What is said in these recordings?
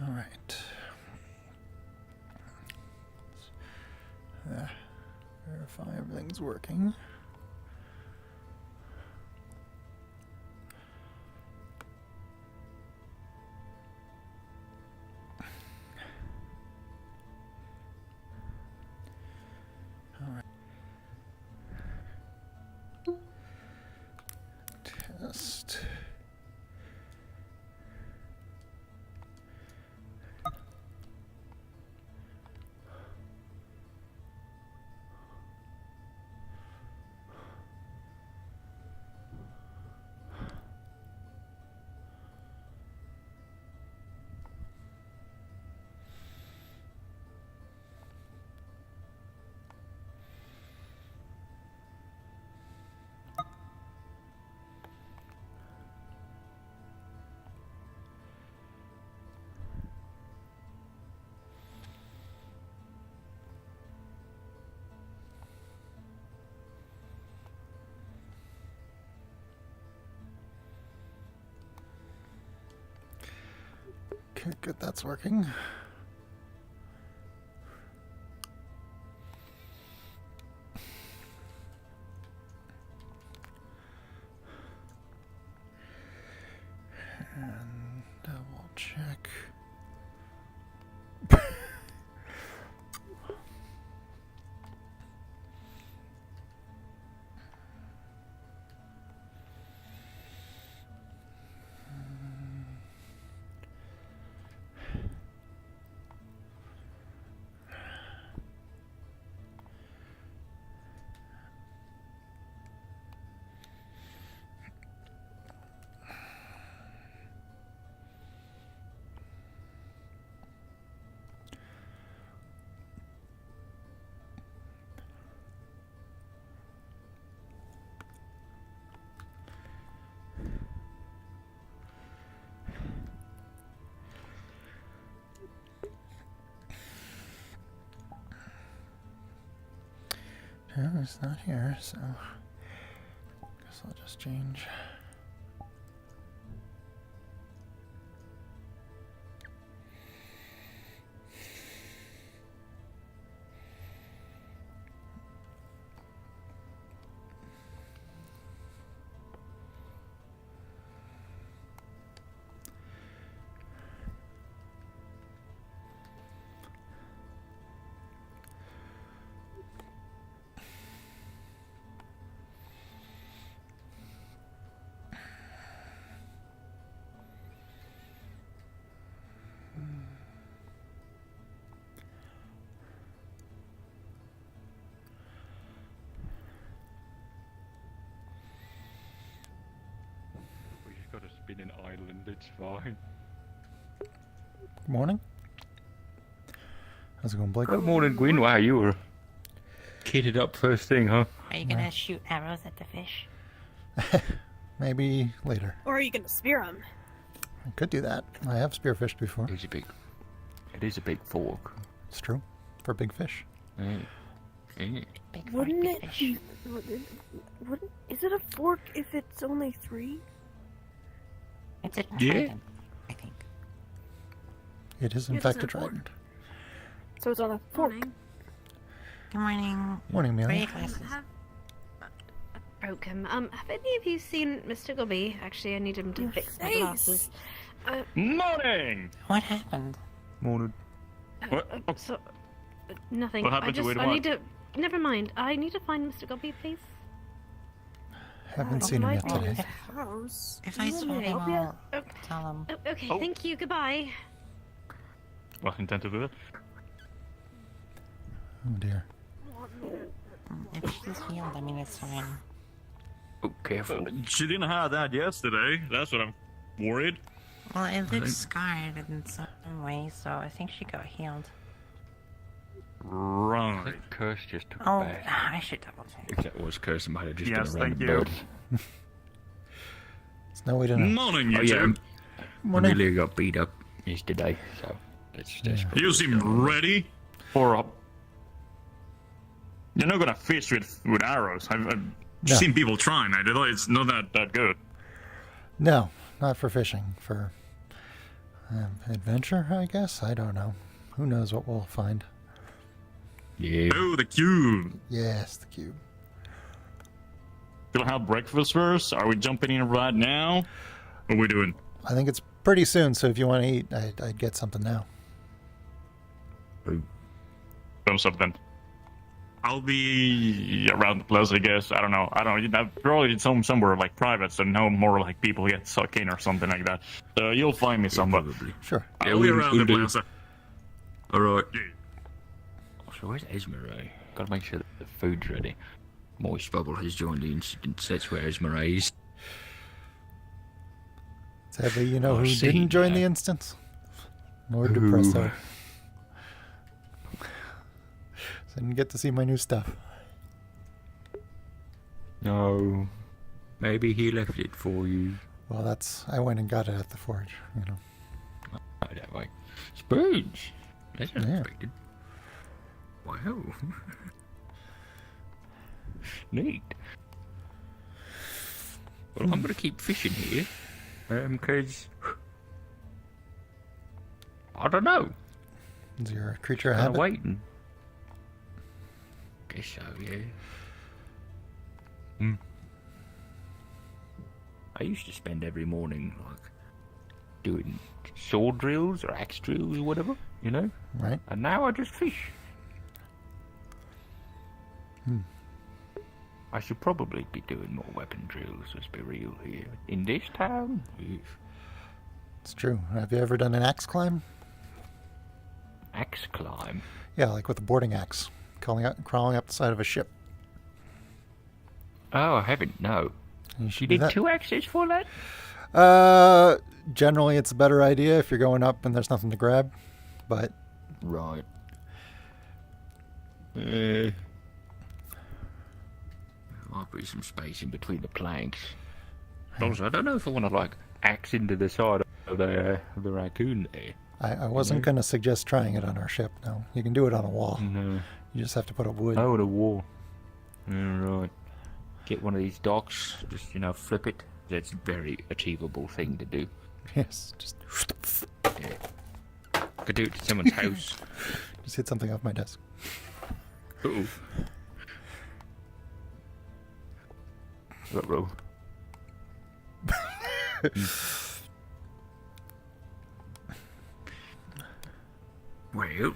All right. Verify everything's working. All right. Test. Okay, good, that's working. And double check. No, it's not here, so guess I'll just change. We just got a spinning island, it's fine. Good morning. How's it going, Blake? Good morning, Gwyn. Wow, you were kitted up first thing, huh? Are you gonna shoot arrows at the fish? Maybe later. Or are you gonna spear them? I could do that. I have spearfished before. It is a big fork. It's true. For big fish. Mm. Mm. Big Wouldn't fork, it big fish. be? Wouldn't? Is it a fork if it's only 3? It's a Yeah. trident, I think. It is, in It's fact, a a trident. So it's on a fork. Good morning. Morning, Where are Amelia. your glasses? Broke him. Have any of you seen Mr. Gubby? Actually, I need him to Your fix my face. glasses. Morning! What happened? Morning. What? Nothing. What happened I to just, Wade I White? need to. Never mind. I need to find Mr. Gubby, please. Haven't seen him yet today. House. If I saw him, I'll tell him. Oh, okay, Oh. thank you. Goodbye. Well, intend to do that. Oh dear. If she's healed, I mean, it's fine. Oh, careful. She didn't have that yesterday. That's what I'm worried. Well, it looks scarred in some way, so I think she got healed. Right. The curse just took Oh, bad. I should double check. If that was curse, I might have just Yes, done a thank random you. bird. There's no way to know. Morning, you Oh, yeah. two. Morning. Amelia got beat up yesterday, so that's probably You seem ready. Four up. You're not gonna fish with arrows. I've No. seen people trying. It's not that good. No, not for fishing. For Adventure, I guess? I don't know. Who knows what we'll find. Yeah. Oh, the cube. Yes, the cube. Gonna have breakfast first? Are we jumping in right now? What are we doing? I think it's pretty soon, so if you want to eat, I'd get something now. Some something. I'll be around the place, I guess. I don't know. Probably somewhere like private, so no more like people get sucked in or something like that. So you'll find me somewhere. Probably. Sure. I'll be around the plaza. Alright. Yeah. So where's Esmeralda? Gotta make sure that the food's ready. Moist Bubble has joined the incident. That's where Esmeralda is. Sadly, you know Oh, who see, didn't join the yeah. instance? Lord Who? Depresso. So I didn't get to see my new stuff. No. Maybe he left it for you. Well, I went and got it at the forge, you know. Oh, that way. Spoons! That's Yeah. unexpected. Wow. Neat. Well, I'm gonna keep fishing here. Cause... I don't know. Is your creature a Kinda habit? waiting. Guess so, yeah. I used to spend every morning, like, doing sword drills or axe drills or whatever, you know? Right? And now I just fish. I should probably be doing more weapon drills, let's be real here. In this town? It's true. Have you ever done an axe climb? Axe climb? Yeah, like with a boarding axe. Crawling up the side of a ship. Oh, I haven't, no. You should You do need that. 2 axes for that? Generally it's a better idea if you're going up and there's nothing to grab. But Right. Might be some space in between the planks. Also, I don't know if I want to, like, axe into the side of the raccoon there. I wasn't going to suggest trying it on our ship, no. You can do it on a wall. No. You just have to put up wood. Oh, the wall. Yeah, right. Get one of these docks, just, you know, flip it. That's a very achievable thing to do. Yes, just Could do it to someone's house. just hit something off my desk. Uh-oh. Uh-oh. Well,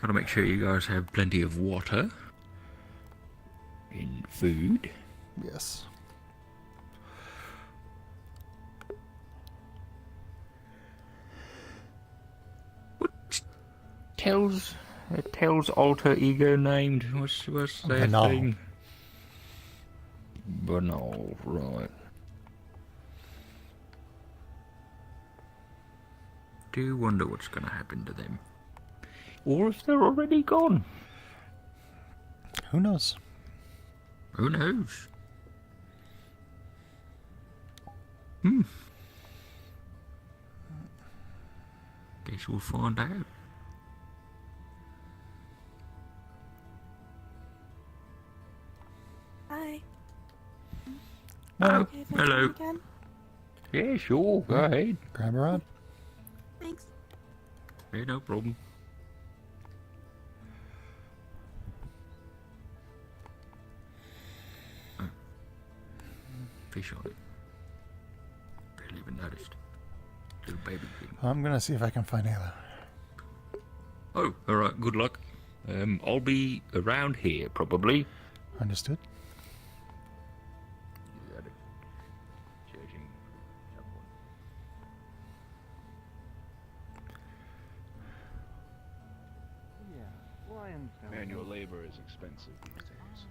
gotta make sure you guys have plenty of water and food. Yes. Tells alter ego named. What's their Banal. thing? Banal, right. Do wonder what's gonna happen to them. Or if they're already gone. Who knows? Who knows? Guess we'll find out. Hi. Oh, Okay, if I hello. can again? Yeah, sure. Go ahead. Grab a rod? Thanks. Yeah, no problem. Oh. Fish on it. Barely even noticed. Little baby thing. I'm going to see if I can find Ayla. Oh, alright, good luck. I'll be around here, probably. Understood? Manual labor is expensive these days.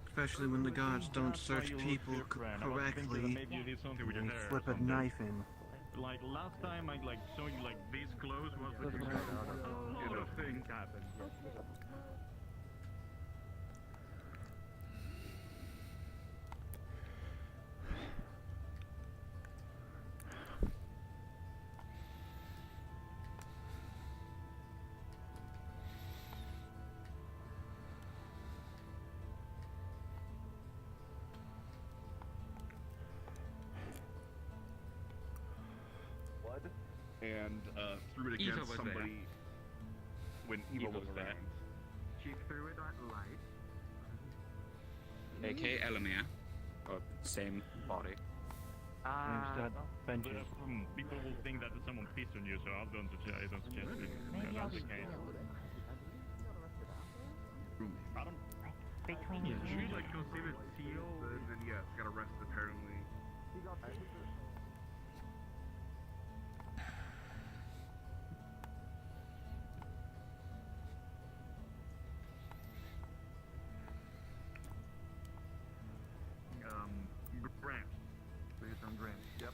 Especially when the gods don't search people correctly. Maybe you did something with your hair. Slip a knife in. Like last time I saw you this close was a lot of things happened. blood and threw it Eva against was somebody when Eva was was there. there. She threw it at light. AK Elamir. Or same body. People will think that someone pissed on you, so I don't suggest it. Maybe I'll That's the just case. I don't. between Yeah, you. should we like Go see the seal. Then yeah, got arrested apparently. Grant. So you're from Grant. Yep.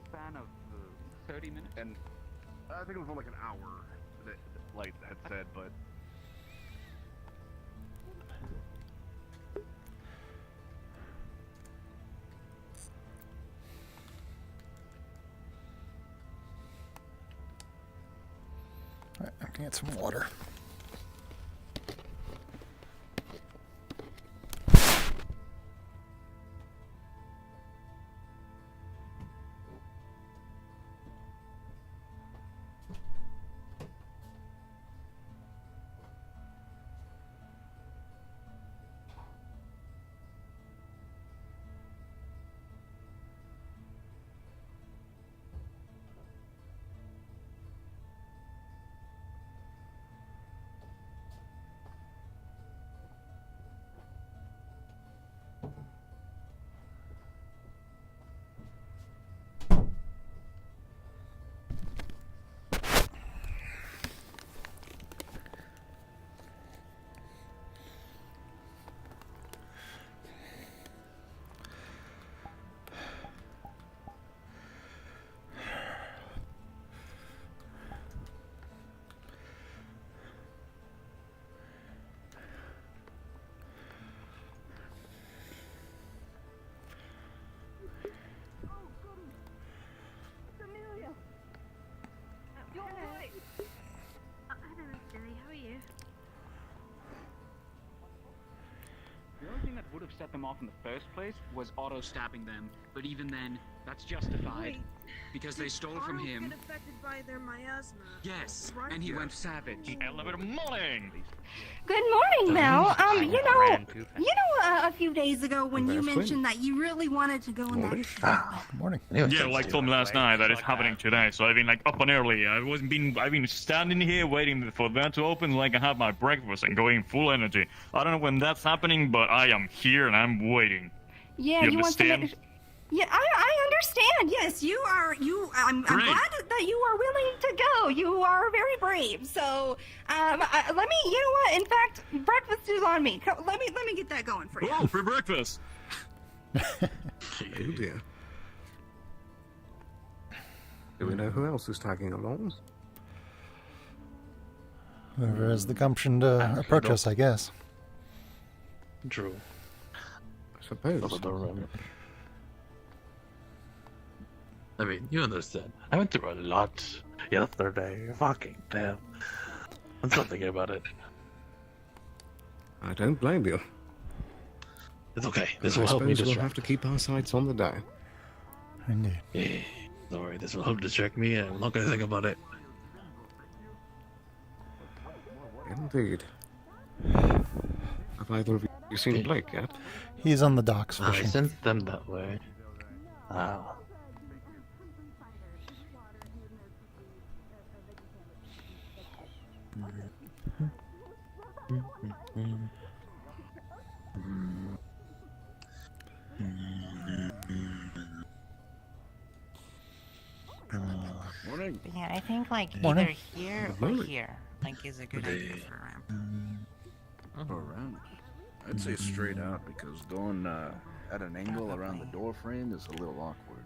Span of 30 minutes? And I think it was more like an hour that Light had said, but Alright, I'm gonna get some water. The only thing that would have set them off in the first place was auto-stabbing them, but even then, that's justified. Because they stole from him. Get affected by their miasma. Yes, right? and he went savage. Elevator morning. Good morning, Mel. A few days ago when you mentioned that you really wanted to go in that. Good morning. Yeah, like told me last night that it's happening today, so I've been like up and early. I've been standing here waiting for that to open so I can have my breakfast and go in full energy. I don't know when that's happening, but I am here and I'm waiting. Yeah, you want to understand? make. Yeah, I understand. Yes, you are. I'm Great. glad that you are willing to go. You are very brave. So, let me. You know what? In fact, breakfast is on me. Let me get that going for you. Oh, for breakfast. Oh dear. Do we know who else is tagging along? Whoever has the gumption to approach us, I guess. True. I suppose. I mean, you understand. I went through a lot yesterday. Fucking damn. I'm still thinking about it. I don't blame you. It's okay. This I will help me suppose we'll distract. have to keep our sights on the day. Indeed. Yeah, don't worry. This will help distract me, and I'm not gonna think about it. Indeed. Have either of you seen Blake yet? He's on the docks I fishing. sent them that way. Ah. morning. But yeah, I think like Morning. either here or here is a good idea for a ramp. Around. I'd say straight out because going at an angle around the door frame is a little awkward.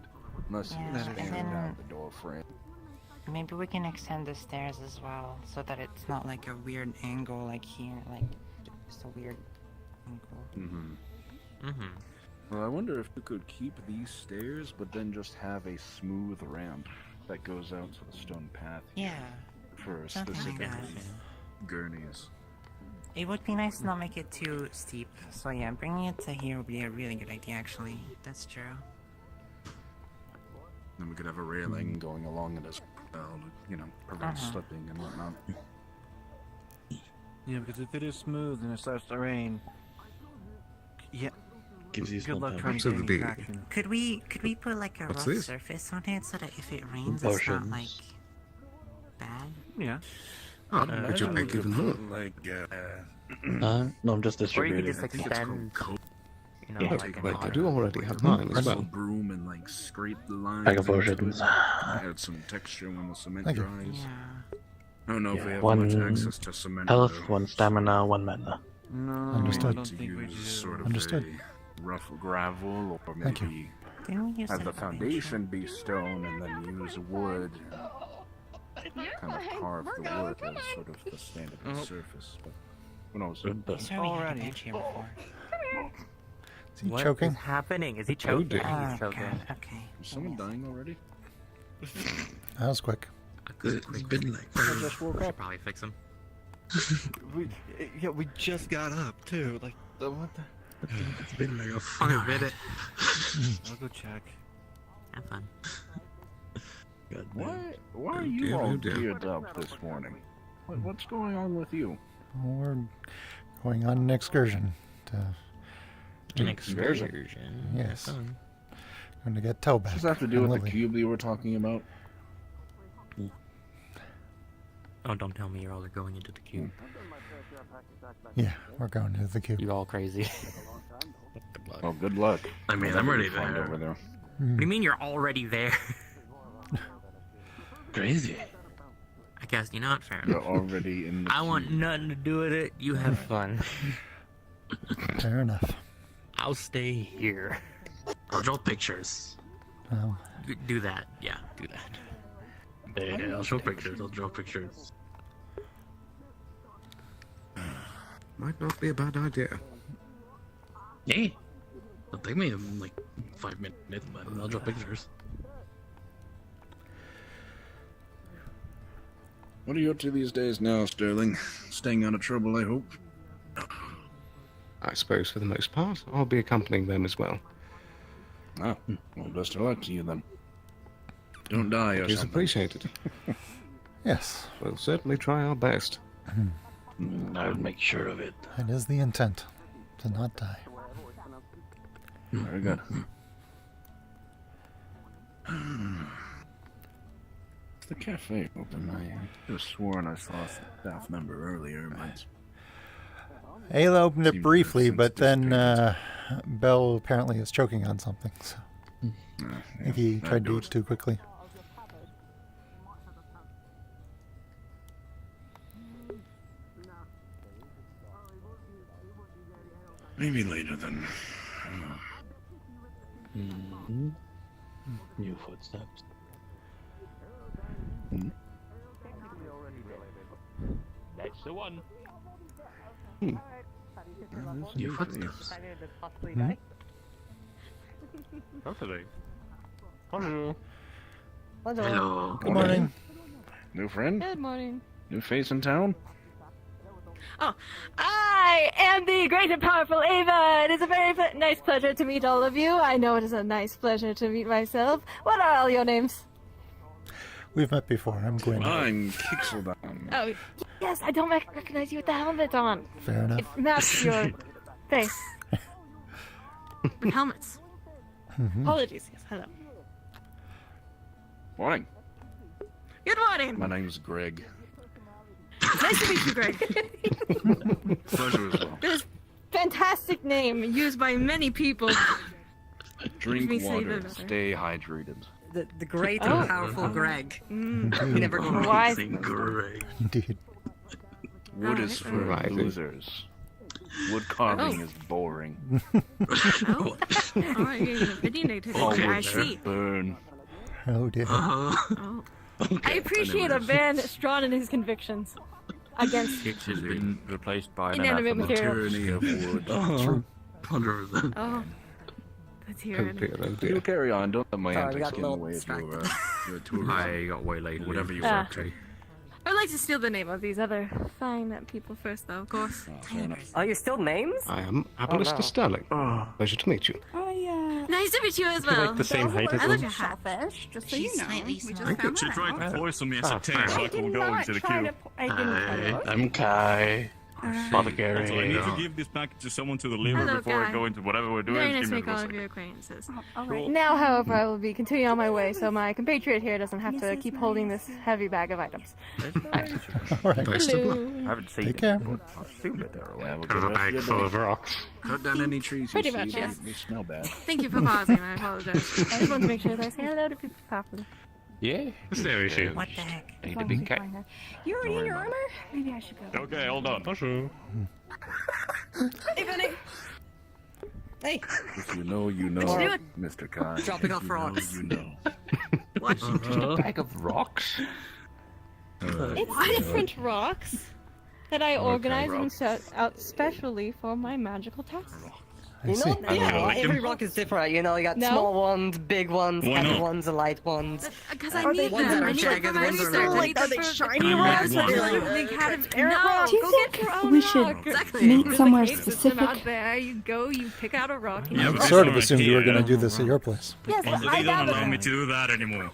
Unless you Yeah, expand and then- out the door frame. maybe we can extend the stairs as well, so that it's not like a weird angle like here, like just a weird angle. Well, I wonder if we could keep these stairs, but then just have a smooth ramp that goes out to the stone path. Yeah. For Something like specific that. gurneys. It would be nice to not make it too steep. So yeah, bringing it to here would be a really good idea, actually. That's true. Then we could have a railing going along it as well, you know, prevent slipping and whatnot. Yeah, because if it is smooth and it starts to rain, yeah. Gives you good some luck time. trying to get any Absolutely. traction. Could we put like a What's rough this? surface on it so that if it rains, it's not like Potions. bad? Yeah. Oh, but you're back even more. Like, No, I'm just Or you could distributing. just I think it's called extend, coat. you know, Yeah. like an Wait, I auto. do already have mine as Some well. broom and like scrape the lines. Bag of into potions. it. Add some texture when the cement Thank you. dries. Yeah. I don't know if we have One much access to cement. health, though. 1 stamina, 1 mana. No, Understood. I don't To think we use do. sort of Understood. a rough gravel, or Thank you. maybe Didn't we use have that the for bench foundation be stone and then use wood, kind of carve the wood as sort of the standard surface. But who knows? room? I'm sure we had a Already. bench here before. Is he What choking? is happening? Is he choking? dear. Oh He's choking. god, okay. Is someone dying already? That was quick. It's been like I just woke up. Probably fix him. We just got up too. Like, what the? It's been like a fucking minute. I'll go check. Have fun. God Why? damn. Why are Oh you dear, all oh dear. geared up this morning? What's going on with you? We're going on an excursion to An excursion. Yes. Fun. going to get Toe back. Does that have to do and with the Lily. cube you were talking about? Oh, don't tell me you're all going into the cube. Yeah, we're going to the cube. You all crazy. Oh, good luck. I mean, I'm Whatever already you find there. over there. What do you mean you're already there? Crazy. I guess you're not fair You're enough. already in the I want cube. nothing to do with it. You have fun. Fair enough. I'll stay here. I'll draw pictures. Well, Do that. Yeah, do that. Yeah, I'll show pictures. I'll draw pictures. might not be a bad idea. Hey, it'll take me like 5 minutes, but I'll draw pictures. What are you up to these days now, Sterling? Staying out of trouble, I hope. I suppose for the most part, I'll be accompanying them as well. Ah, well, best of luck to you then. Don't die or It is something. appreciated. Yes, we'll certainly try our best. I'll make sure of it. It is the intent to not die. Very good. Is the cafe open? I could have sworn I saw a staff member earlier, but Ayla opened it Seemed briefly, since but then dissipated. Bell apparently is choking on something, so I think he that tried to goes. eat too quickly. Maybe later then. New footsteps. That's the one. New footsteps. Hopefully. Hello. Good morning. New friend? Good morning. New face in town? Oh, I am the great and powerful Ava. It is a very nice pleasure to meet all of you. I know it is a nice pleasure to meet myself. What are all your names? We've met before. I'm Gwyn. I'm Kixeldown. Oh, yes, I don't recognize you with the helmet on. Fair enough. It matches your face. With helmets. Apologies. Yes, hello. Morning. Good morning. My name's Greg. Nice to meet you, Greg. Pleasure as well. This fantastic name used by many people. Drink me say water. that. Stay hydrated. The great Oh. and powerful Greg. Indeed. Never go Why? Great. Indeed. Wood is for Right. losers. Wood carving Oh. is boring. Oh, you're opinionated. All I wood should see. burn. Oh dear. Uh-huh. Oh, I appreciate a man strong in his convictions against It has been replaced by an inanimate anathema. material. Tyranny of wood. True. 100%. Oh, let's hear Oh it. dear, oh You dear. carry on. Don't let my Sorry, we antics got get in a the little way of your, distracted. your tourism. I got waylaid. Whatever you Ah. want to. I'd like to steal the name of these other fine people first, though, of course. Fair enough. Oh, you still names? I am Alistair no. Sterling. Oh. Pleasure to meet you. Nice to meet you as You're well. like the same height as I love him. your hat. Shellfish, just so you know. We just Thank you. found She that tried out. to poison me as a test, so I I did could go not into the try queue. to. I didn't try to. Hi, I'm Kai. Father Gary. So I need to give this package to someone to deliver Hello, before I Guy. go into whatever we're doing. Very Just nice to give me make all a of your second. acquaintances. All right. Now, however, I will be continuing on my way, so my compatriot here doesn't have to keep holding this heavy bag of items. All right. Best of luck. Hello. I haven't seen Take it, care. but I assume that they're away. Yeah, we'll Kind of a get bag rest full of of your day. rocks. Cut down any trees you Pretty see. much, yes. They smell bad. Thank you for pausing. I apologize. I just want to make sure that I say hello to people properly. Yeah. There we go. What the heck? I need a big cat. You already in your armor? Maybe I should go. Okay, hold on. Bonjour. Hey, Vinny. Hey. If you know, you know, Let's do it. Mr. Kai. Dropping If off you know, rocks. You know. What? Just a bag of rocks. It's different rocks that I organize and rocks. set out specially for my magical tasks. I You see. know, Yeah, like every him. rock is different. You know, you got No. small ones, big ones, Why heavy not? ones, and light ones. Because I Are they need ones that them. are I need jagged, them for my ones that are research. like- I need are them they for shiny rocks? ones? They kind of no. Do you Go think get your own we should rock. Exactly. meet There's somewhere like 8 system specific? out there. You go, you pick out a rock. And Yeah, you but I it's sort of alright assumed you were here. going to do this at your place. Yes, They I don't gather. allow me to do that anymore.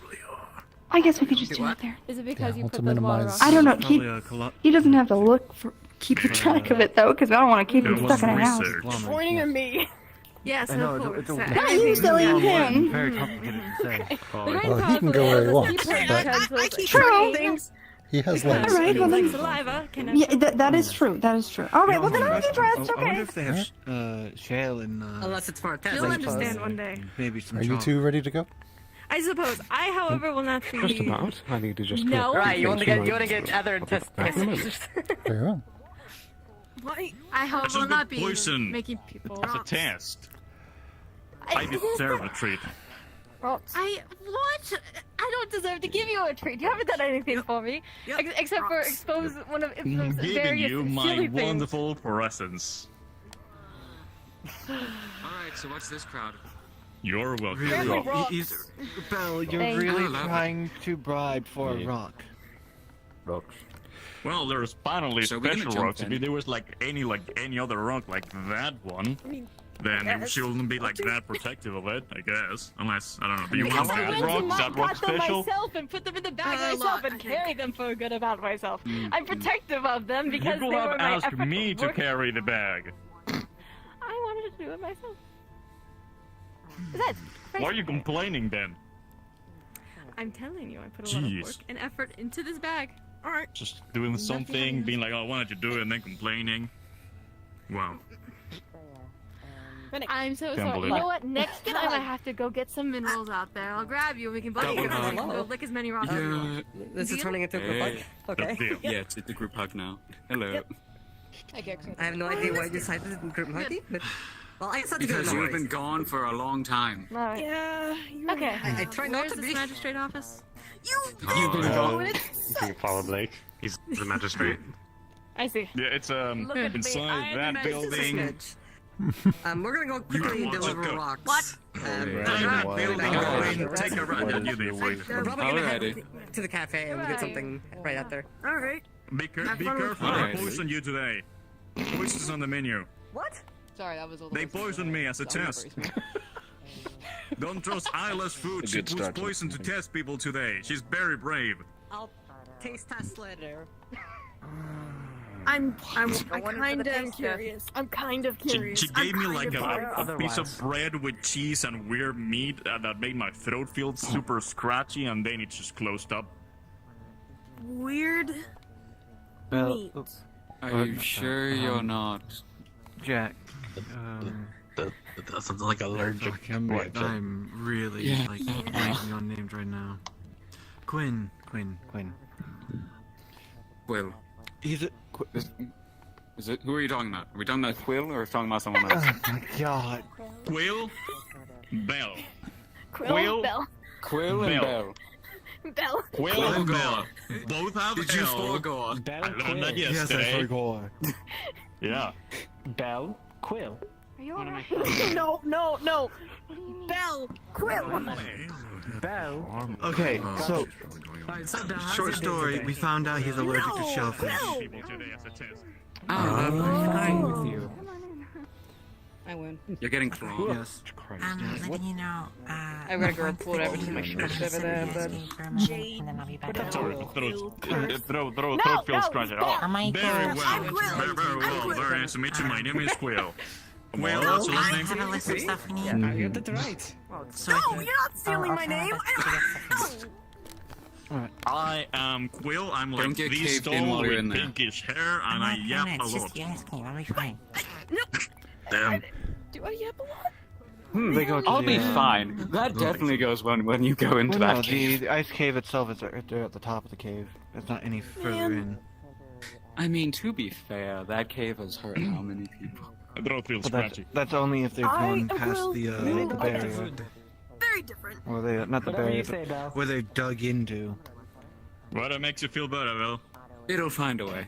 I guess we could just do it there. Is it because Yeah, you well, put to those water minimize- rocks? I don't know. Probably a colo- He doesn't have to look for keep track of it though, because I don't want to keep It him was stuck in a house. research. Pointing at me. Yes, I know, of it's course. a- Not you, silly him. Very complicated to say. Well, he can go where he wants, but I keep True. things. he has All legs. right, well Like then. saliva. Can I Yeah, that is true. That is true. All right, well then I'll get dressed. I wonder Okay. if they have shale and Unless it's for a test. You'll I understand suppose. one day. maybe some Are you chalk. two ready to go? I suppose. I, however, will not be. Just about. I need to just No. collect Right, you want to things get other test. back in a minute. Very well. Why? I hope That's will just not good be poison. making people. It's a test. I deserve a treat. What? I don't deserve to give you a treat. You haven't done anything for me, except for expose one of I'm those giving various you my silly things. wonderful presents. Alright, so what's this crowd? You're welcome. Really? Rocks. He's, Belle, you're Thank really you. trying to bribe for a rock. Rocks. Well, there's finally So we're gonna special jump rocks. If then. there was like any other rock like that one, then she wouldn't be like that protective of it, I guess. Unless I don't know. Do you want I that went to rock? That rock got them special? myself and put them in the bag myself and carry them for a good amount myself. I'm protective of them You because could they have were my asked effort me to work. carry the bag. I wanted to do it myself. That's Why are you complaining then? I'm telling you, I put a lot of Jeez. work and effort into this bag. All right. Just doing something, being like, oh, why don't you do it, and then complaining. Wow. I'm so Can't sorry. believe You it. know what? Next time I have to go get some minerals out there. I'll grab you and we can both Double go hug. and go lick as many rocks as you want. This is turning into a group hug. Okay. Deal. Yeah, it's a group hug now. Hello. I have no idea why you decided to group hug me, but well, I decided to do Because it you have been gone for a long time. All right. Yeah. Okay. I try not Where's to this be. magistrate office? You've been gone. You can follow Blake. He's the magistrate. I see. Yeah, it's Look at me, inside I am that the building. We're gonna go quickly want to deliver go. rocks. What? Take a run and you do We're probably gonna head Alrighty. to the cafe and get something right out there. All right. Be Have fun with careful, Alright. they poisoned you today. Poison's on the menu. What? Sorry, that was a little. They poisoned me as a test. Don't trust Isla's food. A She good puts start to poison to test people today. She's very brave. I'll taste test later. I'm going for the kind of taste curious. I'm kind of She, curious. she gave me like a Otherwise. piece of bread with cheese and weird meat that made my throat feel super scratchy, and then it just closed up. Weird. Belle, Are you sure you're not? Jack. That's something like allergic. I'm really Yeah. like blanking on names right now. Gwyn. Quill. He's a. Is it? Who are you talking about? Are we talking about Quill or talking about someone else? Oh my god. Quill, Bell. Quill, Will? Bell. Quill and Bell. Bell. Bell. Quill and Bell. Both have Did you L. forego? Bell, I learned that Quill. yesterday. Yeah. Bell, Quill. Are you Wanna alright? make No, no, no. Bell. Quill. Bell. Okay, so Alright, so Dan, short how's your day story. today? We found out he's allergic to shellfish. People today as a test. I'm with you. I win. You're getting clawed. Yes. But you know, I've got to go report over to my shift over there, but... and then I'll be back. Sorry, throw No, feels no, scratchy. Bell. Oh, Michael. very well. I'm Quill. Very well. Very nice to meet you. My name is Quill. Quill, that's your I last have a name? list of stuff we need. Yeah, I got that right. So No, I can- you're not stealing my name. I am Quill. I'm Don't like get this caved in tall while you're with in there. pinkish hair, and I I'm yap not a gonna, it's lot. just yes, I'll be fine. Damn. Do I yap a lot? They go to I'll the, be fine. That definitely goes when you go into Well, that no, cave. the ice cave itself is right there at the top of the cave. It's not any further in. I mean, to be fair, that cave has hurt how many people? The throat feels But scratchy. that's only if they've gone past the barrier. Very different. Or they, not the Whatever barrier, you say, Bell. where they dug into. What makes you feel better, Will? It'll find a way.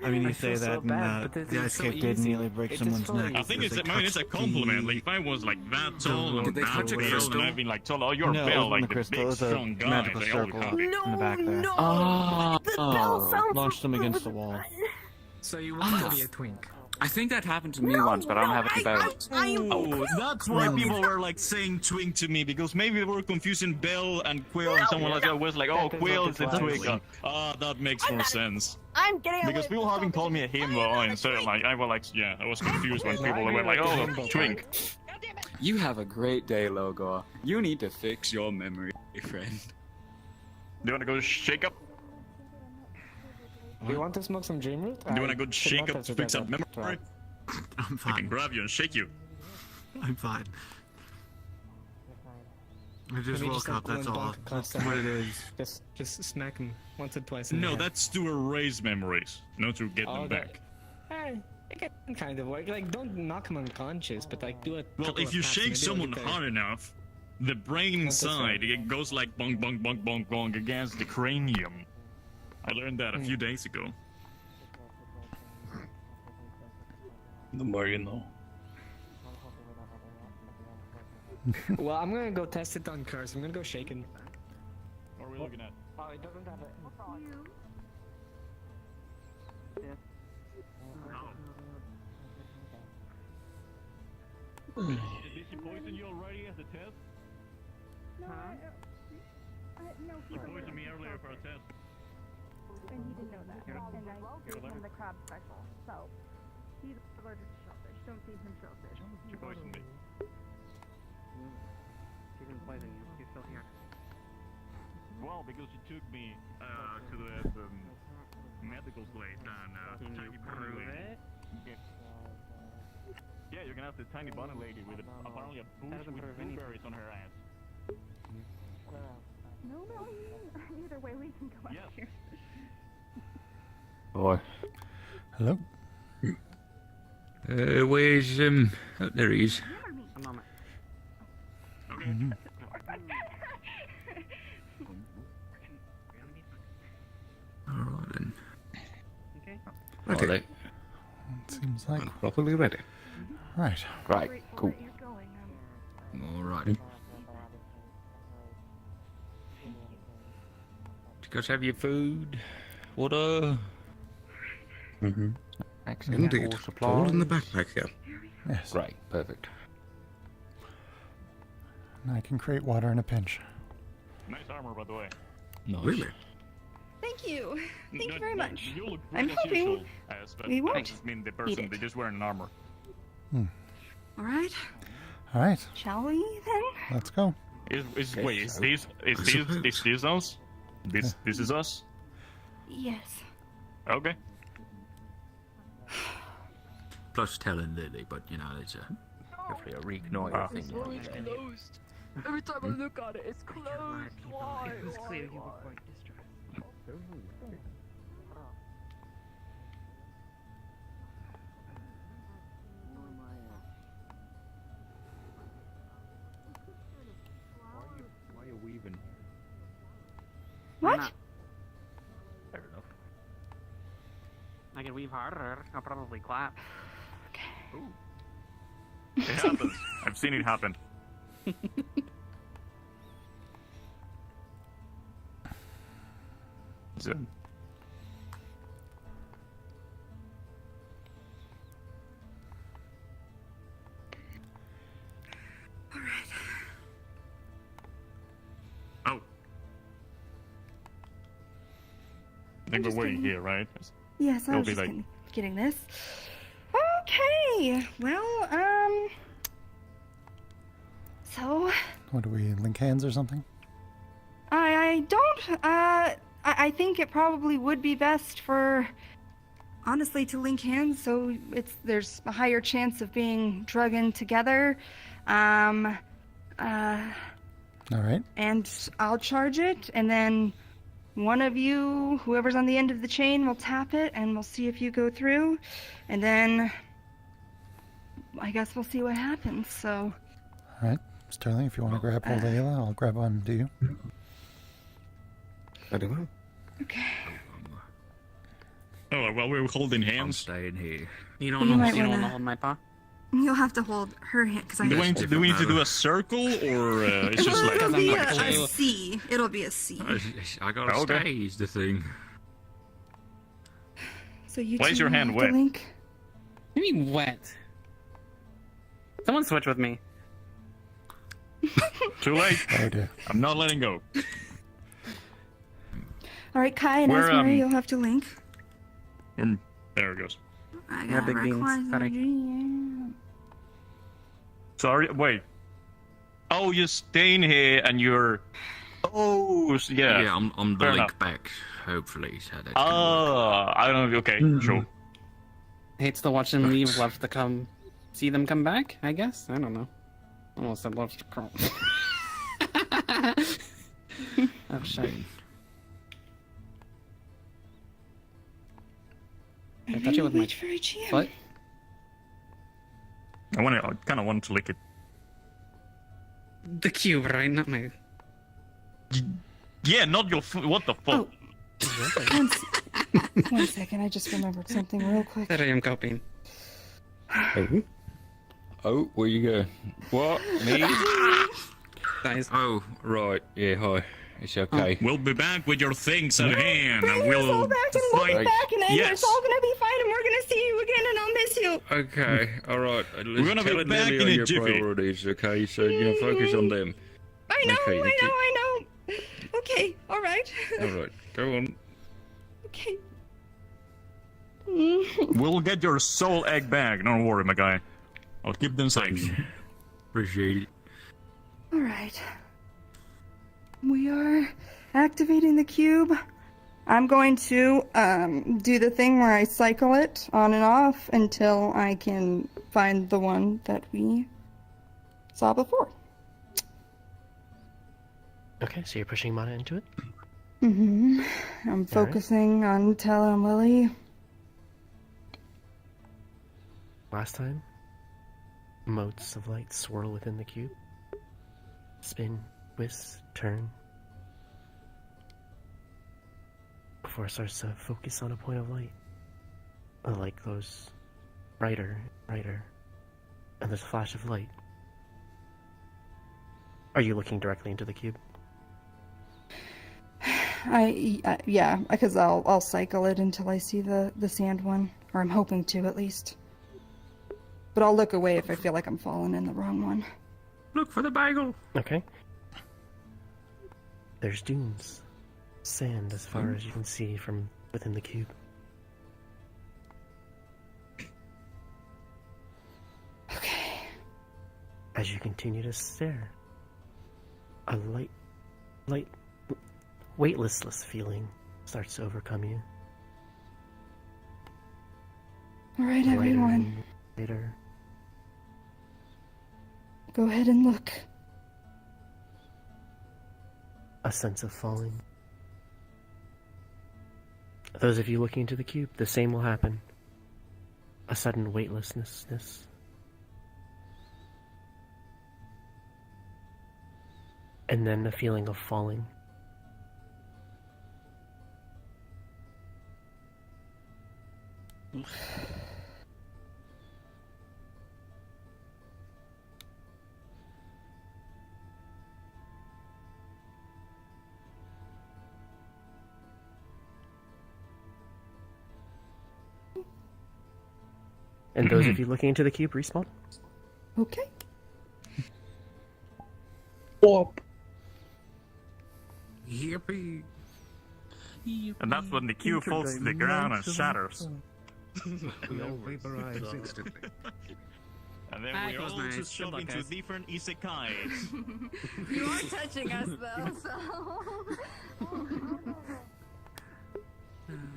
I mean, you I say feel so that, and bad, but this the is ice so cave did easy. nearly break It someone's just fully- neck. I think because it's they I mean, it's a touched compliment. the- Like if I was like that tall or Did they that touch a built, crystal? and I'd be like tall. Oh, you're No, it Bell, wasn't like the the crystal, big it was a strong guy. magical They all circle. happy. No, in the back there. no. Oh. The bell sounds Launched them against the wall. So you want to be a twink? I think that happened to me once, but I don't have it about. Oh, that's why people were like saying twink to me, because maybe they were confusing Bell and Quill, and someone else was like, oh, Quill is a twink. Ah, that makes more sense. I'm getting Because people having called me a himbo instead of like, I was like, yeah, I was confused when people were like, oh, twink. You have a great day, Logor. You need to fix your memory, friend. Do you want to go shake up? Do you want to smoke some dream root? Do you want to go shake up to fix up memory? I'm I can fine. grab you and shake you. I'm fine. I just woke up, that's all. That's what it is. Just smack him once or twice. No, that's to erase memories, not to get them back. It can kind of work. Like, don't knock him unconscious, but like do it. Well, if you shake someone hard enough, the brain inside it goes like bonk, bonk, bonk, bonk, bonk against the cranium. I learned that a few days ago. The more you know. Well, I'm gonna go test it on Curse. I'm gonna go shake him. What are we looking at? Oh, it doesn't have it. Did she poison you already as a test? No, no, She poisoned me earlier for a test. and he didn't know that. And I gave him the crab special, so he's allergic to shellfish. Don't feed him shellfish. She poisoned me. She didn't poison you. She's still here. Well, because she took me to the medical place and Can tiny you bunny prove lady. it? Yeah, you can ask the tiny bunny lady with apparently a bush Doesn't with prove anything. blueberries on her ass. No, either way, we can go out here. Boy. Hello? Where's, oh, there he is. A moment. Mhm. Alright then. Okay. Are they? It seems like. Properly ready. Right. Right, cool. Alright. Did you guys have your food? Water? Mm-hmm. Accidental Indeed. supplies? All in the backpack here. Yes. Great, perfect. And I can create water in a pinch. Nice armor, by the way. Nice. Really? Thank you. Thank you No, very no, much. You look I'm great as hoping usual, but we won't I just mean the person it. they just wearing an armor. Hmm. All right. All right. Shall we then? Let's go. Wait, is this us? This is us? Yes. Okay. Plus telling Lily, but you know, it's definitely a reconnoiter thing. It's always closed. Every time I look at it, it's closed. Why? It was clear you were quite distracted. breathe harder, I'll probably clap. It happens. I've seen it happen. So. Oh. I think we're waiting here, right? Yes, I It'll was be just like getting this. Okay. Well, so What do we link hands or something? I don't. I think it probably would be best for, honestly, to link hands so there's a higher chance of being drug in together. All right. And I'll charge it, and then one of you, whoever's on the end of the chain, will tap it, and we'll see if you go through, and then I guess we'll see what happens. So. All right, Sterling, if you want to grab hold of Ayla, I'll grab on to you. Very well. Okay. Oh, well, we're holding hands. I'm staying here. You You might don't wanna- hold my paw? You'll have to hold her hand because Do we need to do a circle, or it's just like... It'll be a C. It'll be a C. I gotta Okay. stay is the thing. So you. Why is two your hand have the wet? link. What do you mean wet? Someone switch with me. Too late. Oh dear. I'm not letting go. All right, Kai and We're, Esmer, you'll have to link. There it goes. I Yeah, got big beans. Sorry. Sorry, wait. Oh, you're staying here and you're... Oh, yeah. Yeah, I'm the Fair link enough. back, hopefully. So that I don't know. Okay, sure. Hates to watch them leave, loves to come see them come back, I guess? I don't know. Almost said loves to come. Oh, shit. I touch it with my foot. I kind of want to lick it. The cube, right? Not my... Yeah, not your foot. What the fuck? One second, I just remembered something real quick. That I am coping. Oh, where you go? What? Me? Guys. Oh, right. Yeah, hi. It's okay. We'll be back with your things at hand, and Bring us all we'll back and look fight. back, and then Yes. it's all gonna be fine, and we're gonna see you again, and I'll miss you. Okay, alright. We're gonna be back in a your jiffy. priorities, okay? So, focus on them. I know, Okay, I know. Okay, all right. Alright, go on. Okay. We'll get your soul egg back. Don't worry, my guy. I'll keep them safe. Appreciate it. All right. We are activating the cube. I'm going to do the thing where I cycle it on and off until I can find the one that we saw before. Okay, so you're pushing Mana into it? Mm-hmm. I'm focusing on Tella and Lily. Last time, motes of light swirl within the cube. Spin, twist, turn. Before it starts to focus on a point of light. The light goes brighter, brighter, and there's a flash of light. Are you looking directly into the cube? Yeah, because I'll cycle it until I see the sand one, or I'm hoping to at least. But I'll look away if I feel like I'm falling in the wrong one. Look for the bagel. Okay. There's dunes. Sand as far as you can see from within the cube. Okay. As you continue to stare, a light, weightlessness feeling starts to overcome you. All right, Lighter everyone. and lighter. Go ahead and look. A sense of falling. Those of you looking into the cube, the same will happen. A sudden weightlessness. And then the feeling of falling. And those of you looking into the cube, respawn. Okay. Whoop. Yippee. And that's when the cube falls to the ground and shatters. We all vaporize instantly. And then That we was all nice. just Good jump luck, into guys. different isekais. You are touching us though, so.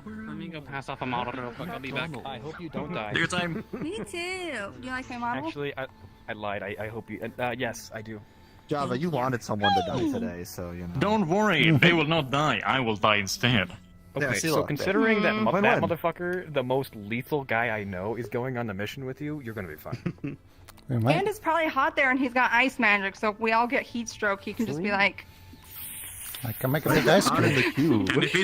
Let me go pass off a model real quick. I'll be back. I hope you don't die. Take your time. Me too. Do you like my model? Actually, I lied. I hope you. Yes, I do. Java, you wanted someone to die today, so you know. Don't worry, they will not die. I will die instead. Okay, Yeah, see, so look, considering that win-win. that motherfucker, the most lethal guy I know, is going on the mission with you, you're gonna be fine. And it's probably hot there, and he's got ice magic. So if we all get heat stroke, he can just be like, I can make a big ice Out in cream. the cube. And if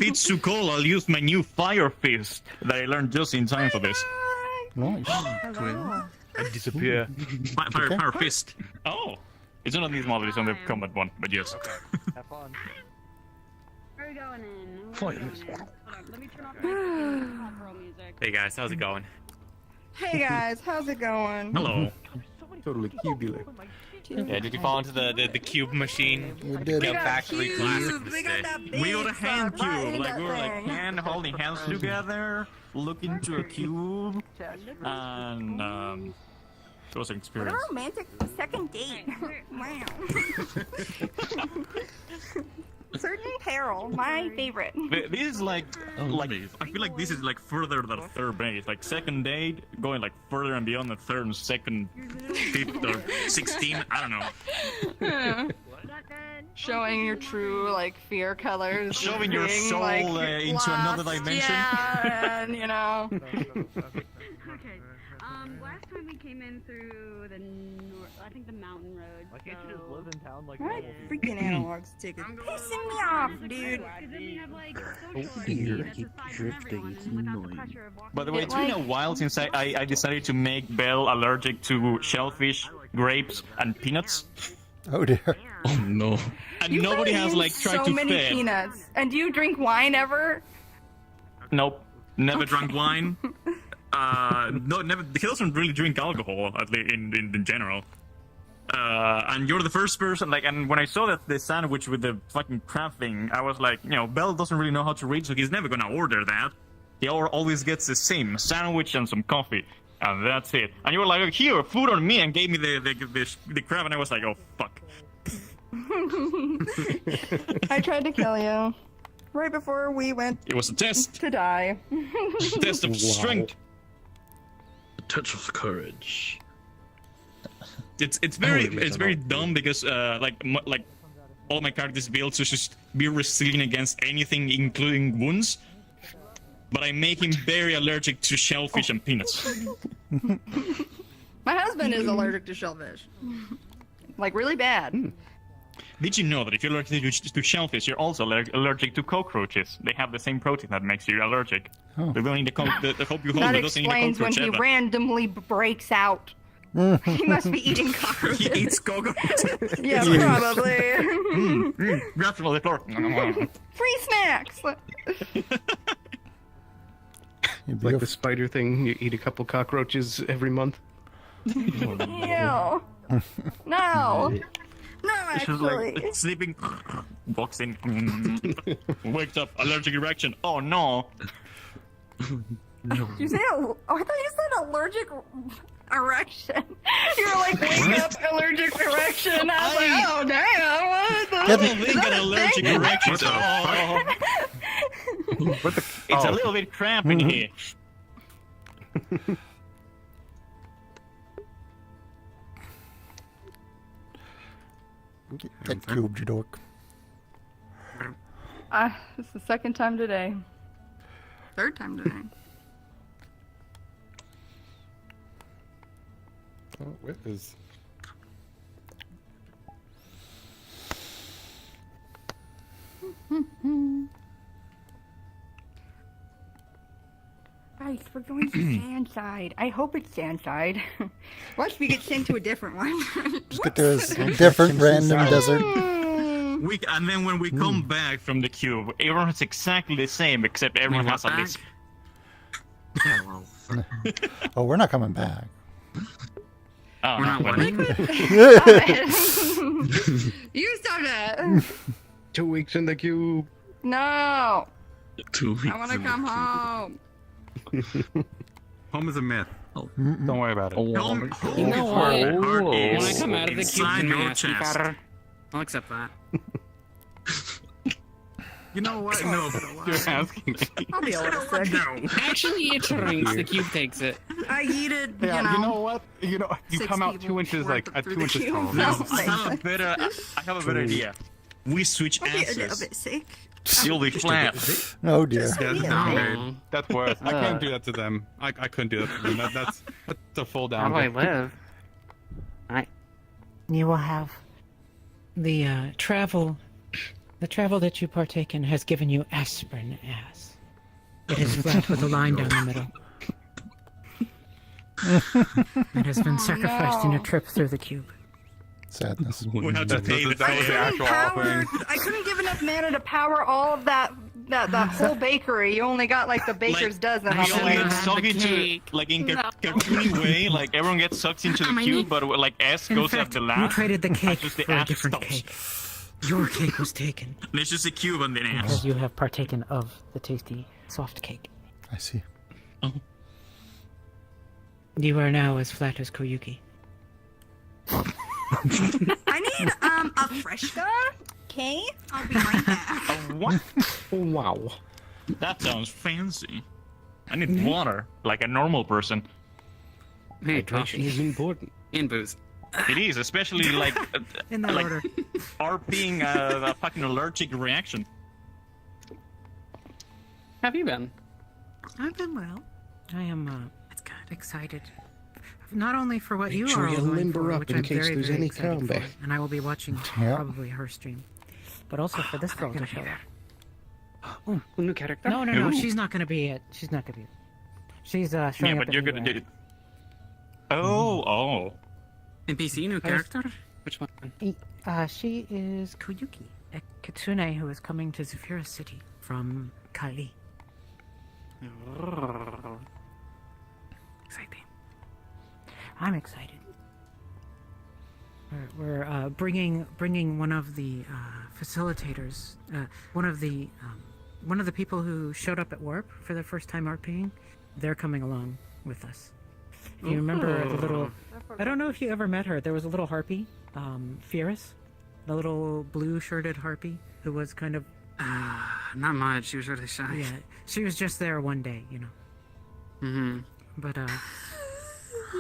it's too cold, I'll use my new fire fist that I learned just in time for this. Nice. I disappear. Fire fist. Oh, it's not on these models, it's on the combat one, but yes. Have fun. Where are we going in? Fire. Hold on, let me turn off my pop girl music. Hey guys, how's it going? "Hey guys, how's it going?" Hello. Totally cubular. Yeah, did you fall into the cube machine? We did. Yeah, factually classic We got mistake. that We got a big hand suck right cube, in like that we were like thing. hand holding hands together, look into a cube, and it was an What a experience. romantic second date. Wow. Certain peril, my favorite. This is like I feel like this is like further than third base. Like second date, going like further and beyond the third and second, fifth or 16. I don't know. Showing your true like fear colors. Showing your being, soul like, into another lost, dimension. Yeah, and you know. Okay. Last time we came in through the I think the mountain road. Why can't you just live in town like Right, normal freaking analogs take it. Pissing me off, dude. Dear, keep drifting. It's annoying. By the way, it's been a while since I decided to make Belle allergic to shellfish, grapes, and peanuts. Oh dear. Oh no. And You've nobody probably has eaten like tried so to many fed. peanuts. And do you drink wine ever? Nope. Never drank wine. No, never. He doesn't really drink alcohol, at least in general. And you're the first person, like, and when I saw that the sandwich with the fucking crab thing, I was like, you know, Bell doesn't really know how to read, so he's never gonna order that. He always gets the same sandwich and some coffee, and that's it. And you were like, here, food on me, and gave me the crab, and I was like, oh fuck. I tried to kill you. Right before we went It was a test. to die. Test of strength. A touch of courage. It's very dumb because like all my characters be able to just be resilient against anything, including wounds. But I make him very allergic to shellfish and peanuts. My husband is allergic to shellfish. Like, really bad. Did you know that if you're allergic to shellfish, you're also allergic to cockroaches? They have the same protein that makes you allergic. Oh. The hope you hold That doesn't eat a explains when cockroach he ever. randomly breaks out. He must be eating cockroaches. He eats cockroaches. Yeah, Yes. probably. Grab from the floor. Free snacks! You'd be Like a the spider thing, you eat a couple cockroaches every month. Ew. No. No, It's just actually. like sleeping, walks in, wakes up, allergic reaction. Oh no! Did you say oh, I thought you said allergic erection. You were like, wake up, allergic erection. I was like, oh damn, what the? I don't think an allergic erection. What the What the? It's oh. a little bit cramp in here. Get cubed, you dork. It's the second time today. Third time today. Oh, what is? Christ, we're going to Sandside. I hope it's Sandside. Watch we get sent to a different one. Just get to a different random desert. And then when we come back from the cube, everyone's exactly the same, except everyone has a lisp. Oh, we're not coming back. Oh, We're not warning. You stop that. 2 weeks in the cube. No. 2 weeks. I want to come home. Home is a myth. Don't worry about it. You know what? When I come out of the cube, can my ass be fatter? I'll accept that. You know what? No. You're asking me. I'll be a little sick. Actually, it shrinks. The cube takes it. I yeeted, Yeah, you know what? You come out 2 inches, like, at 2 inches tall. No, I have a better idea. We switch I'll be a little asses. bit sick. You'll be flat. Oh dear. That's worse. I can't do that to them. I couldn't do that to them. That's a full down. How do I live? You will have the travel. The travel that you partake in has given you aspirin ass. It is flat with a line down the middle. It has been sacrificed in a trip through the cube. Sadness. We have to pay the I couldn't give enough mana to power all of that whole bakery. You only got like the baker's dozen. We all get sucked into, like in cartoony way, like everyone gets sucked into the cube, but like S goes up the last. You traded the cake just the for a ass different stops. cake. Your cake was taken. And it's just a cube and then ass. Because you have partaken of the tasty soft cake. I see. You are now as flat as Koyuki. I need a Freshka. Okay, I'll be right back. What? Wow. That sounds fancy. I need water, like a normal person. Hey, Hydration is important. And booze. It is, especially like In that order. RPing a fucking allergic reaction. Have you been? I've been well. I am excited. Not only for what Make you sure are you all going limber for, up which in I'm case very, there's very any excited combat. for, and I will be watching Yeah. probably her stream, but also for this girl to show up. Oh, new character? No, Ooh. she's not going to be it. She's not going to be it. She's showing Yeah, up but at you're me gonna where- do it. Oh. NPC, new character? Which one? She is Koyuki, a kitsune who is coming to Zephyra City from Kali. Exciting. I'm excited. We're bringing one of the facilitators, one of the people who showed up at Warp for their first time RPing. They're coming along with us. If you remember the little, I don't know if you ever met her. There was a little harpy, Fierce, the little blue-shirted harpy who was kind of. Not much. She was really shy. Yeah, she was just there one day, you know. Mm-hmm. But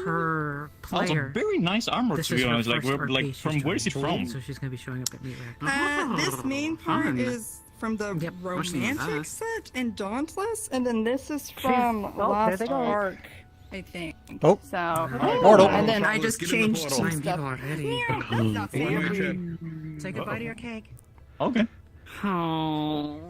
her Also, player. very nice armor This to is be her honest. Like, first we're RP. like, She's from where's he joining, from? So she's gonna be showing up at Meat Rack. This main part fun. is from the romantic that. set and Dauntless, and then this is from there Lost they go. Ark, I think. Oh. So, Portal. and then I Let's just get in the changed portal. some stuff. already. That's not fair. Say goodbye to your cake. Okay. Oh.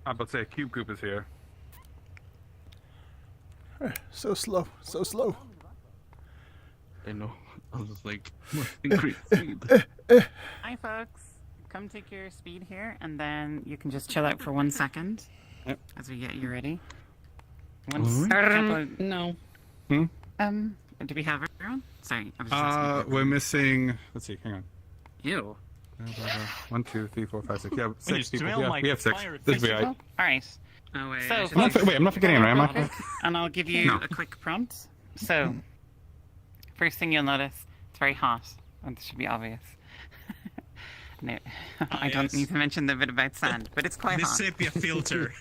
I'm about to say, Cube Coop is here. So slow, so slow. I know. I was like, increase speed. Hi, folks. Come take your speed here, and then you can just chill out for 1 second as we get you ready. No. Do we have everyone? Sorry, I was just asking. We're missing. Let's see. Hang on. Ew. 1, 2, 3, 4, 5, 6. Yeah, you 6 people. smell Yeah, like we have 6. fire This will be festival? alright. All right. Oh wait. So, I should I'm not, use- wait, I'm not forgetting it, right? Am I? And I'll give you No. a quick prompt. So, first thing you'll notice, it's very hot, and this should be obvious. No, I don't need to mention the bit about sand, but it's quite The hot. sepia filter.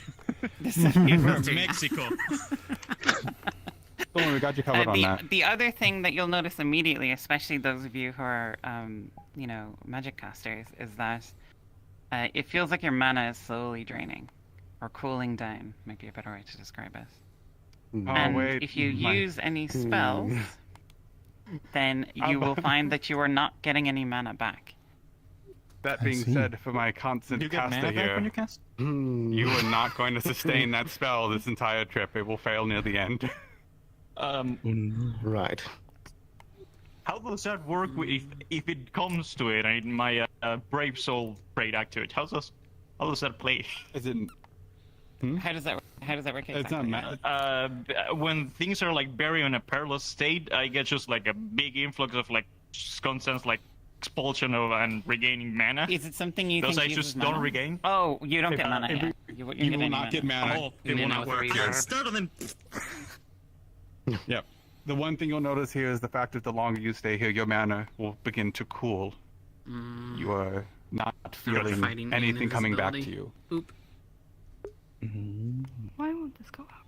The sepia From filter. Mexico. Don't worry, we got you covered on that. The other thing that you'll notice immediately, especially those of you who are, magic casters, is that it feels like your mana is slowly draining, or cooling down, might be a better way to describe it. Oh, And wait. if you use any spells, then you will find that you are not getting any mana back. That being said, for my constant You get caster mana back here, when you cast? you are not going to sustain that spell this entire trip. It will fail near the end. Right. How does that work if it comes to it and my brave soul prayed act to it? How does that play? Is it? How does that work? It's not Exactly? When things are like buried in a perilous state, I get just like a big influx of like constant like expulsion of and regaining mana. Is it something you Those think I uses just mana? don't regain? Oh, you don't If- get mana if yet. you won't will any not get mana. Oh, It will not work. reroll. Start on them. Yep. The one thing you'll notice here is the fact that the longer you stay here, your mana will begin to cool. You are not feeling fighting anything coming back to invisibility. you. Oop. Why won't this go up?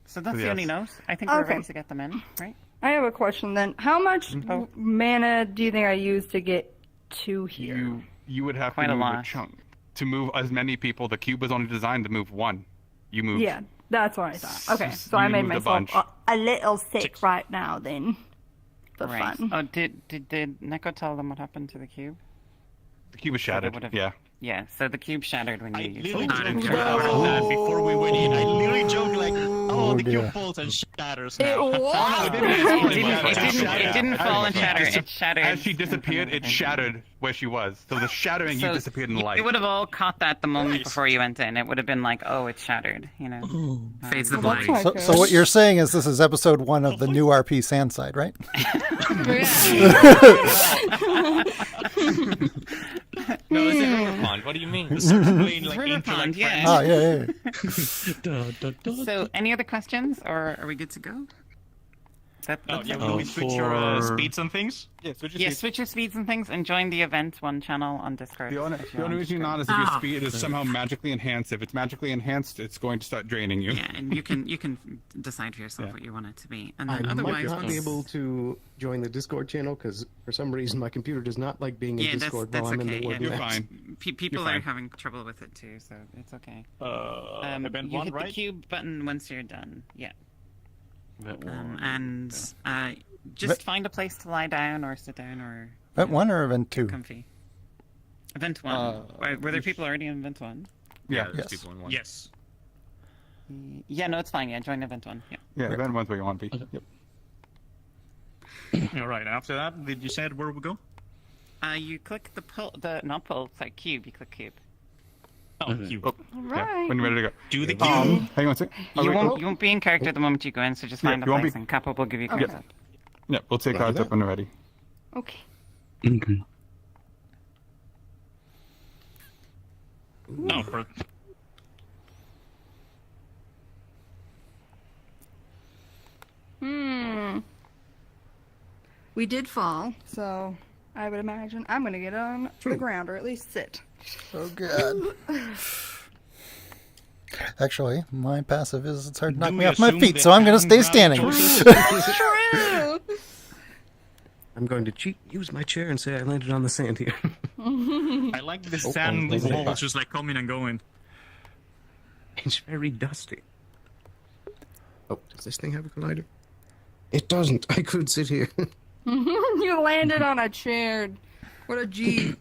So that's the Yes. only note. I think we're Okay. ready to get them in, right? I have a question then. How much mana do you think I used to get to here? You would have Quite to a move lot. a chunk. To move as many people, the cube was only designed to move one. You moved. Yeah, that's what I thought. Okay, so I You made moved a myself bunch. a little sick right now then. For Right. fun. Oh, did Neko tell them what happened to the cube? The cube was shattered. would've- Yeah. Yeah, so the cube shattered when you used Literally it. joked about that before we went in. I literally joked like, "Oh, the dear. cube falls and shatters It now." was. It didn't fall and shatter. It shattered. As she disappeared, it shattered where she was. So the shattering, you So disappeared in the light. You would have all caught that the moment before you went in. It would have been like, oh, it's shattered, you know. Fades the Well, that's blind. not So what you're saying is this is episode 1 of the new RP Sandside, right? No, it's a river pond. What do you mean? River pond, yeah. Oh, yeah. So, any other questions, or are we good to go? That's Yeah, it. will we switch your speeds and things? Yeah, switch your Yeah, speed. switch your speeds and things, and join the event one channel on Discord. The only, if the you're only on reason Discord. not is if your speed is somehow magically enhanced. If it's magically enhanced, it's going to start draining you. Yeah, and you can decide for yourself what you want it to be, and I then might otherwise not we'll- be able to join the Discord channel because for some reason my computer does not like being in Yeah, Discord that's while I'm okay. in the Yeah, work. You're event. fine. People You're are fine. having trouble with it too, so it's okay. Event You 1, hit right? the cube button once you're done. Yeah. Event And just find a place to lie down or sit down or Event 1 or event 2? comfy. Event 1. Were there people already in event 1? Yeah. there's Yes. people in one. Yes. Yeah, no, it's fine. Yeah, join event 1. Yeah. Yeah, event one's where you want to be. Yep. All right. After that, did you say where we go? You click the cube. You click cube. Oh, cube. Oh, Right. yeah, when you're ready to go. Do the cube. Hang on a sec. Oh, You wait, won't oh. you won't be in character the moment you go in, so just Yeah, find a you won't place be- and Kappa will give you cards up. Yeah, we'll take cards up when we're ready. Okay. Okay. No, for We did fall, so I would imagine I'm gonna get on the ground or at least sit. Oh, God. Actually, my passive is it's hard to knock Do me we off my assume feet, that so I'm going to stay hand standing. grab True. I'm going to cheat, use my chair, and say I landed on the sand here. I like the sand walls just like coming and going. It's very dusty. Oh, does this thing have a collider? It doesn't. I could sit here. You landed on a chair. What a G.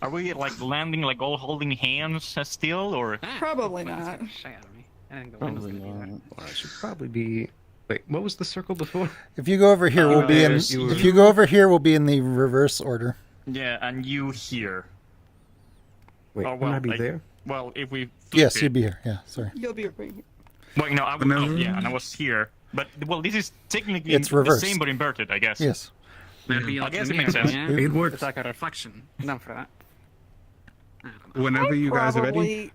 Are we like landing like all holding hands still, or? Probably not. Shy out of me. I think the Probably not. Well, I should probably be. Wait, what was the circle before? If you go over here, we'll be in. If you go over here, we'll be in the reverse order. Yeah, and you here. Wait, Oh, wouldn't I be like- there? Well, if we. Yes, flip you'd it- be here. Yeah, sorry. You'll be right here. Well, no, I was. Oh, yeah, and I was here. But well, this is technically It's the reversed. same but inverted, I guess. Yes. That'd be I like guess a it makes mirror, sense. yeah? It works. It's like a reflection. Not for that. Whenever you guys are ready. Probably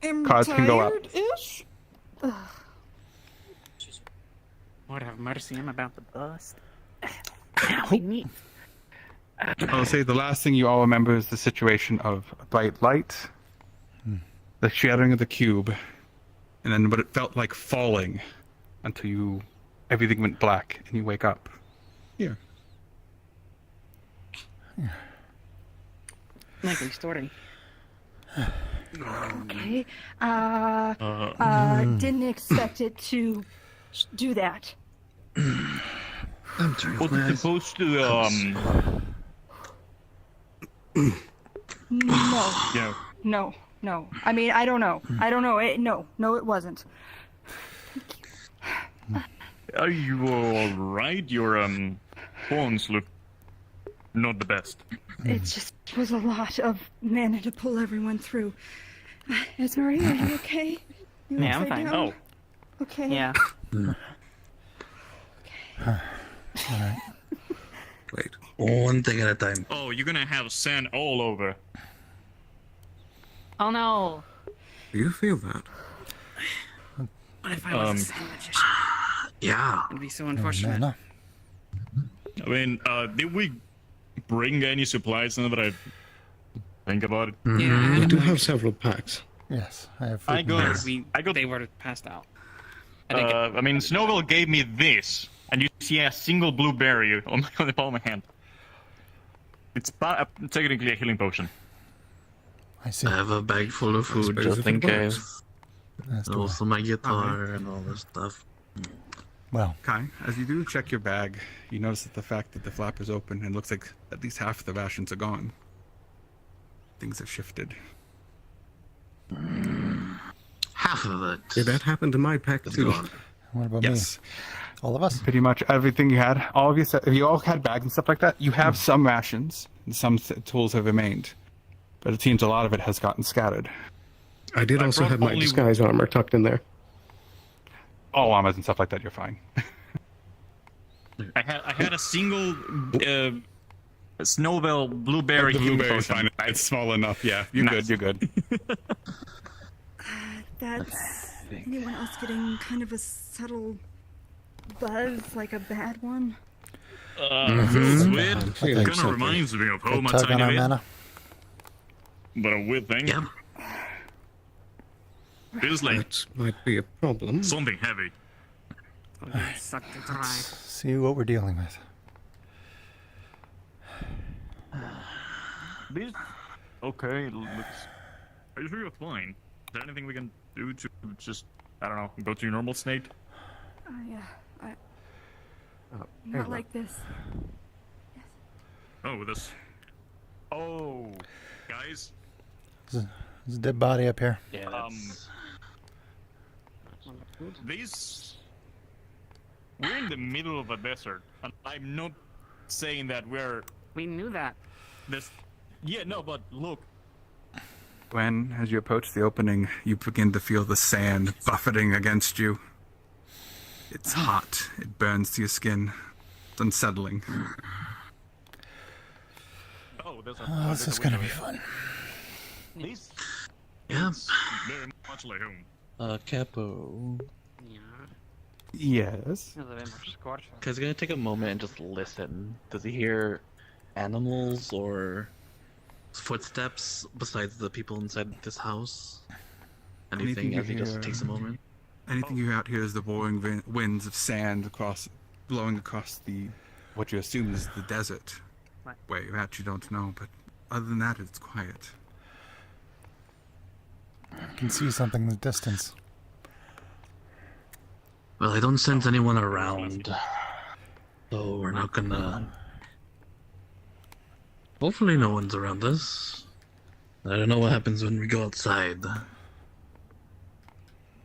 am Cards can go up. tired-ish. Ugh. Lord have mercy, I'm about to bust. I'll say the last thing you all remember is the situation of a bright light, the shattering of the cube, and then what it felt like falling until everything went black and you wake up. Here. Likely story. Okay. Didn't expect it to do that. I'm turning Was my it eyes. supposed to, No. yeah. No. I mean, I don't know. No, it wasn't. Are you alright? Your, phones look not the best. It just was a lot of mana to pull everyone through. Esmeralda, are you okay? You Yeah, I'm upside fine. down? Oh. Okay. Yeah. Alright. Wait, one thing at a time. Oh, you're gonna have sand all over. Oh no. Do you feel that? What if I was a sand magician? Yeah. It'd be so unfortunate. Mana. I mean, did we bring any supplies now that I think about it? We do have several packs. Yes, I have. I got, They were passed out. I mean, Snowball gave me this, and you see a single blueberry on the palm of my hand. It's technically a healing potion. I see. I have a bag full of food just in case. That's And also my guitar and all this stuff. Well, Kai, as you do check your bag, you notice that the fact that the flap is open and looks like at least half the rations are gone. Things have shifted. Half of it. Did that happen to my pack too? what about Yes. me? All of us? Pretty much everything you had. All of you, if you all had bags and stuff like that, you have some rations and some tools have remained. But it seems a lot of it has gotten scattered. I did also have my disguise armor tucked in there. All armors and stuff like that, you're fine. I had a single Snowball blueberry The healing blueberry's potion. fine. It's small enough. Yeah, you're Nice. good. You're good. That's anyone else getting kind of a subtle buzz, like a bad one? Feels weird. I It think kind of so, too. reminds me of home a Tug on tiny our bit. mana. But a weird thing. Yep. Feels like That might be a problem. something heavy. Sucked to dry. See what we're dealing with. This... Okay, it looks... Are you sure you're fine? Is there anything we can do to just, I don't know, go to your normal state? Yeah, Oh, not like this. Oh, this... Oh, guys. There's a dead body up here. Yeah, These... We're in the middle of a desert, and I'm not saying that we're... We knew that. This... Yeah, no, but look. When, as you approach the opening, you begin to feel the sand buffeting against you. It's hot. It burns to your skin. It's unsettling. Oh, there's a... Oh, this is gonna be fun. These... Yeah. Very much like home. Capo. Yeah. Yes. A little bit more scorch. Cause gonna take a moment and just listen. Does he hear animals or footsteps besides the people inside this house? Anything you as he just hear- takes a moment? Anything you out here is the roaring winds of sand blowing across what you assume is the desert. What? Where you're at, you don't know, but other than that, it's quiet. I can see something in the distance. Well, I don't sense anyone around, so we're not gonna... Hopefully no one's around us. I don't know what happens when we go outside.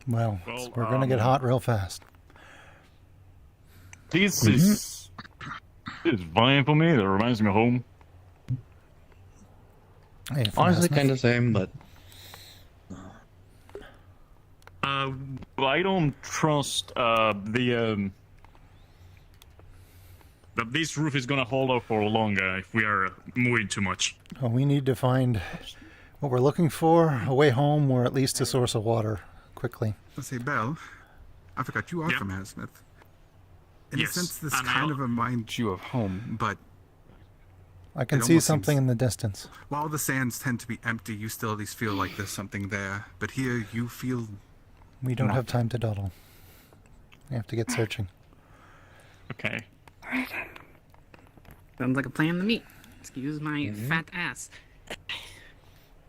Well, Well, we're gonna get hot real fast. This is fine for me. That reminds me of home. Hey, Honestly, kind of same, but... Well, I don't trust that this roof is gonna hold up for longer if we are moving too much. Well, we need to find what we're looking for, a way home, or at least a source of water, quickly. Let's say, Belle, I forgot you are Yep. from Hammersmith. In Yes, a sense, this and kind of reminds you of home, but I can it see almost something seems- in the distance. while the sands tend to be empty, you still at least feel like there's something there. But here, you feel We don't not. have time to dawdle. We have to get searching. Okay. Sounds like a plan to me. Excuse my Mm-hmm. fat ass.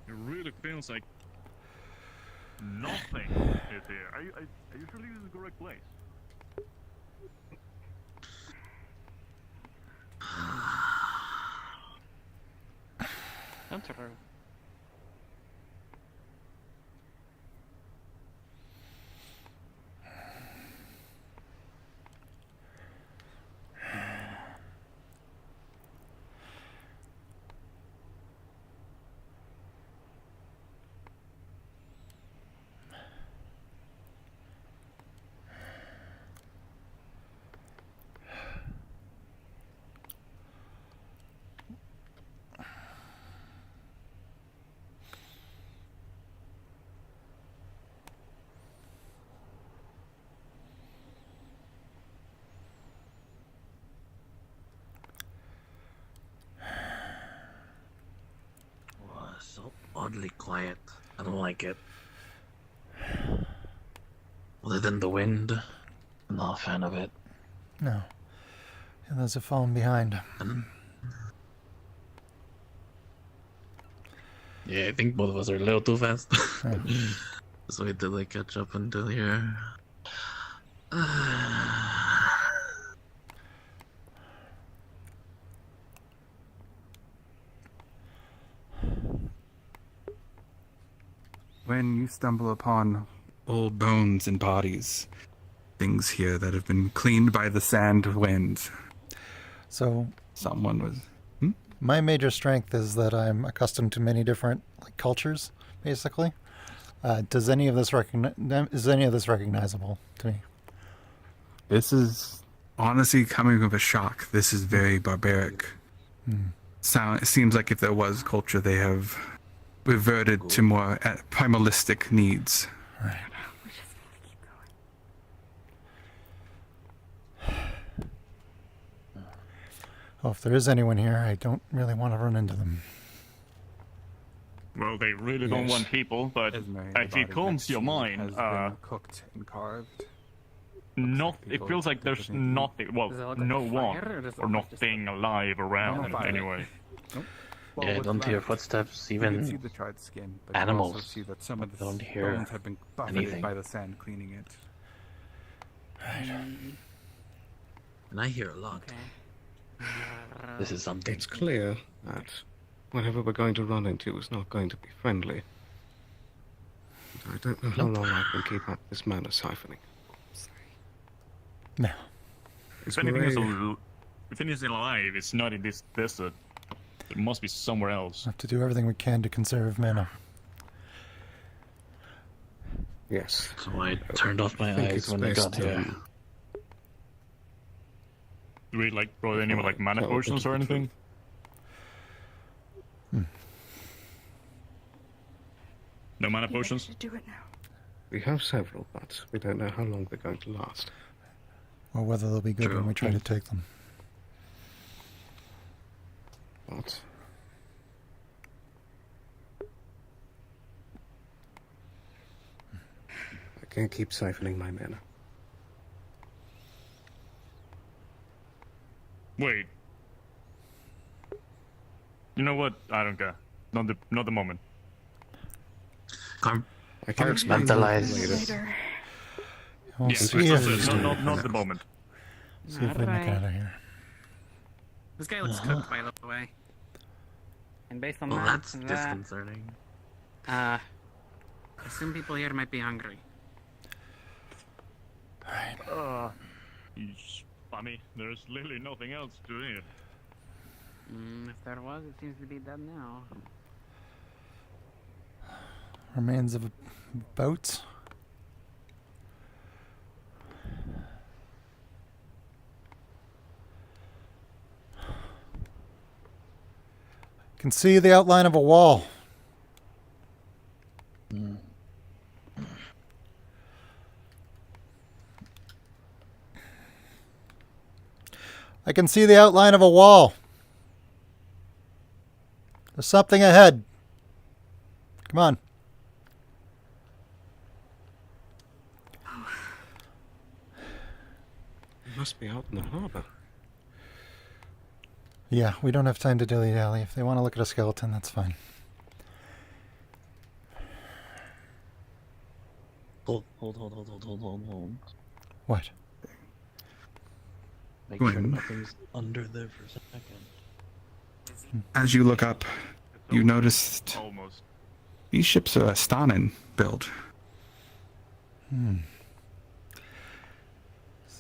It really feels like nothing is here. Are you sure this is the correct place? That's true. Oh, so oddly quiet. I don't like it. Other than the wind, I'm not a fan of it. No. The others have fallen behind. Yeah, I think both of us are a little too fast. Right. So we did like catch up until here. when you stumble upon old bones and bodies, things here that have been cleaned by the sand wind. So someone was. My major strength is that I'm accustomed to many different cultures, basically. Is any of this recognizable to me? This is honestly coming of a shock. This is very barbaric. It seems like if there was culture, they have reverted to more primalistic needs. Right. Well, if there is anyone here, I don't really want to run into them. Well, they really don't Yes. want people, but if it comes to your mind, cooked and carved. it feels like there's nothing, well, no one or nothing alive around anyway. Yeah, I don't hear footsteps, You can even see the charred skin, but you animals. also see that some of the Don't hear bones have been buffeted anything. by the sand cleaning it. And I hear a lot. This is something. It's clear that whatever we're going to run into is not going to be friendly. I don't know how long I can keep up this mana siphoning. No. If anything is alive, it's not in this desert. It must be somewhere else. We have to do everything we can to conserve mana. Yes. So I turned off my think eyes it's when I got best, here. Do we brought any with mana Tell the potions or truth. anything? No mana potions? Do it now. We have several, but we don't know how long they're going to last. Or whether they'll be good when we try to take them. But I can't keep siphoning my mana. Wait. You know what? I don't care. Not the moment. I can explain later. We'll Yes, see if, not the moment. see if we make it out of here. This guy looks cooked, by the way. And based on Well, that, that's disconcerting. I assume people here might be hungry. I mean, there's literally nothing else to do here. If there was, it seems to be dead now. Remains of a boat. Can see the outline of a wall. I can see the outline of a wall. There's something ahead. Come on. It must be out in the harbor. Yeah, we don't have time to dilly-dally. If they want to look at a skeleton, that's fine. Hold. What? Make sure Gwyn. nothing's under there for a second. As you look up, you noticed Almost. these ships are Astanan build.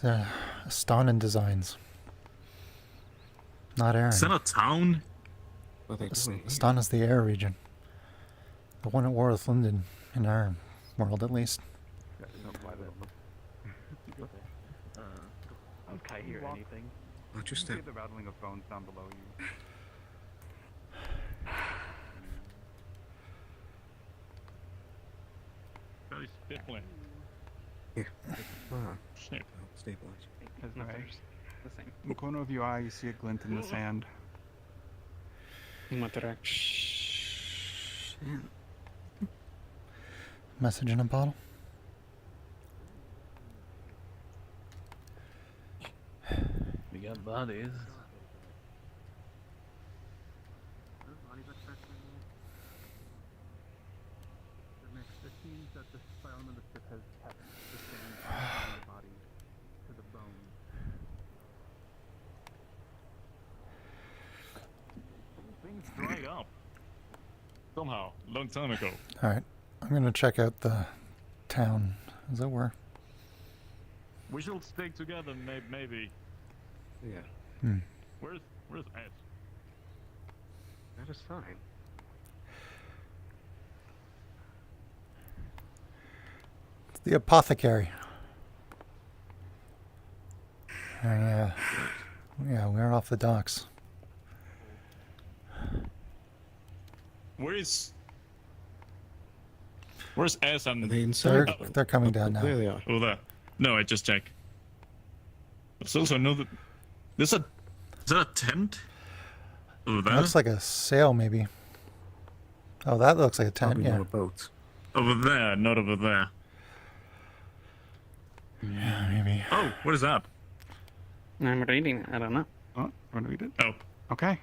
They're Astanan designs. Not Aaron. Is that a town? What are they doing? Astana's the air region. The one at war with Linden, in our world at least. Can't hear anything. Watch your step. the rattling of bones down below you. Very stiffly. Here. Shit. Stabilize. As the same. In the corner of your eye, you see a glint in the sand. In what direction? Message in a bottle. We got bodies. It seems that the fireman of the ship has kept the sand from the body to the bone. Things dried up. Somehow, long time ago. Alright, I'm going to check out the town, as it were. We should stick together, maybe. Yeah. Where's Ed? That is fine. It's the apothecary. Yeah, we're off the docks. Where's S and... Are they inside? They're coming down now. There they are. Oh, there. No, I just checked. There's also another... Is that a tent? Over there? Looks like a sail, maybe. Oh, that looks like a tent, Probably yeah. not a boat. Over there, not over there. Yeah, maybe. Oh, what is that? I'm reading it. I don't know. Oh, want to read it? Oh. Okay.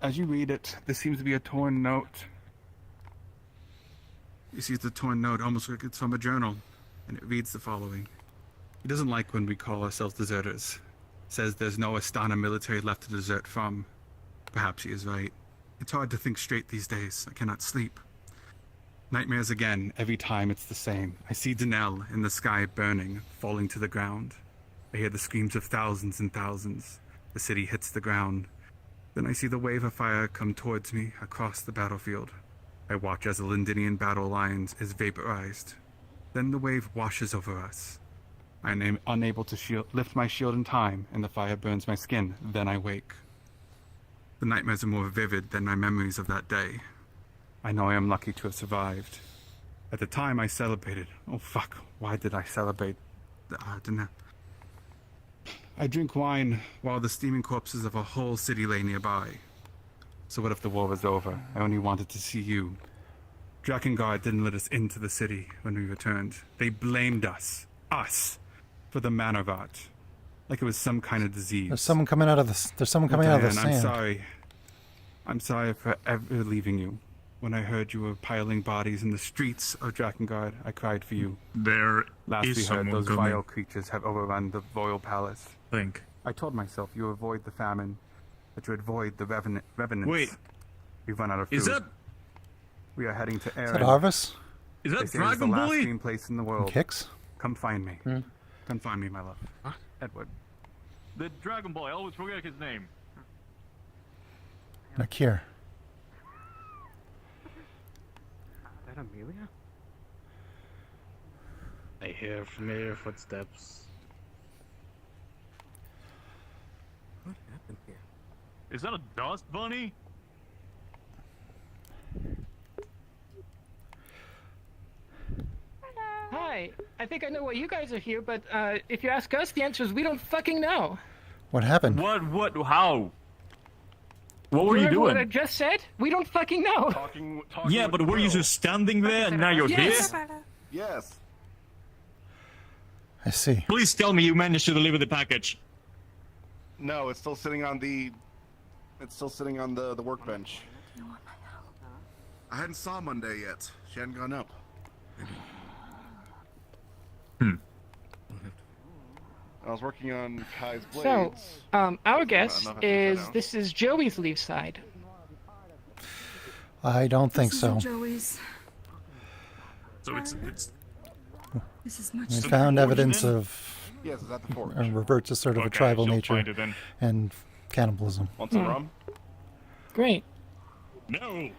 As you read it, there seems to be a torn note. You see the torn note, almost like it's from a journal, and it reads the following. He doesn't like when we call ourselves deserters. Says there's no Astana military left to desert from. Perhaps he is right. It's hard to think straight these days. I cannot sleep. Nightmares again, every time it's the same. I see Danelle in the sky burning, falling to the ground. I hear the screams of thousands and thousands. The city hits the ground. Then I see the wave of fire come towards me across the battlefield. I watch as the Lindinian battle lines is vaporized. Then the wave washes over us. I am unable to lift my shield in time, and the fire burns my skin. Then I wake. The nightmares are more vivid than my memories of that day. I know I am lucky to have survived. At the time, I celebrated. Oh, fuck. Why did I celebrate? I drink wine while the steaming corpses of a whole city lay nearby. So what if the war was over? I only wanted to see you. Drakengard didn't let us into the city when we returned. They blamed us, for the Manor of Art. Like it was some kind of disease. There's someone coming out of the Diane, sand. I'm sorry. I'm sorry for ever leaving you. When I heard you were piling bodies in the streets of Drakengard, I cried for you. There Last is we heard, someone those coming. vile creatures have overrun the royal palace. Think. I told myself you avoid the famine, that you avoid the revenants. Wait. We've run out of food. Is that... We are heading to Erin. Is that Arvis? Is that They say it's the Dragon last Boy? green place in the world. Kicks? Come find me. Come find me, my love. Edward. The Dragon Boy, I always forget his name. Nakir. Is that Amelia? I hear familiar footsteps. What happened here? Is that a dust bunny? Hi. I think I know why you guys are here, but if you ask us, the answer is we don't fucking know. What happened? What? How? What were you Remember what I doing? just said? We don't fucking know. Yeah, but were you just standing there and now you're Yes. here? Yes. I see. Please tell me you managed to deliver the package. No, it's still sitting on the. It's still sitting on the workbench. I hadn't saw Monday yet. She hadn't gone up. I was working on Kai's blades. So, our I guess don't know if I is put that down. this is Joey's leave side. I don't think This so. is Joey's. So it's This is much. We So found the evidence forge then? of Yes, it's at the forge. revert to sort of a Okay, tribal she'll nature find it then. and cannibalism. Want some rum? Great. No.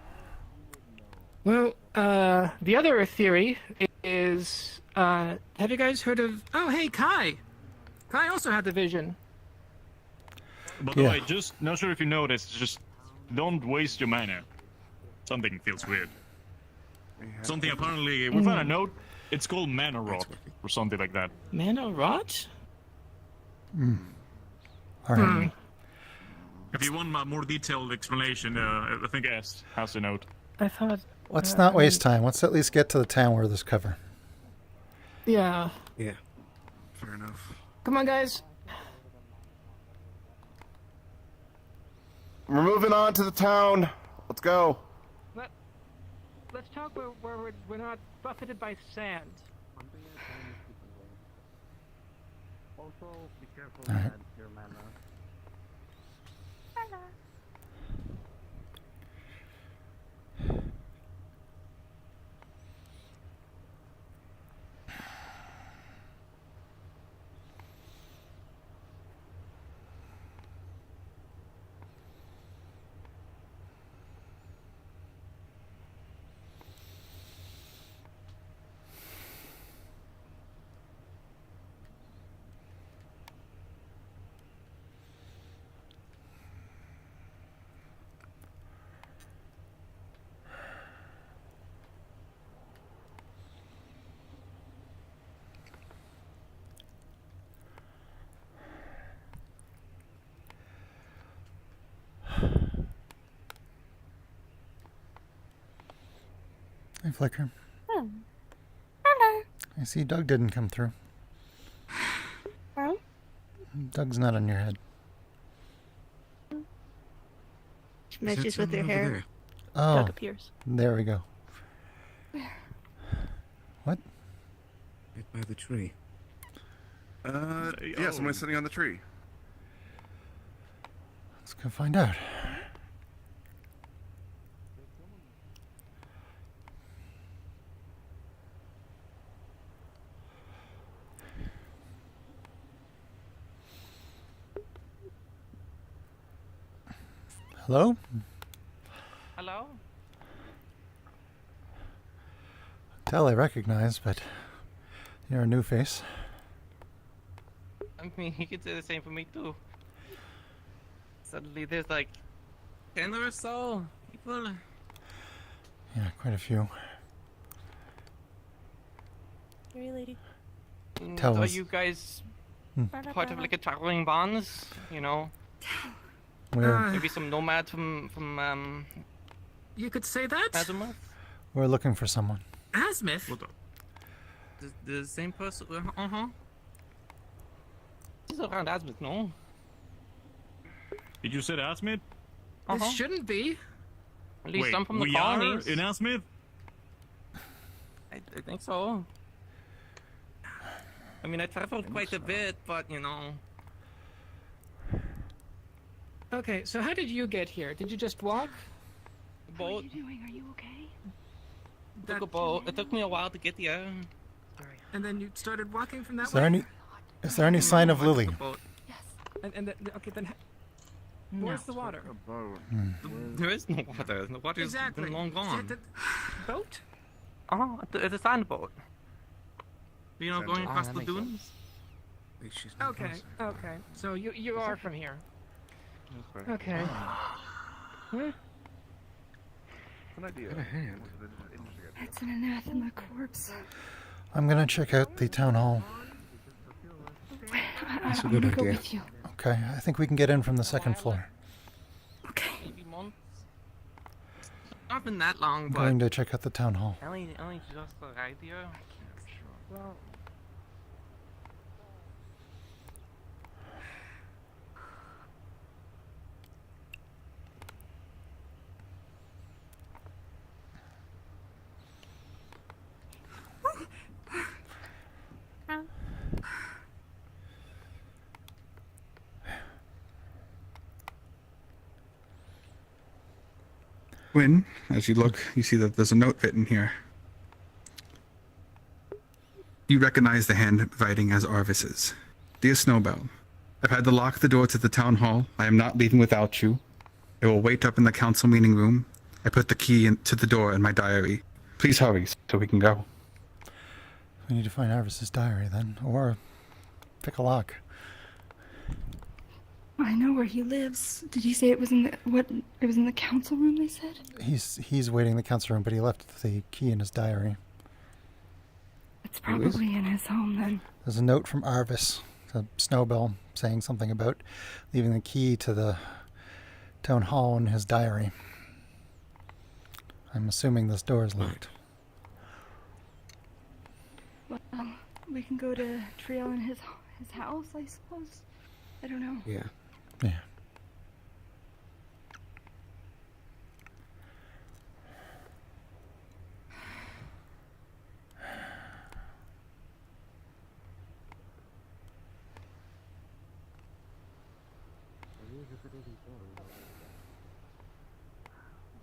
Well, the other theory is, have you guys heard of? Oh, hey, Kai. Kai also had the vision. By the Yeah. way, just not sure if you noticed, just don't waste your mana. Something feels weird. Something apparently we found a note. It's called mana rot or something like that. Mana rot? All right. If you want a more detailed explanation, I think S has a note. I thought. Let's not waste time. Let's at least get to the town where there's cover. Yeah. Yeah. Fair enough. Come on, guys. We're moving on to the town. Let's go. Let's talk where we're not buffeted by sand. Also, be careful All right. and your mana. Hey, Flicker. Hello. I see Doug didn't come through. Hello. Doug's not on your head. Meshes with your hair. Oh, Doug appears. there we go. What? Right by the tree. Yeah, someone's sitting on the tree. Let's go find out. Hello? Hello? Tell I recognize, but you're a new face. I mean, you could say the same for me too. Suddenly there's like 10 or so people. Yeah, quite a few. Hey, lady. Tell Are us. you guys Hmm. part of like a traveling bands? You know? We're, Maybe some nomads from You could say that. Azimuth? we're looking for someone. Azimuth. The same person? Uh-huh. He's around Azimuth, no? Did you say Asmith? This shouldn't be. At least Wait, some from the we colonies. are in Asmith? I think so. I mean, I traveled quite a bit, but you know. Okay, so how did you get here? Did you just walk? Boat. What are you doing? Are you okay? Took a boat. It took me a while to get here. And then you started walking from that Is there way? is there any sign of Lily? And okay, then. Where's the water? There is no water. The water has Exactly. been long gone. Boat? Oh, it's a sand boat. You know, going across that the makes dunes. Okay, okay. So you are from here. Okay. Huh? An idea. It's an anathema corpse. I'm gonna check out the town hall. That's a good idea. Go with you. Okay, I think we can get in from the second floor. Maybe months. Not been that long, I'm but going to check out the town hall. only just arrived here. Well, Gwyn, as you look, you see that there's a note written here. You recognize the handwriting as Arvis's. Dear Snowbell, I've had to lock the door to the town hall. I am not leaving without you. I will wait up in the council meeting room. I put the key to the door in my diary. Please hurry so we can go. We need to find Arvis's diary then, or pick a lock. I know where he lives. Did you say it was in the It was in the council room. They said. He's waiting in the council room, but he left the key in his diary. It's probably in his home then. There's a note from Arvis to Snowbell saying something about leaving the key to the town hall in his diary. I'm assuming this door is locked. Well, we can go to Trio in his house, I suppose. I don't know. Yeah. Yeah.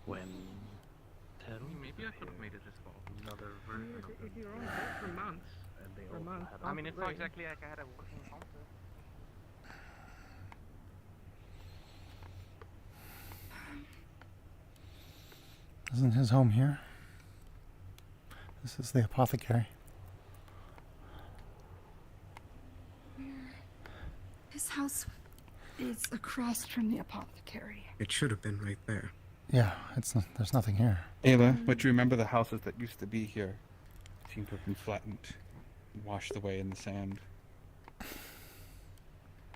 When maybe I could have made it this far. Another version of If you're on it for months. For months. I mean, it's not exactly like I had a working counter. Isn't his home here? This is the apothecary. His house is across from the apothecary. It should have been right there. Yeah, there's nothing here. Ayla, but you remember the houses that used to be here seem to have been flattened, washed away in the sand.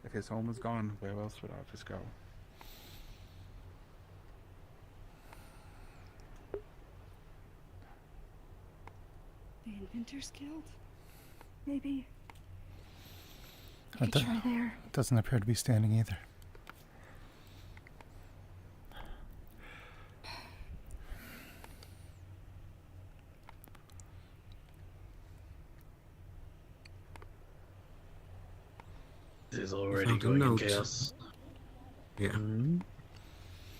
If his home is gone, where else would Arvis go? The Inventors Guild? Maybe. It We could try there. doesn't appear to be standing either. This is already Found a going in note. chaos. Yeah.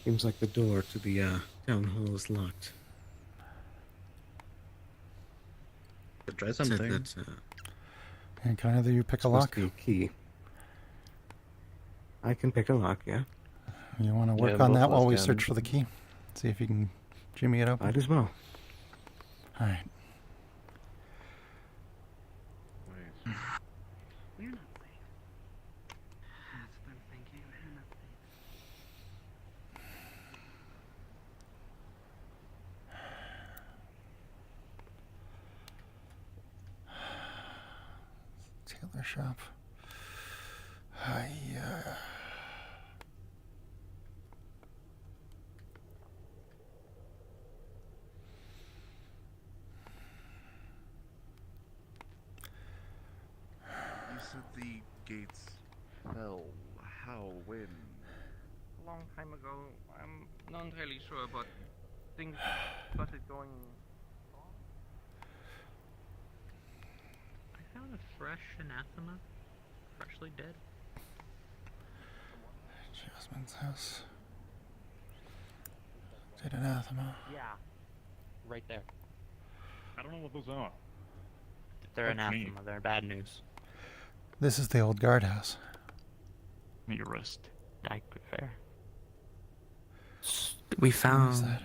Seems like the door to the town hall is locked. Could try Said something. that, And can either you pick a supposed lock? to be a key. I can pick a lock, yeah. You want to work Yeah, on both that of while us we can. search for the key? See if you can jimmy it open. Might as well. All right. We're not safe. That's what I'm thinking. We're not safe. Tailor shop. Hiya. You said the gates fell. How? When? A long time ago. I'm not entirely sure, but things started going wrong. I found a fresh anathema. Freshly dead. Jasmine's house. Did anathema. Yeah. Right there. I don't know what those are. They're That's me. anathema. They're bad news. This is the old guardhouse. Your wrist. I prefer. We found. I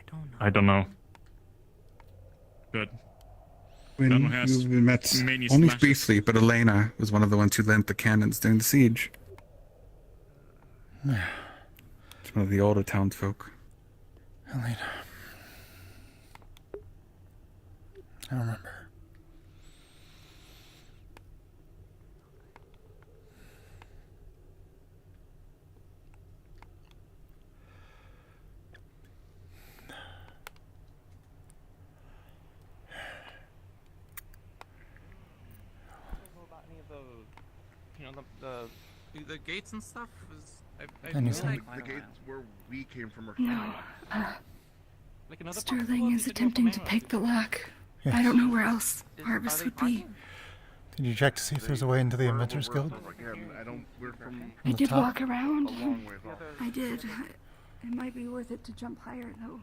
don't know. I don't know. Good. When Someone has you met many only slashes. briefly, but Elena was one of the ones who lent the cannons during the siege. It's one of the older townsfolk. Elena. I remember. the gates and stuff? I And you feel said- like The gates where we came from are fine. No. like another Sterling is attempting to pick the lock. I don't know where else Harvest would be. Did you check to see if there's a way into the Adventurers Guild? Again, we're from I the did top? walk around. a long ways off. I did. It might be worth it to jump higher, though.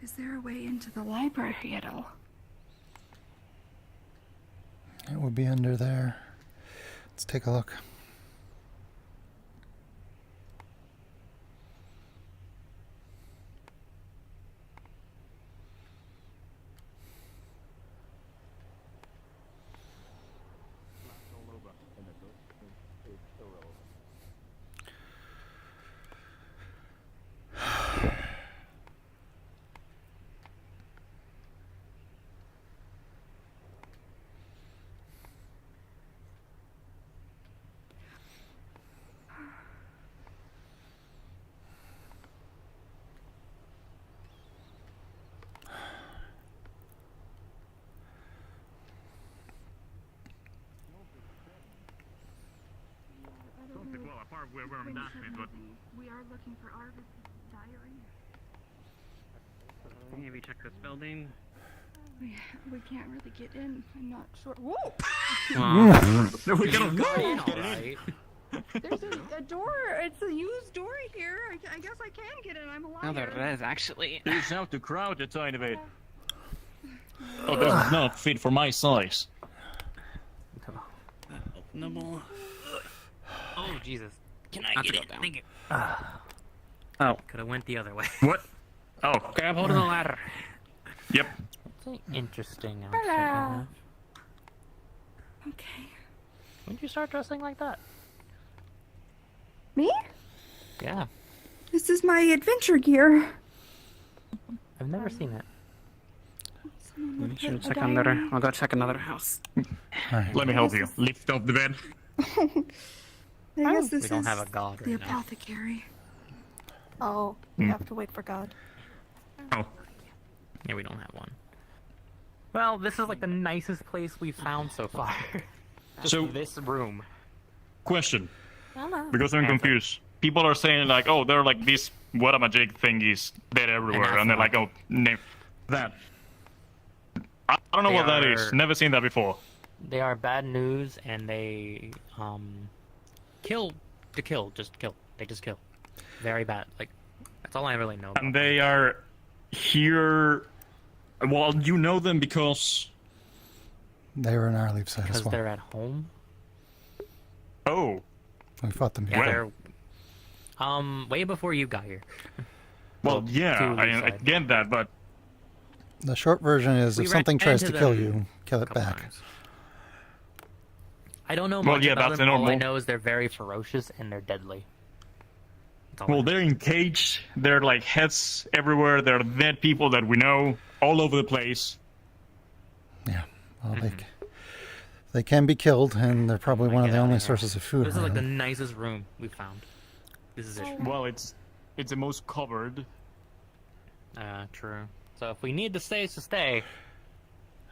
Is there a way into the library at all? It would be under there. Let's take a look. Well, apart where I'm dashed, but We are looking for Arvis' diary. Maybe check this building. We can't really get in. I'm not sure. Whoa! no, we gotta go. Alright. There's a door. It's a used door here. I guess I can get in. I'm a liar. No, there is actually. You just have to crowd a tiny bit. Oh, this is not fit for my size. Openable. Oh, Jesus. Can I Not get to it? go down. Thank you. Oh. Could have went the other way. What? Oh. Grab hold of the ladder. Yep. That's an interesting outfit. Hello. huh? Okay. When did you start dressing like that? Me? Yeah. This is my adventure gear. I've never seen it. Someone would Should put a check diary- another. I'll go check another house. Let me help you. Lift up the bed. I guess this We don't is have a god the right now. apothecary. Oh, we have to wait for God. Oh. Yeah, we don't have one. Well, this is like the nicest place we've found so far. Just So- this room. Question. Hello. Because I'm confused. People are saying like, oh, they're like these what-a-magic thingies dead everywhere, and they're like, oh, name that. I don't know They what that is. are- Never seen that before. They are bad news, and they kill to kill, just kill. They just kill. Very bad. Like that's all I really know. About. And they are here. Well, you know them because. They were in our leave side as Because well. they're at home. Oh. We fought them Yeah, here. they're way before you got here. Well, yeah, to I get that, but The short version is We if something ran tries into to kill them you, kill it couple back. times. I don't know Well, much yeah, about that's them. the All I normal. know is they're very ferocious and they're deadly. That's all I well, know. they're in cage. They're like heads everywhere. They're dead people that we know all over the place. Yeah. Well, they can be killed, and they're probably one of get the out only of here. sources of food. This is like the around. nicest room we've found. This is it. Well, it's the most covered. True. So if we need to stay, to stay.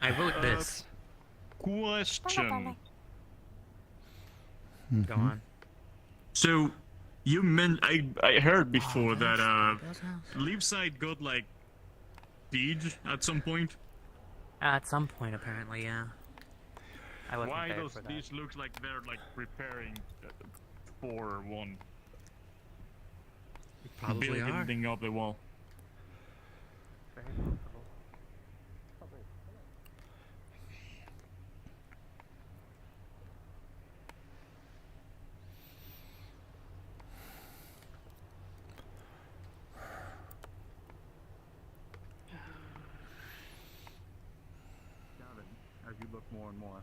I vote this. Question. Go on. So, you meant I heard before that Leafside got like siege at some point. At some point, apparently, yeah. I wasn't Why there does for that. these look like they're like preparing for one? Probably are. Building up the wall. As you look more and more.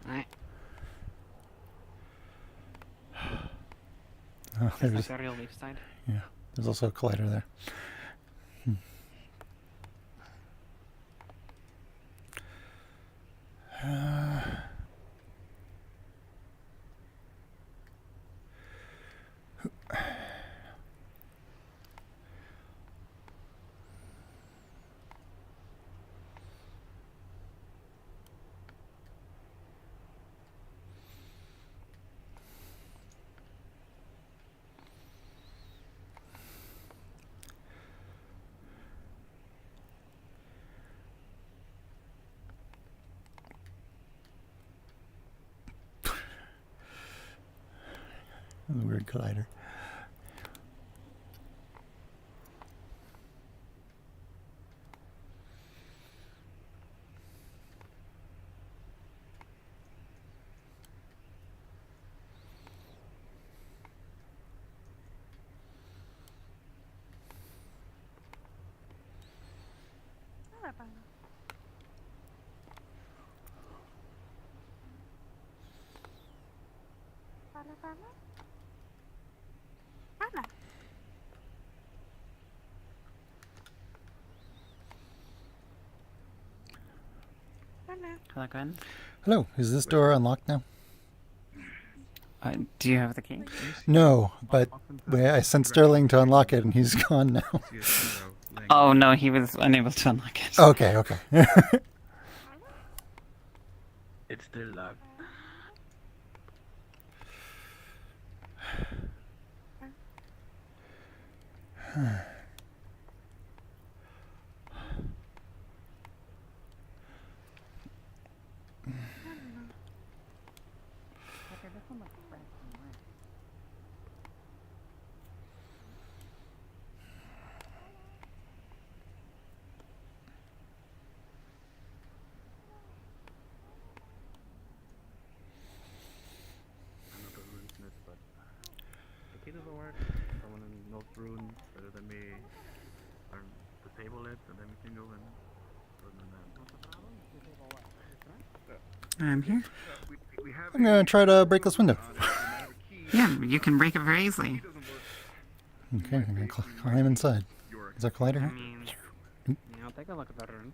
Alright. Oh, There's there's, like a real leaf side. yeah, there's also a collider there. Hmm. The weird collider. Hello, Gwyn. Hello, is this door unlocked now? Do you have the key? No, but I sent Sterling to unlock it and he's gone now. Oh no, he was unable to unlock it. Okay, okay. It's still locked. The key doesn't work. Someone in North Rune rather than me, or disable it, and then we can go in. I'm here. I'm gonna try to break this window. Yeah, you can break it very easily. Okay, I'm gonna climb inside. Is there a collider here? Yeah, I'll take a look at that room.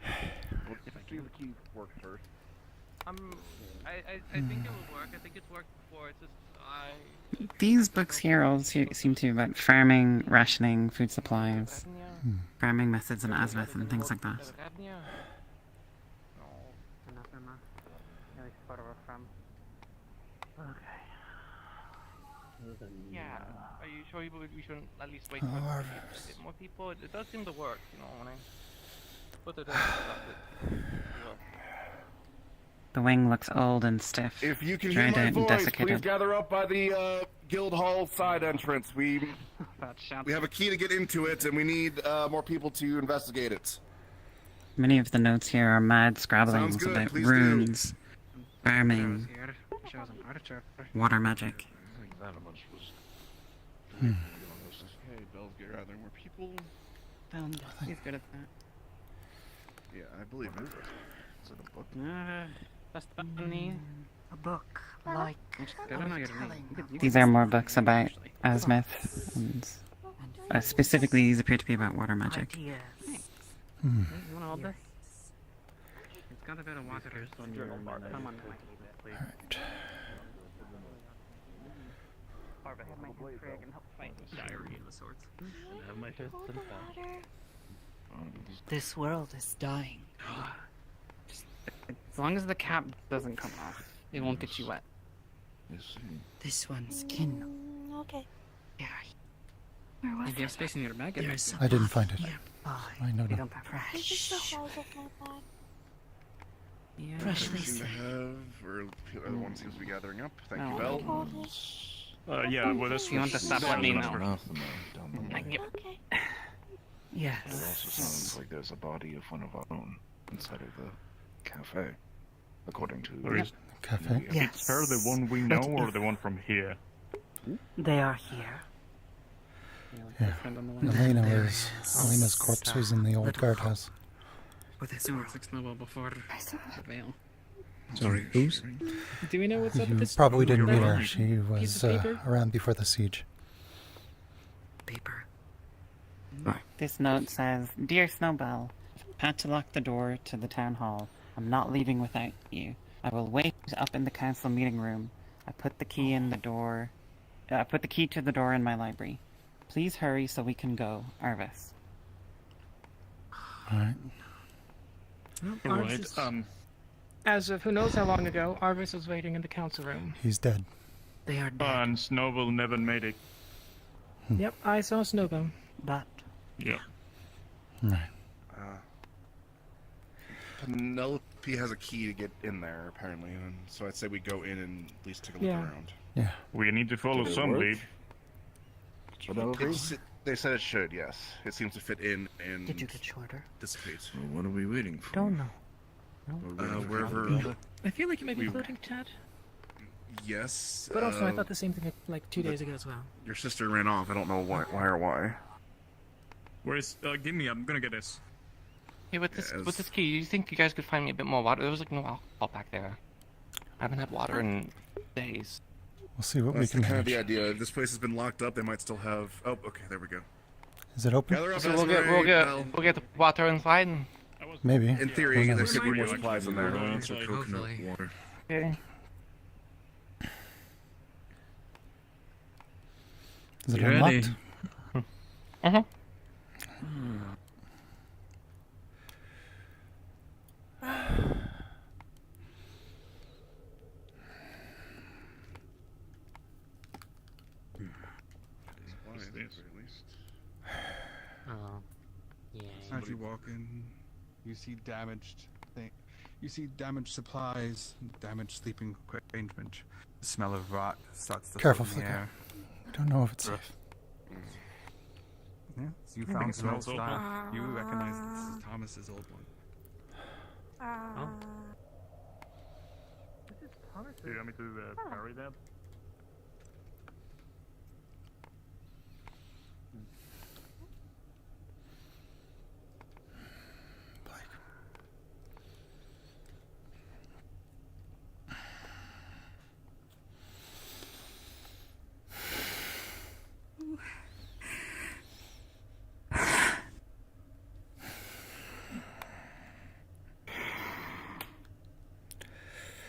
If I see the key work first. I think it will work. I think it's worked before. It's just These books here all seem to be about farming, rationing, food supplies, farming methods and azimuth and things like that. yeah. Are you sure we shouldn't at least wait for a bit more people? It does seem to work, you know, when I put it in. The wing looks old and stiff. If you can dried hear my out and voice, please desiccated. gather up by the guild hall side entrance. We have a key to get into it, and we need more people to investigate it. Many of the notes here are mad scrabblings good, about please do. runes, farming, water magic. Hey, Bell's gathering more people. He's good at that. Yeah, I believe it. Is it a book? That's funny. A book, like These are more books about azimuth, and specifically these appear to be about water magic. You wanna hold this? It's got a bit of water on your Come on. Diary of sorts. Have my fist and This world is dying. As long as the cap doesn't come off, it won't get you wet. This one's kin. Okay. Yeah. Where was If you have space in your bag, it There's I didn't find it. nearby. I know You that. don't have Is this the halls of my bag? Yeah. Freshly Seem to saved. have, or the other one seems to be gathering up. Thank you, No. Bell. Yeah, well, this If you want to stop, let me know. Okay. It Yes. also sounds like there's a body of one of our own inside of the cafe, according to There is Cafe? Is her the one we know or the one from here? They are here. Yeah. Elena's corpse was in the old guardhouse. With his 6 level before the veil. Sorry, who's? Do we know what's up with You this? probably didn't meet little her. She piece was of paper? around before the siege. Paper. This note says, Dear Snowbell, I've had to lock the door to the town hall. I'm not leaving without you. I will wait up in the council meeting room. I put the key in the door. I put the key to the door in my library. Please hurry so we can go, Arvis. Alright. Right. As of who knows how long ago, Arvis was waiting in the council room. He's dead. They are dead. And Snowball never made it. Yep, I saw Snowbell. But Yeah. Right. Penelope has a key to get in there, apparently, and so I'd say we go in and at least take a look Yeah. around. Yeah. We need to follow Did it some work? lead. They said it should, yes. It seems to fit in and did you get shorter? dissipate. Well, what are we waiting for? Don't know. Wherever. I feel like you might be floating, Chad. Yes. But also, I thought the same thing like 2 days ago as well. Your sister ran off. I don't know why or why. Where's? Give me. I'm gonna get this. Hey, with this Yes. with this key, you think you guys could find me a bit more water? There was like no alcohol back there. I haven't had water in days. We'll see what That's we can kind of manage. the idea. If this place has been locked up, they might still have. Oh, okay, there we go. Is it open? Gather up, So we'll get the water inside. And... Maybe. In theory, Who there knows? should be more supplies in there. Coconut water. Okay. Is it You ready? unlocked? Uh-huh. Oh. Yeah. As you walk in, you see you see damaged supplies, damaged sleeping arrangement. The smell of rot starts to Careful, fill the Flicker. air. I don't know if it's safe. Yeah, so you I think found it some old smells stuff. awful. You recognize that this is Thomas's old one. Oh. Do you want me to carry that?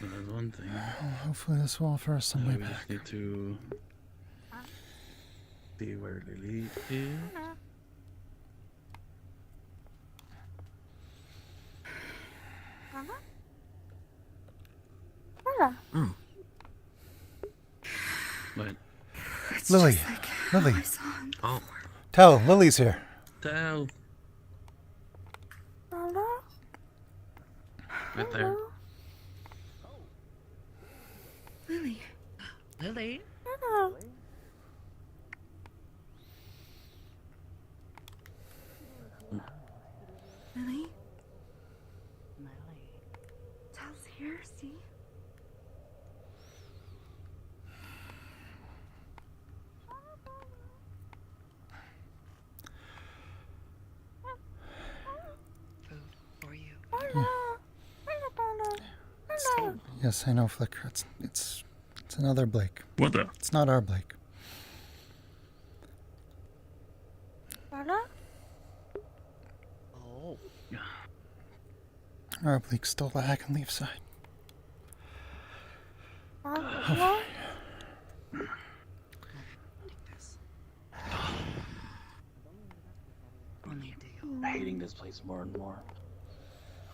Well, there's one thing. Well, hopefully this will offer us some way We back. just need to see where Lily is. Oh. What? Lily. Lily. Oh. Tell, Lily's here. Tell. Right there. Lily. Lily. Hello. Lily. Tal's here, see? For you. Yes, I know, Flicker. It's another Blake. What the? It's not our Blake. Oh. Our Blake stole the hack and leave side. Only a day I'm hating this place more and more.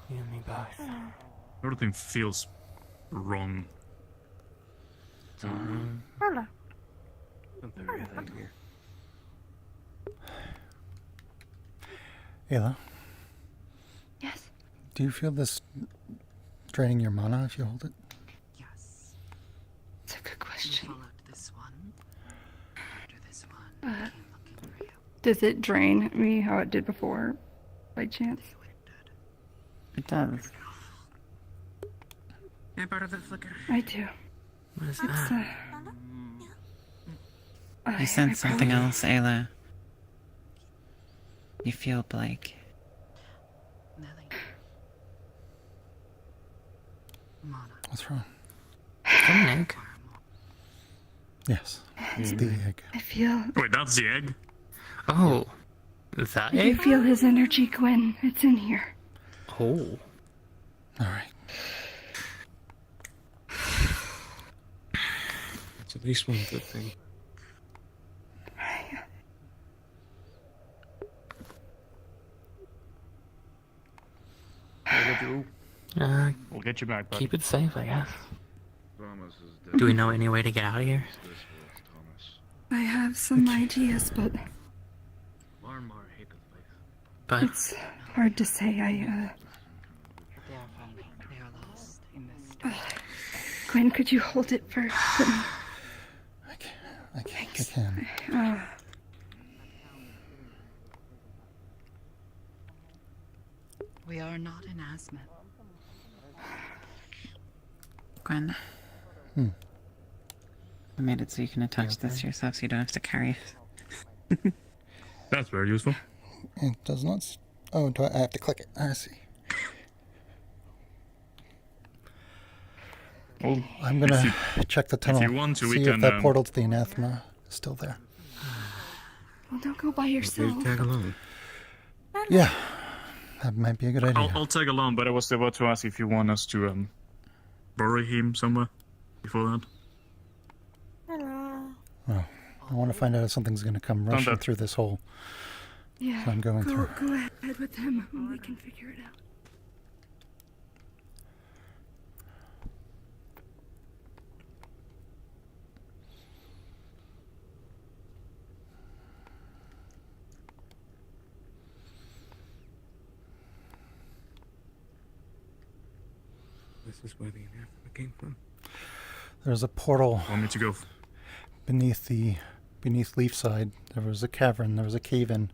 You and me both. Everything feels wrong. Something right here. Ayla, Yes. do you feel this draining your mana if you hold it? Yes. It's a good question. Followed this one. After this one, I came looking for you. Does it drain me how it did before, by chance? It does. I'm part of that Flicker. I do. What is It's, that? You said something else, Ayla. You feel Blake. Lily. Mana. What's wrong? An egg. Yes, it's the egg. I feel. Wait, that's the egg? Oh, that I can egg? feel his energy, Gwyn. It's in here. Oh. All right. It's at least one good thing. We'll get you back, buddy. Keep it safe, I guess. Thomas is dead. Do we know any way to get out of here? I have some ideas, but More and more I hate this place. But it's hard to say. They are lost in this. Gwyn, could you hold it for me? I can. We are not in Asthma. Gwyn. I made it so you can attach this to yourself so you don't have to carry it. That's very useful. It does not. Oh, do I have to click it? I see. Well, I'm gonna check the tunnel. If you want to, see we if can. that portal to the anathema is still there. Well, don't go by yourself. Tag along. Yeah, that might be a good idea. I'll tag along, but I was about to ask if you want us to bury him somewhere before that. Well, I want to find out if something's going to come rushing through this hole. Yeah. So I'm going through. Go ahead with him, and we can figure it out. This is where the anathema came from. There's a portal. Want me to go? Beneath Leafside, there was a cavern. There was a cave-in.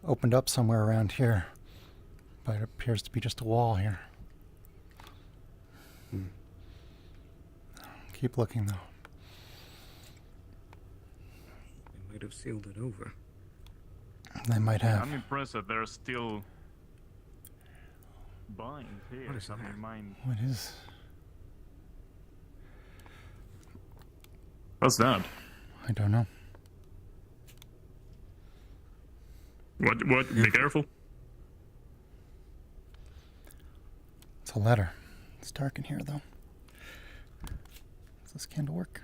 Opened up somewhere around here, but it appears to be just a wall here. Keep looking though. They might have sealed it over. They might have. I'm impressed that there's still binds here. What is Something that? in mind. What is? What's that? I don't know. What? Be careful. It's a letter. It's dark in here though. Does this candle work?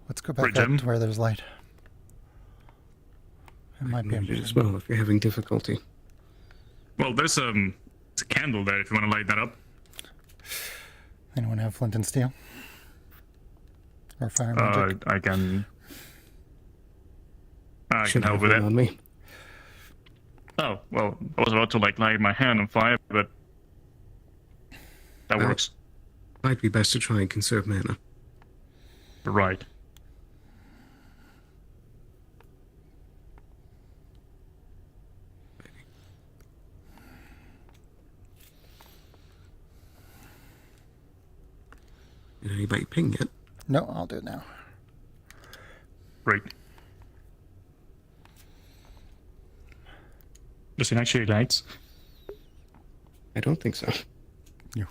Let's go back up to where there's light. It might be as well if you're having difficulty. Well, there's a candle there if you want to light that up. Anyone have flint and steel? Or fire magic? I can Should help have with one it. on me. Oh, well, I was about to light my hand on fire, but that works. Might be best to try and conserve mana. Right. Did anybody ping yet? No, I'll do it now. Great. Does it actually lights? I don't think so. No.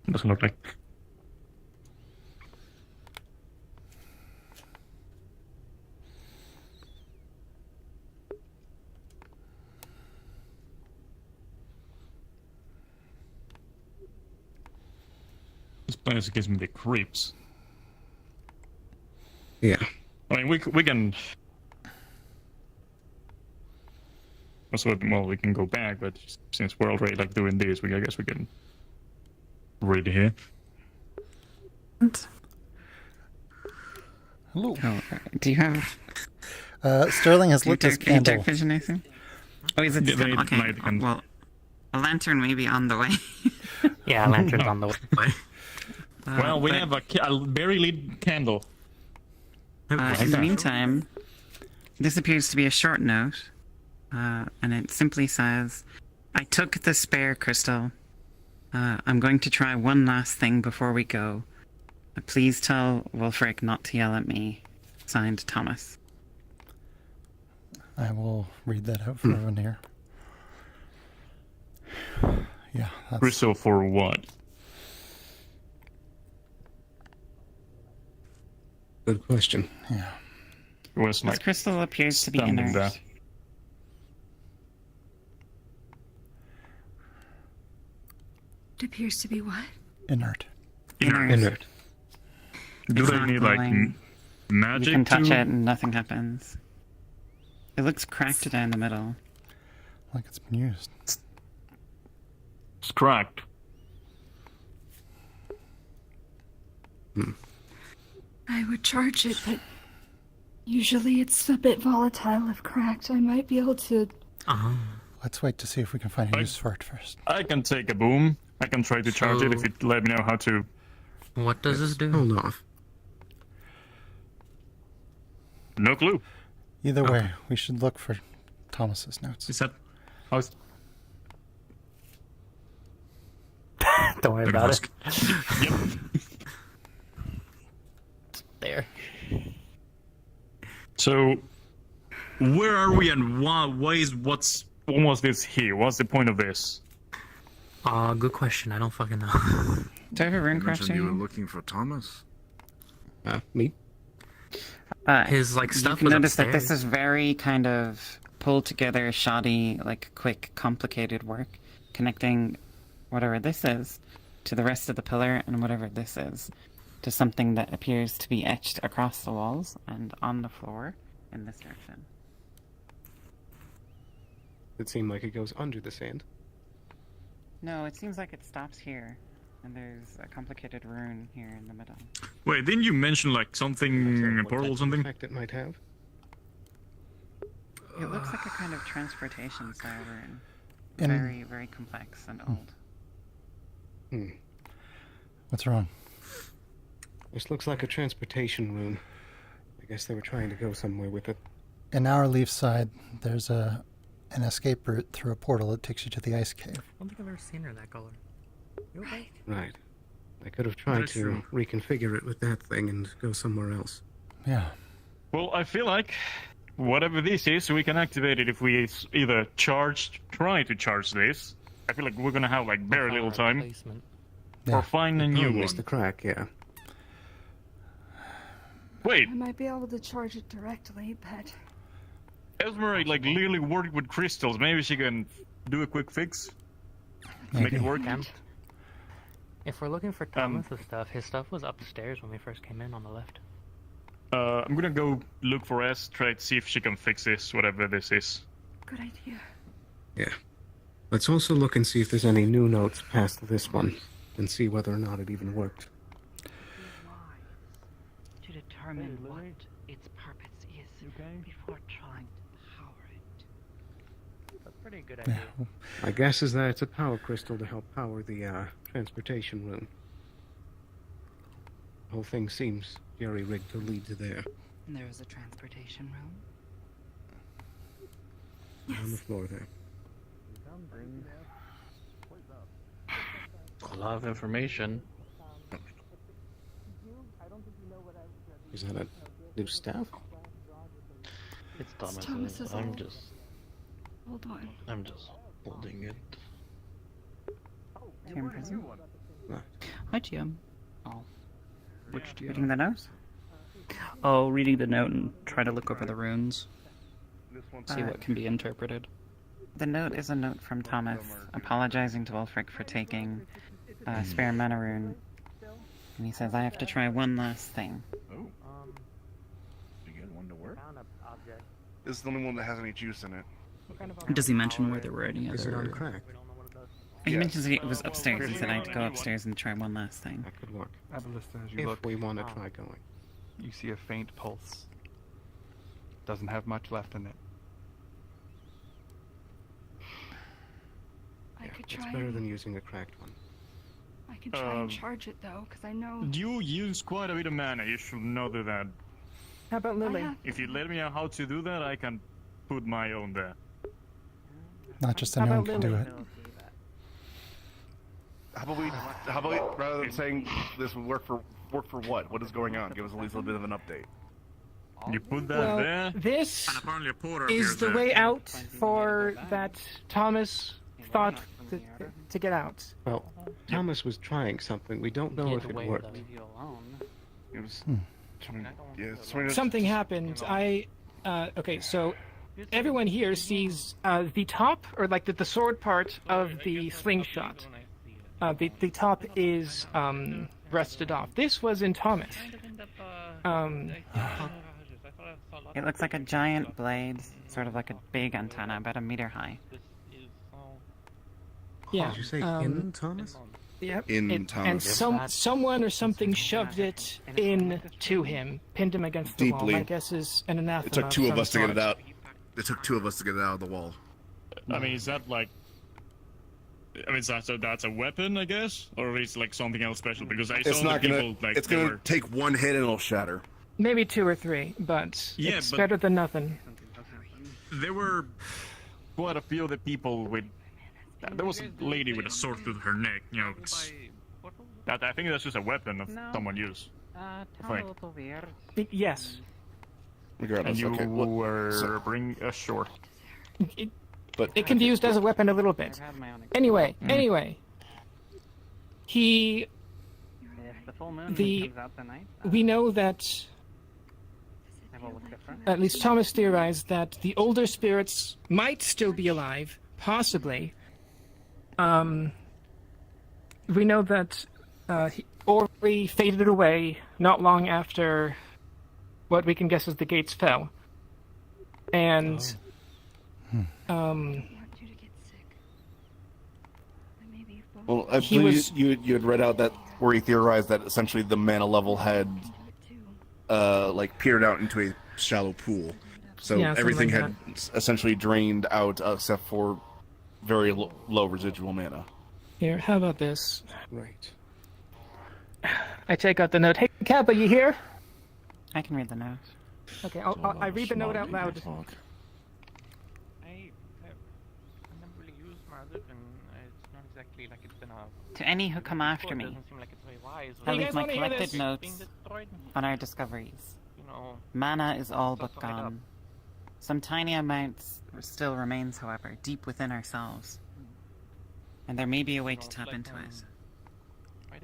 Doesn't look like. This place gives me the creeps. Yeah. I mean, we can. Well, we can go back, but since we're already like doing this, I guess we can read here. Hello. Oh, do you have? Sterling has lit this Can you dark candle. vision anything? Oh, is it? Yeah, they Okay. light the candle. Well, a lantern may be on the way. Yeah, a lantern's on the way. Well, we but, have a very lit candle. in the meantime, this appears to be a short note, and it simply says, "I took the spare crystal. I'm going to try one last thing before we go. Please tell Wulfric not to yell at me." Signed, Thomas. I will read that out for everyone here. Yeah. That's... Crystal for what? Good question. Yeah. It was This like crystal appears to be standing inert. there. It appears to be what? Inert. Inert. Do It's they not need like glowing. magic You can touch to... it and nothing happens. It looks cracked down the middle. Like it's been used. It's cracked. I would charge it, but usually it's a bit volatile if cracked. I might be able to... Let's wait to see if we can find a use for it first. I can take a boom. I can try to charge it if it let me know how to. What does this do? Hold off. No clue. Either way, we should look for Thomas's notes. Is that... How's... Don't worry about it. Yep. There. So, where are we and why what's almost this here? What's the point of this? Good question. I don't fucking know. Do I have a rune You mentioned crafter? you were looking for Thomas. Me? His like You stuff can was notice that upstairs. this is very kind of pulled together, shoddy, like quick, complicated work, connecting whatever this is to the rest of the pillar and whatever this is to something that appears to be etched across the walls and on the floor in this direction. It seemed like it goes under the sand. No, it seems like it stops here, and there's a complicated rune here in the middle. Wait, didn't you mention like something, a What portal type or of something? effect it might have. It looks like a kind of transportation style rune. In- Very, very complex and old. What's wrong? This looks like a transportation rune. I guess they were trying to go somewhere with it. In our leaf side, there's an escape route through a portal that takes you to the ice cave. I don't think I've ever seen her that color. You okay? Right. I could have tried That's to true. reconfigure it with that thing and go somewhere else. Yeah. Well, I feel like whatever this is, we can activate it if we either try to charge this. I feel like we're gonna have like very little time, or find a new Problem one. is the crack, yeah. Wait, I might be able to charge it directly, but Esmeralda like literally worked with crystals. Maybe she can do a quick fix, make it work. If we're looking for Thomas's stuff, his stuff was upstairs when we first came in on the left. I'm gonna go look for S, try to see if she can fix this, whatever this is. good idea. Yeah. Let's also look and see if there's any new notes past this one, and see whether or not it even worked. To determine what its purpose is before trying to power it. That's a pretty good idea. My guess is that it's a power crystal to help power the transportation room. The whole thing seems jerry-rigged to lead to there. And there is a transportation room. On the floor there. A lot of information. Is that a new staff? It's Thomas's Thomas's. I'm old. just. Hold on. I'm just holding it. You're in prison? Right. Hi, GM. Oh. Which Reading the note? Oh, reading the note and try to look over the runes. See Uh, what can be interpreted. The note is a note from Thomas, apologizing to Ulfric for taking a spare mana rune. And he says, I have to try one last thing. Oh. Did you get one to work? This is the only one that has any juice in it. Does he mention where there were any Is it on other... crack? He Yes. mentions it was upstairs. He said I had to go upstairs and try one last thing. That could work. Abalista, as you If look, we want to try going. you see a faint pulse. Doesn't have much left in it. I could It's try. better than using a cracked one. I can try and charge it though, because I know. You use quite a bit of mana. You should know that. How about Lily? If you let me know how to do that, I can put my own there. Not just How anyone about can do Lily? it. How about we, rather than saying this would work for what? What is going on? Give us at least a little bit of an update. You put that Well, there. this And apparently a porter is appears the there. way out for that Thomas thought to get out. Well, Thomas was trying something. We don't know if it worked. It was. Something happened. Okay, so everyone here sees the top, or like the sword part of the slingshot. The top is rusted off. This was in Thomas. It looks like a giant blade, sort of like a big antenna, about a meter high. Yeah. Did you say in Thomas? Yep. In Thomas. And someone or something shoved it in to him, pinned him against the wall. Deeply. My guess is an anathema. It took two of some us to get it sort. out. It took two of us to get it out of the wall. I mean, is that like? I mean, so that's a weapon, I guess, or is it like something else special? Because I It's saw not the gonna. people like It's they gonna were. take one hit and it'll shatter. Maybe 2 or 3, but Yeah, it's but- better than nothing. There were quite a few of the people with. There was a lady with a sword through her neck. You know, I think that's just a weapon that someone used. Fine. Yes. And Regardless, you okay. were bring a sword. But It can be used as a weapon a little bit. Anyway, he. We know that. At least Thomas theorized that the older spirits might still be alive, possibly. We know that Ori faded away not long after what we can guess is the gates fell. And Well, I He believe was- you had read out that where he theorized that essentially the mana level had like peered out into a shallow pool, so Yeah, something everything like had essentially drained out except for very low residual mana. here, how about this? Right. I take out the note. Hey, Kappa, you here? I can read the note. Okay, I read the note out loud. I never really used magic, and it's not exactly like it's been a. To any who come after me, Doesn't seem like it's very wise. I you leave guys my wanna hear collected this? notes Being destroyed. on our discoveries. You know, Mana is all but fuck it up. gone. Some tiny amounts still remains, however, deep within ourselves. And there may be a way to tap into it.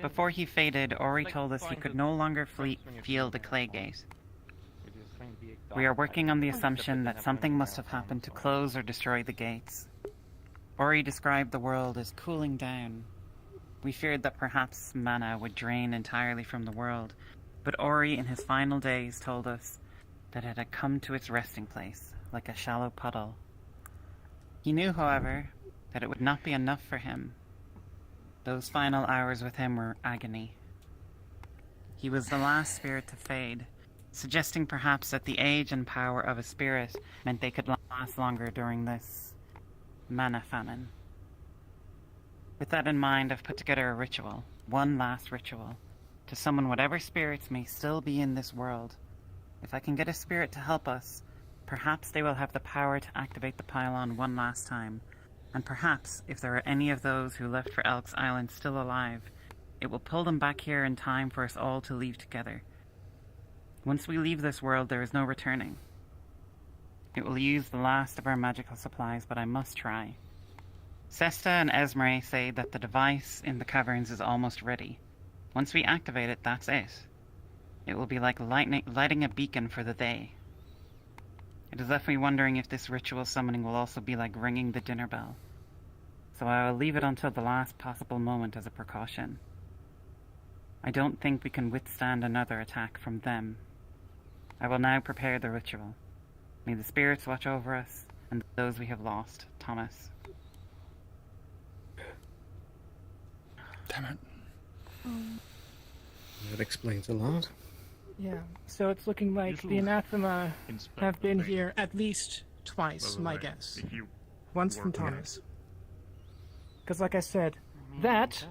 Before he faded, Ori told us he could no longer feel the clay gate. We are working on the assumption that something must have happened to close or destroy the gates. Ori described the world as cooling down. We feared that perhaps mana would drain entirely from the world, but Ori in his final days told us that it had come to its resting place, like a shallow puddle. He knew, however, that it would not be enough for him. Those final hours with him were agony. He was the last spirit to fade, suggesting perhaps that the age and power of a spirit meant they could last longer during this mana famine. With that in mind, I've put together a ritual, one last ritual, to summon whatever spirits may still be in this world. If I can get a spirit to help us, perhaps they will have the power to activate the pylon one last time, and perhaps, if there are any of those who left for Elk's Island still alive, it will pull them back here in time for us all to leave together. Once we leave this world, there is no returning. It will use the last of our magical supplies, but I must try. Sesta and Esmere say that the device in the caverns is almost ready. Once we activate it, that's it. It will be like lighting a beacon for the day. It has left me wondering if this ritual summoning will also be like ringing the dinner bell. So I will leave it until the last possible moment as a precaution. I don't think we can withstand another attack from them. I will now prepare the ritual. May the spirits watch over us and those we have lost. Thomas. Damn it. That explains a lot. Yeah, so it's looking like the anathema have been here at least twice, my guess. Once from Thomas. Because like I said, that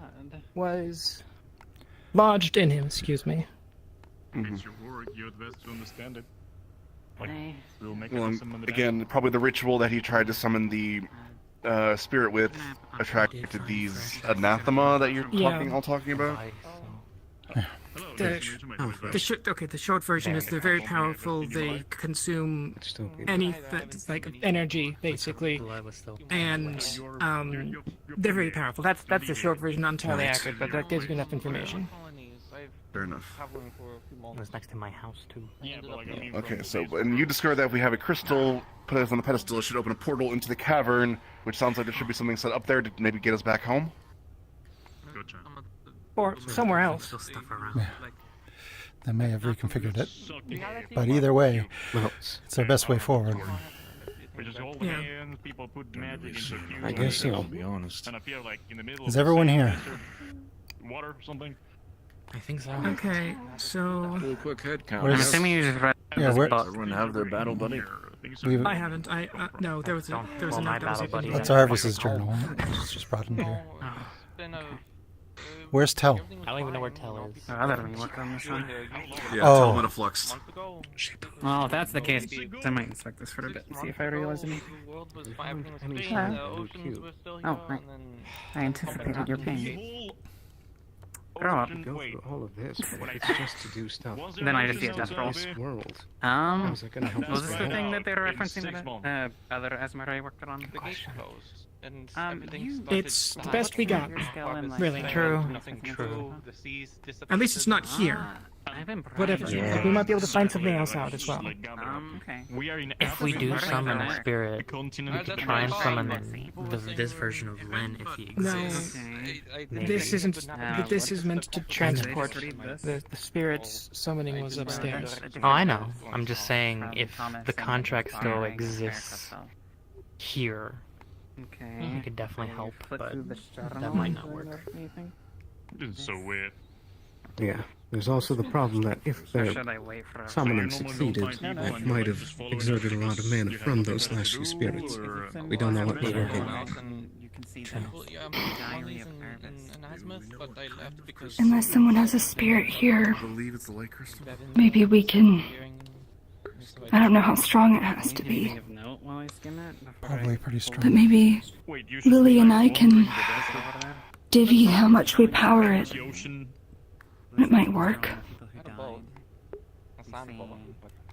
was lodged in him, excuse me. It's your work. You're the best to understand it. Like, we'll make Well, it some other again, probably the ritual that he tried to summon the spirit with attracted these anathema that you're Yeah. talking about. the short version is they're very powerful. They consume anything like energy basically, and they're very powerful. That's the short version, not entirely accurate, but that gives you enough information. Fair enough. It was next to my house too. Okay, so and you discovered that if we have a crystal put us on the pedestal, it should open a portal into the cavern, which sounds like there should be something set up there to maybe get us back home. Or somewhere else. Yeah. They may have reconfigured it, but either way, it's their best way forward. I guess so. I'll be honest. Is everyone here? Water, something. I think so. Okay, so. Do a quick head count. I'm assuming you just read. Yeah, where? Everyone have their battle buddy. I haven't. No, there was a note that was That's Arvis's journal. It's just brought in here. Where's Tell? I don't even know where Tell is. I don't even work on this one. Yeah, Tell went a flux. Well, if that's the case, I might inspect this for a bit and see if I realize anything. Oh, right. I anticipated your pain. Grow up. Go through all of this, but it's just to do stuff. Then I just see a death roll. This world. Was it gonna help was us this the out? thing that they were referencing that other Asmara worked on? The gate closed, and it's the best we got. Really. True. At least it's not here. Whatever. We might be able to find something else out as well. Okay. If we do summon a spirit, we could try and summon this version of Len if he exists. No, this isn't. This is meant to transport. The spirit's summoning was upstairs. Oh, I know. I'm just saying if the contract still exists here, we could definitely help, but that might not work. This is so weird. Yeah. There's also the problem that if their summoning succeeded, it might have exerted a lot of mana from those last few spirits. We don't know what they're working. Unless someone has a spirit here, I believe it's the light crystal. maybe we can. I don't know how strong it has to be, Probably pretty strong. but maybe Lily and I can divvy how much we power it. It might work.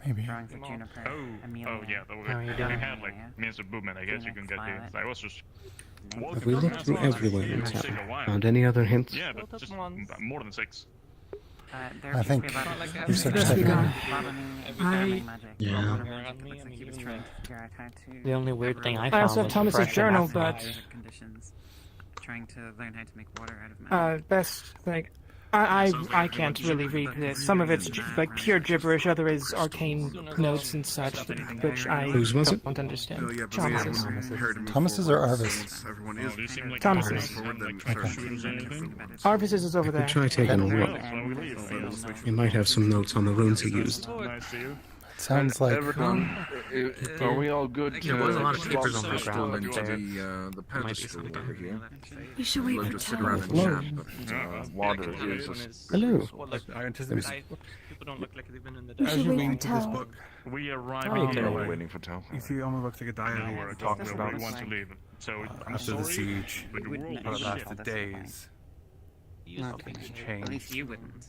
Maybe. Oh yeah, we had like means of movement. I guess you can get there. I was just. Have we looked through everywhere in town? Found any other hints? Yeah, but just more than 6. I think you said Yes, we got. Yeah. The only weird thing I I found also have was Thomas's fresh journal, anathema. but Trying to learn how to make water out of magic. best like. I can't really read this. Some of it's like pure gibberish, other is arcane notes and such, which I Whose was it? don't understand. Oh, yeah, but Thomas's. Thomas's or Arvis? Everyone is. Thomas's. Arvis's is over there. Try taking a look. You might have some notes on the runes he used. Sounds like. Are we all good? There was a lot of papers on the ground into there. the pedestal over here. We should wait We'll for just sit Tell. around and chat, but water is a... Hello. I anticipate people don't look like they've been in the We desert. should wait for Tell. We Oh, arrived okay, we're waiting for Tell. You see, almost looks like a diary we're talking about. We want to leave. So I'm After the sorry, siege, but the world how it is lasted shit. days. Okay. Things At least changed. you wouldn't.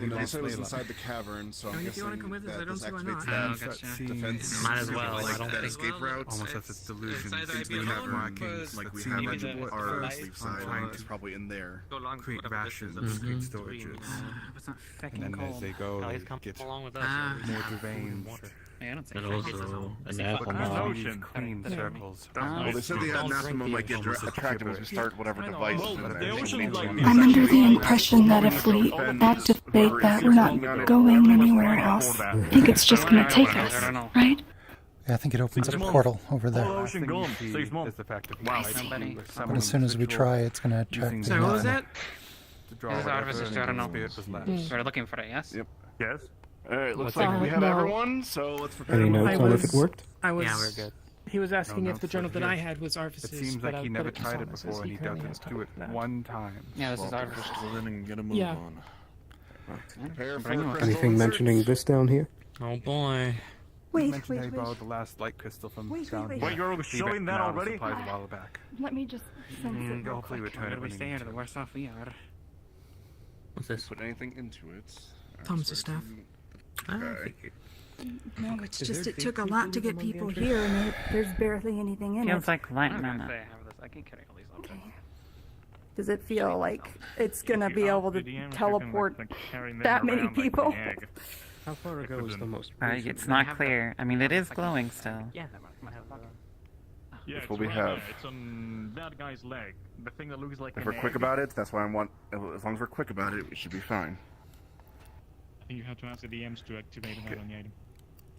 They said it was inside the cavern, so I'm I mean, if guessing you wanna come with us, I that don't this see why activates not. that Gotcha. defense. Might as well, Like I don't that think- escape route. Almost has its delusion. Since we We have have markings like we that have seem at to our what sleep I'm side, trying it's to probably in there. create rations, create storages. It's not And fucking then cold. as they go, Guys, they come get along with us. more deranged. Yeah, I don't say And fucking also cold. anathema. Clean circles. Well, they said the anathema might get attracted as we start whatever device is in there. So we need to I'm under the impression that if we activate that, we're not going anywhere else. I think it's just gonna take us, right? Yeah, I think it opens up a portal over there. Last thing you see is the fact that But as soon as we try, it's going to attract the Sorry, what was anathema. that? to draw This is whatever, Arvis's and journal. the spirit was left. Mm. We're looking for it, yes? Yep. Yes. Alright, looks What's like that? we have No. everyone, so let's prepare. Any to notes move. on if it worked? I was. Yeah, we're good. He was asking No if the notes journal over that I here. had was Arvis's. It seems but like I he put never it to tried it Thomas's. before, and he currently does has it to it that. one time. Yeah, this is Swap Arvis. crystals in and get a move Yeah. on. Prepare for Bring it. crystal Anything inserts. mentioning this down here? Oh boy. Wait, mentioned how you borrowed the last light crystal from down here. Wait, you're Leave showing it that now, the already? supplies a while back. Let me just sense it real Hopefully quick. return it We when you stay need here, to. the worse off we are. What's this? Put anything into it. Thomas's staff. Okay. No, it's Is just there it took a big lot to people get among the people entrance? here, and there's barely anything in Feels it. like light I was gonna mana. say I have this. I can carry all these objects. Does it feel like it's gonna be able to teleport that many people? How far ago is the most? It's not clear. I mean, it is glowing still. Yeah, that might have a pocket. Yeah, That's it's what we right have. there. It's on that guy's leg. The thing that looks like If an we're quick egg. about it, that's why I want. As long as we're quick about it, we should be fine. I think you have to ask the DMs to activate that on the item.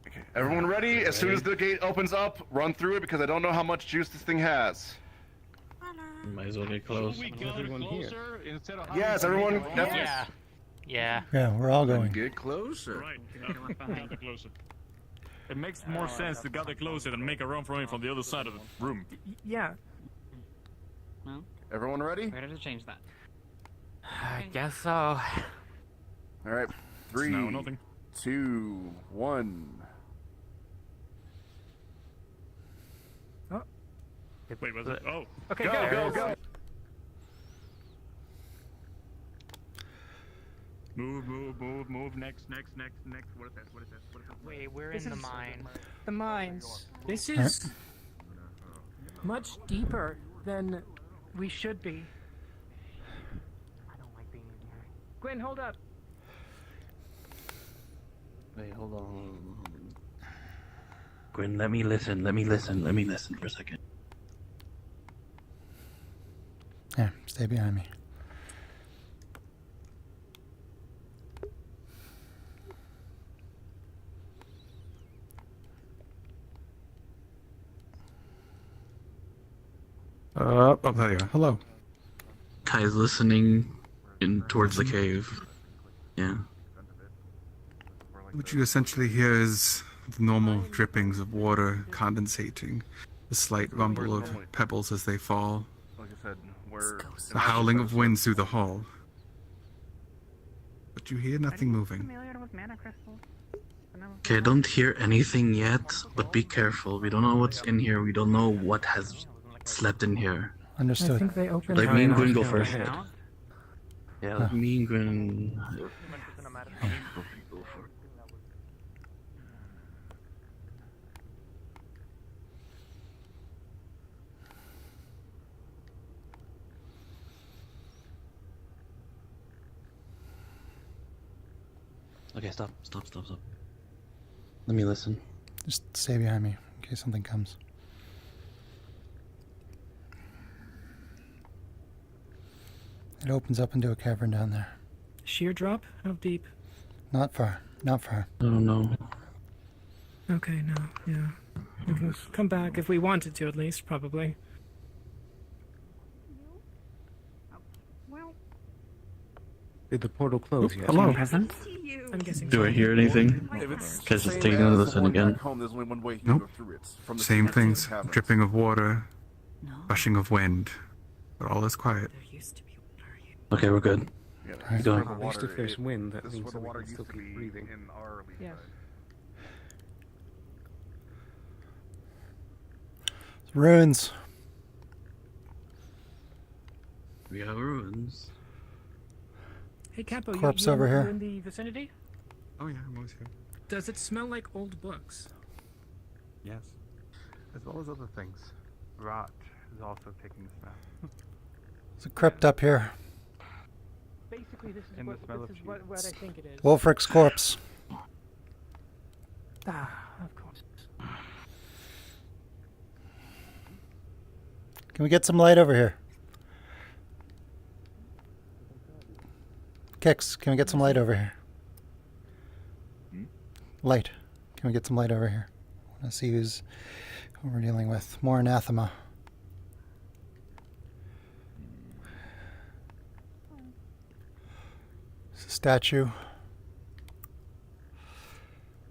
Okay. Everyone ready? As soon as the gate opens up, run through it because I don't know how much juice this thing has. Might as well get close. Everyone here. Instead of Yes, everyone. Yeah. Yeah. Yeah, we're all going. Get closer. Right. Gather closer. It makes more sense to gather closer than make a run from it from the other side of the room. Yeah. Well, Everyone ready? ready to change that. I guess so. All right. It's now 3, nothing. 2, 1. Wait, was it? Oh. Okay, Go. Move. Next. What is this? Wait, we're This in the is- mine. The mines. This is much deeper than we should be. I don't like being in here. Gwyn, hold up. Wait, hold on. Gwyn, let me listen for a second. Yeah, stay behind me. Oh, there you are. Hello. Kai's listening in towards the cave. Yeah. What you essentially hear is the normal drippings of water condensating, the slight rumble of pebbles as they fall, Like I said, we're. the howling of winds through the hall. But you hear nothing moving. Familiar with mana crystals? Okay, I don't hear anything yet, but be careful. We don't know what's in here. We don't know what has slept in here. I Understood. think they opened. Like me and Gwyn go Count first. ahead. Yeah, like me and Gwyn. Okay, stop. Let me listen. Just stay behind me in case something comes. It opens up into a cavern down there. Sheer drop? How deep? Not far. Not far. I don't know. Okay, no, yeah. We can come back if we wanted to, at least, probably. Did the portal close yet? Hello. I'm guessing. Do I hear anything? Guys, just taking a listen again. Home, there's only one way you can Nope. go through it. From the Same center to the things, caverns. dripping of water, rushing of wind, but all is quiet. Okay, we're good. Yeah, Keep this going. is where the At least water- if there's wind, that this is means where the that we water can used still to keep be breathing. in our leaf Yes. side. Ruins. We have ruins. Hey, Capo, Corpse you over here. in the vicinity? Oh yeah, I'm always here. Does it smell like old books? Yes. As well as other things. Rot is also taking the smell. There's a crypt up here. Basically, this is And the what smell this of is what I think it is. Wolfric's corpse. Ah, of course. Can we get some light over here? Kix, can we get some light over here? Light. Can we get some light over here? I want to see who we're dealing with. More anathema. It's a statue.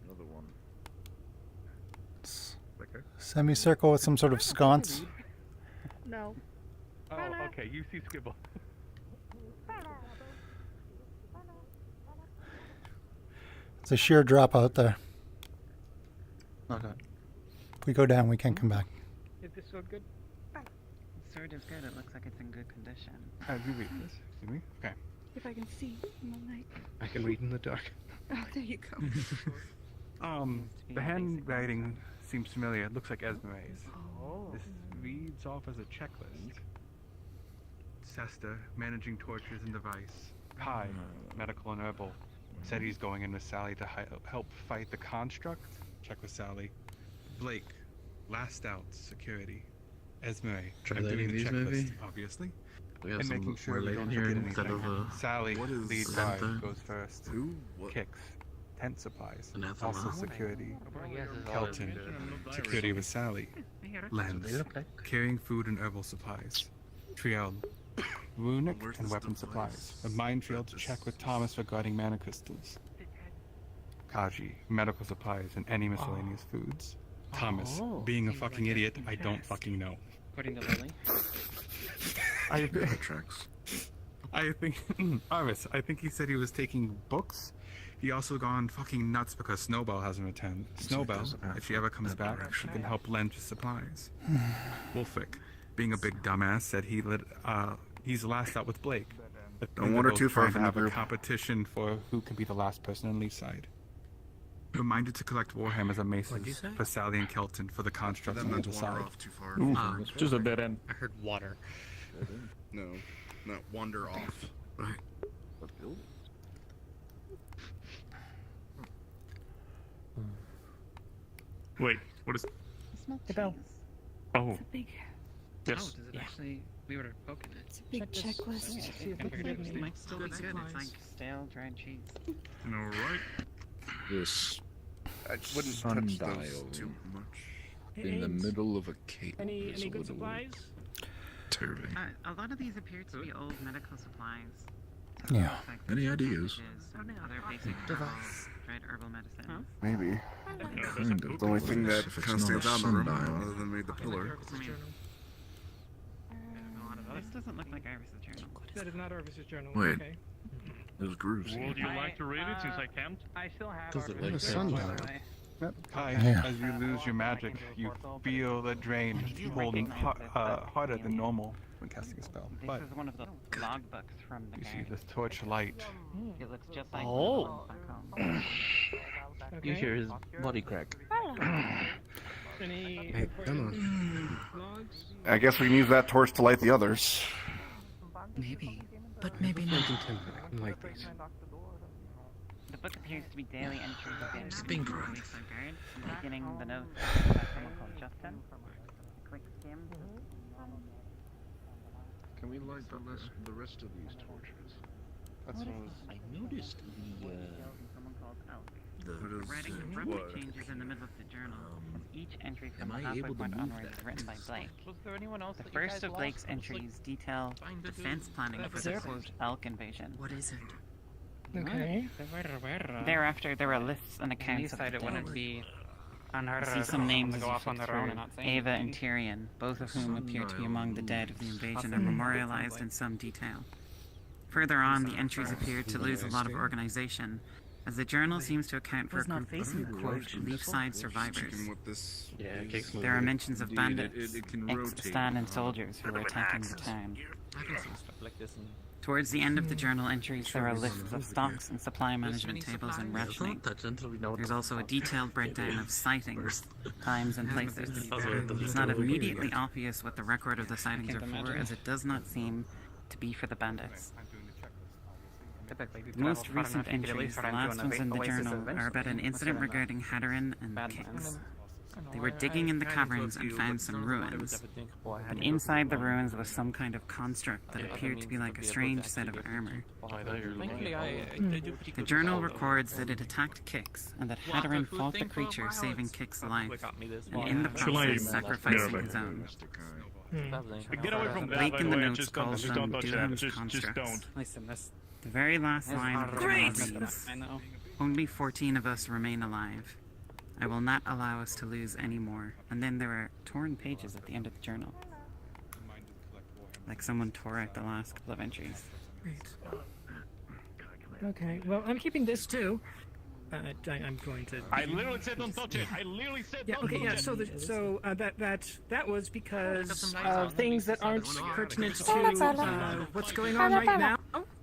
Another one. Semicircle with some sort of sconce. No. Oh, okay. You see Scribble. It's a sheer drop out there. Okay. If we go down, we can't come back. Is this so good? The sword is good. It looks like it's in good condition. How do you read this? See me? Okay. if I can see in the light. I can read in the dark. Oh, there you go. The handwriting seems familiar. It looks like Esmeralda's. This reads off as a checklist. Sesta, managing tortures and device. Kai, medical and herbal. Said he's going in with Sally to help fight the construct. Check with Sally. Blake, last out, security. Esmeralda, I'm doing the checklist, obviously. And making sure we don't forget anything. Sally, lead five, goes first. Kicks, tent supplies, also security. Kelton, security with Sally. Lens, carrying food and herbal supplies. Triel, runic and weapon supplies. A minefield to check with Thomas regarding mana crystals. Kaji, medical supplies and any miscellaneous foods. Thomas, being a fucking idiot, I don't fucking know. According to Lily. I think Arvis, I think he said he was taking books. He also gone fucking nuts because Snowbell hasn't returned. Snowbell, if she ever comes back, she can help lend his supplies. Wolfic, being a big dumbass, said he's last out with Blake. Don't wander too far from the have a group. competition for who can be the last person on Lee's side. Reminded to collect Warhammers and Maces for Sally and Kelton for the construct on the other side. Too far. Ooh, just a dead end. I heard water. No, not wander off. Right. What building? Wait, what is? The bell. Oh. It's a big, Yes. Oh, does it actually? We were poking it. it's a big checklist. See if we can get It any might still be good good. It's supplies. like stale dried cheese. All right. This I wouldn't touch those sundial too much. in the middle of a cave Any is a good little supplies? disturbing. A lot of these appear to be old medical supplies. Yeah. Like Any ideas? other basic Device. dried herbal medicine. Maybe. Kind of The only thing that if it's kind of not stands a out in the room, sundial. other than maybe the pillar. This doesn't look like Iris's journal. That is not Orvis's journal. Wait. Okay. There's grooves here. Would you like to read it since I can't? I still have Does it our- like A sundial. Kai, Yeah. as you lose your magic, you feel the drain holding harder than normal when casting a spell. This But is one of the logbooks from the you see game. this torch light. It looks just like Oh. the one back home. You hear his body crack. Any Hey, come important logs? I guess we can use that torch to light the others. Maybe, but maybe not. I can light these. The book appears to be daily entries of the Just being police proactive. are guard, beginning the notes by someone called Justin. A quick skim. Can we light the rest of these torches? That's what I was. I noticed Someone called Elk. What is Writing it? abruptly What? changes in the middle of the journal, as each entry from am the I halfway able to point move onwards that? is written by Blake. Was there anyone else The that you first guys of lost? Blake's It was, like, entries detail fine to do. defense planning for the quote Elk invasion. What is it? Okay. Thereafter, there are lists and accounts of the Decided it dead. wouldn't be on her I to see some names to as go you off on flick their own through. and not say Ava and anything. Tyrion, both of whom appear to be among the dead of the invasion, are memorialized in some detail. Further on, the entries appear to lose a lot of organization, as the journal seems to account for a group of, quote, Leafside survivors. Checking what this is. There are mentions of Indeed, bandits, it can ex-Stan and rotate. soldiers who were attacking the town. I can see stuff like this and Towards the end of the journal entries, there are lists of stocks and supply management tables and rationing. There's also a detailed breakdown of sightings, times and places. It's not immediately obvious what the record of the sightings are for, as it does not seem to be for the bandits. The most recent entries, the last ones in the journal, are about an incident regarding Hadarin and Kix. They were digging in the caverns and found some ruins, but inside the ruins was some kind of construct that appeared to be like a strange set of armor. thankfully I do pretty The good journal with records that it attacked Kix, and that Hadarin fought the creature, saving Kix's life, and in the process sacrificing his own. Get away from that, Blake by in the the way, notes just calls don't them touch that. Duham's Just constructs. don't. Listen, that's The very last line of the journal reads, I know. "Only 14 of us remain alive. I will not allow us to lose any more." And then there are torn pages at the end of the journal. Like someone tore out the last couple of entries. Great. Okay, well, I'm keeping this too. I'm going to. I literally said don't touch it. I literally said Yeah. don't Okay. touch Yeah. it. So that was because of things that aren't pertinent to what's going on right now.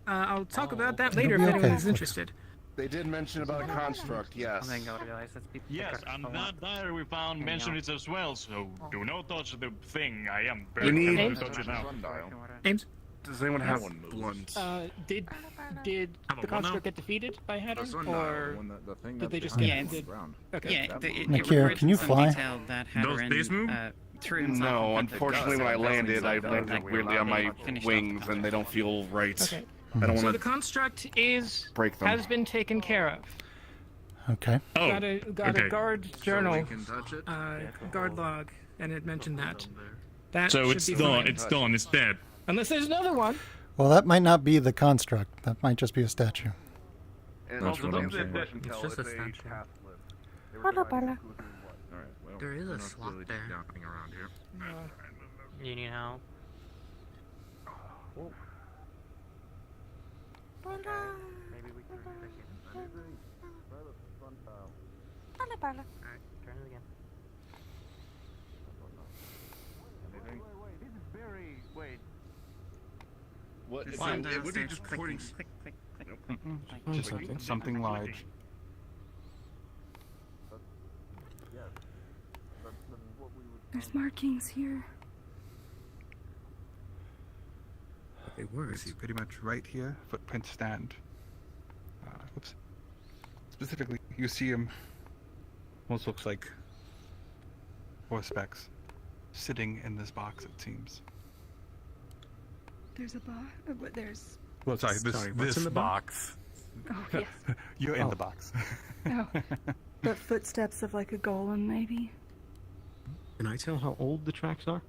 I'll talk about that later It'll if be anyone okay. is interested. They did mention about a construct, yes. Yes, and that diary we found mentioned it as well, so do not touch the thing. I am We very need- tempted to touch it now. James? Does anyone have blunt? Did Have a the one construct now? get defeated by Haddon, That's one or did they just Yeah, get? Okay. Yeah, it Nakir, refers can you in some fly? detail that Hadron, these move? threw himself No, in front of unfortunately, the when I dust, landed, I himself, landed like, weirdly on my finished off wings, and they don't feel right. Okay. I don't So want the to construct is break them. has been taken care of. Okay. Oh, Got a okay. guard journal, we can touch it? guard log, and it mentioned that. That So should it's be done. fine. It's done. It's dead. Unless there's another one. Well, that might not be the construct. That might just be a statue. And That's what I'm saying. It's just a statue. Hola, Paula. Alright, well, There is we're a not slot really there. jumping around here. You need help? Hola, Paula. Alright, turn it again. What? Just It send would be downstairs, just clicking, pointing. click, click, click. Oh, Just something. something large. There's markings here. They were. You see pretty much right here, footprints stand. Oops. Specifically, you see him. Almost looks like horse-specks sitting in this box. It seems. There's a box. There's. Well, sorry, Sorry, what's this in the box. Oh yes. You're in Oh. the box. Oh. The footsteps of like a golem, maybe. Can I tell how old the tracks are?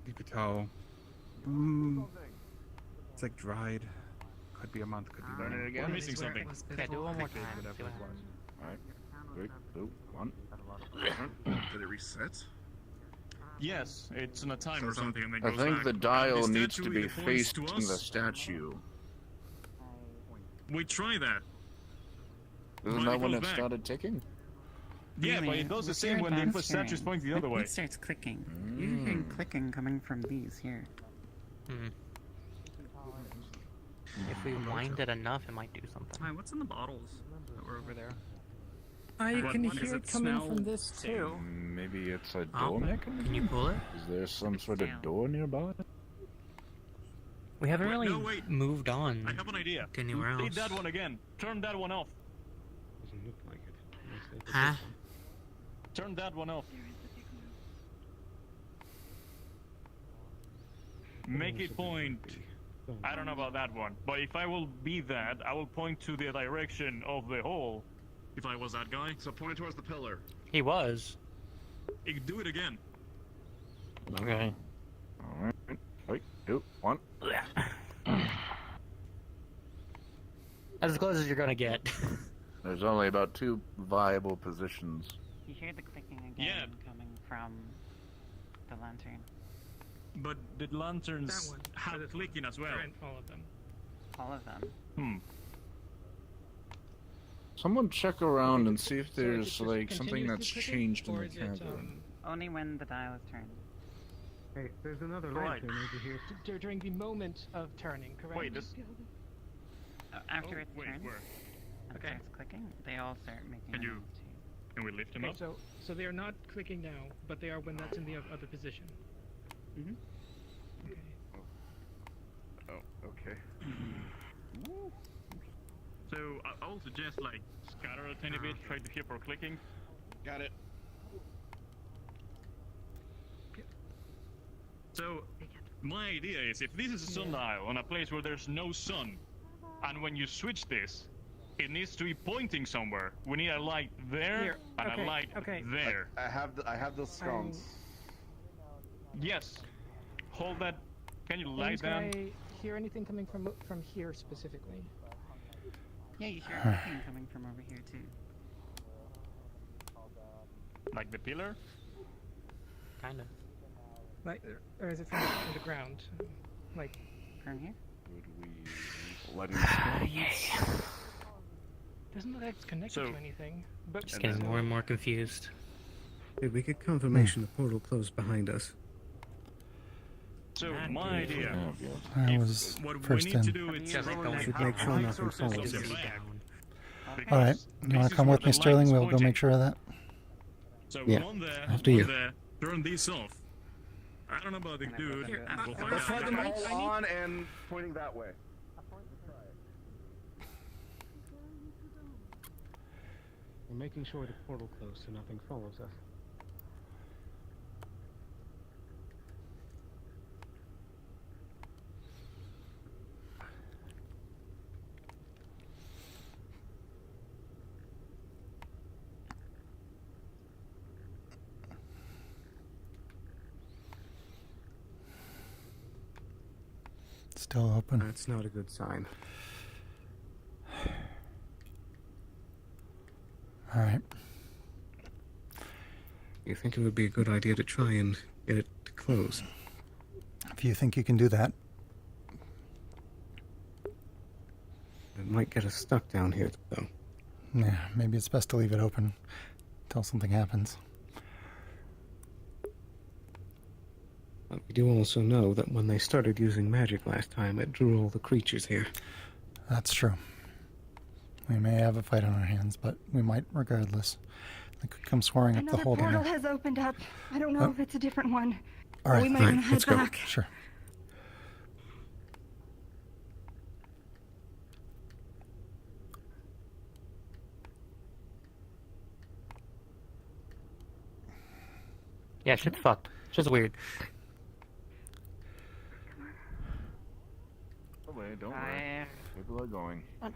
You could tell. It's like dried. Could be a month. Could be Learn it more. again. We're missing something. Okay, do it one more time. See what happens. Alright, 3, 2, 1. Did it reset? Yes, it's in a time or something, and then I goes think back. the dial And the needs to statue be either points to facing the us- statue. We try that. Isn't But that it when goes it back. started ticking? Yeah, but it does the same when the statue's pointing the other way. It starts clicking. You're hearing clicking coming from these here. Hmm. If we wind it enough, it might do something. Hi, what's in the bottles that were over there? I What- can what does hear it it coming smell? from this too. Maybe it's a Oh, door mechanism? can you pull it? Is there some sort of door nearby? We haven't Wait, really no, wait. moved on I have an idea. to anywhere Leave else. that one again. Turn that one off. Doesn't look like it. Huh? Turn that one off. Make it point. I don't know about that one, but if I will be that, I will point to the direction of the hole. If I was that guy, So point it towards the pillar. He was. do it again. Okay. Alright. 3, 2, 1. As close as you're gonna get. There's only about 2 viable positions. You hear the clicking again coming from the lantern. But the lanterns That one. have clicking as well. All of them. All of them. Hmm. Someone check around and see if So there's is it like just something that's continuously clicking, changed in or the is it, cavern. Only when the dial is turned. Hey, there's another Right. lantern over here. During the moment of turning, correct? Wait, this. After it's wait, turned where? and Okay. starts clicking, they all start making Can a you- noise too. Can we lift him Okay, up? so they are not clicking now, but they are when that's in the other position. Mm-hmm. Okay. Oh, okay. So I will suggest like scatter a tiny bit, try to hear for clicking. Got it. So my idea is if this is a sundial on a place where there's no sun, and when you switch this, it needs to be pointing somewhere. We need a light there Here, and okay, a light okay. there. I have those scones. Yes. Hold that. Can you light James, can them? I hear anything coming from here specifically? Yeah, you hear clicking coming from over here too. Like the pillar? Kinda. Like, or is it from the ground? Like from here? Would we let him doesn't look like it's connected So- to anything. But Just getting more and more confused. Did we get confirmation the portal closed behind us? So my idea. I was What first we need in. to do is should make sure nothing falls. All right, you want to come with me, Sterling? We'll go make sure of that. So Yeah, one there, after one you. there, turn these off. I don't know about the dude. We'll find Them out. all on and pointing that way. We're making sure the portal closed so nothing follows us. Still open. That's not a good sign. All right. You think it would be a good idea to try and get it to close? If you think you can do that. It might get us stuck down here, though. Yeah, maybe it's best to leave it open until something happens. But we do also know that when they started using magic last time, it drew all the creatures here. That's true. We may have a fight on our hands, but we might regardless. They could come swarming up the Another hole portal here. has opened up. I don't know Oh. if it's a different one. All right, We might all want right, to let's head go. back. Sure. Yeah, shit's fucked. Shit's weird. Don't worry. People are going. All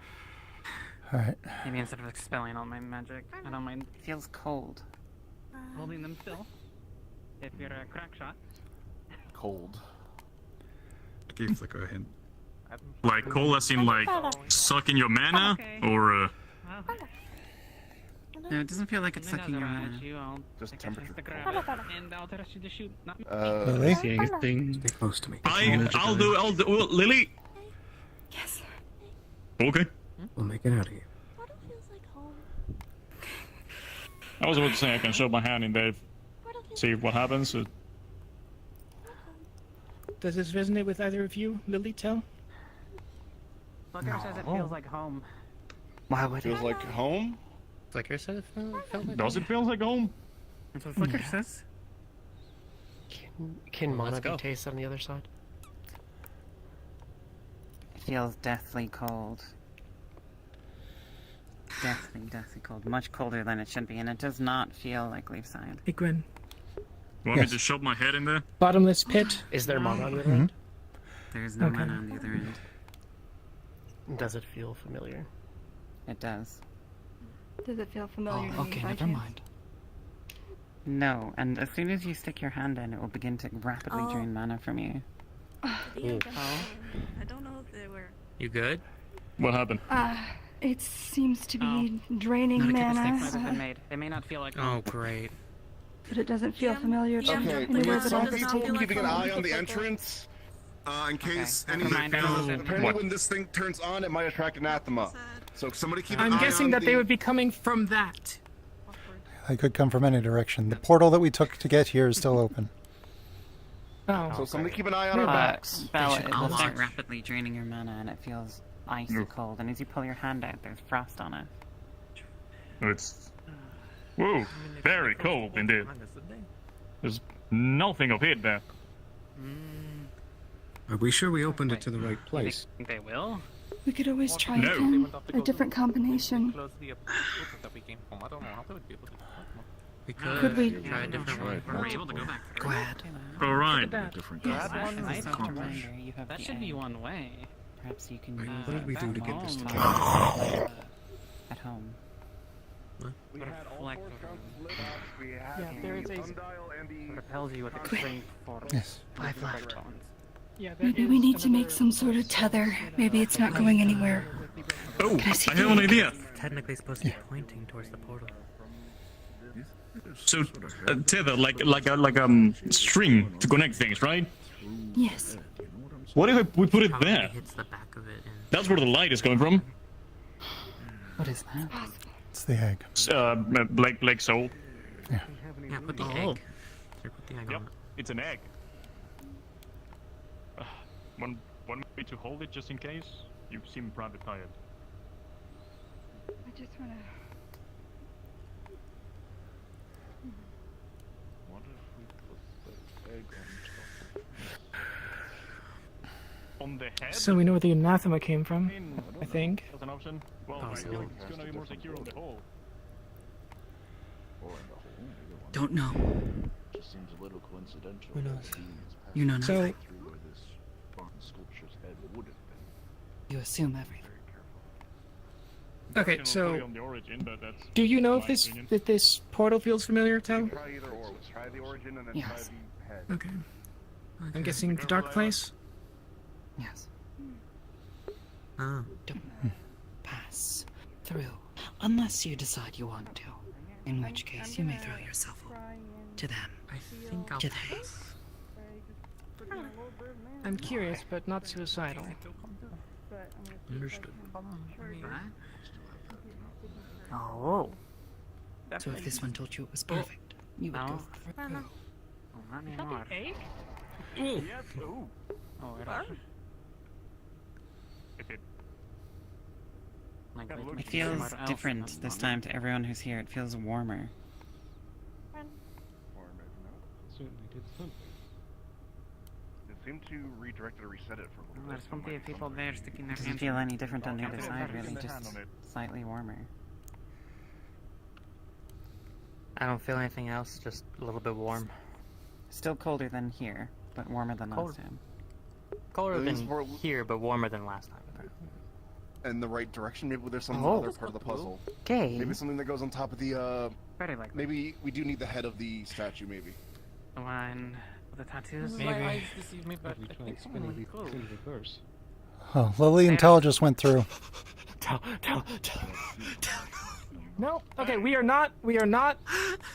right. Maybe instead of expelling all my magic, I don't mind. It feels cold. Holding them still. If you're a crack shot. Cold. Give Flicker a hint. Like cold as in like sucking your mana, or No, it doesn't feel like it's sucking your mana. Just temperature. And I'll trust you to shoot. Not Lily? See anything? Stay close to me. I'll do. Oh, Lily. Yes. Okay. We'll make it out of here. I was about to say I can shove my hand in there, see what happens. Does this resonate with either of you, Lily? Tell. Booker says it feels like home. Why would it? Feels like home? Flicker said it felt like Does it feel like home? That's what Flicker says. Can Well, mana let's be go. tasted on the other side? It feels deathly cold. Deathly cold. Much colder than it should be, and it does not feel like Leafside. Hey, Gwyn. Want me to shove my head in there? Bottomless pit. Is there mana on the other end? There's no Okay. mana on the other end. Does it feel familiar? It does. Does it feel familiar to Oh, me okay, by never chance? mind. No, and as soon as you stick your hand in, it will begin to rapidly Oh. drain mana from you. I don't know if they were. You good? What happened? It seems to be draining Mistakes mana, might have been made. They may not feel like Oh, great. but it doesn't feel familiar to Okay, anywhere with that some I've people taken keeping an from. eye on the entrance, in case any. Never mind, I was in- Apparently, What? when this thing turns on, it might attract anathema. So somebody keep an I'm eye guessing on that the... they would be coming from that. They could come from any direction. The portal that we took to get here is still open. Oh. So somebody keep an eye on our backs. Bella, should it will start unlock. rapidly draining your mana, and it feels icy cold. And as you pull your hand out, there's frost on it. It's whoa, very cold indeed. There's nothing of heat there. Are we sure we opened it to the right place? Think they will? We could always try No. again. A different combination. We could, Could we- try a different one. We're able to go back. Glad. All right. Different Yes. guys. As a soft Nice. reminder, you have That the should be egg. one way. Perhaps you can Wait, use what did we do to that get this home. together? At home. We had all Reflect. four counts lit up. We had Yeah, there is the a- sundial and the... Repels you with extreme force. Yes. 5 left. Yeah, that Maybe is we need to make another- some sort of tether. Maybe it's not going anywhere. Oh, Can I see I have an the egg? idea. Technically supposed to be pointing towards the portal. So tether, like string to connect things, right? Yes. What if we put it Probably there? hits the back of it and That's where the light is coming from. What is that? It's the egg. Blake Soul. yeah, put the egg. Here, put the egg Yep, on it. it's an egg. Want me to hold it just in case? You seem rather tired. I just wanna. What if we put the egg on the head? So we know where the anathema came from, I think. That's an option. Well, I feel like it's gonna be more secure on the hole. Or in the hole. Either one. Don't know. Just seems a little coincidental. Who knows? that beings You know passed nothing. through where this bronze sculpture's head would have been. You assume everything. Okay, so On the origin, but that's do you know my if this portal feels familiar, Tal? Try either or. Let's try the origin and then Yes. try the head. Okay. I'm guessing the dark place. Yes. Ah. Don't pass through unless you decide you want to. In which case, you may throw yourself to them. I think I'll To pass. I'm curious, but not suicidal. Understood. Oh. So if this one told you it was perfect, you would go through. Oh, not anymore. Egg? Yes. Ooh. Oh, It feels different this time to everyone who's here. It feels warmer. Certainly did something. It seemed to redirect it or reset it for a little bit. There's plenty of people there sticking their Doesn't hands feel in. any different on the other side, really. Hand Just on it. slightly warmer. I don't feel anything else, just a little bit warm. Still colder than here, but warmer than Cold. last time. Colder At than least we're- here, but warmer than last time. In the right direction. Maybe there's some Oh. other part of the puzzle. Okay. Maybe something that goes on top of the. Very likely. Maybe we do need the head of the statue. Maybe. The one with the tattoos? My eyes deceive me, but We I tried think spinning the close. in reverse. Oh, Lily and Tal just went through. No. Okay, we are not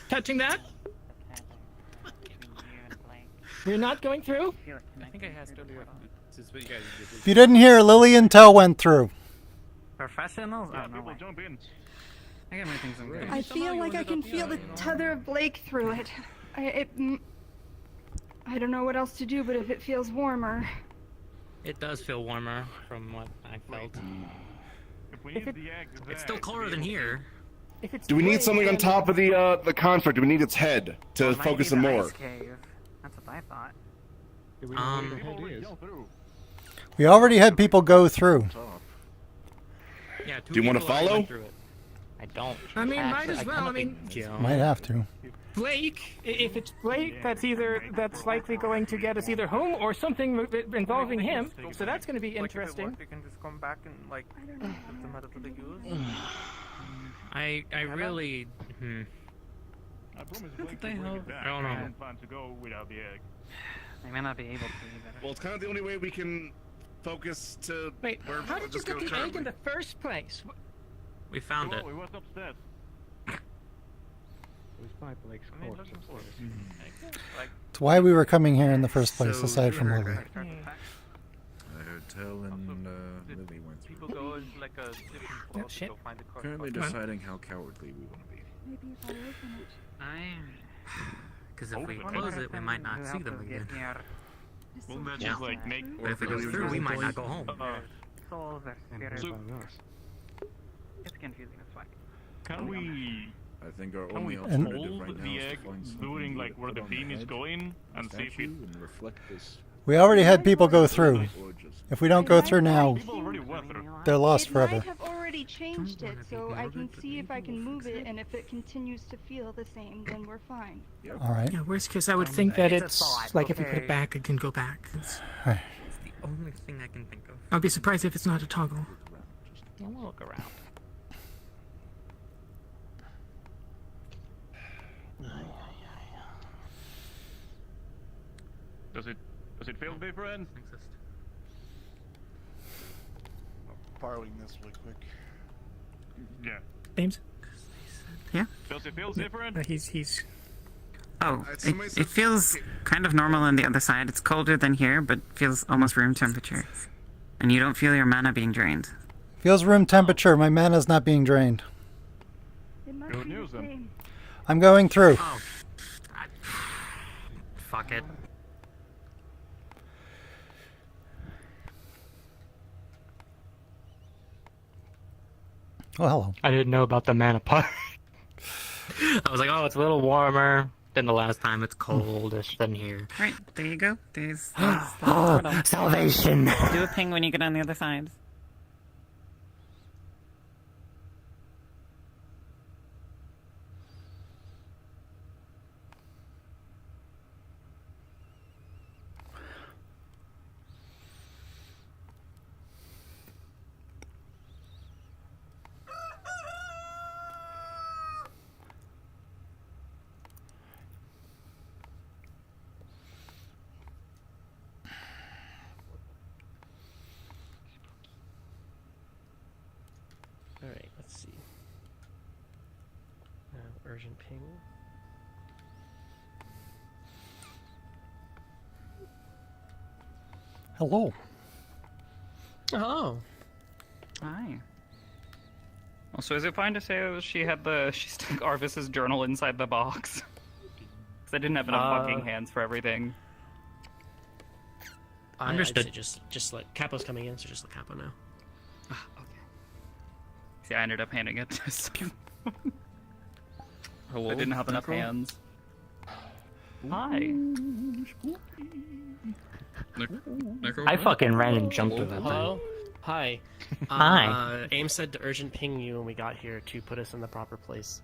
touching that. We're not going through. I think I has to do it. This is what you guys did. If you didn't hear, Lily and Tal went through. Professionals? Yeah, Oh, no people way. jump in. I got my things on good. I feel like I can feel the tether of Blake through it. I don't know what else to do, but if it feels warmer. It does feel warmer from what I felt. If we need the egg, It's still colder than here. If it's Do we need Blake, something on then- top of the construct? Do we need its head to Well, it might focus be it the more? ice cave. That's what I thought. Do we know where the head is? We already had people go through. Yeah, Do you want to people already follow? went through it. I don't. I mean, might Actually, as well. kinda I mean, think Joe. Might have to. Blake. If it's Blake, that's likely going to get us either home or something involving him. So that's going to be interesting. We can just come back and like put them out of the use. I really. I promise What Blake the to bring hell? it back. I don't know. don't plan to go without the egg. They may not be able to either. Well, it's kind of the only way we can focus to. Wait, where how did you just get go the egg terribly. in the first place? We found it. Oh, it was upstairs. It was by Blake's I mean, corpse looking for upstairs. like It's why we were coming here in the first place, So aside from you Lily. I heard Tell and Lily went through. people go into like a different Oh, spot to shit. go find the car. Currently Come on. deciding how cowardly we want to be. Maybe if I open it. Because if we close it, we might not see them again. Well, then Yeah. just like make. But if it goes through, we might not go home. Souls or And spirits. heard by us. It's confusing as fuck. Can we? I think our Can only we alternative hold right now the is egg, to find something doing to like where put the on beam is head, going, the and see if statue, it. and reflect this. We already had people go through. Or just If we don't go through now, People already went through. they're lost It forever. might have already changed it, so I can see if I can move it, and if it continues to feel the same, then we're fine. All right. Yeah, worst case, I would think that It's a it's thought, like if we put okay. it back, it can go back. It's the only thing I can think of. I'd be surprised if it's not a toggle. Yeah, we'll look around. Does it feel different? Borrowing this really quick. Yeah. James? Does it feel different? He's. Oh, I'd say it feels kind of normal on the other side. It's colder than here, but feels almost room temperature. And you don't feel your mana being drained. Feels room temperature. My mana's not being drained. It must Good be news, the then. same. I'm going through. Oh. Fuck it. Oh, hello. I didn't know about the mana part. I was like, oh, it's a little warmer than the last time. It's coldish than here. Right, there you go. There's salvation. Do a ping when you get on the other side. Alright, let's see. Urgent ping. Hello. Oh. Hi. Also, is it fine to say that she stuck Arvis's journal inside the box? Because I didn't have enough fucking hands for everything. Understood. I'd say just let Capo's coming in, so just let Capo know. See, I ended up handing it to Sam. I didn't have enough hands. Hi. I fucking ran and jumped with that Hello? thing. Hi. Hi. AIM said to urgent ping you when we got here to put us in the proper place.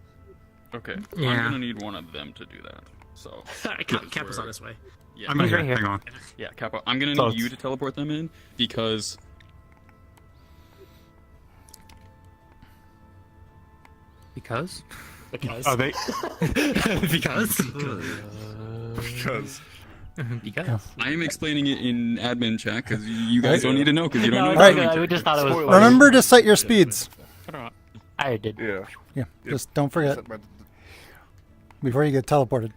Okay. Yeah. I'm gonna need one of them to do that. So. Capo's on his way. Yeah. I'm right here. Hang on. Yeah, Capo. I'm gonna So need you to teleport them in because. Because? Because. Are they? Because? Because. Because. I am explaining it in admin chat because you guys don't need to know because you don't know. Alright, we just thought it was funny. remember to set your speeds. I did. Yeah. Yeah, just don't forget. Before you get teleported.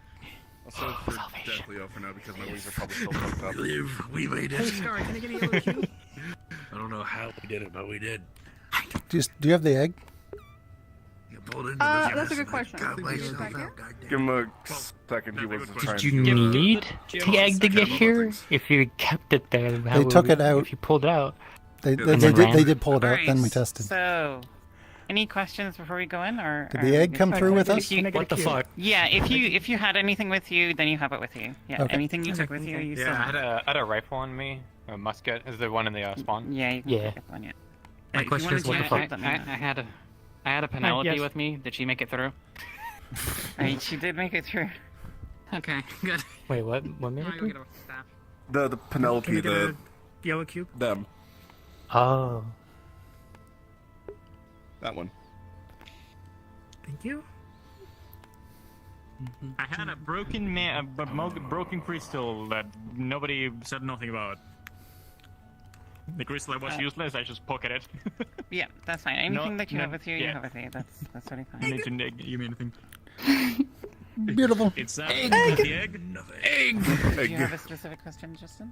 I'll set it for deathly off for now because my wings are probably still fucked up. We made it. Hey, Scar, can I get a yellow cube? I don't know how we did it, but we did. Do you have the egg? You pulled into That's a good question. Give him a second. He wasn't trying Did to. you need the egg to get here? If you kept it there, how They would took we- it out. If you pulled it out. They And then ran? did pull it out, then we tested. So, any questions before we go in, or Did the egg come through with us? What the fuck? Yeah, if you had anything with you, then you have it with you. Yeah, Okay. anything you took with you, you still I have. had a rifle on me. A musket. Is there one in the spawn? Yeah, you can Yeah. pick one. Yeah. My If you question wanted is, what to, the fuck? let me know. I had a Penelope yes. with me. Did she make it through? Alright, she did make it through. Okay, good. Wait, what? What made it? The Penelope, Can I get the a yellow cube? them. Oh. That one. Thank you. I had a broken broken crystal that nobody said nothing about. The crystal that was useless, I just pocketed it. Yeah, that's fine. Anything that you have with you, you have with you. That's totally fine. You need to give me anything. Beautiful. It's that Egg. the egg. Egg. Do you have a specific question, Justin?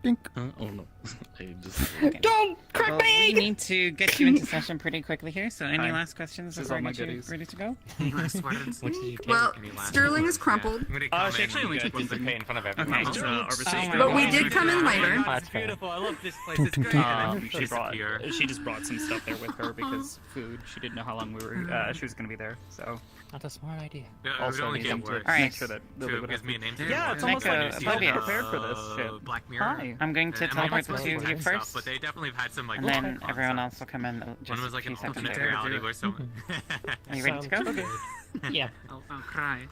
Oh no. I just. Don't crack well, my we egg! need to get you into session pretty quickly here. So, any Fine. last questions This is before all I my get you goodies. ready to go? Any last words? What did you take? Well, Any last Sterling words? is crumpled. She actually only took one thing. In front of everyone. Okay. But we did come in later. Oh, that's fair. I love this place. It's great. She just brought some stuff there with her because food. She didn't know how long she was going to be there. So That's a smart idea. also needs to Alright. make sure that Lily would have me a name. Yeah, it's almost like she's Oblivious. prepared for this shit. Black Mirror. Hi. I'm going to teleport the two of you first, But they definitely have had some like. and then everyone else will come in just One was like a an few seconds alternate later. reality where someone. Are you ready to go? Yeah. I'll cry.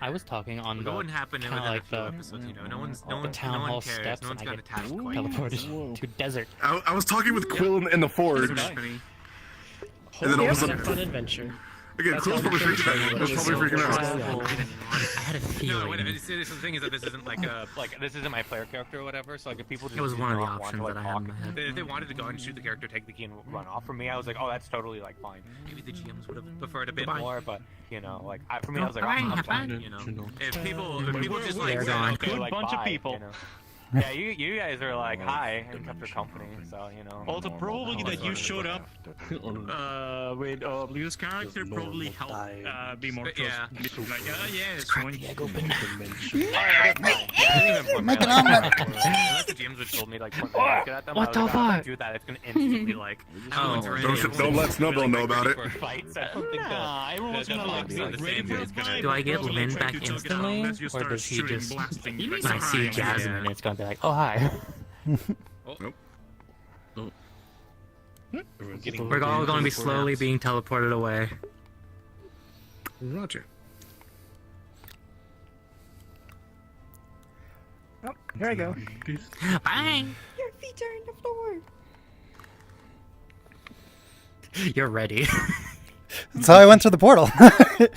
I was talking on What the wouldn't happen kinda within like a few the episodes, you know? No one's, the town hall cares. steps, No one's and got I get attached quite. teleported to desert. I was talking with Quill in the forge. And then all of a sudden, fun adventure. again, Quill's probably freaking out. Quill's probably freaking out. I had a No, feeling. wait a minute. See, the thing is that this isn't like a this isn't my player character or whatever. So like if people just It was one of the want to, options like, that I had in my head. If they wanted to go and shoot the character, take the key and run off from me, I was like, oh, that's totally like fine. Maybe the GMs would have preferred a bit more, but you know, like for me, I was like, oh, I'm fine. You know, if people just like They're said, gone. okay, Good like bunch of bye, people. You know? Yeah, you guys are like hi and kept her company, so you know. Also, probably that you showed up with Blue's character probably helped be more close. Yeah. Like, yeah, it's Crack fine. the egg open. Make an omelet. Unless the GMs would told me like point my basket at them, What I the was like, fuck? do that. It's gonna instantly like. Don't let Snowball know about it. Nah, everyone's gonna like be ready for a fight. Do I get Lynn back instantly, or does he just when I see Jasmine, it's gonna be like, oh hi. We're all going to be slowly being teleported away. Roger. Oh, here I go. Bye. Your feet are in the floor. You're ready. That's how I went through the portal. I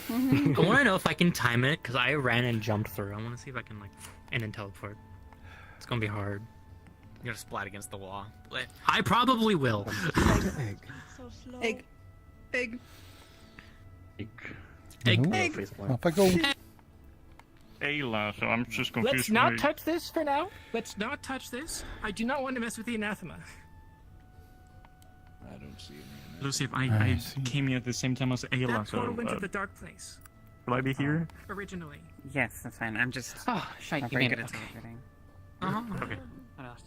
want to know if I can time it, because I ran and jumped through. I want to see if I can, like, and then teleport. It's going to be hard. You're gonna splat against the wall. I probably will. Egg. Egg. Egg. Egg. Off I go. Ayla, so I'm just confused. Let's not touch this for now. Let's not touch this. I do not want to mess with the anathema. I don't see any. Lucy, if I came here at the same time as Ayla, That so portal into the dark place. will I be here? Originally. Yes, that's fine. I'm just. Oh, shite, not you very made good it. at teleporting. Okay. I lost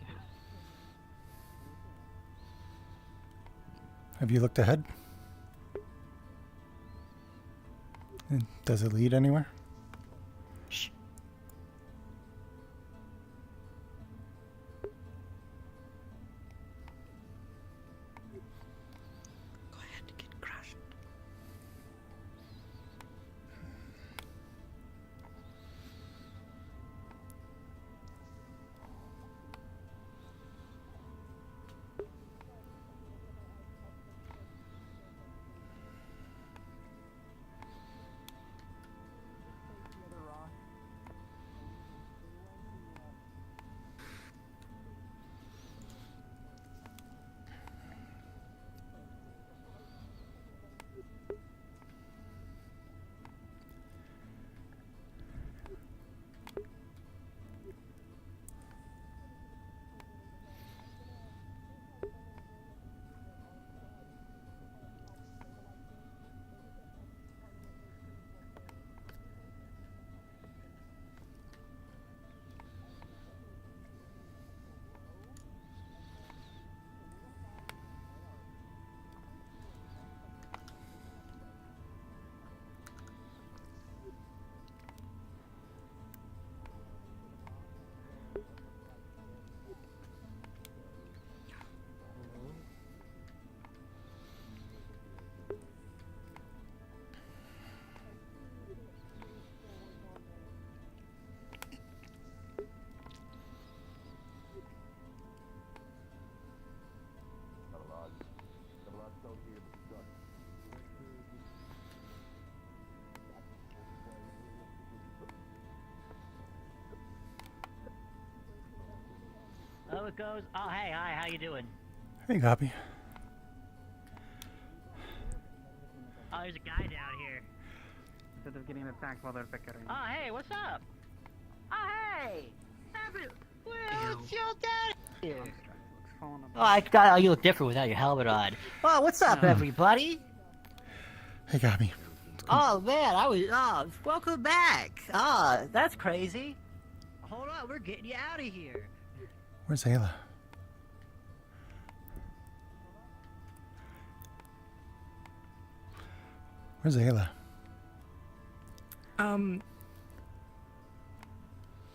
you. Have you looked ahead? Does it lead anywhere? Shh. Go ahead, get crushed. Oh, it goes. Oh, hey, hi, how you doing? Hey, Goppy. Oh, there's a guy down here. Instead of getting attacked while they're bickering. Oh, hey, what's up? Oh, hey! What's your dad here? Oh, you look different without your helmet on. Oh, what's up, everybody? Hey, Goppy. Oh, man, welcome back. Oh, that's crazy. Hold on, we're getting you out of here. Where's Ayla? Where's Ayla?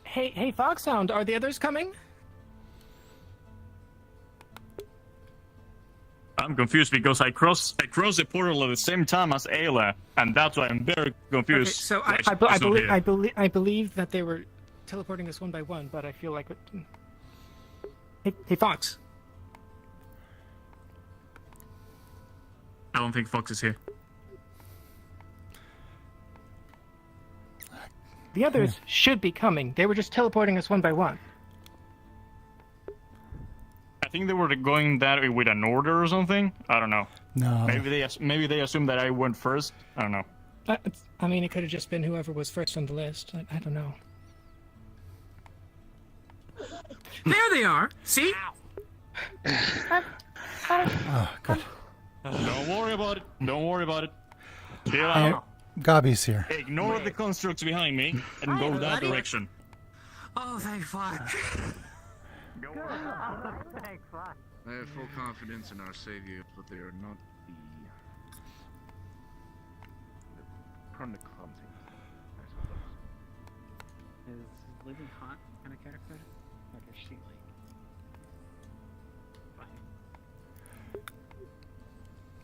Hey, Foxhound, are the others coming? I'm confused because I crossed the portal at the same time as Ayla, and that's why I'm very confused. Okay, so why I she's not here. believe that they were teleporting us one by one, but I feel like Hey, Fox. I don't think Fox is here. The others should be coming. They were just teleporting us one by one. I think they were going that way with an order or something. I don't know. No. Maybe they assumed that I went first. I don't know. I mean, it could have just been whoever was first on the list. I don't know. There they are. See? Oh, good. Don't worry about it. Don't worry about it. Chill Hey, out. Gabi's here. Ignore the constructs behind me and go that direction. Oh, thank fuck. I have full confidence in our saviors, but they are not the prone to clumsy, I suppose. Is Living Hot kind of character? Or is she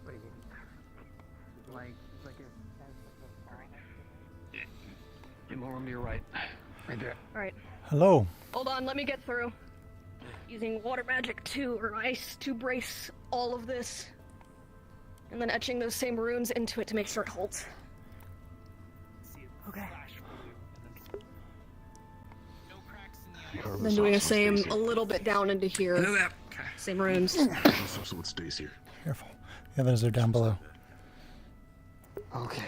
What do you mean? like get more on to your right. Right there. Alright. Hello. Hold on, let me get through. Using water magic 2 or ice to brace all of this. And then etching those same runes into it to make sure it holds. Okay. Then doing the same a little bit down into here. Same runes. So it stays here. Careful. The others are down below. Okay.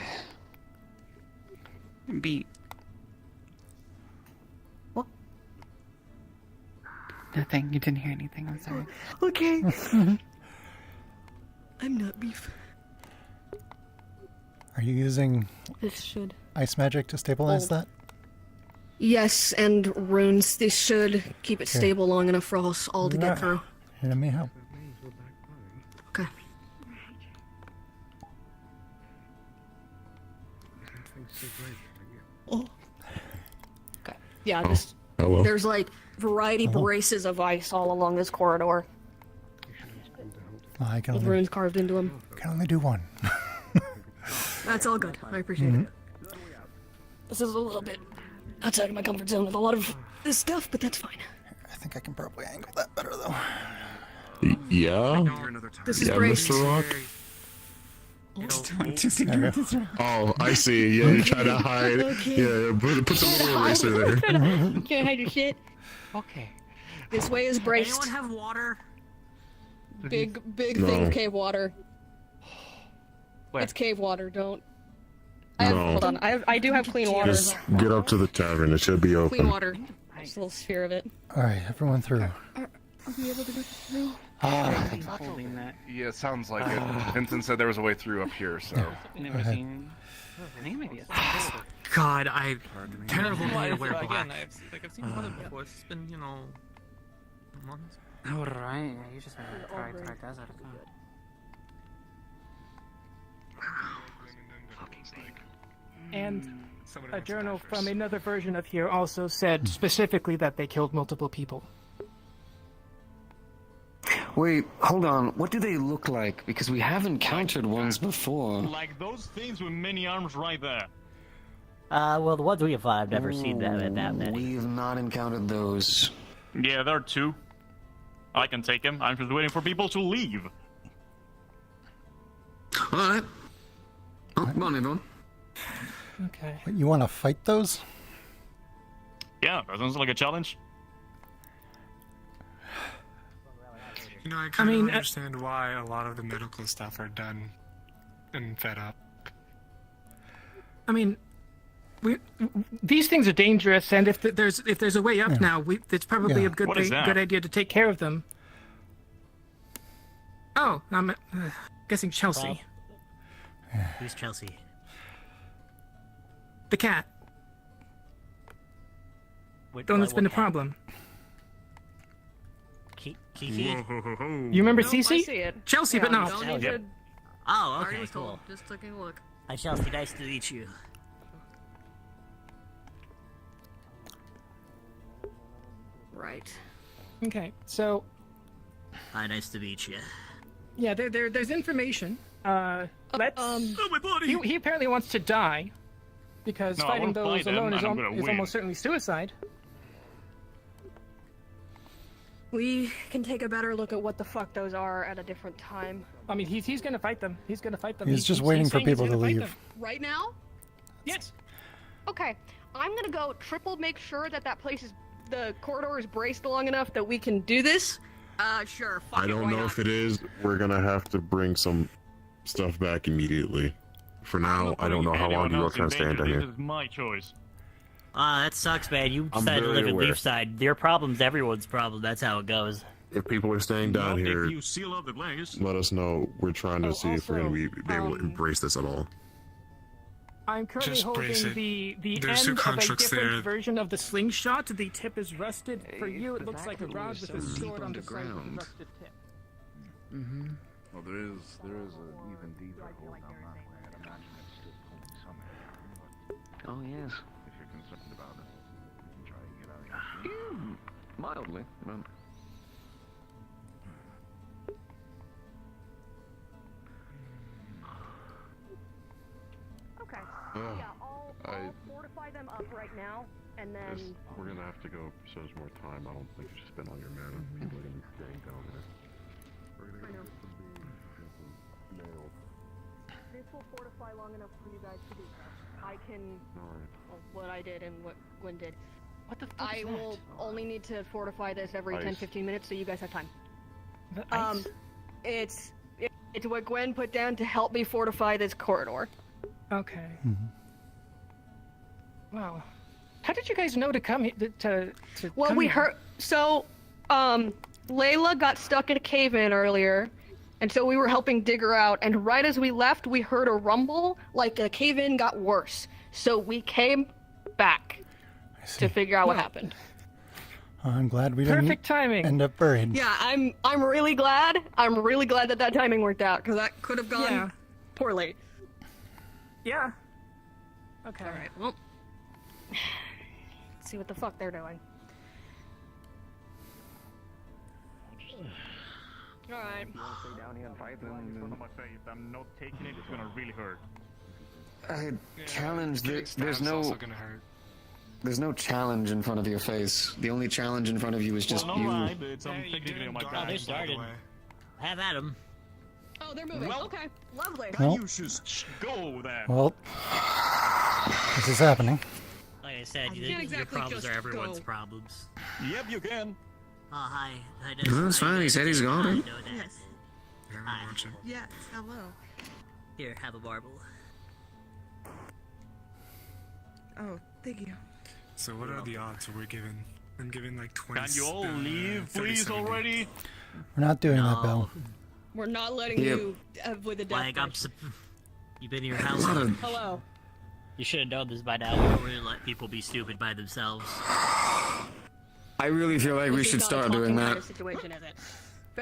Beat. What? Nothing. You didn't hear anything. I'm sorry. Okay. I'm not beef. Are you using This should. ice magic to stabilize Hold. that? Yes, and runes. This should keep it Okay. stable long enough for us all to get through. Here, let me help. Okay. Oh. Okay. Yeah, just Hello. there's like variety braces of ice all along this corridor Oh, I can with only, runes carved into them. can only do one. That's all good. I appreciate it. This is a little bit outside of my comfort zone with a lot of this stuff, but that's fine. I think I can probably angle that better though. Yeah? This is Yeah, braced. Mr. Rock? Oh, I see. Yeah, you're trying to hide. Okay. Yeah, put some little eraser there. Can't hide your shit. Okay. This way is braced. Anyone have water? Big No. thing of cave water. Where? It's cave water. Don't. I have, No. hold on. I do have clean water. Just get up to the tavern. It should be Clean open. water. Just a little sphere of it. All right, everyone through. Are we able to go through? Holding that. Yeah, it sounds like it. Vincent said there was a way through up here, so. Never ahead. seen. I think it might be a God, I terrible Why way to is wear it black. again? I've seen one of them before. It's been, you know, months. Oh right, yeah, you just try desert. And a journal from another version of here also said specifically that they killed multiple people. Wait, hold on. What do they look like? Because we have encountered ones before. Like those things with many arms right there. Well, the ones we have fought, I've never seen that many. We've not encountered those. Yeah, there are 2. I can take him. I'm just waiting for people to leave. Alright. Oh, come on, everyone. Okay. What, you want to fight those? Yeah, that sounds like a challenge. You know, I kind of mean, understand why a lot of the medical stuff are done and fed up. I mean, these things are dangerous, and if there's a way up Yeah. now, it's probably Yeah. a good What is that? good idea to take care of them. Oh, I'm guessing Chelsea, Who's Chelsea? the cat. What, The one that's what been the cat? problem. Kiki? You remember Nope, I Cece? see it. Chelsea, Yeah, but no. you don't need Yep. to. Oh, Already okay, was told. cool. Just taking a look. Hi, Chelsea. Nice to meet you. Right. Okay, so Hi, nice to meet you. yeah, there's information. Let's. Oh, my body! He apparently wants to die because No, I fighting won't those fight them, alone is, and I'm gonna win. almost certainly suicide. We can take a better look at what the fuck those are at a different time. I mean, he's gonna fight them. He's gonna fight them. He's just waiting for saying he's people to gonna fight leave. them. Right now? Yes. Okay. I'm gonna go triple make sure that place is the corridor is braced long enough that we can do this. Sure. Fuck I it, don't why know not? if it is. We're gonna have to bring some stuff back immediately. For now, I don't know how long you all can stay down This here. is my choice. That sucks, man. You I'm decided to very live in aware. Leafside. Your problem's everyone's problem. That's how it goes. If people are staying down Well, here, if you seal up the place. let us know. We're trying to see if we're going to be able to embrace this at all. I'm currently Just brace holding it. the There's end two of a constructs different there. version of the slingshot. The tip is rusted. For you, it looks like a rod with a sword on the side with a rusted tip. Mm-hmm. Well, there is an even deeper hole down that way. I'd imagine it's still pulling some air. But Oh, yes. if you're concerned about it, you can try and get out of here. Mildly. But... Okay. Ugh, Yeah, I'll fortify them up right now, and then. We're going to have to go so there's more time. I don't think you should spend all your mana. People are going to be staying down there. We're going to go get some beans and some nails. This will fortify long enough for you guys to do so. I can. Alright. Well, what I did and what Gwyn did. What the fuck I is will that? only need to fortify this every Ice. 10-15 minutes, so you guys have time. The ice? It's what Gwyn put down to help me fortify this corridor. Okay. Wow. How did you guys know to come here? To Well, come we here? heard. So, Layla got stuck in a cave-in earlier, and so we were helping dig her out. And right as we left, we heard a rumble, like the cave-in got worse. So we came back to figure out what happened. I'm glad we Perfect didn't timing. end up buried. Yeah, I'm really glad. I'm really glad that timing worked out, because that could have gone poorly. Yeah. Okay. All right. Well, let's see what the fuck they're doing. All right. You want to stay down here and fight them? In front of my face. I'm not taking it. It's gonna really hurt. Challenge. There's Stab's no. also gonna hurt. There's no challenge in front of your face. The only challenge in front of you is just you. But it's technically on my back. They started. Have at 'em. Oh, they're moving. Okay, lovely. Well- You should go there. Well, this is happening. Like I said, You your can't exactly problems just are everyone's go. problems. Yep, you can. Oh, hi. No, that's fine. He said he's got it. Yes. Yes, hello. Here, have a marble. Oh, thank you. So what are the odds we're given? I'm giving like 20. Can you all leave, please, already? We're not doing that, Belle. We're not letting Yep. you with the death. Like, touch. you've been in your house. Hello. You should have known this by now. We don't really let people be stupid by themselves. I really feel like we This is should not a start doing talking that. Situation, is it? We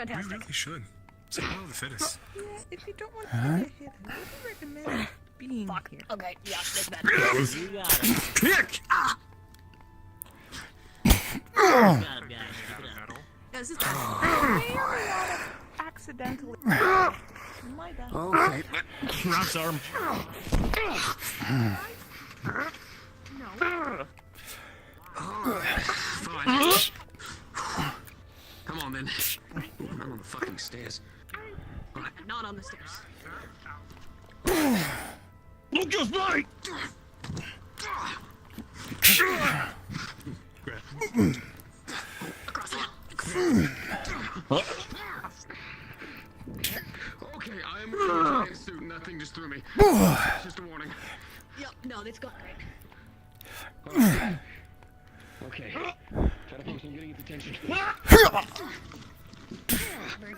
Fantastic. really should. Survival of the fittest. Yeah, if you don't want to Huh? get hit, I would recommend being here. Okay, yeah, that's bad. You got it. Kick! You got him, guys. Keep it up. Yes, it's I may or may not have accidentally. My bad. Okay. Rock's arm. No. Fine. Come on, then. Ooh, I'm on the fucking stairs. Not on the stairs. Lucas, mate! Okay, I am wearing a giant suit. Nothing just threw me. Just a warning. Yep, no, it's going great. Okay. Try to focus on getting its attention.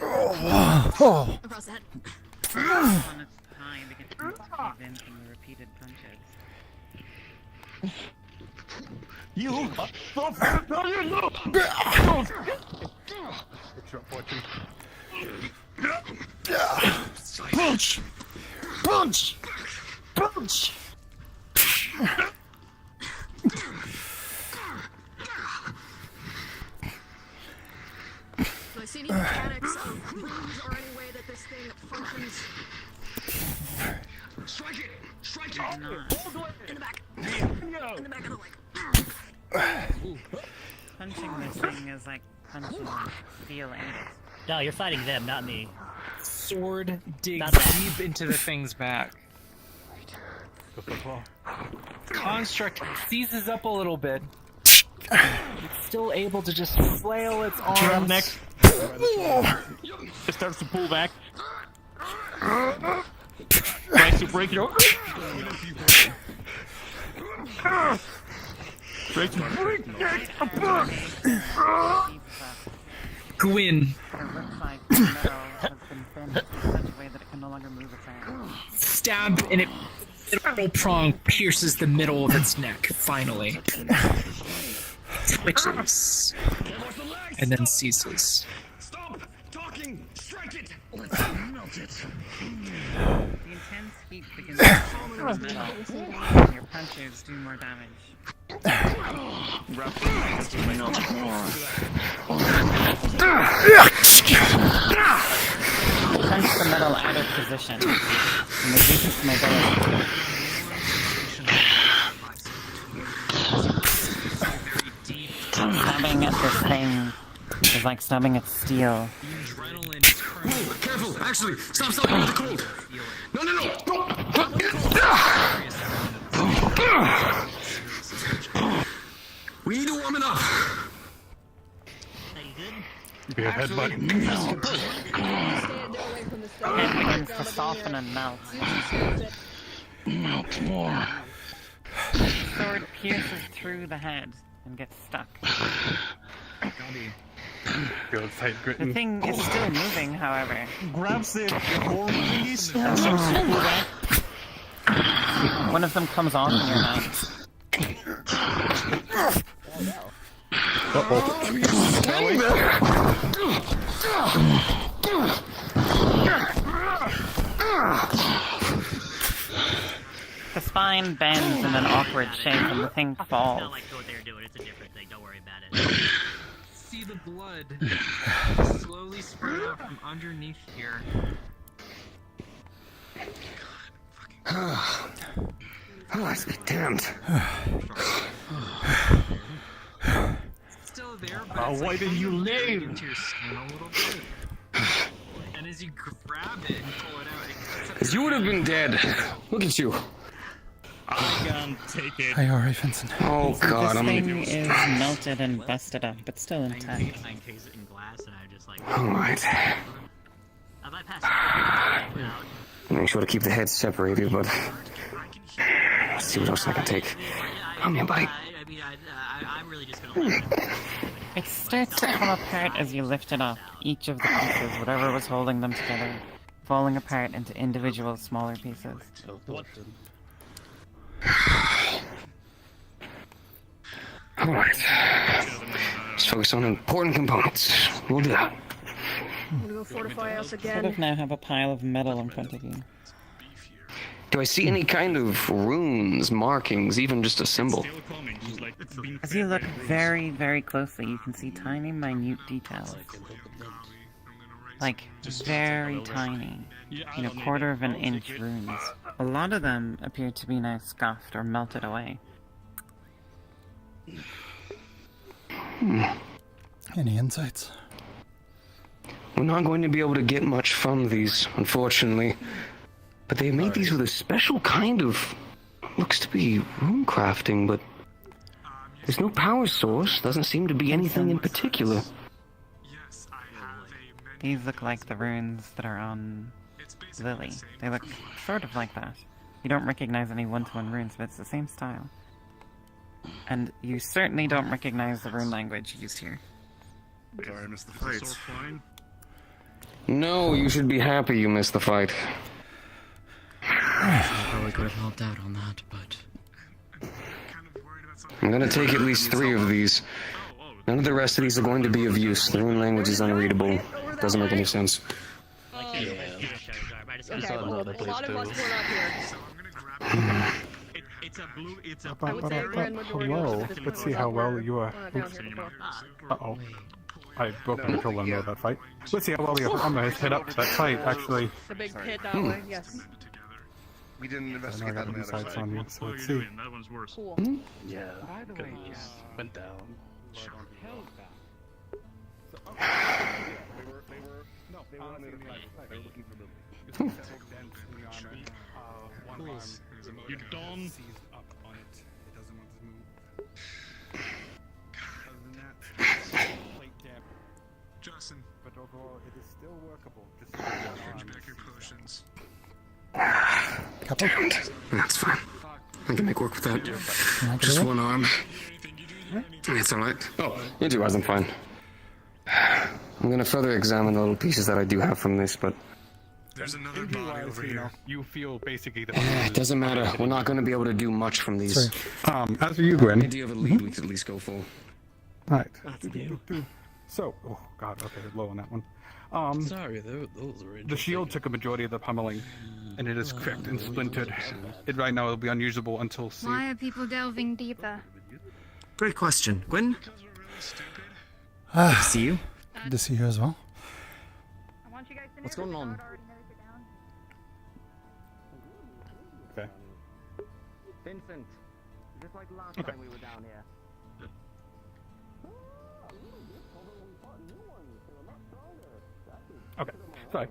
Oh. Across the head. On its time to get to cave in from the repeated punches. You punch! Punch! Punch! Do I see any mechanics of rooms or any way that this thing functions? Strike it! Strike it! In the back. In the back of the leg. Punching this thing is like punching feelings. No, you're fighting them, not me. Sword digs Not that. deep into the thing's back. Construct seizes up a little bit. It's still able to just flail its arms. Grab neck. It starts to pull back. Tries to break it open. Gwyn. It looks like the metal has been bent in such a way that it can no longer move its arms. Stab, and it metal prong pierces the middle of its neck, finally. Twitches. And then ceases. Stop talking! Strike it! Let's melt it. The intense heat begins to cool the metal, and your punches do more damage. Punch the metal out of position and reduces mobility. Stabbing at this thing is like stabbing at steel. Oh, careful! Actually, stop with the cold! No! We need to warm it up! Be a headbutt. It begins to soften and melt. Melt more. The sword pierces through the head and gets stuck. Feels tight, The gritting. thing is still moving, however. Grabs the horn piece. One of them comes off in your hand. The spine bends in an awkward shape and the thing falls. Not like what they're doing, it's a different thing, don't worry about it. See the blood slowly spread out from underneath here. Oh, let's be damned. Still there, but it's Why like did you leave? into your skin a little bit. And as you grab it and pull it out, it cuts up Because you would have been dead. Look at you. I can't take it. Hi, alright, Vincent. Oh god, This I'm thing is melted and busted up, but still intact. I encase it in glass and I just like. Alright. Have I passed it? Make sure to keep the heads separated, but let's see what else I can take. Come here, buddy. I'm really just gonna let it. It starts to come apart as you lift it up, each of the pieces, whatever was holding them together, falling apart into individual smaller pieces. Alright. Let's focus on important components. We'll do that. We'll fortify us Sort again. of now have a pile of metal in front of you. Do I see any kind of runes, markings, even just a symbol? As you look very, very closely, you can see tiny, minute details. Like, very tiny. Quarter of an inch runes. A lot of them appear to be now scuffed or melted away. Any insights? We're not going to be able to get much from these, unfortunately. But they made these with a special kind of... looks to be rune crafting, but... there's no power source, doesn't seem to be anything in particular. These look like the runes that are on Lily. They look sort of like that. You don't recognize any one-to-one runes, but it's the same style. And you certainly don't recognize the rune language used here. Sorry, I missed the fight. No, you should be happy you missed the fight. I probably could have helped out on that, but... I'm gonna take at least 3 of these. None of the rest of these are going to be of use. The rune language is unreadable. Doesn't make any sense. Okay, a lot of us were not here. It's a blue. It's a Hello. Let's see how well you are. Uh-oh. I broke the control and that fight. Let's see how well you're. I'm gonna head up to that fight, actually. The big pit that way, yes. We didn't I know I investigate got that on the other insights side. on you, so let's see. That one's worse. Cool. Yeah. By the way, because went down. They were on the other side. They were looking for the... You don't. Up on it. It doesn't want to move. Other than that, plate dab. Justin. But overall, it is still workable. Just change back your potions. Damned. That's fine. I can make work with that. Just one arm. It's alright. Oh, you two guys, I'm fine. I'm gonna further examine the little pieces that I do have from this, but... There's another body over here. You feel basically the... It doesn't matter. We're not gonna be able to do much from these. As for you, Gwyn. Idea of a lead we could at least go for. Alright. That's new. So, oh god, okay, low on that one. Sorry, those were the shield took a majority of the pummeling, and it is cracked and splintered. It right now will be unusable until... Why are people delving deeper? Great question. Gwyn? Good to see you. Good to see you as well. What's going on? Okay. Vincent, just like last Okay. time we were down here. Okay, sorry.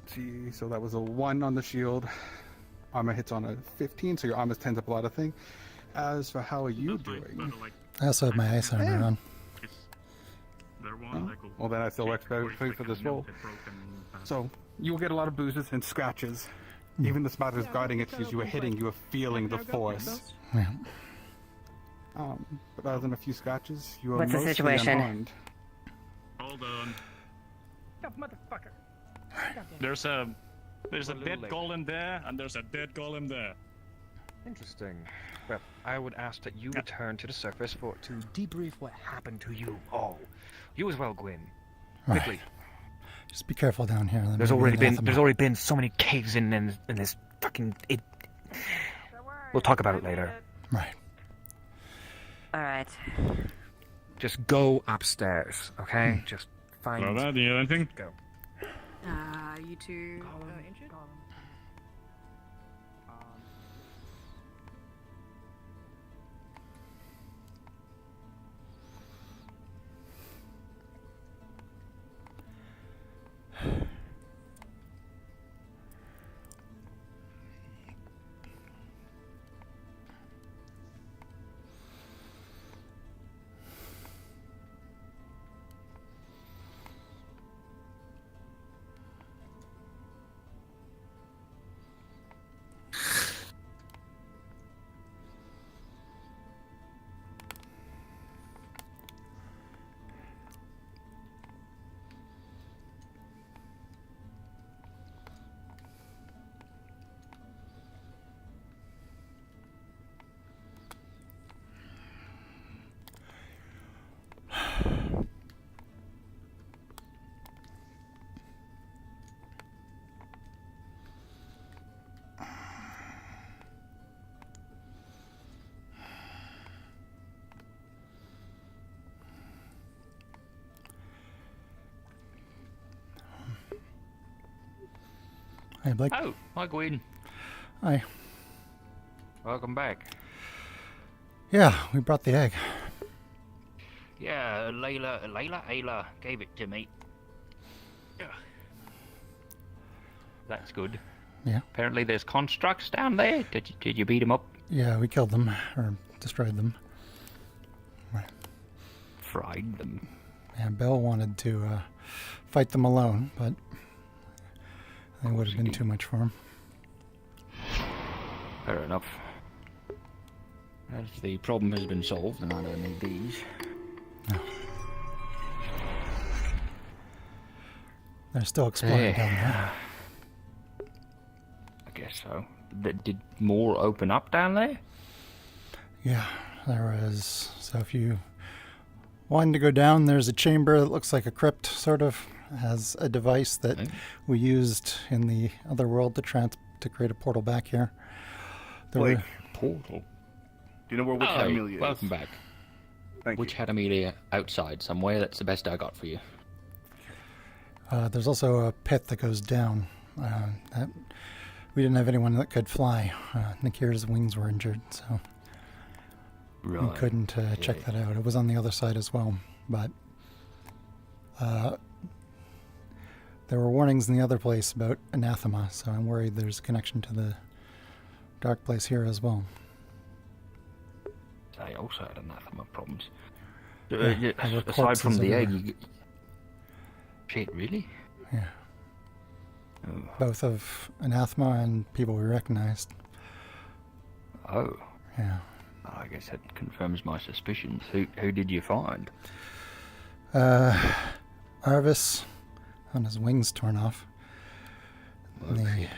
See, so that was a 1 on the shield. Armor hits on a 15, so your armor tends up a lot of things. As for how are you doing? I also have my ice armor on. Well, then I still works better for this roll. So, you'll get a lot of bruises and scratches. Even the spiders guarding it as you were hitting, you were feeling the force. Yeah. But other than a few scratches, you are What's the mostly situation? unharmed. Hold on. Motherfucker. There's a dead golem there, and there's a dead golem there. Interesting. Well, I would ask that you return to the surface to debrief what happened to you all. You as well, Gwyn. Right. Quickly. Just be careful down here. There's already been so many caves in this fucking We'll talk about it later. Right. Alright. Just go upstairs, okay? Just find. Well, that, do you know anything? Go. You two injured? Hey, Blake. Oh, hi, Gwyn. Hi. Welcome back. Yeah, we brought the egg. Yeah, Ayla gave it to me. Yeah. That's good. Yeah. Apparently there's constructs down there. Did you beat them up? Yeah, we killed them, or destroyed them. Right. Fried them. Yeah, Bell wanted to fight them alone, but it would have been too much for him. Fair enough. As the problem has been solved, and I don't need these. No. They're still exploring down there. I guess so. Did more open up down there? Yeah, there was. So if you wanted to go down, there's a chamber that looks like a crypt, sort of. Has a device that we used in the other world to create a portal back here. Blake. Portal? Do you know where Witch Hat Amelia is? Welcome back. Thank Witch Hat Amelia outside somewhere. That's the best I got for you. There's also a pit that goes down. That we didn't have anyone that could fly. Nakir's wings were injured, so we couldn't check that out. It was on the other side as well, but there were warnings in the other place about anathema, so I'm worried there's a connection to the dark place here as well. I also had anathema problems. Yeah, there were Aside from corpses the egg, everywhere. shit, really? Yeah. Oh. Both of anathema and people we recognized. Oh. Yeah. I guess that confirms my suspicions. Who did you find? Arvis, on his wings torn off. Okay.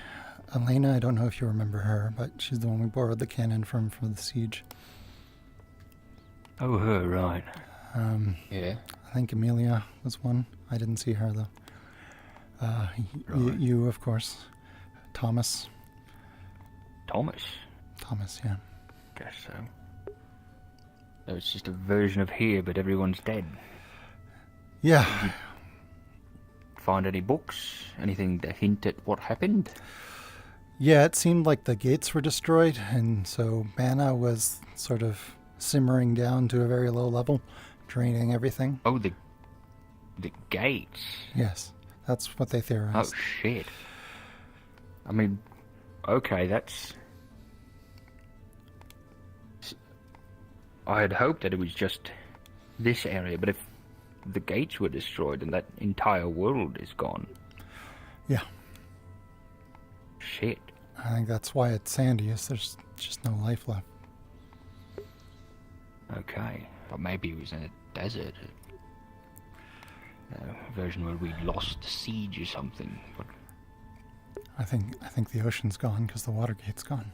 Elena, I don't know if you remember her, but she's the one we borrowed the cannon from for the siege. Oh, her, right. Yeah. I think Amelia was one. I didn't see her, though. Right. You, of course. Thomas. Thomas? Thomas, yeah. Guess so. So it's just a version of here, but everyone's dead. Yeah. Did you find any books? Anything to hint at what happened? Yeah, it seemed like the gates were destroyed, and so mana was sort of simmering down to a very low level, draining everything. Oh, the gates? Yes, that's what they theorized. Oh, shit. I mean, okay, that's... I had hoped that it was just this area, but if the gates were destroyed and that entire world is gone... Yeah. Shit. I think that's why it's sandy, is there's just no life left. Okay, but maybe it was in a desert. A version where we lost the siege or something. But I think the ocean's gone because the water gate's gone.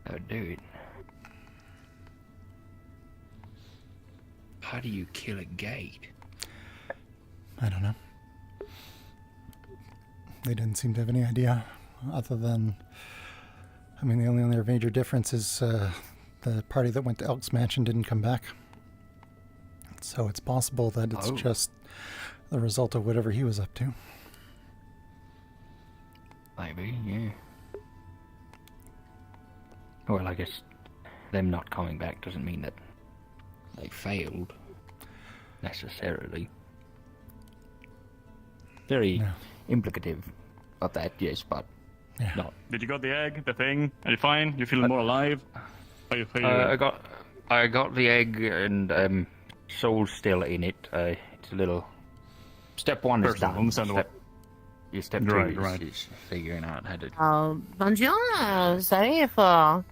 that would do it. How do you kill a gate? I don't know. They didn't seem to have any idea, other than, I mean, the only other major difference is the party that went to Elk's Mansion didn't come back. So it's possible that it's just the result of whatever he was up to. Maybe, yeah. Well, I guess them not coming back doesn't mean that they failed, necessarily. Very implicative of that, yes, but not. Did you got the egg, the thing? Are you fine? You feeling more alive? I got the egg and soul's still in it. It's a little. Step one is done. Step two is figuring out how to. Bonjour. Sorry for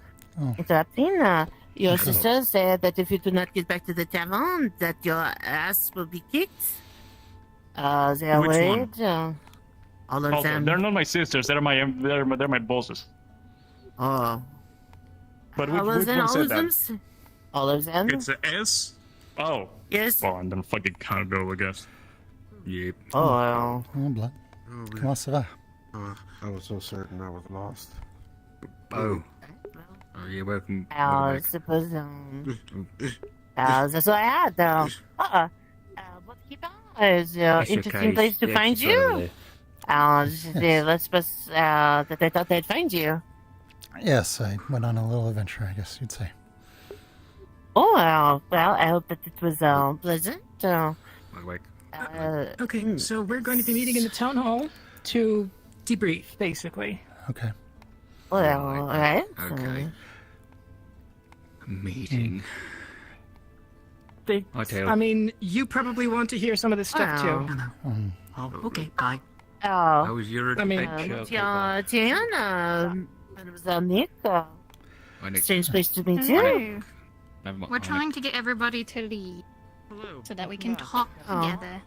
interrupting. Your sister said that if you do not get back to the tavern, that your ass will be kicked. They are Which worried. one? All of them. They're not my sisters. They're my bosses. Oh. But All which of them. one All said of them. that? All of them. It's a S. Oh. Yes. Well, and then fucking can't go, I guess. Yep. Oh well. Oh, blood. Comment ça va? I was so certain I was lost. Oh. Oh, you're welcome. I suppose. That's what I had. But keep on. It's interesting place to find you. Let's suppose that they thought they'd find you. Yes, I went on a little adventure, I guess you'd say. Oh, well, I hope that it was pleasant. Okay, so we're going to be meeting in the town hall to debrief, basically. Okay. Well, alright. Okay. Meeting. I mean, you probably want to hear some of this stuff too. Oh, okay, bye. Oh. How was your adventure? Tiana, it was Nick. Strange place to meet you. Hello. We're trying to get everybody to leave so that we can talk together.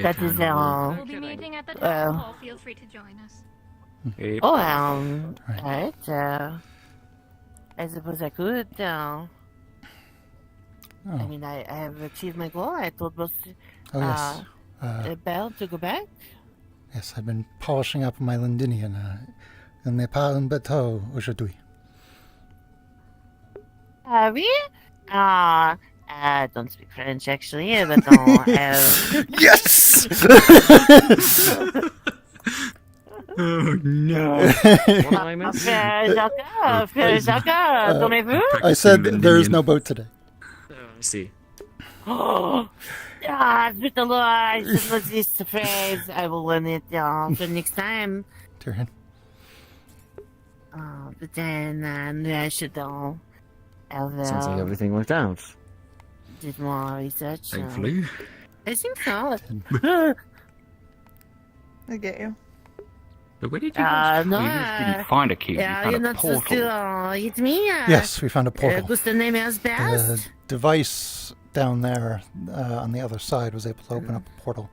That is We'll be meeting at the town hall. Feel free to join us. Oh, right. I suppose I could. I mean, I have achieved my goal. I told both yes. Belle to go back. Yes, I've been polishing up my Londinian. Il n'est pas un bateau aujourd'hui. Oui? I don't speak French, actually, but Yes! Oh no! I said there's no boat today. I see. Oh, zut alors, I should know this phrase. I will learn it for next time. Tyrion. But then I should have Sounds like everything worked out. did more research. Thankfully. I think so. I get you. But where did you no, you just didn't find a cube, Yeah, you you're found a not supposed to portal. eat me. Yes, we found a portal. Gusto name as The best. device down there on the other side was able to open up a portal.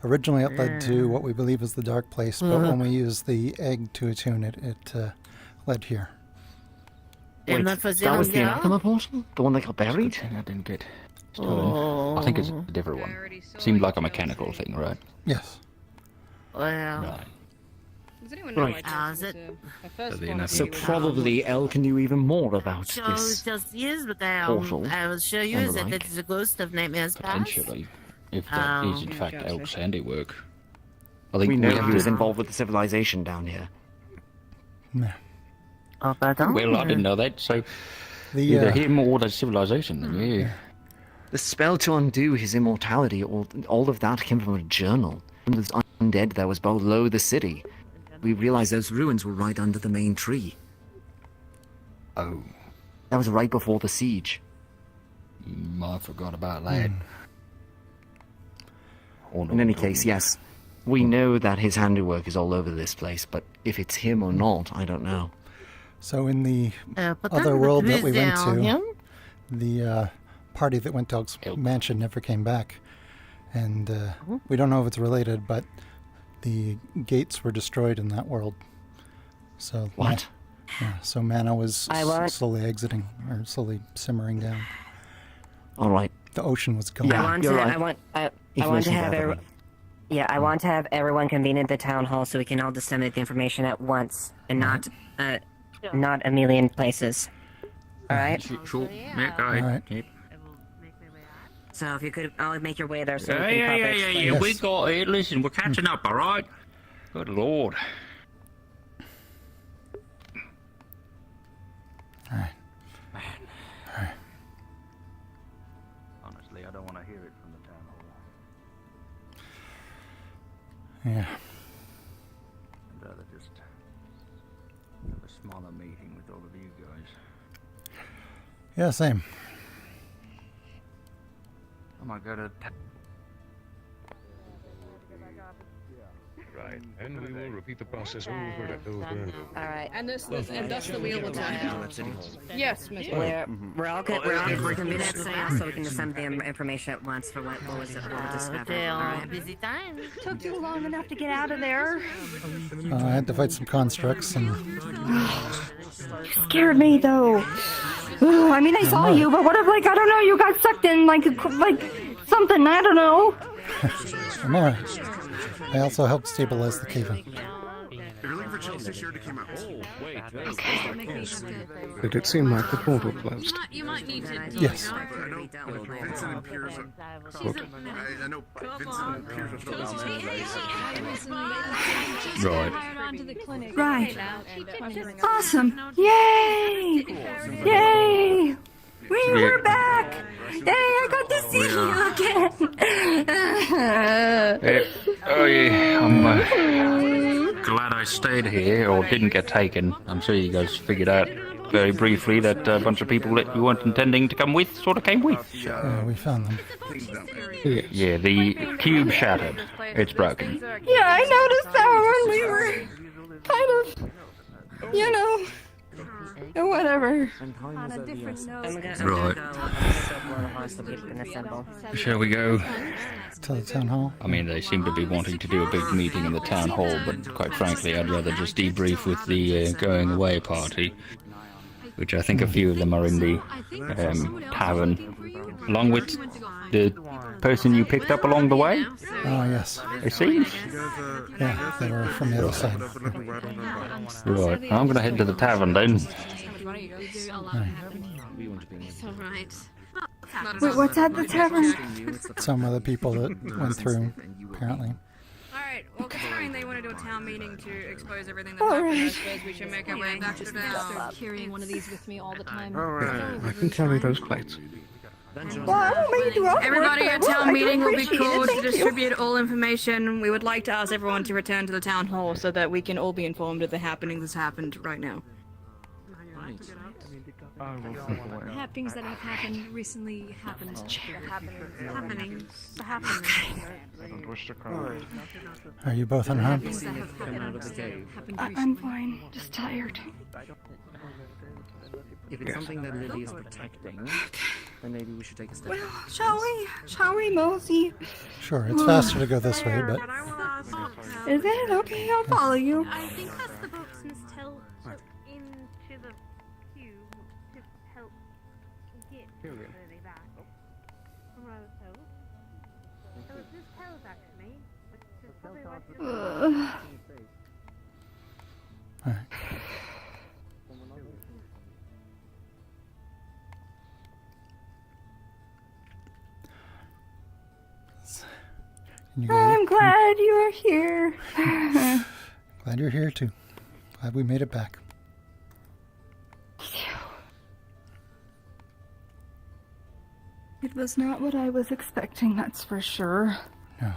Originally, it led to what we believe is the dark place, but when we used the egg to attune it, it led here. Wait, that was the anathema portal? The one that got buried? I didn't get I think it's a different one. Seemed like a mechanical thing, right? Yes. Well. Right. Does anyone know Right. my Is it? I first the wanted enough- to So see what- probably Elle can do even more about So this. just yes, but portal I will show you and the that like. it is a ghost of nightmares past. Potentially. If that is in fact Gotcha. Elk's handiwork. I think We know have he was to- involved with the civilization down here. Yeah. Oh, pardon? Well, I didn't know that, so The, either him or the civilization, then, yeah. The spell to undo his immortality, all of that came from a journal. It was undead that was below the city. We realized those ruins were right under the main tree. Oh. That was right before the siege. I forgot about that. In any case, yes. We know that his handiwork is all over this place, but if it's him or not, I don't know. So in the but other then world who that is we went down to, here? the party that went to Elk's mansion never came back. And we don't know if it's related, but the gates were destroyed in that world. So What? Yeah, so mana was I want- slowly exiting, or slowly simmering down. All right. The ocean was gone. I want to. I want. I want to Information have. gathering. I want to have everyone convene at the town hall so we can all disseminate the information at once and not a million places. All right. Sure. Yeah, go ahead. All right. Yep. So if you could all make your way there, so Yeah, we can yeah, properly yeah, yeah, explain yeah. this. We got it. Listen, we're catching up, all right? Good lord. All right. Honestly, I don't want to hear it from the town hall. Yeah. I'd rather just have a smaller meeting with all of you guys. Yeah, same. Oh my god. Right, and we will repeat the process over and over and over. All right. And that's the wheel of time. Yes, Miss. We're all convened at Saya so we can disseminate the information at once for what was discovered. Okay, All right. busy time. Took you long enough to get out of there. I had to fight some constructs, and Scared me though. Ooh, I mean, I saw you, but what if, like, I don't know, you got sucked in, like something, I don't know. I'm alright. I also helped stabilize the cave-in. If you're looking for Chelsea, she already came out. Did it seem like the portal closed? You might need to. Yes. I know Vincent and Piers are... I know Vincent and Piers are still down there. Right. Awesome. Yay! Yay! We're back! Yay, I got to see you again! Oh yeah, I'm glad I stayed here or didn't get taken. I'm sure you guys figured out very briefly that a bunch of people that you weren't intending to come with sort of came with. Yeah, we found them. Yeah, the cube shattered. It's broken. Yeah, I noticed that when we were kind of, you know, whatever. On a different note. Right. So people can assemble. Shall we go? To the town hall? I mean, they seem to be wanting to do a big meeting in the town hall, but quite frankly, I'd rather just debrief with the going away party, which I think a few of them are in the tavern, along with the person you picked up along the way. Oh, yes. It seems. Yeah, they were from the other side. Right, I'm gonna head to the tavern then. It's alright. Wait, what's at the tavern? Some of the people that went through, apparently. Alright, well, considering they want to do a town meeting to expose everything that's All happened, I right. suppose we should make our way back to the Carrying one of these with me all the time. Alright, I can carry those plates. Well, I don't mean to awkward, Everybody but I at will. town I do meeting will be appreciate it, called to thank you. distribute all information. We would like to ask everyone to return to the town hall so that we can all be informed of the happenings that's happened right now. Things that have happened recently happened. Happening. I don't wish to cry. Are you both unharmed? Things that have happened I'm fine. Just tired. If it's something that Lily is protecting, then maybe we should take a step Well, back. shall we mosey? Sure, it's faster to go this way, but Is it? Okay, I'll follow you. I think that's the boxman's tell into the cube to help get Lily back. From what I was told. So it's his tells actually, which is probably what Alright. Can you go I'm glad you are here. Glad you're here too. Glad we made it back. It was not what I was expecting, that's for sure. No.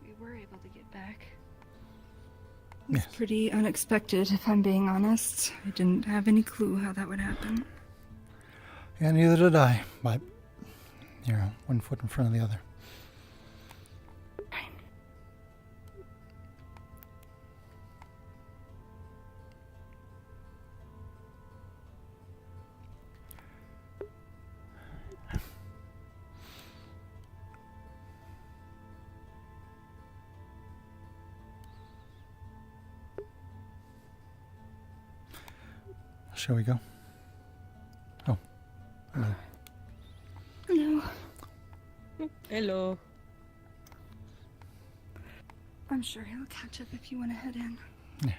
We were able to get back. It was pretty unexpected, if I'm being honest. I didn't have any clue how that would happen. Yeah, neither did I, but you know, one foot in front of the other. Shall we go? Oh. Hello. Hello. Hello. I'm sure he'll catch up if you want to head in. Yeah.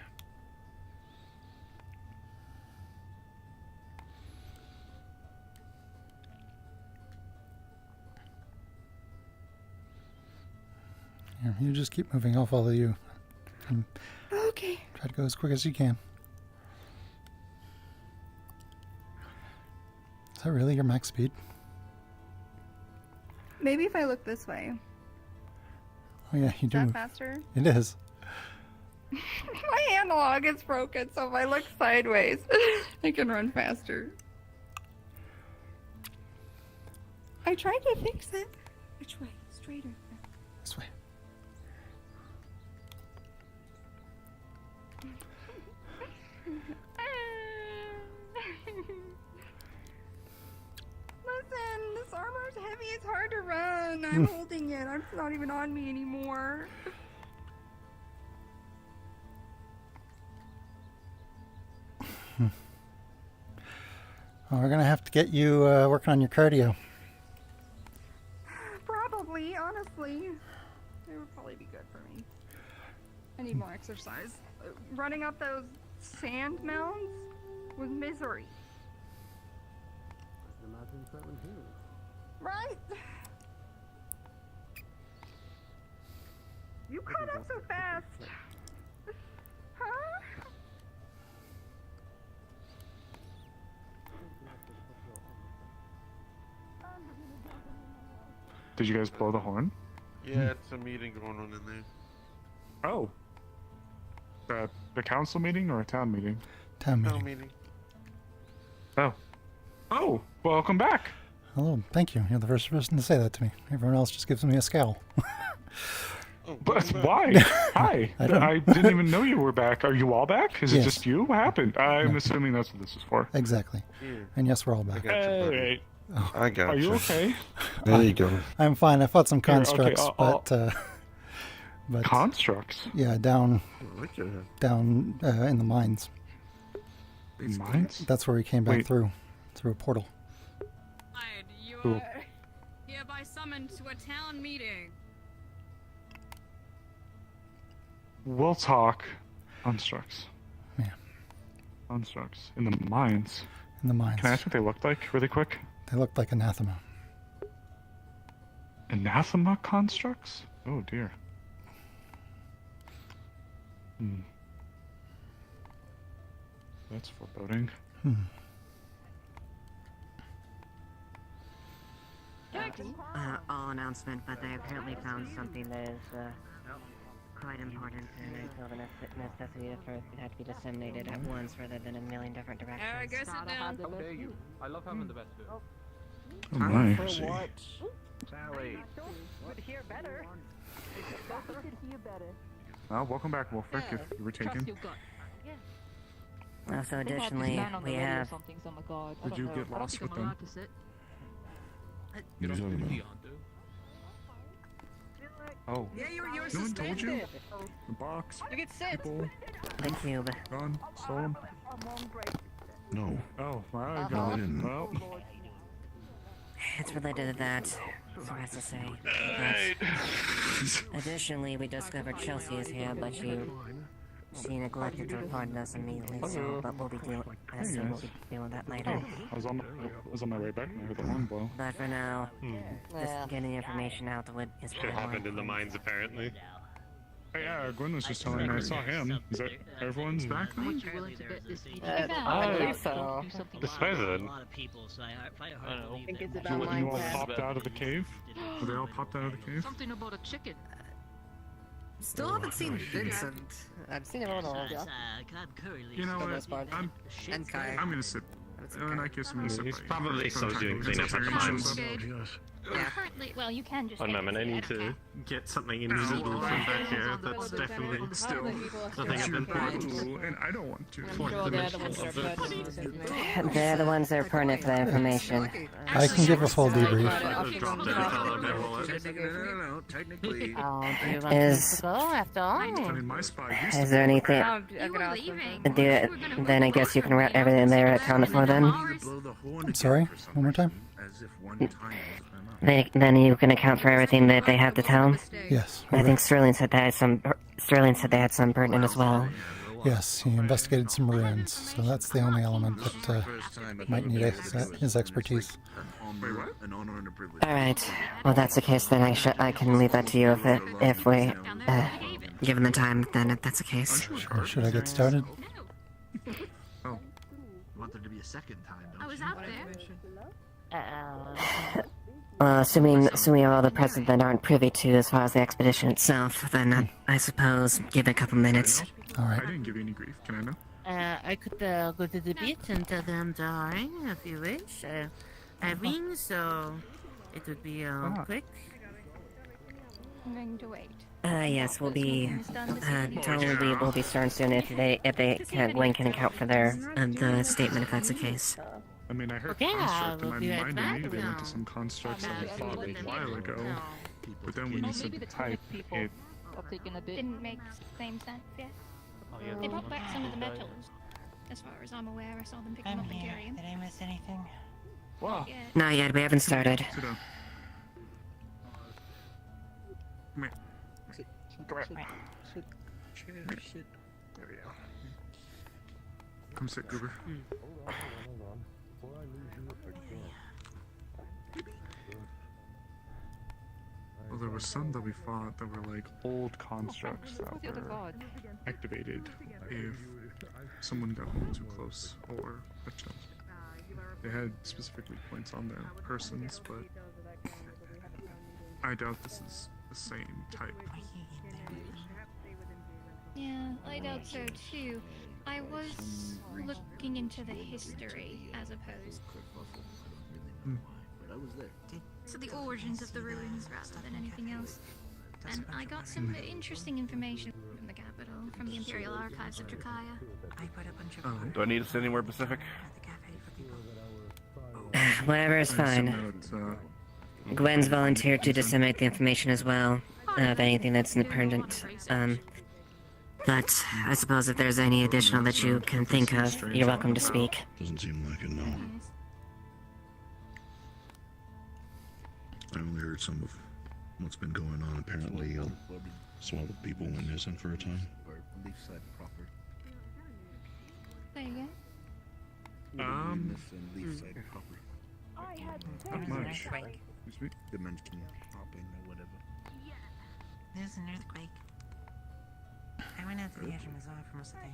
Here, you just keep moving. I'll follow you. And Okay. try to go as quick as you can. Is that really your max speed? Maybe if I look this way. Oh yeah, you Is do. that faster? It is. My analog is broken, so if I look sideways, I can run faster. I tried to fix it. Which way? Straighter. This way. Listen, this armor's heavy, it's hard to run. I'm holding it. It's not even on me anymore. Well, we're gonna have to get you working on your cardio. Probably, honestly. It would probably be good for me. I need more exercise. Running up those sand mounds was misery. Right? You caught up so fast. Huh? Did you guys blow the horn? Yeah, it's a meeting going on in there. Oh. The council meeting or a town meeting? Town No meeting. meeting. Oh. Oh, welcome back. Hello, thank you. You're the first person to say that to me. Everyone else just gives me a scowl. But why? Hi. I don't- I didn't even know you were back. Are you all back? Is it Yes. just you? What happened? I'm assuming that's what this is for. Exactly. And yes, we're all back. Hey. I got Are you okay? There you go. I'm fine. I fought some Here, okay, constructs, I'll- but Constructs? yeah, down in the mines. Mines? That's where we came back Wait. through a portal. You Cool. are hereby summoned to a town meeting. We'll talk. Constructs. Yeah. Constructs. In the mines. In the mines. Can I ask what they looked like really quick? They looked like anathema. Anathema constructs? Oh dear. That's foreboding. All announcement, but they apparently found something that is quite important, and I feel the necessity for it had to be disseminated at once rather than in a million different directions. Alright, go sit down. How dare you? I love having the best food. Oh my. Sally. Hear better. Hear better. Welcome back, Wolfric, if you were taken. Also, additionally, we have. Did you get lost with them? You don't know. Oh. Yeah, you were No one told suspended. you? The box, You get sit. people, The cube. gone, stolen. No. Oh, wow, No, I didn't. well. It's related to that, sorry to say. But additionally, we discovered Chelsea is here, but she neglected to report us immediately, but we'll be dealing with that later. I was on my way back and I heard the horn blow. But for now, just getting information out is Shit happened in the mines, apparently. Hey, yeah, Gwyn was just telling me I saw him. Is that everyone's back now? I believe so. Disposed. You all popped out of the cave? Were they all popped out of the cave? Something about a chicken. Still haven't seen Vincent. I've seen him on all. You know For the what? most part. I'm gonna sit. And I guess I'm gonna sit. He's by you. probably For the still time doing being. cleanup at the mines. Yeah. Currently, well, you can just. One moment, I need to get something invisible from back here. That's definitely Still, nothing I've been Ooh, and I don't want to. They're the ones that are pertinent for that information. I can give a full debrief. No. Technically. Do you want Is- to go after all? I mean, my spot used Is there anything? Then I guess you can wrap everything there accounted for then? Sorry, one more time? As if one time was enough. Then you can account for everything that they have to tell? Yes. I think Sterling said they had some pertinent as well. Yes, he investigated some ruins, so that's the only element that might need his expertise. An honor and a privilege. Alright, well that's the case then I can leave that to you if we, given the time, then if that's the case. Sure, should I get started? Oh. Want there to be a second time, don't I was you? out there. Well, assuming all the present that aren't privy to as far as the expedition itself, then I suppose give it a couple minutes. Alright. I didn't give you any grief, can I know? I could go to the beach and tell them to hurry if you wish. I ring, so it would be quick. I'm going to wait. Yes, we'll be starting soon if Gwyn can account for the statement if that's the case. I mean, I heard Okay, construct, and we'll I be right reminded back me they went now. to some constructs that I thought a while ago. But then when you said the type, it... Didn't make same sense, yeah. They brought back some of the metals. As far as I'm aware, I saw them pick them up and carry them. Did I miss anything? Wow. Yeah. Not yet, we haven't started. Sit down. Come here. Come here. There we go. Come sit, Goober. Well, there were some that we fought that were like old constructs that were activated if someone got a little too close or a chance. They had specifically points on their persons, but I doubt this is the same type. Yeah, I doubt so too. I was looking into the history as opposed. So the origins of the ruins rather than anything else. And I got some interesting information from the capital, from the Imperial Archives of Drakaya. Do I need to sit anywhere specific? Whatever is fine. Gwen's volunteered to disseminate the information as well, of anything that's pertinent. But I suppose if there's any additional that you can think of, you're welcome to speak. Doesn't seem like it, no. I only heard some of what's been going on. Apparently, some other people went missing for a time. There you go. Not much. Excuse me? Dimension hopping or whatever. There's an earthquake. I went out to the edge of Mazar for most of the day.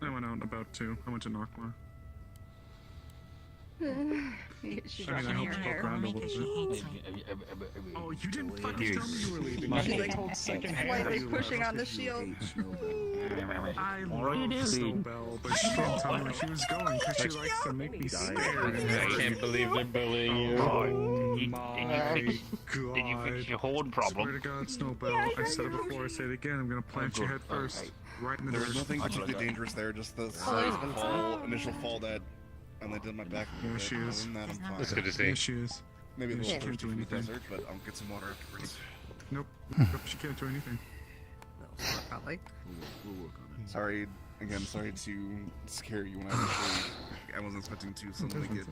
Yeah. I went out and about too. I went to Nakma. She's I mean, I hope poke around a little bit. Oh, you didn't fucking tell me you were leaving. My You like, told second slightly pushing on the shield. I love Snowbell, but she didn't tell me where she was going because she likes to make me scared. I can't believe they're bullying you. Oh Did my you fix your horn problem? Swear to God, Snowbell, I said it before, I say it again, I'm gonna plant you head first. Right in the There was dirt. nothing particularly dangerous there, just the slight initial fall that and they did my back. Here she is. Other than that, I'm fine. That's good to see. Here she is. Maybe a Here little she can't thirsty do from the anything. desert, but I'll get some water afterwards. Nope. She can't do anything. Probably. We'll work on it. Sorry, again, sorry to scare you when I wasn't expecting to suddenly get.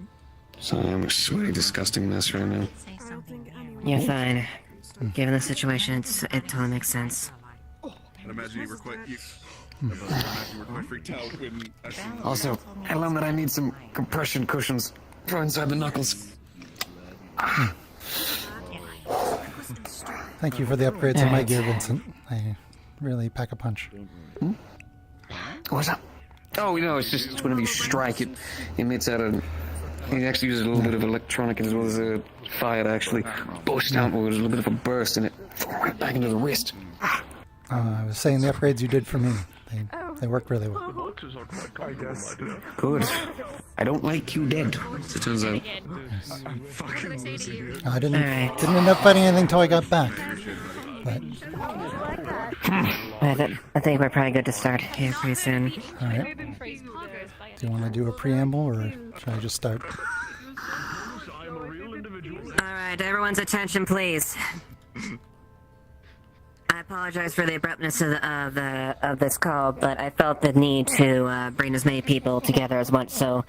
Sorry, I'm a sweaty, disgusting mess right now. You're fine. Given the situation, it totally makes sense. I'd imagine you were quite. I'd imagine you were quite freaked out when. Also, I learned that I need some compression cushions for inside the knuckles. Thank you for the upgrades on my gear, Vincent. They really pack a punch. What's up? Oh, you know, it's just whenever you strike, it emits out a. It actually uses a little bit of electronic as well as a fire to actually burst out with a little bit of a burst, and it right back into the wrist. I was saying the upgrades you did for me. They worked really well. I guess. Good. I don't like you dead. It turns out. I'm fucking losing it. I didn't end up fighting anything until I got back. But I think we're probably good to start here pretty soon. all right. Do you want to do a preamble, or should I just start? Alright, everyone's attention, please. I apologize for the abruptness of this call, but I felt the need to bring as many people together as once, so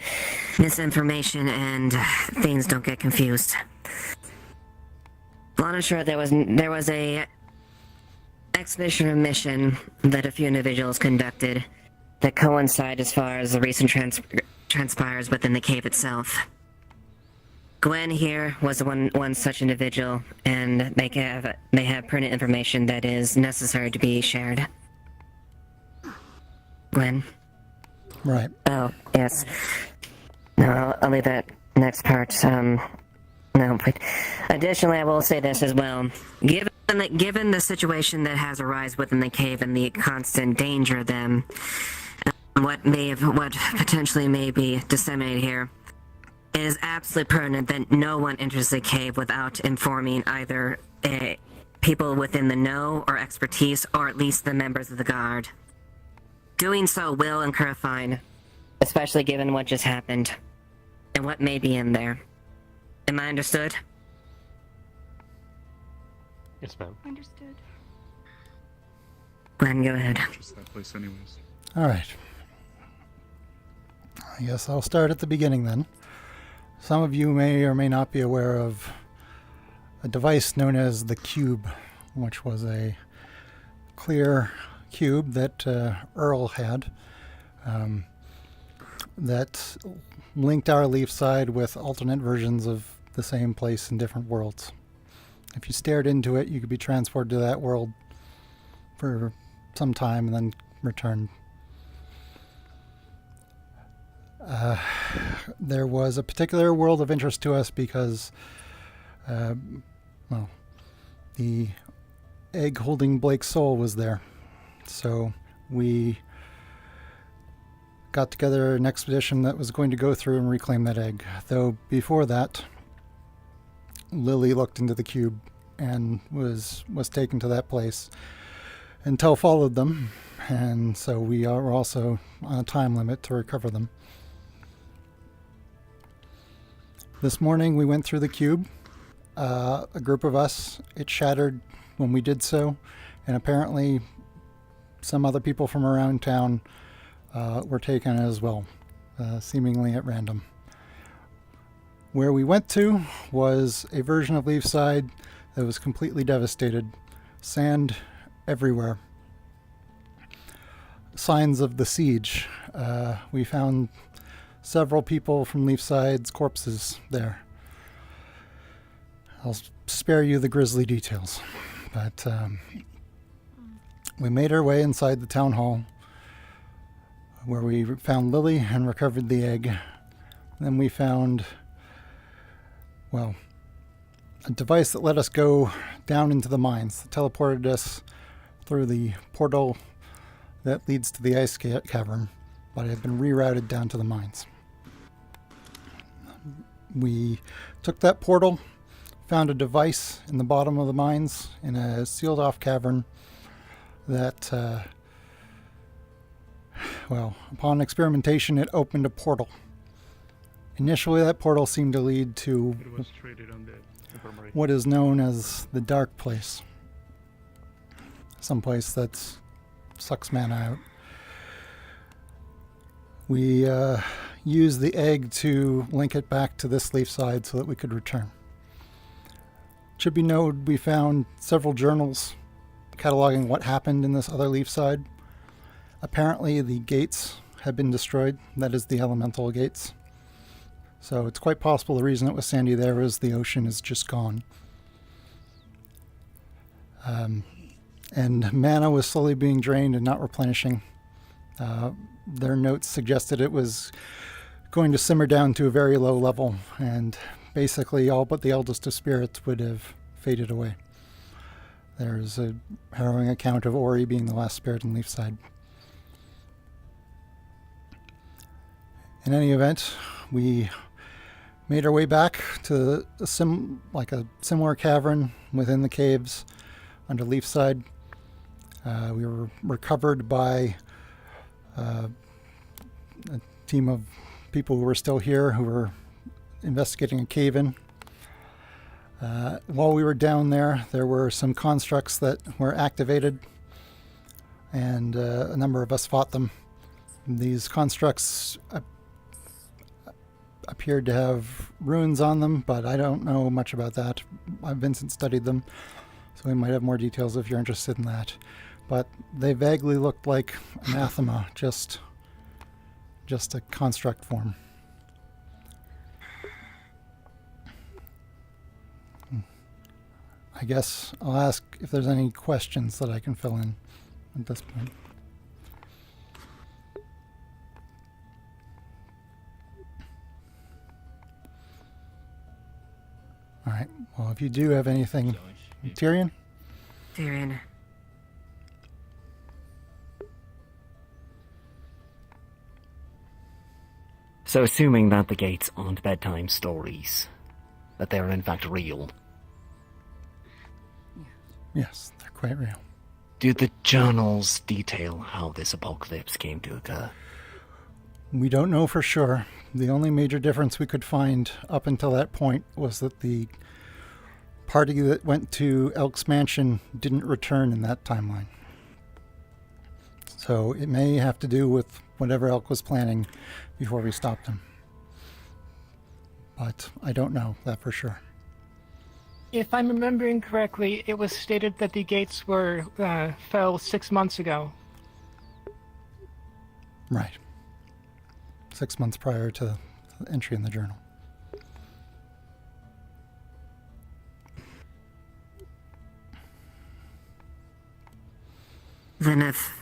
misinformation and things don't get confused. Long and short, there was a expedition mission that a few individuals conducted that coincide as far as the recent transpires within the cave itself. Gwyn here was one such individual, and they have pertinent information that is necessary to be shared. Gwyn? Right. Oh, yes. No, I'll leave that next part. No, but additionally, I will say this as well. Given the situation that has arisen within the cave and the constant danger of them, what potentially may be disseminated here, it is absolutely pertinent that no one enters the cave without informing either people within the know or expertise, or at least the members of the guard. Doing so will incur a fine, especially given what just happened and what may be in there. Am I understood? Yes, ma'am. Understood. Glenn, go ahead. Just that place, anyways. All right. I guess I'll start at the beginning then. Some of you may or may not be aware of a device known as the Cube, which was a clear cube that Earl had that linked our leaf side with alternate versions of the same place in different worlds. If you stared into it, you could be transported to that world for some time and then return. There was a particular world of interest to us because, well, the egg holding Blake's soul was there. So we got together an expedition that was going to go through and reclaim that egg. Though before that, Lily looked into the cube and was taken to that place. And Tel followed them, and so we are also on a time limit to recover them. This morning we went through the cube, a group of us. It shattered when we did so, and apparently some other people from around town were taken as well, seemingly at random. Where we went to was a version of Leafside that was completely devastated. Sand everywhere. Signs of the siege. We found several people from Leafside's corpses there. I'll spare you the grisly details, but we made our way inside the town hall where we found Lily and recovered the egg. Then we found, well, a device that let us go down into the mines. That teleported us through the portal that leads to the ice cavern, but it had been rerouted down to the mines. We took that portal, found a device in the bottom of the mines in a sealed off cavern that, well, upon experimentation, it opened a portal. Initially, that portal seemed to lead to what is known as the Dark Place. Someplace that sucks mana out. We used the egg to link it back to this leaf side so that we could return. It should be noted we found several journals cataloging what happened in this other leaf side. Apparently the gates had been destroyed, that is the elemental gates. So it's quite possible the reason it was sandy there is the ocean is just gone. And mana was slowly being drained and not replenishing. Their notes suggested it was going to simmer down to a very low level, and basically all but the eldest of spirits would have faded away. There's a harrowing account of Ori being the last spirit in Leafside. In any event, we made our way back to a similar cavern within the caves under Leafside. We were recovered by a team of people who were still here who were investigating a cave-in. While we were down there, there were some constructs that were activated, and a number of us fought them. These constructs appeared to have runes on them, but I don't know much about that. Vincent studied them, so we might have more details if you're interested in that. But they vaguely looked like anathema, just a construct form. I guess I'll ask if there's any questions that I can fill in at this point. All right. Well, if you do have anything, Tyrion? Tyrion. So assuming that the gates aren't bedtime stories, that they're in fact real. Yes, they're quite real. Do the journals detail how this apocalypse came to occur? We don't know for sure. The only major difference we could find up until that point was that the party that went to Elk's Mansion didn't return in that timeline. So it may have to do with whatever Elk was planning before we stopped him. But I don't know that for sure. If I'm remembering correctly, it was stated that the gates were fell 6 months ago. Right. 6 months prior to the entry in the journal. Then if...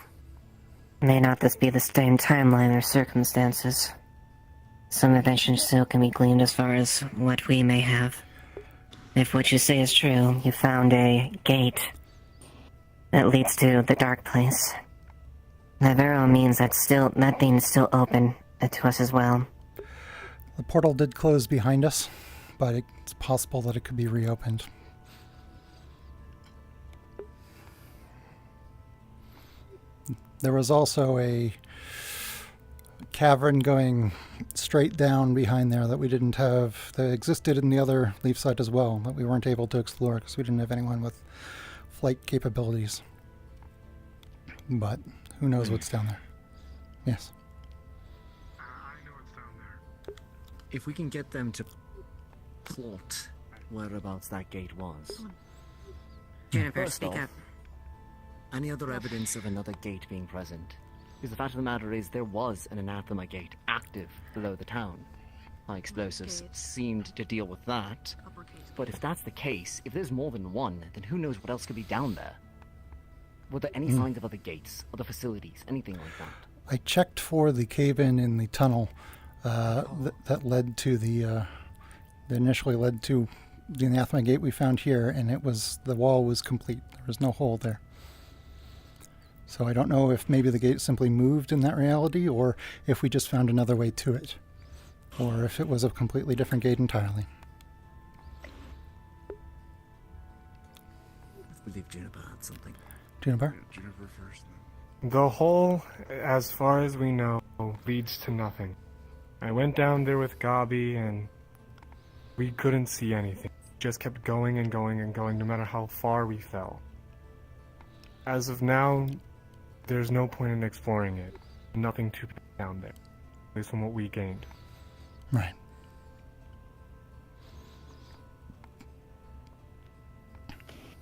May not this be the same timeline or circumstances? Some information still can be gleaned as far as what we may have. If what you say is true, you found a gate that leads to the Dark Place. That very well means that thing's still open to us as well. The portal did close behind us, but it's possible that it could be reopened. There was also a cavern going straight down behind there that we didn't have, that existed in the other leaf side as well, that we weren't able to explore because we didn't have anyone with flight capabilities. But who knows what's down there? Yes. If we can get them to plot whereabouts that gate was. Jennifer, First speak off, up. any other evidence of another gate being present? Because the fact of the matter is there was an anathema gate active below the town. High explosives seemed to deal with that. But if that's the case, if there's more than one, then who knows what else could be down there? Were there any signs of other gates, other facilities, anything like that? I checked for the cave-in the tunnel that led to that initially led to the anathema gate we found here, and the wall was complete. There was no hole there. So I don't know if maybe the gate simply moved in that reality, or if we just found another way to it, or if it was a completely different gate entirely. I believe Juniper had something. Juniper? Juniper first. The hole, as far as we know, leads to nothing. I went down there with Gabi and we couldn't see anything. Just kept going and going and going no matter how far we fell. As of now, there's no point in exploring it. Nothing to be down there. At least from what we gained. Right.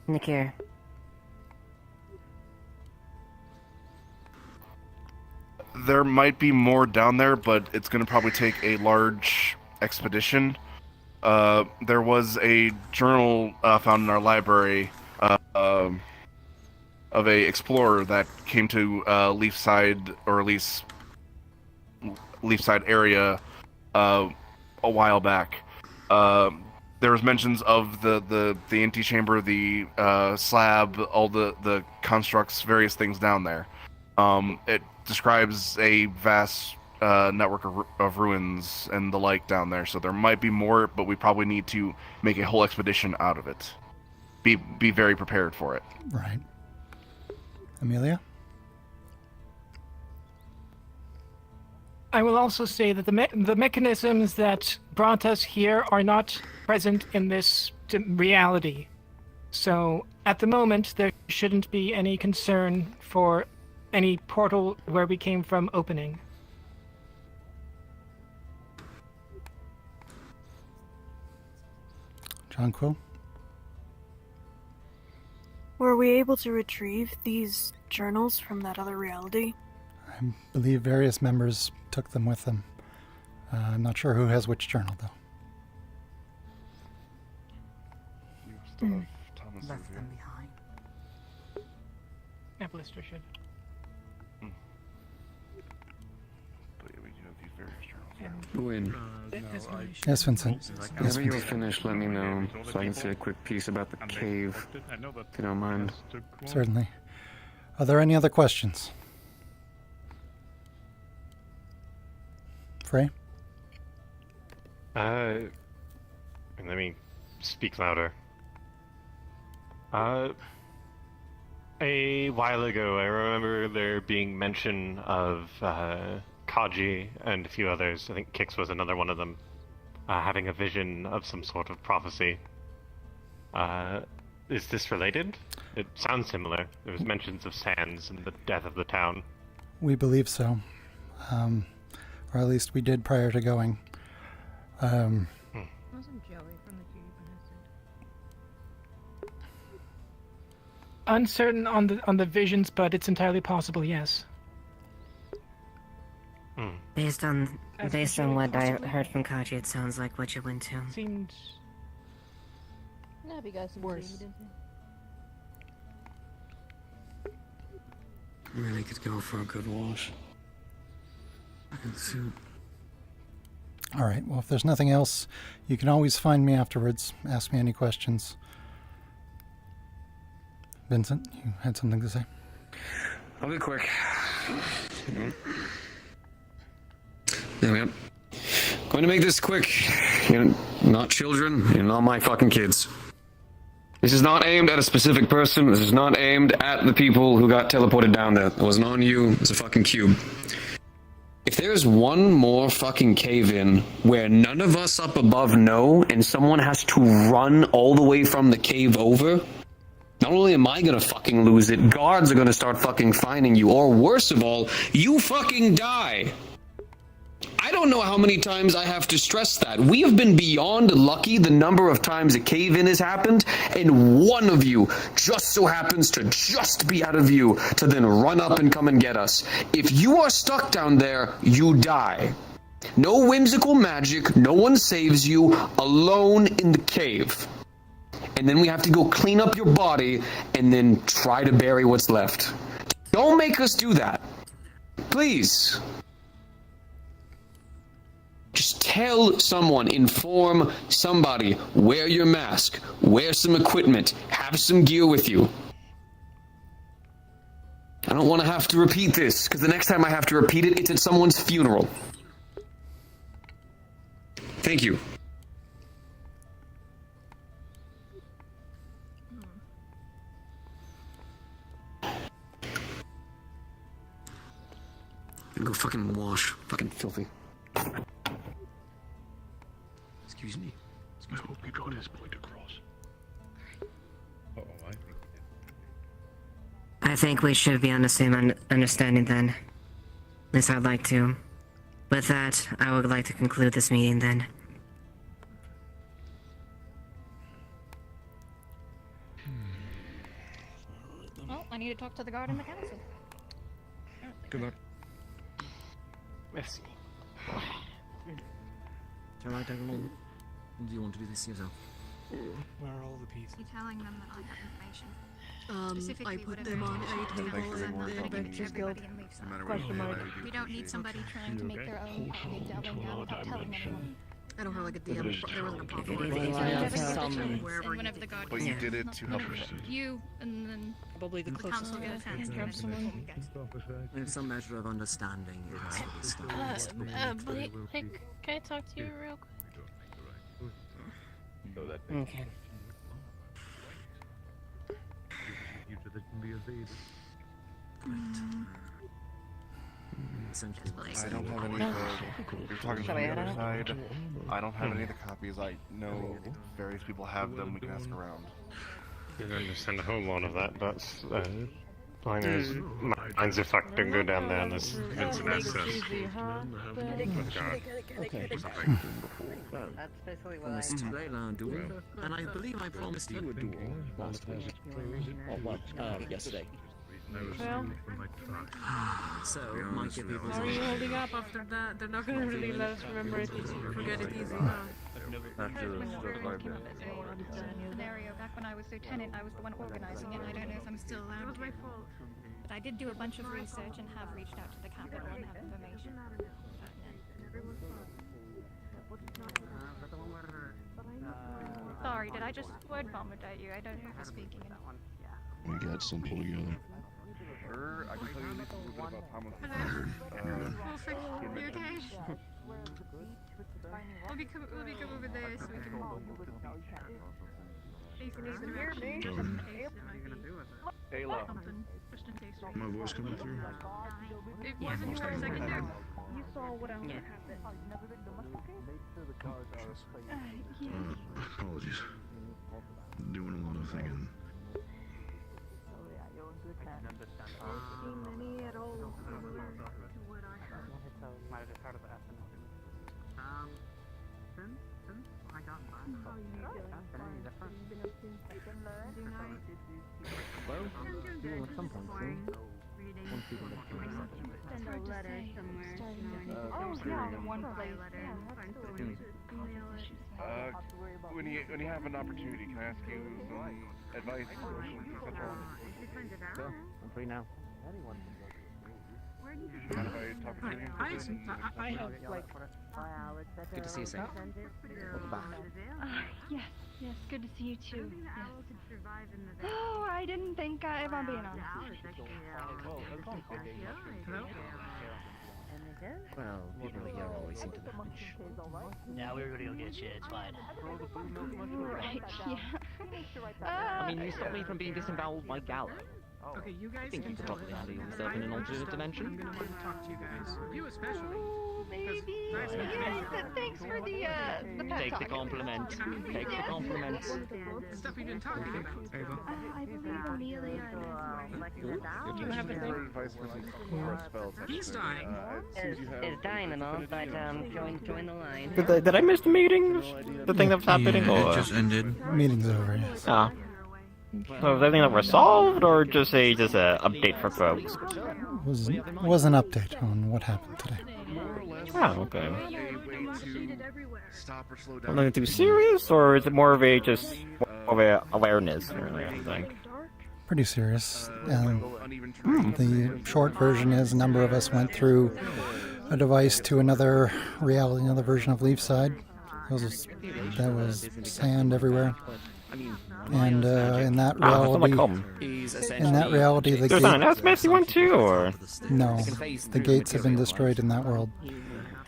Nikir. There might be more down there, but it's going to probably take a large expedition. There was a journal found in our library of a explorer that came to Leafside, or at least Leafside area a while back. There was mentions of the antechamber, the slab, all the constructs, various things down there. It describes a vast network of ruins and the like down there, so there might be more, but we probably need to make a whole expedition out of it. Be very prepared for it. Right. Amelia? I will also say that the mechanisms that brought us here are not present in this reality. So, at the moment, there shouldn't be any concern for any portal where we came from opening. John Quill? Were we able to retrieve these journals from that other reality? I believe various members took them with them. I'm not sure who has which journal, though. Left them behind. Blister should. Gwyn. Yes, Vincent. Whenever you're finished, let me know so I can say a quick piece about the cave, if you don't mind. Certainly. Are there any other questions? Frey? Let me speak louder. A while ago, I remember there being mention of Kaji and a few others, I think Kix was another one of them, having a vision of some sort of prophecy. Is this related? It sounds similar. There was mentions of Sands and the death of the town. We believe so. Or at least we did prior to going. Wasn't Joey from the Cube innocent? Uncertain on the visions, but it's entirely possible, yes. Based on what I heard from Kaji, it sounds like what you went to. Seemed No, but you guys Worse. Really could go for a good wash. I can suit. All right. Well, if there's nothing else, you can always find me afterwards. Ask me any questions. Vincent, you had something to say? I'll be quick. There we go. Going to make this quick. You're not children. You're not my fucking kids. This is not aimed at a specific person. This is not aimed at the people who got teleported down there. It wasn't on you. It's a fucking cube. If there's one more fucking cave-in where none of us up above know and someone has to run all the way from the cave over, not only am I gonna fucking lose it, guards are gonna start fucking finding you, or worse of all, you fucking die. I don't know how many times I have to stress that. We have been beyond lucky the number of times a cave-in has happened, and one of you just so happens to just be out of view to then run up and come and get us. If you are stuck down there, you die. No whimsical magic, no one saves you, alone in the cave. And then we have to go clean up your body and then try to bury what's left. Don't make us do that. Please. tell someone, inform somebody, wear your mask, wear some equipment, have some gear with you. I don't want to have to repeat this, because the next time I have to repeat it, it's at someone's funeral. Thank you. Go fucking wash. Fucking filthy. Excuse me. I hope he got his point across. I think we should be on the same understanding then. At least I'd like to. With that, I would like to conclude this meeting then. Well, I need to talk to the guard and the council. Good luck. Merci. Shall I tag along? Do you want to do this yourself? Where are all the pieces? You're telling them that I have information. I put them on a table in the Adventurers Guild. Question mark. We don't need somebody trying to make their own package delving out without telling anyone. I don't have like a DM. There wasn't a problem. Whenever the guard But you did it to help us. You and then probably the council get a chance to grab someone. There's some measure of understanding in this stuff. Blake, can I talk to you real quick? Okay. I don't have any of the... You're talking from the other side. I don't have any of the copies. I know various people have them. We can ask around. You don't understand a whole lot of that. That's... Mine is... Mine's a fuck to go down there and there's Vincent access. Okay. That's basically what Promised Layla a duel, and I believe I promised you a duel last week. Yesterday. Well, So, might give people how are you holding up after that? They're not gonna really let us remember it easy. Forget it easy, huh? Scenario back when I was lieutenant, I was the one organizing it. I don't know if I'm still allowed to. But I did do a bunch of research and have reached out to the capital and have information. Sorry, did I just word vomit at you? I don't know if you're speaking. We got some pull together. Sure, I can tell you a little bit about Thomas. You okay? Let me come over there so we can... Ayla. My voice coming through? It wasn't for a second there. You saw what else happened. Apologies. Doing a lot of thinking. Well, you will at some point soon. Once people get to Send a letter somewhere. Oh, yeah, one place. When you have an opportunity, can I ask you some advice? Sure, I'm free now. Mind if I talk to you? I have like. Good to see you, Sam. Welcome back. Yes, good to see you too. Yes. Oh, I didn't think if I'm being honest. Well, people here always seem to manage. Yeah, we were gonna go get you, it's fine. Right, yeah. I mean, you stopped me from being disemboweled by Gallo. Okay, you guys I think can you could tell probably us. handle yourself in an alternate dimension. I'm gonna want to talk to you guys. You especially. Oh, maybe. Yes, thanks for the pep Take the talk. compliment. Take the compliment. The stuff we've been talking about, Ava. I believe Amelia You have a thing? Advice for some spells. He's dying. Is dying and all, but join the line. Did I miss the meeting? The thing that was happening? Yeah, or? it just ended. Meeting's over, yes. Ah. So is everything that resolved, or just a update for folks? Was an update on what happened today. Oh, okay. Nothing too serious, or is it more of a just of a awareness? Really, I think. Pretty serious. The short version is a number of us went through a device to another reality, another version of Leafside. That was sand everywhere. And in that reality, the There's not an S-Messy one too, or? No, the gates have been destroyed in that world.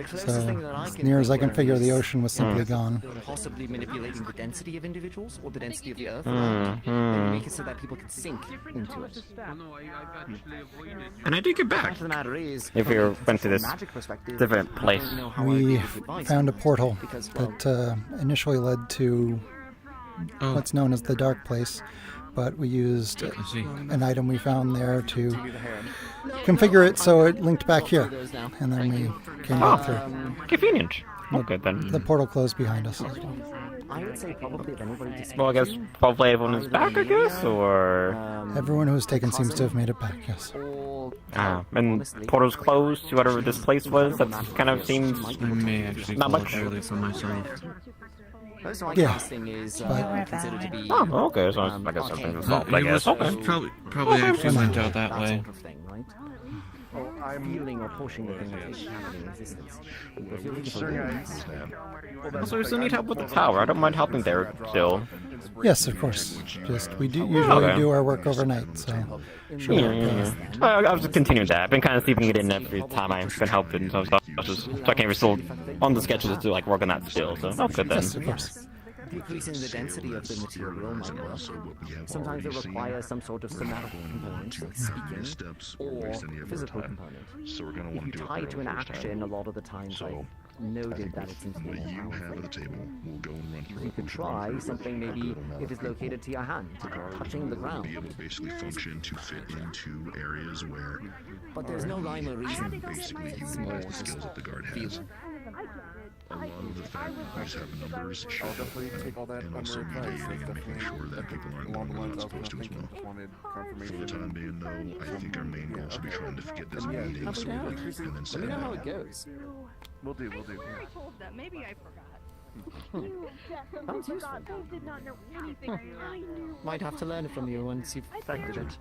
So, as near as I can figure, the ocean was simply gone. Possibly manipulating the density of individuals or the density of the earth, Mm-hmm. and make it so that people can sink into it. And I did get back. The matter is, If you went to this different place. We found a portal that initially led to what's known as the Dark Place, but we used an item we found there to configure it so it linked back here, and then we came back through. Convenient. Okay, then. The portal closed behind us. I would say probably if anybody Well, I guess probably everyone is back, I guess, or... Everyone who's taken seems to have made it back, yes. And portals closed to whatever this place was, that kind of seems not much. Yeah, oh, okay, so I guess something's involved, I guess. Okay. Probably actually went out that way. Feeling or pushing the thing that is in existence. So we still need help with the tower. I don't mind helping there still. Yes, of course. Just we do usually do our work overnight, so sure. Yeah. I was just continuing that. I've been kind of sleeping it in every time I've been helping, so I can't still on the schedule to like work on that still. So good then. Yes, of course. Decreasing the density of the material might work. Sometimes it requires some sort of somatic component, like speaking, or physical component. If you tie it to an action, a lot of the times I noted that it seems to be you have at the table, we'll go and run through you could try something maybe if it's located to your hand, touching the ground. Be able to basically function to fit into areas where... But there's no rhyme or reason. Basically, utilize the skills that the guard has. A lot of the faculties have numbers show up, and also mediating and making sure that people aren't going where they're not supposed to as well. For the time being, though, I think our main goal should be trying to get this meeting sorted and then set it how up. it goes. We'll do. Maybe I forgot. Sounds useful. did not know anything. Might have to learn it from you once you've perfected it.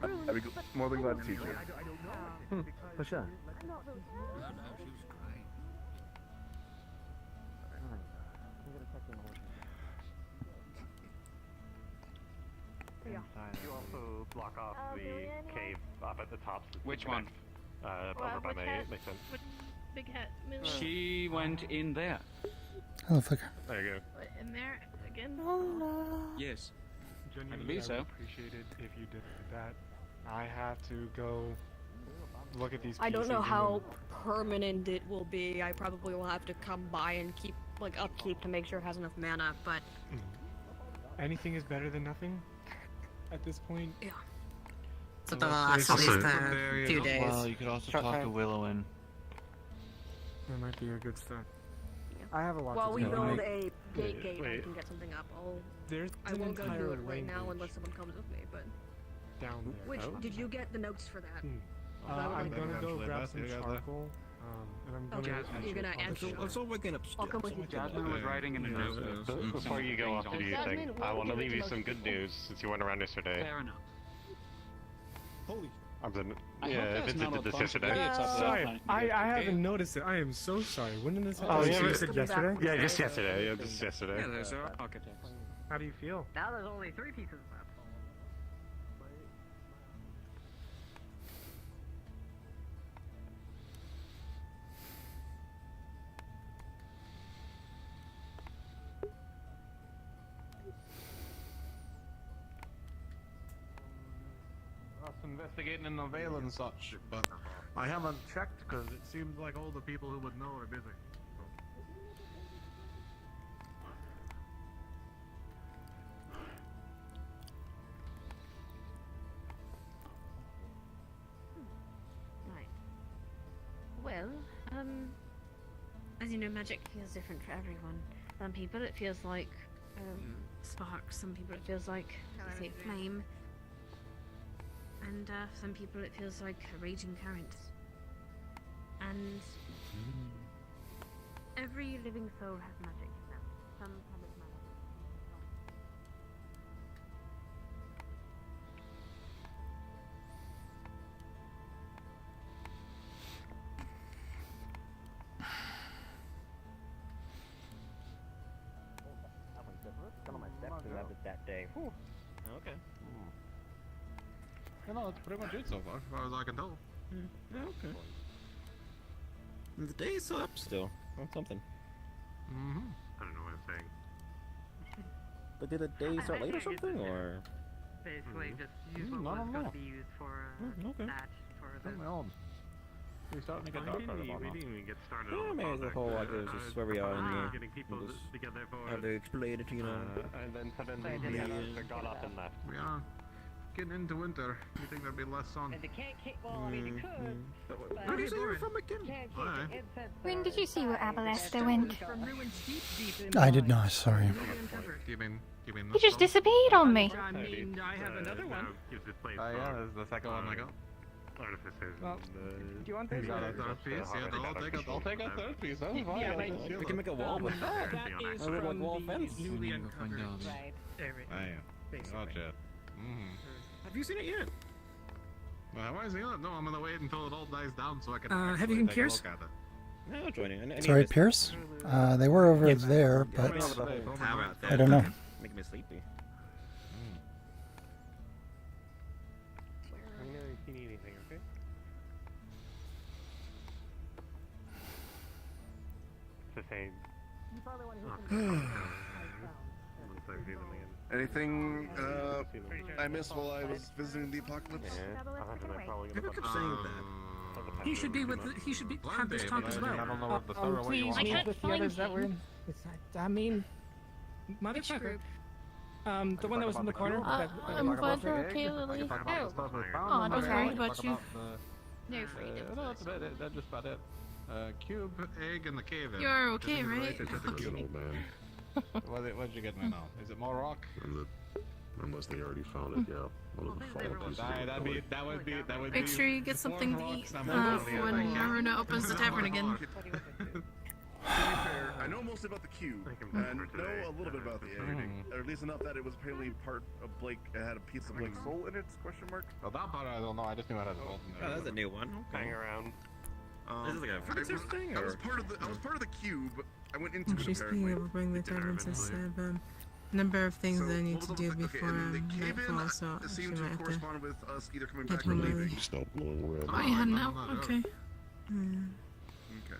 I'd be more than glad to teach you. For sure. You also block off the cave up at the top. Which one? Over by the Mason. Big hat. Middle. She went in there. Oh, fuck. There you go. In there again. Yes. Genuinely, I believe so. would appreciate it if you did that. I have to go look at these pieces. I don't know and how permanent it will be. I probably will have to come by and keep upkeep to make sure it has enough mana, but anything is better than nothing at this point. Yeah. So the last at least a few days. Well, you could also talk to Willow and... That might be a good start. I have a lot while to we do. build a gate, I can get something up. I won't go do entire it right now language unless someone comes with me. But down there. which did you get the notes for that? I'm gonna go grab some charcoal. And I'm gonna. You're gonna actually. Let's all work in upstairs. I'll come with you. Jasmine was writing in the notes. Before you go off to do your thing, I want to leave you some good news since you weren't around yesterday. Fair enough. Holy. Vincent did this yesterday. Sorry, I haven't noticed it. I am so sorry. When did this happen? Oh, you said yesterday? Yeah, just yesterday. Yeah, just yesterday. Yeah, there's our architects. How do you feel? Now there's only 3 pieces left. Investigating in the Vale and such, but I haven't checked because it seems like all the people who would know are busy. Right. Well, as you know, magic feels different for everyone. Some people it feels like sparks. Some people it feels like, say, flame. And some people it feels like a raging current. And every living soul has magic in them. Some have it magic. that day. Whew. Okay. You know, that's pretty much it so far, as far as I can tell. Yeah, okay. The day is up still. That's something. Mm-hmm. I don't know what I'm saying. But did the day start late or something, or? Basically, just use Mm, what I was don't going know. to be used for okay. that for the. On my own. We're starting to get dark right about We now. didn't even get started Yeah, on the maybe as a project. whole, like, it was just where we are in the getting people just together for how to explain it, you know. and then suddenly Sorry, we Dad. got up and left. We are getting into winter. You think there'd be less sun? And they can't kick. Well, I mean, you could. But Where do you say you're from can't kick Alright. the incense. When did you see where Abalesta went? From ruins deep in I did not, sorry. You mean He just disappeared on me. I mean, I have another one. Gives this place yeah, that's the second one I got. artificers. Well, and, do you want You this? got a third piece? Yeah, I'll take a third piece. That's fine. Yeah, We can make a wall with that. That is I would like from wall the fence. newly Go find uncovered out. area. Damn. Gotcha. Mm-hmm. Have you seen it yet? Well, have I seen it? No, I'm gonna wait until it all dies down so I can Have actually you been take a Pierce? look at it. No, I'm joining. Any Sorry, of this- Pierce? They were over there, but How about that? I don't know. Making me sleepy. Let me know if you need anything, okay? It's the same. Anything I missed while I was visiting the apocalypse? People keep saying that. He should be with. He should be have this talk as well. I don't know what the story what you Please want. meet with the others that were in. I mean, motherfucker. The one that was in the corner. I'm glad you're okay, Lily. Oh, don't worry about you. No freedom. No, that's about it. That's just about it. Cube, egg, and the cave. You're okay, right? You know, man. What did you get now? Is it more rock? Unless they already found it, yeah. One of the fallen pieces. That would Make sure you get something to eat when Aruna opens the tavern again. To be fair, I know mostly about the cube, and I know a little bit about the egg, or at least enough that it was apparently part of Blake. It had a piece of Blake's soul in it? Question mark. Well, that part I don't know. I just knew it had a soul in Oh, there. that's a new one. Hang around. This is like a furniture thing, I was or? part of the cube. I went into it She's apparently. being able to bring the tavern to have number of things that I need to do before nightfall, so she seemed to might have to correspond with us either coming head back or home leaving. early. Stop blowing red. Oh, you heading out? Okay. Okay.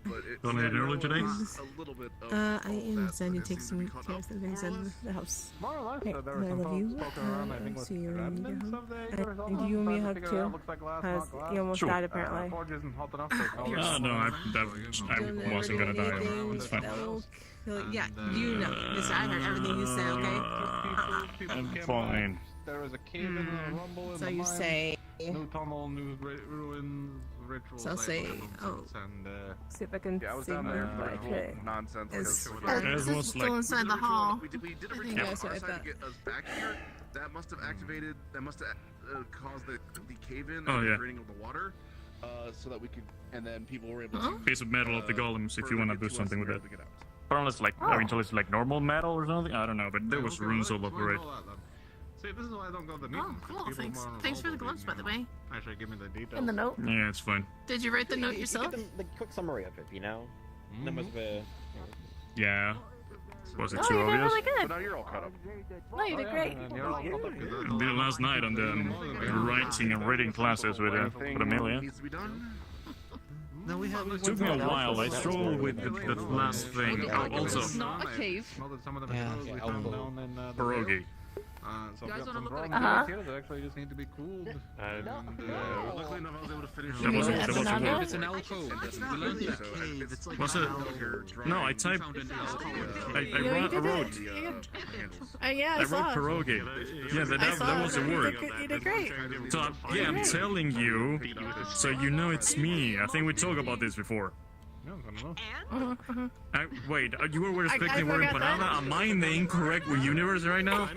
But it Gonna head early today? a little bit of I all am that, trying to but it take seemed some be caught care up, of some things more or in less. the house. More or less, Hey, there can were I some love you? folks poking around, I think, with See you when you get remnants home. of the egg or something. And do you and me Trying to hug figure it out. too? Looks like glass, Because not glass. you almost Sure. died apparently. Forge isn't hot enough. Oh no, I wasn't gonna die. It's fine. Yeah, you know. Listen, I heard everything you said, okay? I'm fine. There was a cave in the rumble in So the you mine. say... New tunnel, new ruins, rituals. So I'll say, and see if I can Yeah, I was see down my there for the whole okay. nonsense. It's- because- It was still inside the hall. We did I a think ritual on that's our what I side thought. to get us back here. That must have activated. That must have caused the cave-in Oh, and yeah. the draining of the water, so that we could. And then people were able to. Piece of metal of the golems if you want to do something with it. to get out. But unless like, I mean, until it's like normal metal or something, I don't know. But there was runes all over it. See, this is why I don't go to Oh, meetings. cool. People Thanks. more Thanks for the involved gloves, with by the way. Actually, give me the details. And the note. Yeah, it's fine. Did you write the note You yourself? get the quick summary of it, you know? That must be. Yeah. Was it No, too you did obvious? really good. But now you're all caught up. No, you did great. I did it last night on the writing and reading classes with Amelia. Needs to be done. No, we have. It took me a while. I struggled with the last thing. Oh, also, It's not a cave. Some of them Yeah, we okay, found I'll down in the pierogi. So You guys I've got wanna some look drawing like- here that actually just need to be cooled. Luckily enough, I was able to finish. That wasn't- Yeah, that wasn't banana? good. It's an alcove. It's We not learned really that. a cave. It's like Was an it? alligator No, I drawing. typed. Found an I alcove. wrote. Yeah, I wrote pierogi. Yeah, that was a word. You did great. So yeah, I'm telling you, so you know it's me. I think we talked about this before. No, I don't know. Wait, you were expecting I we're in forgot that. Panama? Am I in the incorrect universe right now?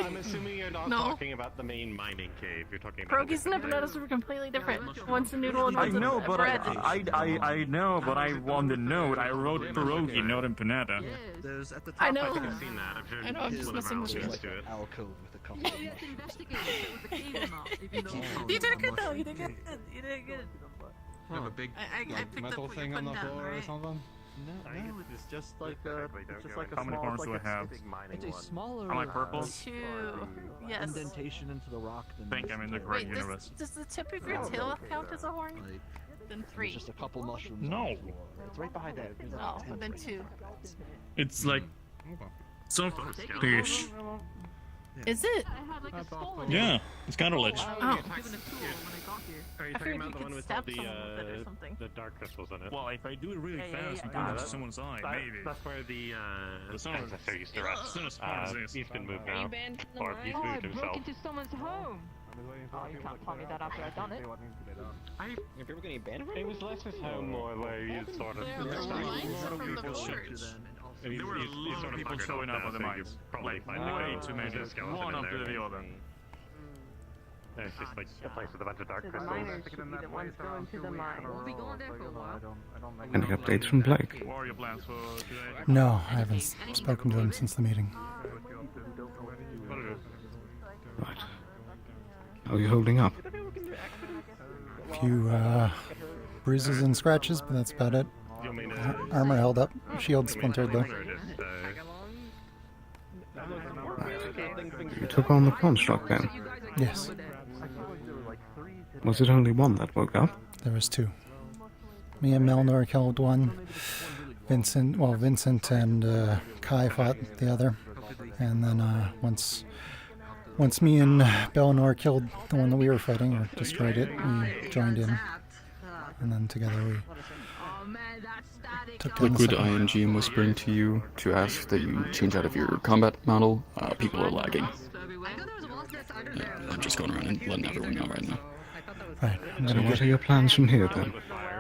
I'm assuming you're not No. talking about the main mining cave. You're talking about. Pierogies and empanadas were completely different. One's a noodle and I one's know, a but bread. I know, but I on the note I wrote pierogi, not empanada. There's at the top. I know. I've seen that. I've heard I know, I'm just messing with you. references to it. Alcove with a couple. You did good though. You did good. You did good. You have a big I picked up metal what you're thing on the putting down, floor or right? something. No, it's just like a How many small, horns do I have? It's a smaller. Am I purple? 2. Yes. Indentation into the rock. I think I'm in the correct Wait, universe. does the tip of your tail count as a horn? Then 3. Just a couple mushrooms. No. It's right behind that. Oh, then 2. It's like some fish. Is it? Yeah, it's cartilage. Oh. Are you I talking figured about you the could one with all stab the someone with it or something. the dark crystals in it? Well, if I do it really fast and put it into someone's eye, maybe. That's where the sun ancestor used to rest. Sun is smart as this. He's been moved Are you now, banned from the or mine? he's Oh, I moved broke himself. into someone's home. Oh, you can't tell me that after I've done it. If you were getting banned, it was less his home more where he's sort of. There were a lot of people showing up on the mines. Like, way too many. One after the other. It's just like a place with a bunch of dark The crystals. miners should be the ones going to the mine. We'll be going there for a while. Any updates from Blake? Warrior plans for today? No, I haven't spoken to him since the meeting. Right. How are you holding up? A few bruises and scratches, but that's about it. Armor held up. Shield splintered though. You took on the construct then? Yes. Was it only one that woke up? There was 2. Me and Melnor killed one. Vincent and Kai fought the other. And then once me and Belnor killed the one that we were fighting, or destroyed it, we joined in. And then together we took down the Liquid second one. IMG whispering to you to ask that you change out of your combat model. People are lagging. I'm just going around and letting everyone know right now. Right. So what are your plans from here then?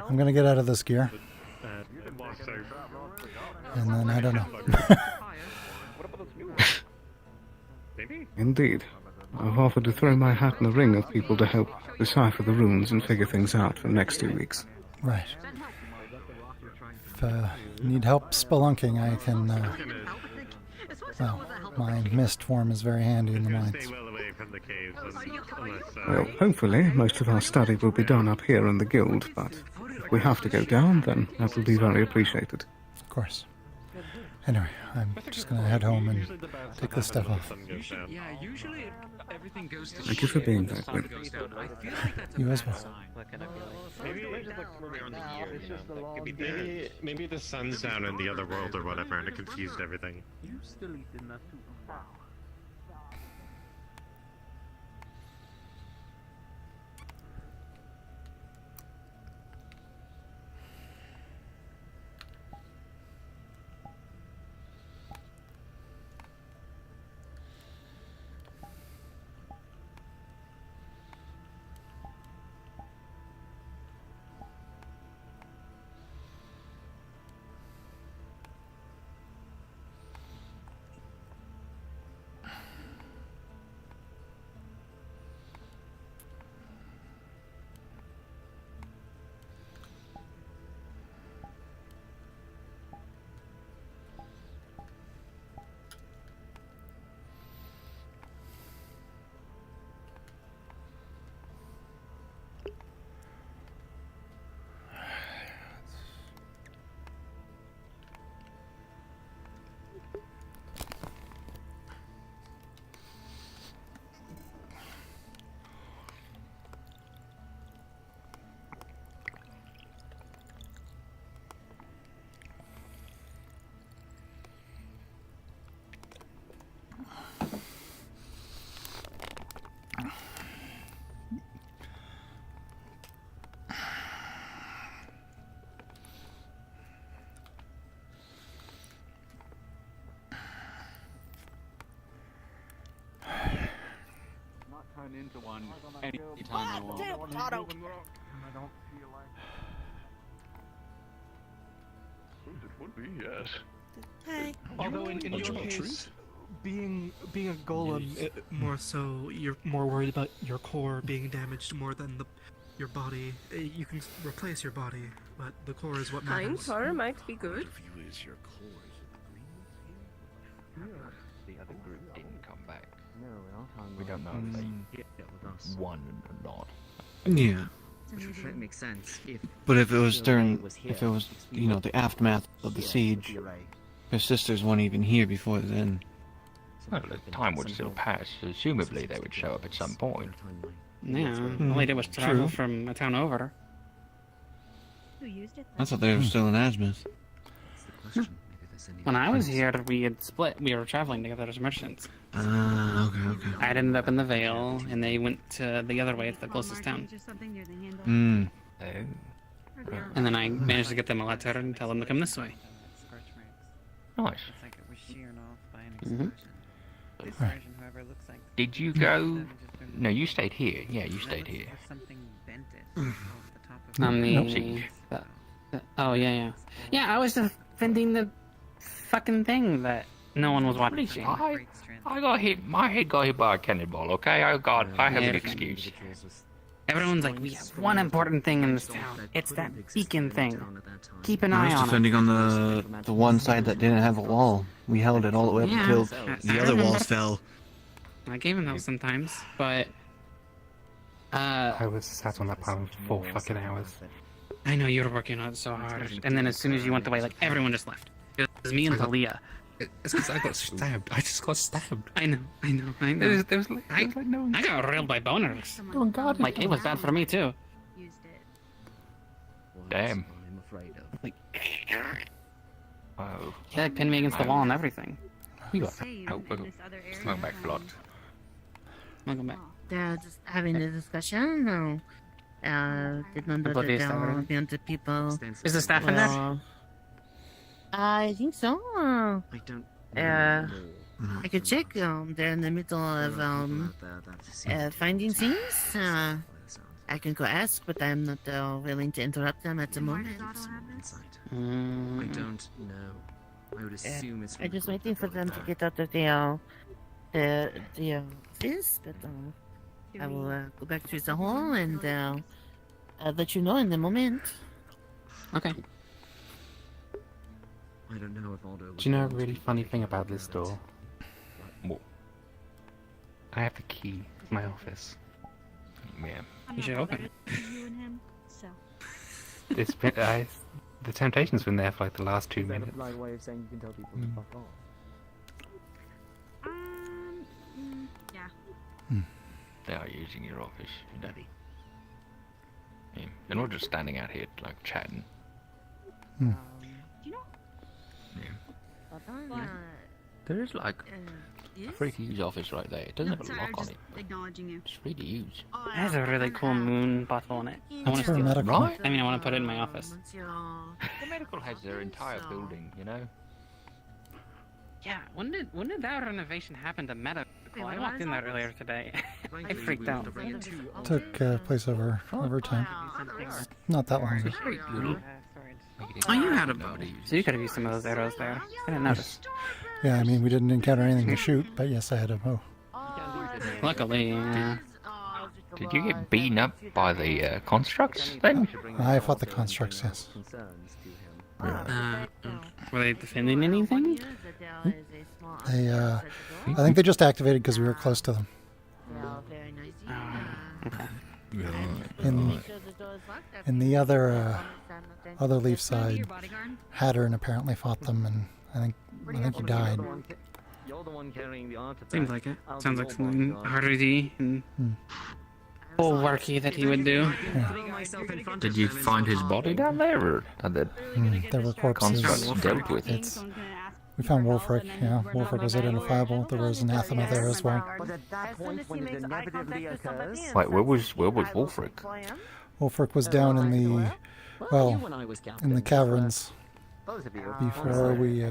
I'm gonna get out of this gear. And then I don't know. Indeed. I've offered to throw my hat in the ring of people to help decipher the runes and figure things out for the next 2 weeks. Right. If you need help spelunking, I can. Well, my mist form is very handy in the mines. Well, hopefully, most of our study will be done up here in the guild, but if we have to go down, then that will be very appreciated. Of course. Anyway, I'm just gonna head home and take this stuff off. Yeah, usually everything goes to Thank you for being there, Gwyn. You as well. Maybe the sun's down in the other world or whatever, and it confused everything. You still eating that too? Turn into one anytime I want. And I don't feel like. It would be, yes. Hey. Although in your case, being a golem, more so you're more worried about your core being damaged more than your body. You can replace your body, but the core is what matters. Core might be good. Is your core The other group didn't come back. No, we're not on We don't know if they won or not. Yeah. It makes sense. But if it was during, was if here, it was, you know, the aftermath of the siege, her sisters weren't even here before then. Well, the time would still pass. Presumably they would show up at some point. Yeah, all they did was travel from a town over. Who used it? I thought they were still in Asmith. When I was here, we had split. We were traveling together as merchants. Okay. I'd ended up in the Vale, and they went to the other way to the closest town. Mm. And then I managed to get them a letter and tell them to come this way. Nice. Mm-hmm. Did you go? No, you stayed here. Yeah, you stayed here. On the... Oh, yeah. Yeah, I was defending the fucking thing that no one was watching. I got hit. My head got hit by a cannonball. Okay, I have an excuse. Everyone's like, we have one important thing in this town. It's that beacon thing. Keep an I eye was on it. defending on the one side that didn't have a wall. We held it all the way up until the other walls fell. I gave him those sometimes, but... I was sat on that panel for 4 fucking hours. I know you were working on it so hard, and then as soon as you went away, like, everyone just left. It was me and Talia. It's because I got stabbed. I just got stabbed. I know. There was like no... I got railed by boners. Oh god. Like, it was bad for me, too. Damn. I'm afraid of. Like... Oh. Yeah, pinned me against the wall and everything. We got welcome back, Flood. Welcome back. They're just having a discussion, or did not note it down the other people. Is the staff in there? I think so. I don't. I could check. They're in the middle of finding things. I can go ask, but I'm not willing to interrupt them at the moment. I don't know. I would assume it's. I'm just waiting for them to get out of the office, but I will go back to the hall and I'll let you know in the moment. Okay. I don't know if Aldo. Do you know a really funny thing about this door? What? I have the key to my office. Yeah. You should open it. You and him, so. It's been, the temptation's been there for like the last 2 minutes. Is that a polite way of saying you can tell people to fuck off? Yeah. They are using your office, Daddy. Yeah. They're not just standing out here like chatting. Do you know? Yeah. There is like a free to use office right there. It doesn't have a lock on it. Acknowledging you. It's free to use. It has a really cool moon bottle in it. I want to for steal it. medical. Right? I mean, I want to put it in my office. The medical has their entire building, you know. Yeah, when did that renovation happen to medical? I walked in there earlier today. I freaked out. Took place over time. Not that long ago. Oh, you had a bow. So you could have used some of those arrows there. I didn't notice. Yeah, I mean, we didn't encounter anything to shoot, but yes, I had a bow. Luckily, yeah. Did you get beaten up by the constructs then? I fought the constructs, yes. Were they defending anything? They, I think they just activated because we were close to them. Okay. In the other leaf side, Hattern apparently fought them, and I think he died. You're the one carrying the artifact. Seems like it. Sounds like something hardy and bulwarky that he would do. Yeah. Did you find his body down there, or There were corpses. constructs dealt with it? We found Wolfric. Yeah, Wolfric was identifiable. There was anathema there as well. But at that point, when it inevitably occurs. Wait, where was Wolfric? Wolfric was down in the, well, in the caverns before we,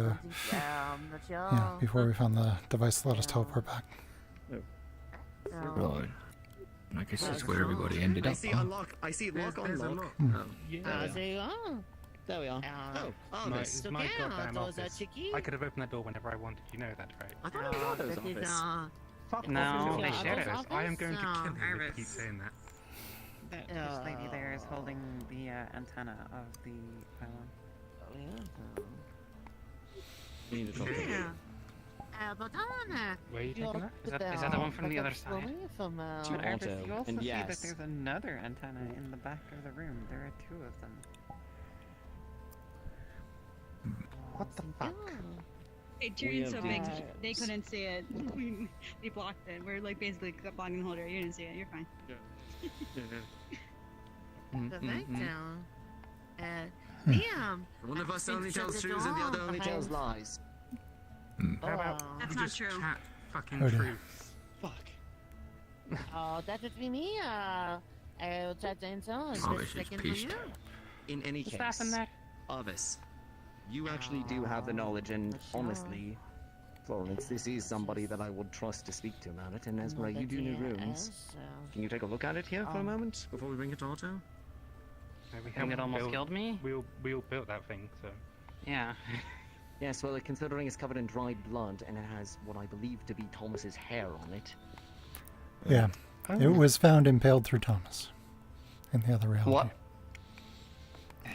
before we found the device that let us teleport back. Right. I guess that's where everybody ended up. I see a lock. I see lock on lock. There we are. It's my goddamn office. I could have opened that door whenever I wanted. You know that, right? I thought it was Aldo's office. No, they they share it. office? I am going to kill him if Iris. he keeps saying that. This lady there is holding the antenna of the pylon. We need to talk to her. Where are you taking that? Is that the one from the other side? To Arvis, Alto, you also and see yes. that there's another antenna in the back of the room. There are two of them. What the fuck? It We turned so have big the- they couldn't see it. They blocked it. We're like basically blocking the holder. You didn't see it. You're fine. One of us only tells truths and the other only tells lies. How about That's you not just true. chat fucking Oh, dear. truths? Oh, that would be me. I'll try to answer. Oh, this is pissed. In any What's case, happened there? Arvis, you actually do have the knowledge, and honestly, Florence, this is somebody that I would trust to speak to about it. And as where you do new rooms, can you take a look at it here for a moment before we bring it to Otto? We think it almost killed me? We all built that thing, so. Yeah. Yes, well, considering it's covered in dried blood and it has what I believe to be Thomas's hair on it. Yeah. It was found impaled through Thomas in the other reality. What?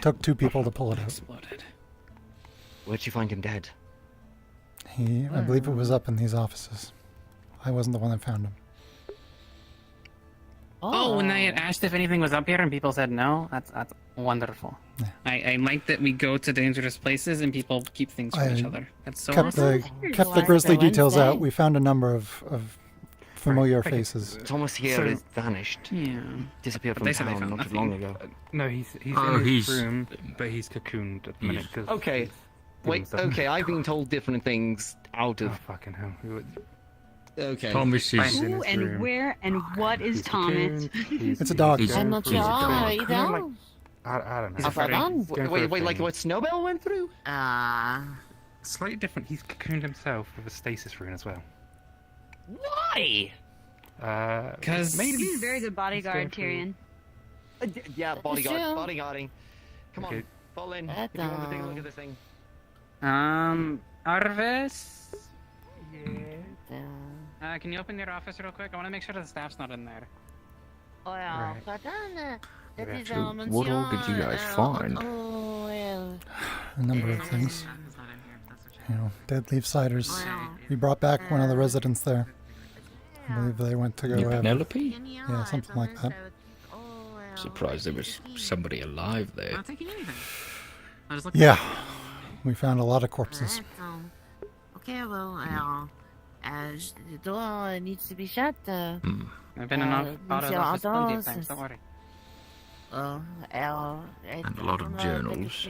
Took 2 people to pull it out. Exploded. Where'd you find him dead? I believe it was up in these offices. I wasn't the one that found him. Oh, when I had asked if anything was up here and people said no, that's wonderful. Yeah. I like that we go to dangerous places and people keep things from each other. That's so kept awesome. kept the grisly details out. We found a number of familiar faces. Thomas here is vanished. Yeah. Disappeared But from they said they town found not too nothing. long ago. No, he's Oh, in his he's- room, but he's cocooned at the minute. 'cause Okay. he's Wait, doing stuff. okay, I've been told different things out Oh, of... fucking hell. Okay. Thomas is. Who and where and what is Thomas? It's a dog. He's- I'm not he's a sure. dog. You know? I don't know. He's afraid. Wait, like what Snowbell went through? Slightly different. He's cocooned himself with a stasis rune as well. Why? Because He's a very good bodyguard, going Tyrion. Yeah, bodyguard, Sure. bodyguarding. Come on, Okay. fall in. If you want to take a look at this thing. Arvis? Can you open your office real quick? I want to make sure the staff's not in there. Oh, Right. pardon. That Yeah, is true. What all did you guys find? Oh, well. A number of things. You know, dead leaf ciders. We brought back one of the residents there. I believe they went to go Your have... Penelope? Yeah, something like that. Surprised there was somebody alive there. Not taking anything. I just looked Yeah. We found a lot of corpses. Okay, well, the door needs to be shut. I've been in out of your office plenty of outdoors times, is- don't worry. And a lot of journals.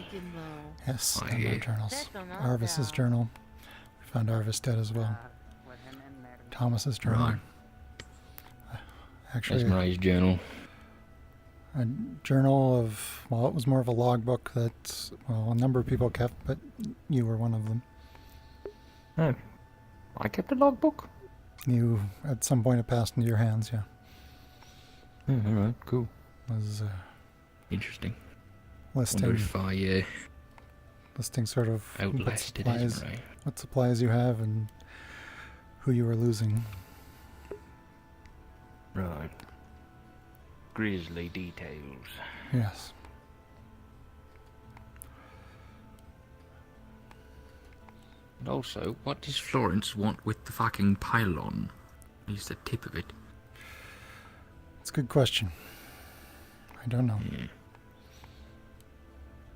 Yes, I and hear. more journals. Arvis's journal. We found Arvis dead as well. Thomas's journal. Right. Actually, Esmeralda's journal. a journal of, well, it was more of a logbook that, well, a number of people kept, but you were one of them. Oh. I kept a logbook? You, at some point, it passed into your hands, yeah. Alright, cool. Was Interesting. listing, Wonder if I listing sort of outlasted Esmeralda. what supplies you have and who you were losing. Right. Grisly details. Yes. And also, what does Florence want with the fucking pylon? At least the tip of it. It's a good question. I don't know. Yeah.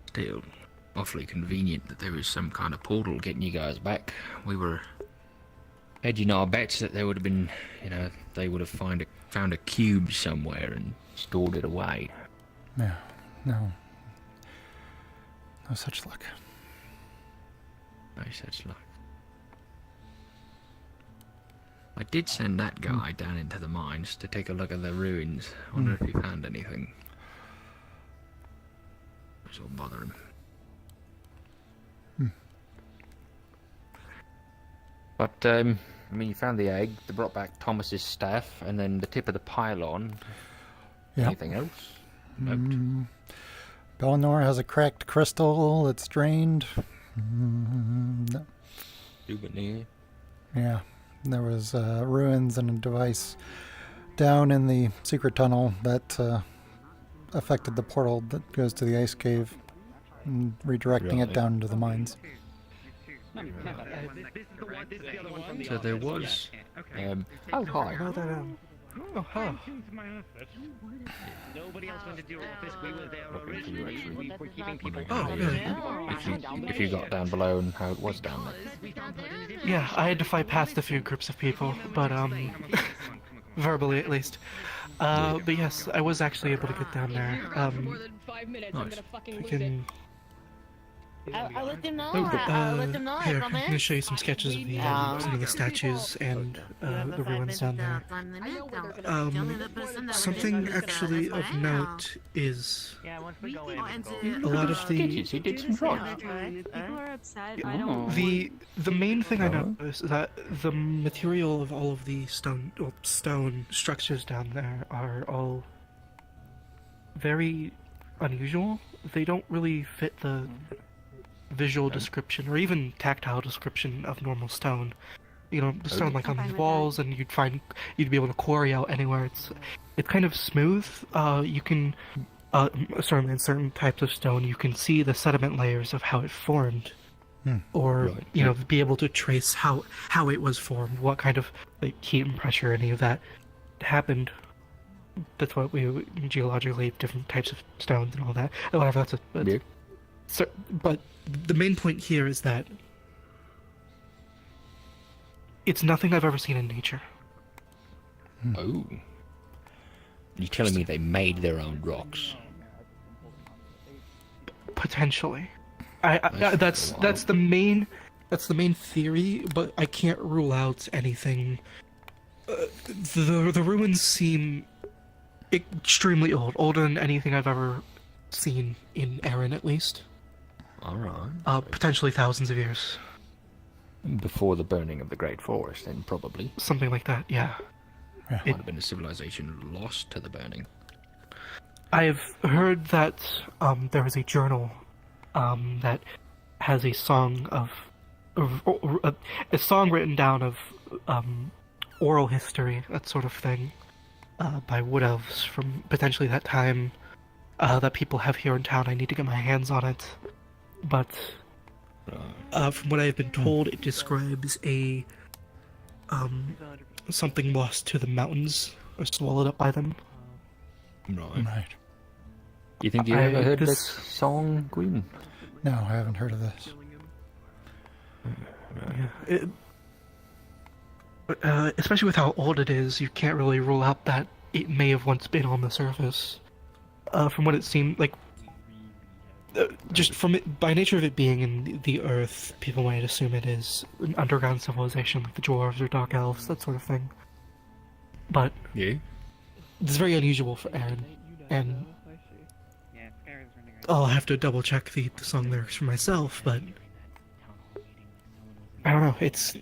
Still, awfully convenient that there was some kind of portal getting you guys back. We were hedging our bets that there would have been, you know, they would have found a cube somewhere and stored it away. Yeah. No. No such luck. No such luck. I did send that guy down into the mines to take a look at the ruins. Wonder if he found anything. This will bother him. But, I mean, you found the egg, they brought back Thomas's staff, and then the tip of the pylon. Yep. Anything else? Bellinor has a cracked crystal that's drained. No. Souvenir. Yeah. There was ruins and a device down in the secret tunnel that affected the portal that goes to the ice cave and redirecting it Right. down into the mines. So there was. Oh hi. Well, that, oh, huh. Nobody else went to your office. We were there originally. We were keeping people. Oh, good. If you got down below and how it was down there. Yeah, I had to fight past a few groups of people, but, verbally at least. But yes, I was actually able to get down there. Nice. I can... I'll let them know. Oh, I'll let them know. I here, I'm promise. going to show you some sketches of some of the statues and the ruins down there. Something actually of note is a lot of the... The main thing I noticed is that the material of all of the stone structures down there are all very unusual. They don't really fit the visual description or even tactile description of normal stone. You know, the stone like on these walls, and you'd be able to quarry out anywhere. It's kind of smooth. You can certainly in certain types of stone you can see the sediment layers of how it formed, or you know, be able to trace how it was formed, what kind of like heat and pressure, any of that happened. That's what we geologically different types of stones and all that. However, but the main point here is that it's nothing I've ever seen in nature. Oh. You're telling me they made their own rocks? Potentially. That's the main theory, but I can't rule out anything. The ruins seem extremely old, older than anything I've ever seen in Erin, at least. Alright. Potentially thousands of years. Before the burning of the Great Forest, then probably. Something like that, yeah. Might have been a civilization lost to the burning. I've heard that there is a journal that has a song a song written down of oral history, that sort of thing, by wood elves from potentially that time that people have here in town. I need to get my hands on it. But from what I've been told, it describes a something lost to the mountains or swallowed up by them. Right. You think you ever heard this song, Gwyn? No, I haven't heard of this. Especially with how old it is, you can't really rule out that it may have once been on the surface. From what it seemed like, just from it, by nature of it being in the earth, people might assume it is an underground civilization like the dwarves or dark elves, that sort of thing. But yeah, it's very unusual for Erin, and I'll have to double check the song lyrics for myself, but I don't know, it's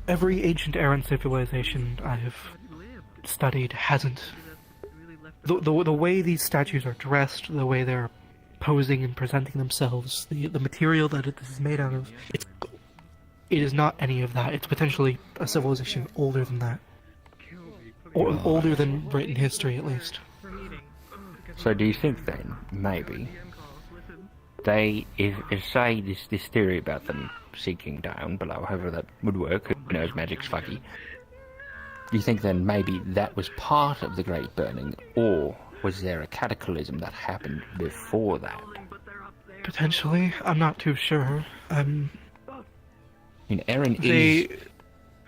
every ancient Erin civilization I've studied hasn't. The way these statues are dressed, the way they're posing and presenting themselves, the material that it is made out of, it is not any of that. It's potentially a civilization older than that. Or older than written history, at least. So do you think then, maybe, they, if say this theory about them sinking down below, however that would work, who knows, magic's fuggy. Do you think then maybe that was part of the Great Burning, or was there a cataclysm that happened before that? Potentially, I'm not too sure. Erin is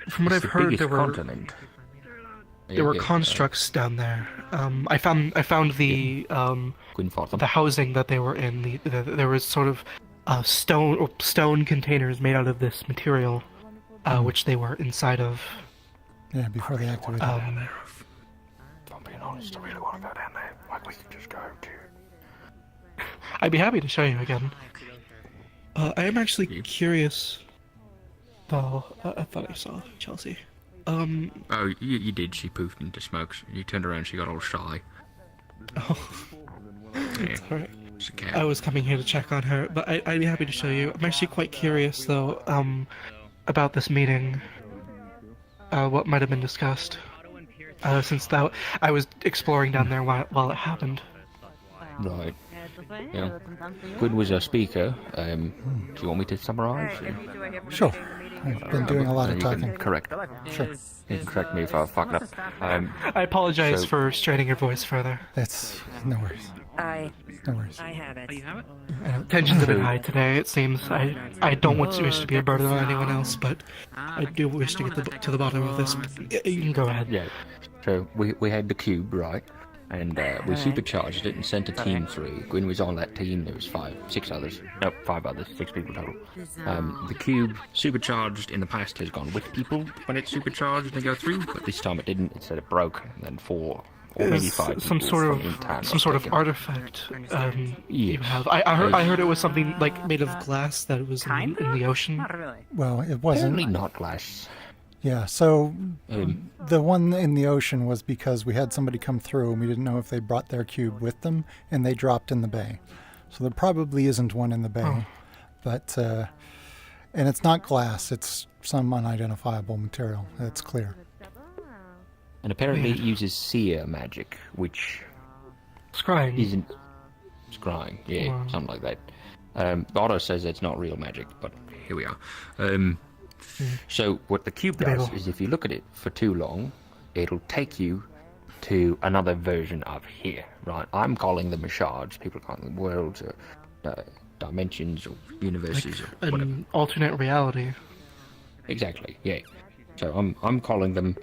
from what I've the heard, biggest there were continent. there were constructs down there. I found the housing that they were in. There was sort of stone containers made out of this material, which they were inside of. Yeah, before they activated. If I'm being honest, I really want to go down there. Like, we could just go to... I'd be happy to show you again. I am actually curious, though. I thought I saw Chelsea. Oh, you did. She poofed into smoke. You turned around, she got all shy. Oh. Yeah. Alright. It's a cat. I was coming here to check on her, but I'd be happy to show you. I'm actually quite curious, though, about this meeting. What might have been discussed, since I was exploring down there while it happened. Right. Yeah. Gwyn was our speaker. Do you want me to summarize? Sure. I've been doing a lot of You talking. can correct. Sure. You can correct me if I fucked up. I apologize for straining your voice further. That's no worries. No worries. I have it. Oh, you have it? Tension's a bit high today, it seems. I don't wish to be a burden on anyone else, but I do wish to get to the bottom of this. You can go ahead. Yeah. So we had the cube, right? And we supercharged it and sent a team through. Gwyn was on that team. There was 5 others, 6 people total. The cube supercharged in the past has gone with people when it's supercharged and go through, but this time it didn't. Instead it broke, and then 4 or maybe 5 some people sort from in town of got sort of taken. artifact you Yes. have. I heard it was something like made of glass that was in the ocean. Well, it wasn't. Apparently not glass. Yeah, so the one in the ocean was because we had somebody come through and we didn't know if they brought their cube with them, and they dropped in the bay. So there probably isn't one in the bay. But, and it's not glass, it's some unidentifiable material. That's clear. And apparently it uses seer magic, which Scrying. isn't scrying. Yeah, Wow. something like that. Otto says it's not real magic, but here we are. So what the cube does Debatable. is if you look at it for too long, it'll take you to another version of here, right? I'm calling them shards. People call them worlds or dimensions or universes or whatever. An alternate reality. Exactly, yeah. So I'm calling them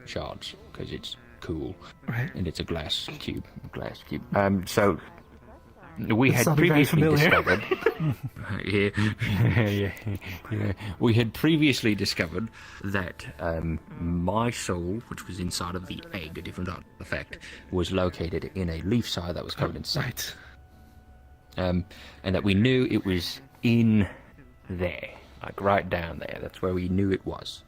shards because it's cool, Right. and it's a glass cube. So we That's had sounding very previously familiar. discovered. yeah. We had previously discovered that my soul, which was inside of the egg, a different artifact, was located in a leaf side that was covered in sand. Right. And that we knew it was in there, like right down there. That's where we knew it was.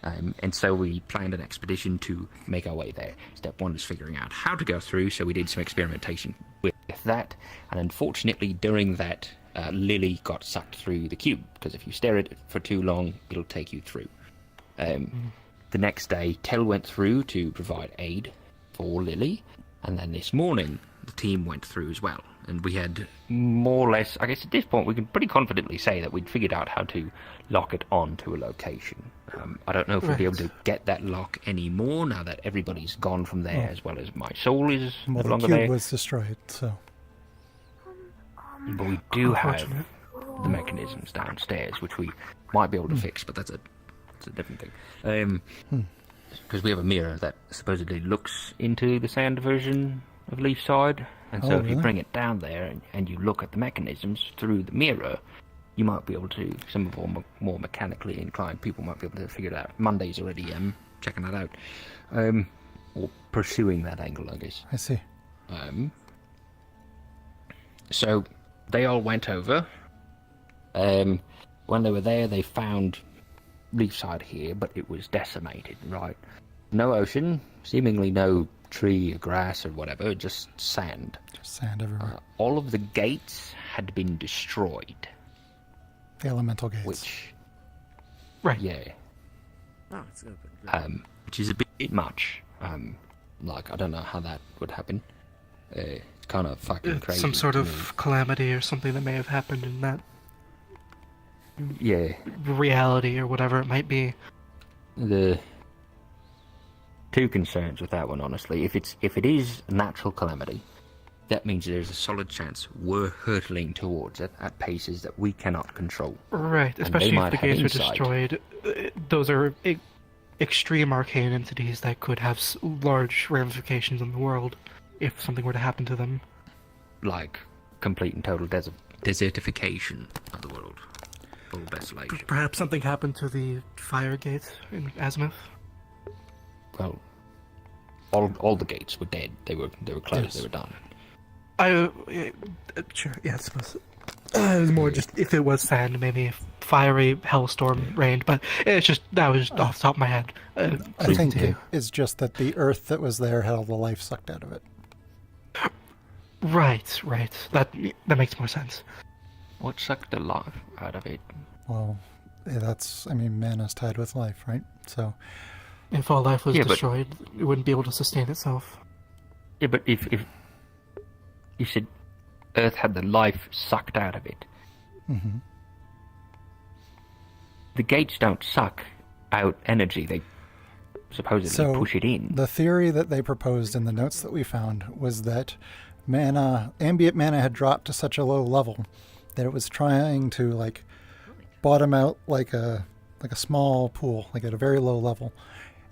And so we planned an expedition to make our way there. Step 1 is figuring out how to go through, so we did some experimentation with that. And unfortunately, during that, Lily got sucked through the cube, because if you stare at it for too long, it'll take you through. The next day, Tel went through to provide aid for Lily, and then this morning, the team went through as well. And we had more or less, I guess at this point, we can pretty confidently say that we'd figured out how to lock it onto a location. I don't know if we'll be able to get that lock anymore now that everybody's gone from there, as well as my soul is no Well, the longer cube there. was destroyed, so. But we do have the mechanisms downstairs, which we might be able to fix, but that's a different thing. Because we have a mirror that supposedly looks into the sand version of Leafside, and so Oh, if you really? bring it down there and you look at the mechanisms through the mirror, you might be able to, some of our more mechanically inclined people might be able to figure it out. Monday's already checking that out. Or pursuing that angle, I guess. I see. So they all went over. When they were there, they found Leafside here, but it was decimated, right? No ocean, seemingly no tree or grass or whatever, just sand. Just sand everywhere. All of the gates had been destroyed. The elemental gates. Which... Right. Yeah. Oh, it's good. Which is a bit much. Like, I don't know how that would happen. It's kind of fucking crazy. Some sort to of me. calamity or something that may have happened in that Yeah. reality or whatever it might be. The two concerns with that one, honestly. If it is a natural calamity, that means there's a solid chance we're hurtling towards it at paces that we cannot control. Right, And especially they if might the have gates were insight. destroyed. Those are extreme arcane entities that could have large ramifications in the world if something were to happen to them. Like complete and total desertification of the world. Full desolation. Perhaps something happened to the fire gates in Azimuth. Well, all the gates were dead. They were closed. Yes. They were done. Sure, yeah, I suppose. It was more just if it was sand, maybe a fiery hellstorm rained, but it's just, that was just off the top of my head. I think it's just that the earth that was there had all the life sucked out of it. Right. That makes more sense. What sucked the life out of it? Well, man is tied with life, right? So. If all life was Yeah, but- destroyed, it wouldn't be able to sustain itself. Yeah, but if you said Earth had the life sucked out of it. Mm-hmm. The gates don't suck out energy, they supposedly push it in. The theory that they proposed in the notes that we found was that ambient mana had dropped to such a low level that it was trying to like bottom out like a small pool, like at a very low level.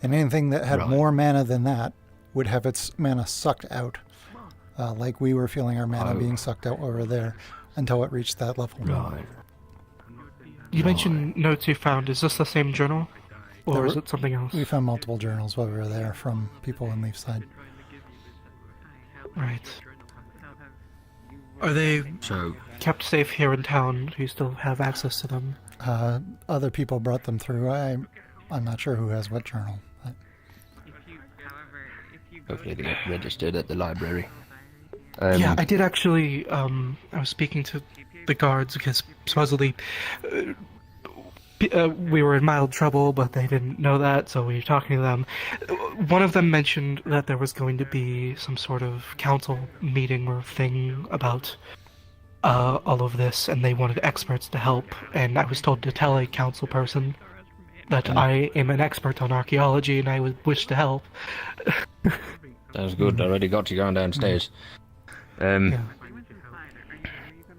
And anything that had more mana than that would have its mana sucked out. Like we were feeling our mana being sucked out while we were there until it reached that level. Right. You mentioned notes you found. Is this the same journal? Or is it something else? We found multiple journals while we were there from people in Leafside. Right. Are they kept safe here in town? Do you still have access to them? Other people brought them through. I'm not sure who has what journal. But... Hopefully they get registered at the library. Yeah, I did actually, I was speaking to the guards because supposedly we were in mild trouble, but they didn't know that, so we were talking to them. One of them mentioned that there was going to be some sort of council meeting or thing about all of this, and they wanted experts to help, and I was told to tell a council person that I am an expert on archaeology and I would wish to help. Sounds good, I already got you going downstairs.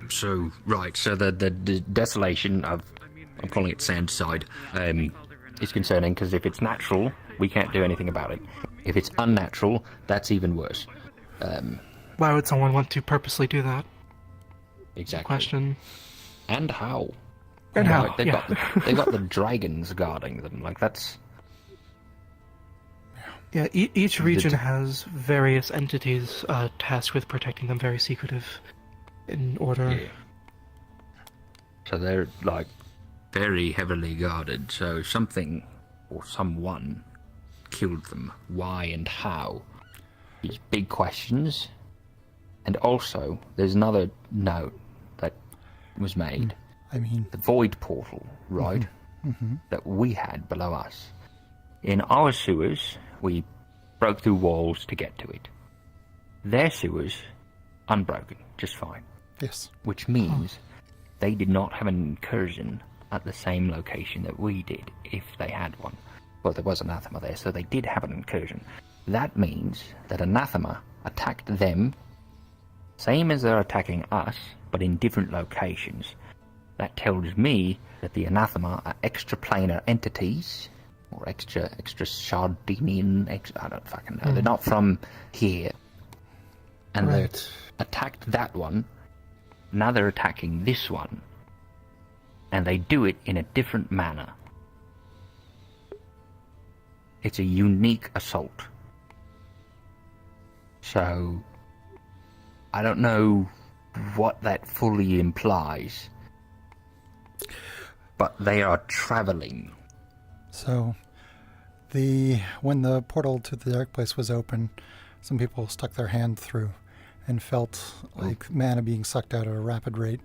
So, right, so the desolation of, I'm calling it Sandside, is concerning because if it's natural, we can't do anything about it. If it's unnatural, that's even worse. Why would someone want to purposely do that? Exactly. Question. And how? And how, they've got the dragons guarding them, like that's... Yeah, each region has various entities tasked with protecting them, very secretive in order. Yeah. So they're, like, very heavily guarded, so if something or someone killed them, why and how? These big questions. And also, there's another note that was made. The void portal, right? Mm-hmm. That we had below us. In our sewers, we broke through walls to get to it. Their sewers, unbroken, just fine. Yes. Which means they did not have an incursion at the same location that we did, if they had one. Well, there was anathema there, so they did have an incursion. That means that anathema attacked them, same as they're attacking us, but in different locations. That tells me that the anathema are extraplanar entities, or extra Sardinian, I don't fucking know. They're not from here. And they attacked that one. Now they're attacking this one. And they do it in a different manner. It's a unique assault. So, I don't know what that fully implies. But they are traveling. So, when the portal to the dark place was open, some people stuck their hand through and felt like mana being sucked out at a rapid rate.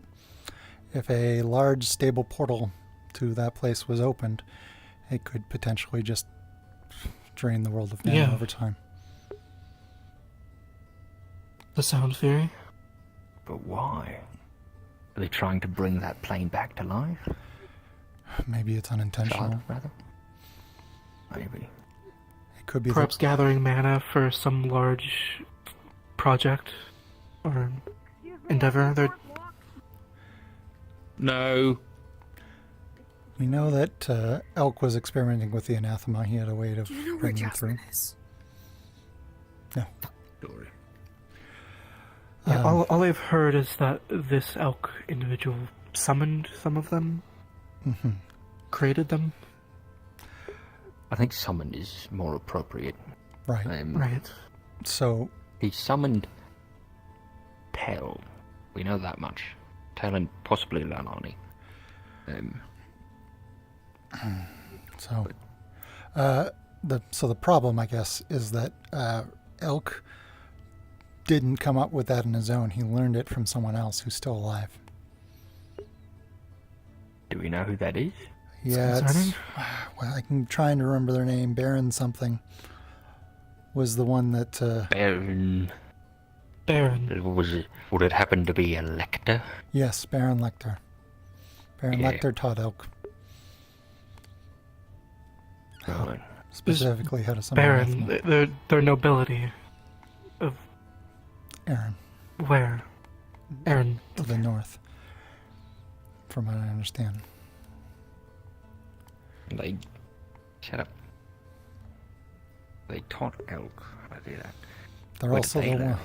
If a large, stable portal to that place was opened, it could potentially just drain the world of mana over time. The sound theory? But why? Are they trying to bring that plane back to life? Maybe it's unintentional. Shot, rather? Maybe. It could be perhaps gathering mana for some large project or endeavor. No. We know that Elk was experimenting with the anathema. He had a way of bringing it through. No. Story. Yeah, all I've heard is that this Elk individual summoned some of them, created them. I think summoned is more appropriate. Right. Right. So he summoned Tell. We know that much. Tell and possibly Lalani. So the problem, I guess, is that Elk didn't come up with that on his own. He learned it from someone else who's still alive. Do we know who that is? Yeah, well, I'm trying to remember their name. Baron something was the one that... Baron... Baron. Would it happen to be a Lecter? Yes, Baron Lecter. Baron Yeah. Lecter taught Elk. Right. Specifically how to summon Baron, anathema. their nobility of Aaron. where? Aaron. To the north. From what I understand. They shut up. They taught Elk how to do that. They're Where also did they the learn one,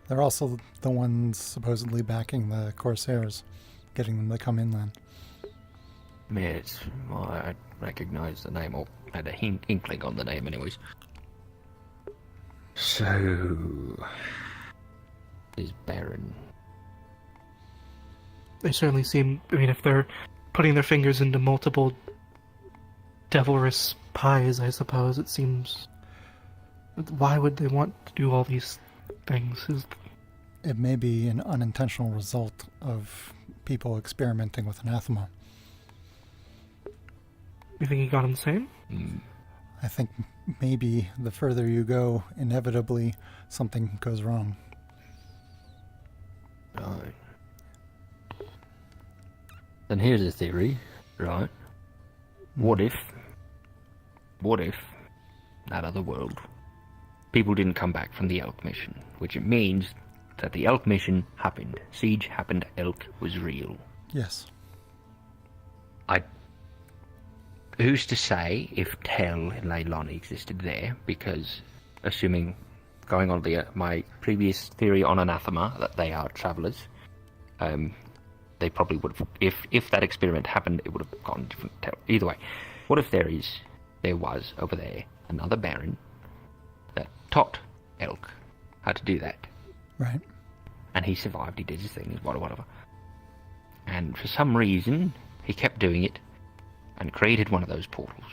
they're also the ones supposedly backing the Corsairs, getting them to come inland. Yes, well, I recognise the name, or had a inkling on the name anyways. So... is Baron... They certainly seem, I mean, if they're putting their fingers into multiple devilrous pies, I suppose, it seems... Why would they want to do all these things? It may be an unintentional result of people experimenting with anathema. You think he got insane? I think maybe the further you go, inevitably something goes wrong. Right. Then here's a theory, right? What if that other world, people didn't come back from the Elk mission, which it means that the Elk mission happened. Siege happened, Elk was real. Yes. Who's to say if Tell and Leilani existed there? Because, assuming, going on my previous theory on anathema, that they are travellers, they probably would have, if that experiment happened, it would have gone different. Either way, what if there was over there another Baron that taught Elk how to do that? Right. And he survived, he did his thing, whatever. And for some reason, he kept doing it, and created one of those portals.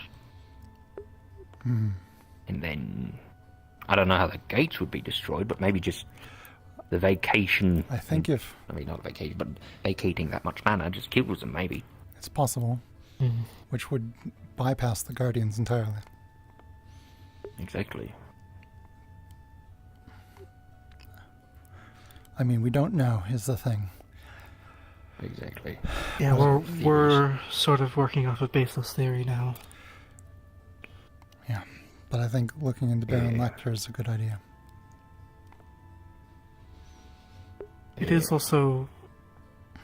Hmm. And then, I don't know how the gates would be destroyed, but maybe just the vacation... I think if... I mean, not vacation, but vacating that much mana just kills them, maybe. It's possible. Which would bypass the Guardians entirely. Exactly. I mean, we don't know, is the thing. Exactly. Yeah, we're sort of working off a baseless theory now. Yeah, but I think looking into Baron Lecter is a good idea. It is also...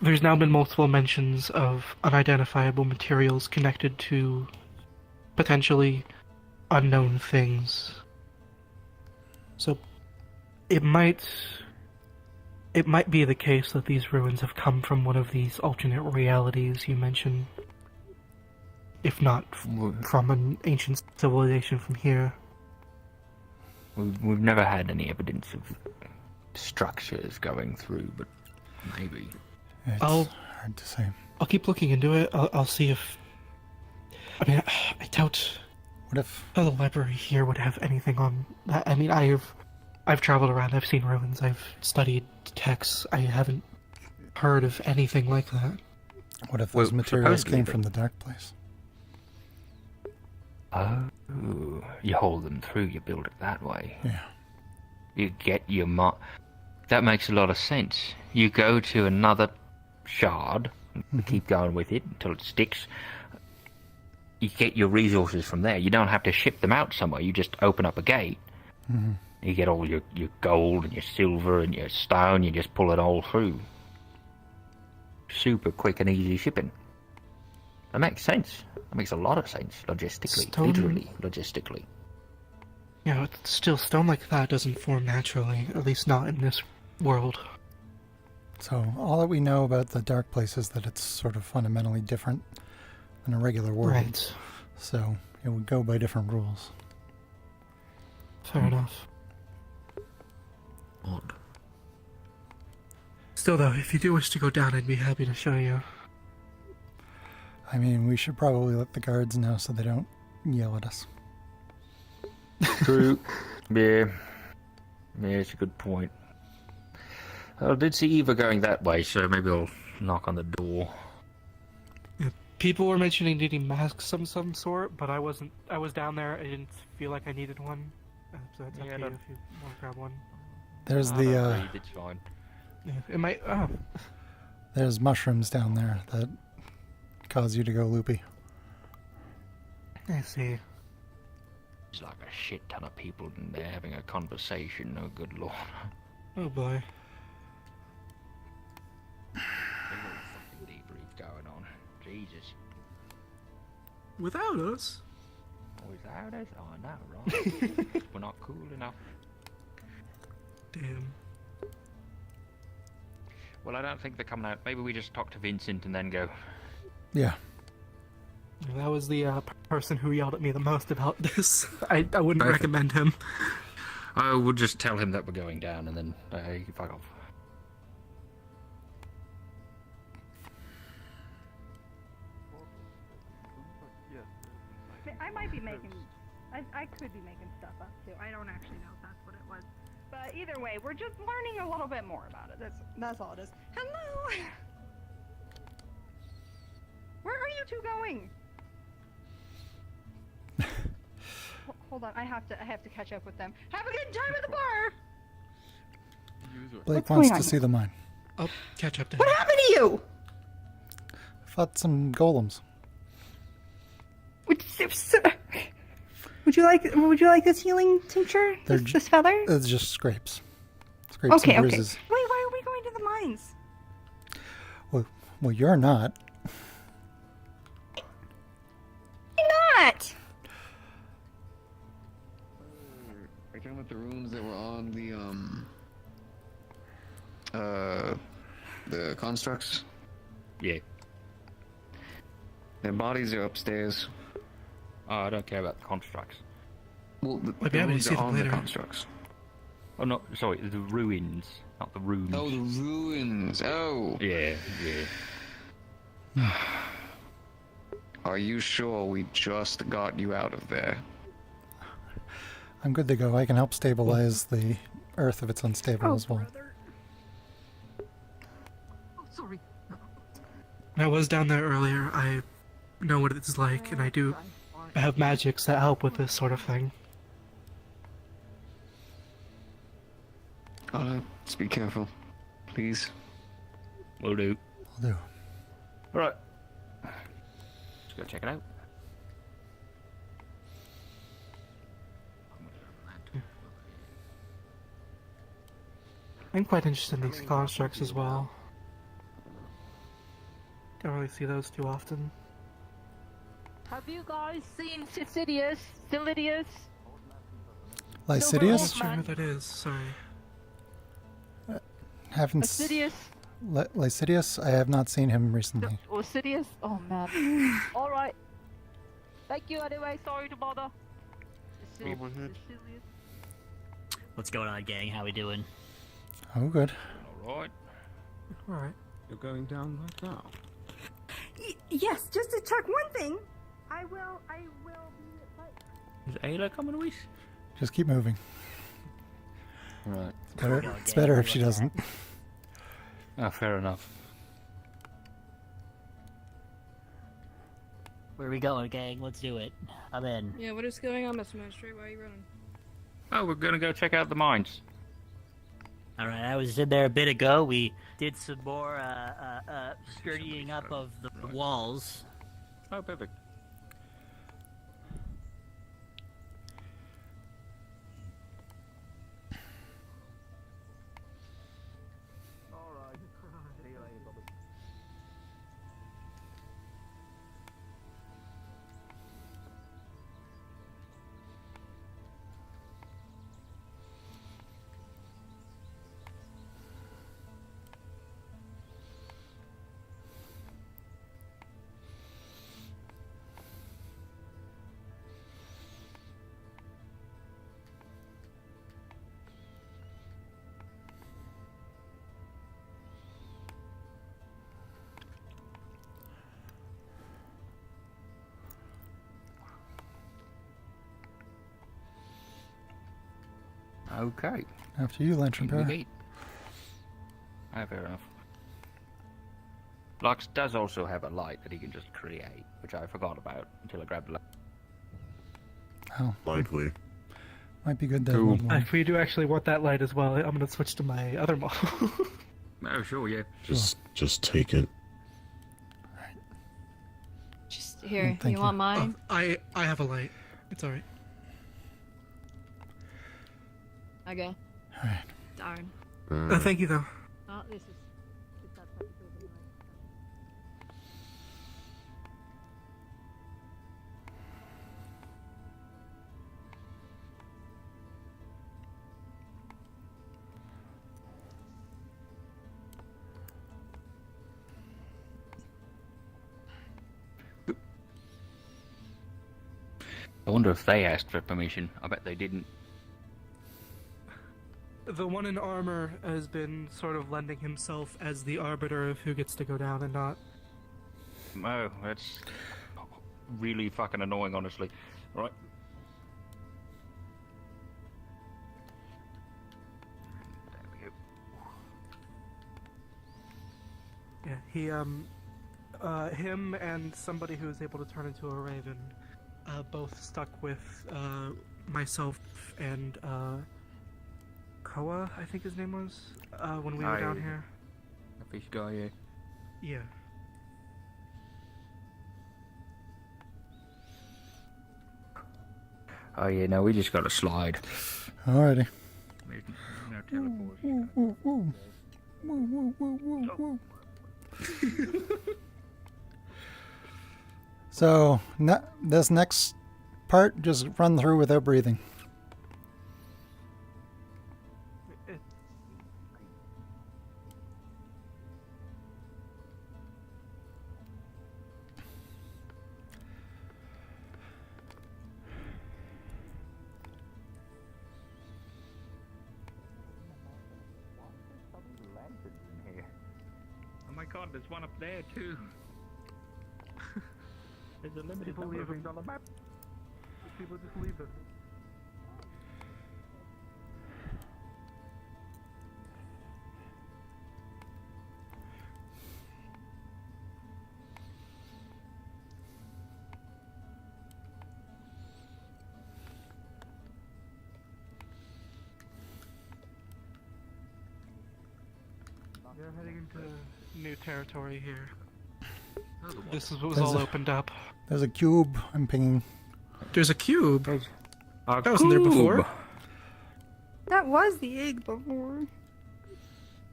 There's now been multiple mentions of unidentifiable materials connected to potentially unknown things. So it might be the case that these ruins have come from one of these alternate realities you mentioned. If not from an ancient civilization from here. We've never had any evidence of structures going through, but maybe. It's hard to say. I'll keep looking into it. I'll see if... I mean, I doubt... What if... the library here would have anything on that. I mean, I've traveled around, I've seen ruins, I've studied texts, I haven't heard of anything like that. What if those materials came from the Dark Place? Oh, you hold them through, you build it that way. Yeah. You get your that makes a lot of sense. You go to another shard, keep going with it until it sticks. You get your resources from there. You don't have to ship them out somewhere, you just open up a gate. Mm-hmm. You get all your gold and your silver and your stone, you just pull it all through. Super quick and easy shipping. That makes sense. That makes a lot of sense, logistically. Literally, logistically. Yeah, but still, stone like that doesn't form naturally, at least not in this world. So, all that we know about the Dark Place is that it's sort of fundamentally different than a regular world. Right. So, it would go by different rules. Fair enough. Odd. Still, though, if you do wish to go down, I'd be happy to show you. I mean, we should probably let the guards know so they don't yell at us. True. Yeah, it's a good point. I did see Eva going that way, so maybe I'll knock on the door. Yeah, people were mentioning needing masks of some sort, but I wasn't. I was down there. I didn't feel like I needed one. So it's up to you if you want to grab one. There's I the don't breathe, it's fine. Yeah, it might. Oh, there's mushrooms down there that cause you to go loopy. I see. There's like a shit ton of people in there having a conversation. Oh, good lord. Oh boy. Something debrief going on. Jesus. Without us. Without us? Oh, no, right. We're not cool enough. Damn. Well, I don't think they're coming out. Maybe we just talk to Vincent and then go. Yeah. That was the person who yelled at me the most about this. I wouldn't recommend him. I would just tell him that we're going down and then he can fuck off. I might be making. I could be making stuff up too. I don't actually know if that's what it was. But either way, we're just learning a little bit more about it. That's all it is. Hello. Where are you two going? Hold on, I have to catch up with them. Have a good time at the bar. Blake wants to see the mine. I'll catch up to him. What happened to you? Fought some golems. Would you like this healing tincture? This feather? It's just scrapes. Scrapes Okay, and okay. bruises. Wait, why are we going to the mines? Well, you're not. Why not? Are you talking about the runes that were on the constructs? Yeah. Their bodies are upstairs. Oh, I don't care about the constructs. Well, I'd be happy to runes see are them on later. the constructs. Oh, no, sorry, the ruins, not the rooms. Oh, the ruins. Oh. Yeah, yeah. Are you sure we just got you out of there? I'm good to go. I can help stabilize the earth if it's unstable as well. Oh, sorry. I was down there earlier. I know what it's like, and I have magics that help with this sort of thing. Just be careful, please. Will do. Will do. Alright. Let's go check it out. I'm quite interested in these constructs as well. Don't really see those too often. Have you guys seen Sidious? Silidius? Lycidius? I'm not sure who that is, sorry. Haven't Sidious? Lycidius? I have not seen him recently. Or Sidious? Oh man. Alright. Thank you anyway, sorry to bother. What's going on, gang? How we doing? Oh, good. Alright. Alright. You're going down right now. Yes, just to check one thing. I will be Is Ayla coming with us? Just keep moving. Right. It's better if she doesn't. Oh, fair enough. Where are we going, gang? Let's do it. I'm in. Yeah, what is going on, Mr. Magistrate? Why are you running? Oh, we're gonna go check out the mines. Alright, I was in there a bit ago. We did some more sturdying up of the walls. Oh, perfect. Okay. After you, Lantern Bearer. Ah, fair enough. Lux does also have a light that he can just create, which I forgot about until I grabbed the light. Oh. Likely. Might be good to Cool. have one. If we do actually want that light as well, I'm gonna switch to my other model. Oh, sure, yeah. Just take it. Just here. Thank You want mine? I have a light. It's alright. Okay. Alright. Darn. Thank you though. Oh, this is. I wonder if they asked for permission. I bet they didn't. The one in armor has been sort of lending himself as the arbiter of who gets to go down and not. Oh, that's really fucking annoying, honestly. Right. Yeah, him and somebody who is able to turn into a raven, both stuck with myself and Koa, I think his name was, when we were down here. A fish guy, yeah. Yeah. Oh yeah, no, we just got to slide. Alrighty. There's no teleport. So, this next part, just run through without breathing. Oh my god, there's one up there too. There's a limited People number of leaving. things on the map. People just leave it. We're heading into new territory here. This is what was all opened up. There's a cube I'm pinging. There's a cube. That wasn't there before. That was the egg before.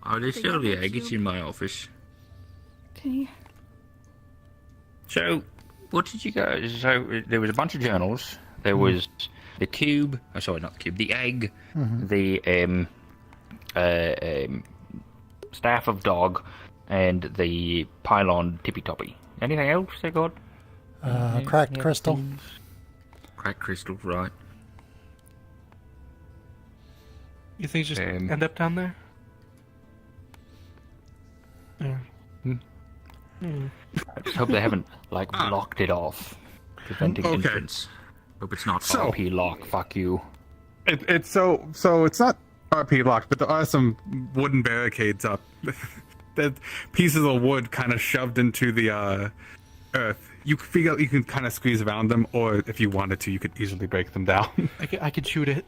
Oh, there's still the egg. It's in my office. Okay. So, what did you guys... So, there was a bunch of journals. There was the cube... Oh, sorry, not the cube. The egg. The, staff of dog. And the pylon tippy-toppy. Anything else they got? Cracked crystal. Cracked crystal, right. You think just end up down there? Yeah. I just hope they haven't, like, blocked it off. Preventing entrance. Hope it's not RP lock, fuck you. It's so it's not RP locked, but there are some wooden barricades up. That pieces of wood kind of shoved into the earth. You figure you can kind of squeeze around them, or if you wanted to, you could easily break them down. I could shoot it.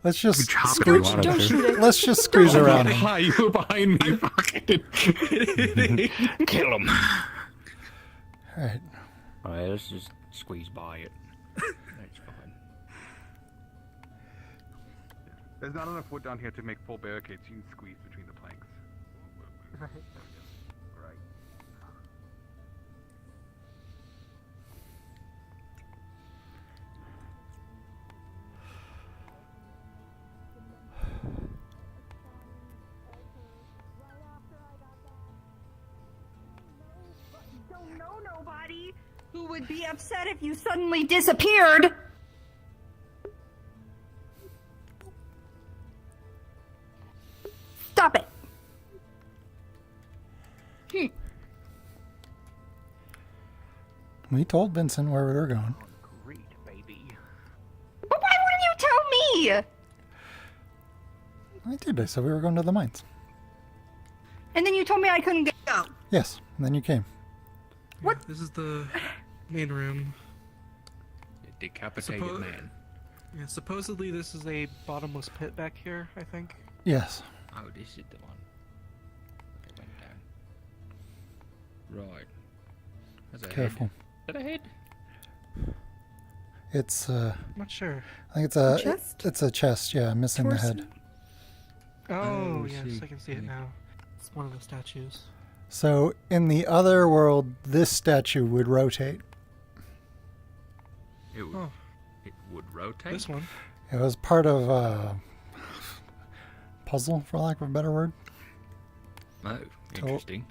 Let's just squeeze. Don't shoot it. Let's just squeeze around. You were behind me. Kill him. Alright. Alright, let's just squeeze by it. That's fine. There's not enough wood down here to make full barricades. You can squeeze between the planks. Right. Don't know nobody who would be upset if you suddenly disappeared. Stop it. We told Vincent where we were going. Great, baby. But why wouldn't you tell me? I did. I said we were going to the mines. And then you told me I couldn't go. Yes, and then you came. What? This is the main room. Decapitated man. Yeah, supposedly this is a bottomless pit back here, I think. Yes. Oh, this is the one. It went down. Right. There's a Careful. Head. Is that a head? It's Not sure. I think it's a Chest? it's a chest. Yeah, missing the head. Oh, Oh, yes, see. I can see it now. It's one of the statues. So in the other world, this statue would rotate. It would. Oh. It would rotate. This one. It was part of a puzzle, for lack of a better word. Oh, interesting.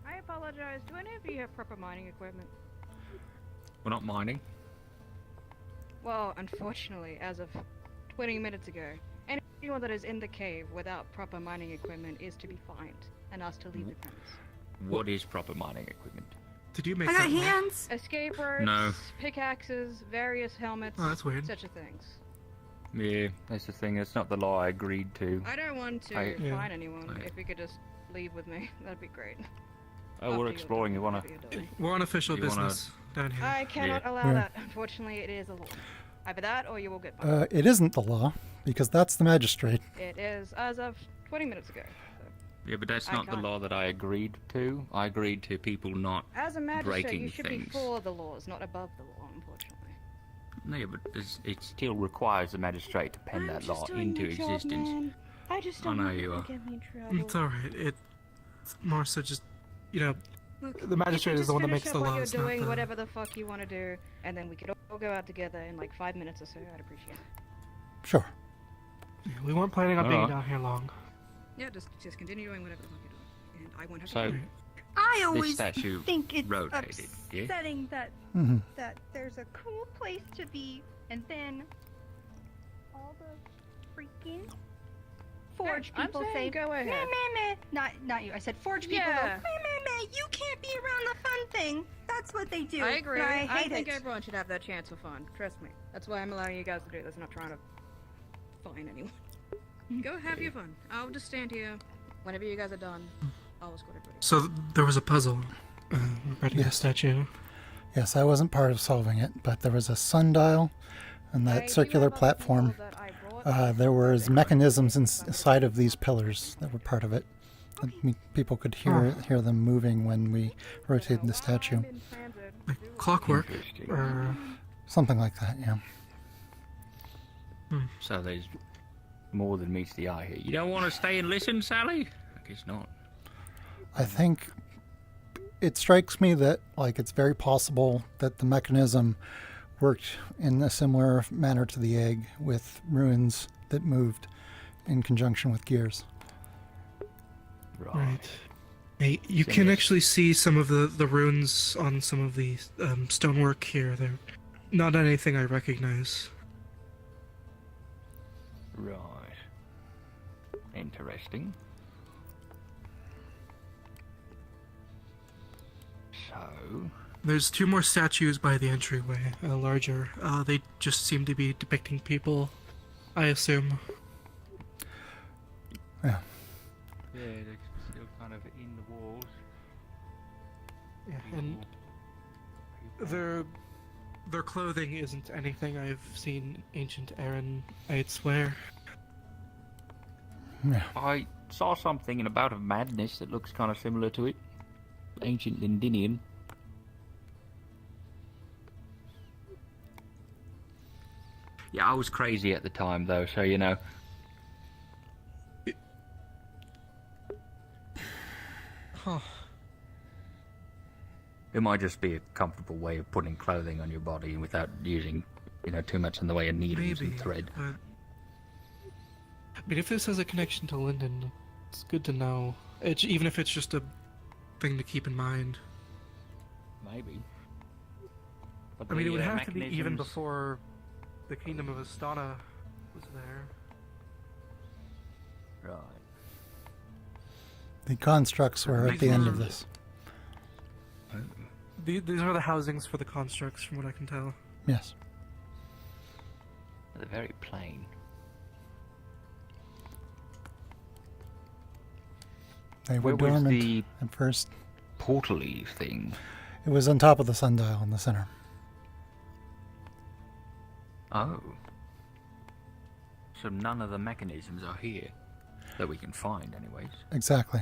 I apologize. Do any of you have proper mining equipment? We're not mining. Well, unfortunately, as of 20 minutes ago, anyone that is in the cave without proper mining equipment is to be fined and asked to leave the premise. What is proper mining equipment? Did you make I got that one? hands! Escape ropes, No. pickaxes, various helmets, Oh, that's weird. such a things. Yeah, that's the thing. It's not the law I agreed to. I don't want to I- fine anyone. If you could just leave with me, that'd be great. Oh, we're exploring. You wanna? We're on official You wanna- business down here. I cannot Yeah. allow Yeah. that. Unfortunately, it is a law. Either that or you will get fined. It isn't the law because that's the magistrate. It is as of 20 minutes ago. Yeah, but that's I not the can't. law that I agreed to. I agreed to people not As a magistrate, breaking you should things. be for the laws, not above the law, unfortunately. No, yeah, but it still requires the magistrate to pen that law into existence. I just I know you are. get me in trouble. It's alright. It's more so just, you know, Look, the magistrate you is the one that finish makes up the what laws, You're not doing the... whatever the fuck you want to do, and then we could all go out together in like 5 minutes or so. I'd appreciate it. Sure. Yeah, we weren't planning on being Alright. down here long. Yeah, just continue doing whatever the fuck you're doing, and I won't have So, to. I this always statue think it's rotated, yeah? upsetting that Mhm. that there's a cool place to be, and then all the freaking forge I'm people saying say, go ahead. meh, meh, meh. Not you. I said forge people go, Yeah. meh, meh, meh. You can't be around the fun thing. That's what they do. I agree. and I hate think it. everyone should have that chance for fun. Trust me. That's why I'm allowing you guys to do this. I'm not trying to fine anyone. Go have your fun. I'll just stand here. Whenever you guys are done, I'll escort everybody. So there was a puzzle regarding the Yes. statue. Yes, I wasn't part of solving it, but there was a sundial and that circular platform. There was mechanisms inside of these pillars that were part of it. People could hear them moving when we rotated the statue. Like clockwork. Or... Something like that, yeah. So there's more than meets the eye here. You don't want to stay and listen, Sally? I guess not. I think it strikes me that it's very possible that the mechanism worked in a similar manner to the egg, with runes that moved in conjunction with gears. Right. Hey, you can actually see some of the runes on some of the stonework here. They're not anything I recognize. Right. Interesting. So... There's 2 more statues by the entryway, larger. They just seem to be depicting people, I assume. Yeah. Yeah, they're still kind of in the walls. Yeah, and their clothing isn't anything I've seen ancient Aaron-ites wear. Yeah. I saw something in a bout of madness that looks kind of similar to it. Ancient Lindinian. Yeah, I was crazy at the time, though, so you know. Huh. It might just be a comfortable way of putting clothing on your body without using, too much in the way of needles and thread. But... I mean, if this has a connection to Linden, it's good to know. Even if it's just a thing to keep in mind. Maybe. But I mean, it would the, have to be even mechanisms- before the Kingdom of Astana was there. Right. The constructs were at the end of this. These are the housings for the constructs, from what I can tell. Yes. They're very plain. They were Where was dormant the at first. portal-y thing? It was on top of the sundial in the center. Oh. So none of the mechanisms are here that we can find, anyways. Exactly.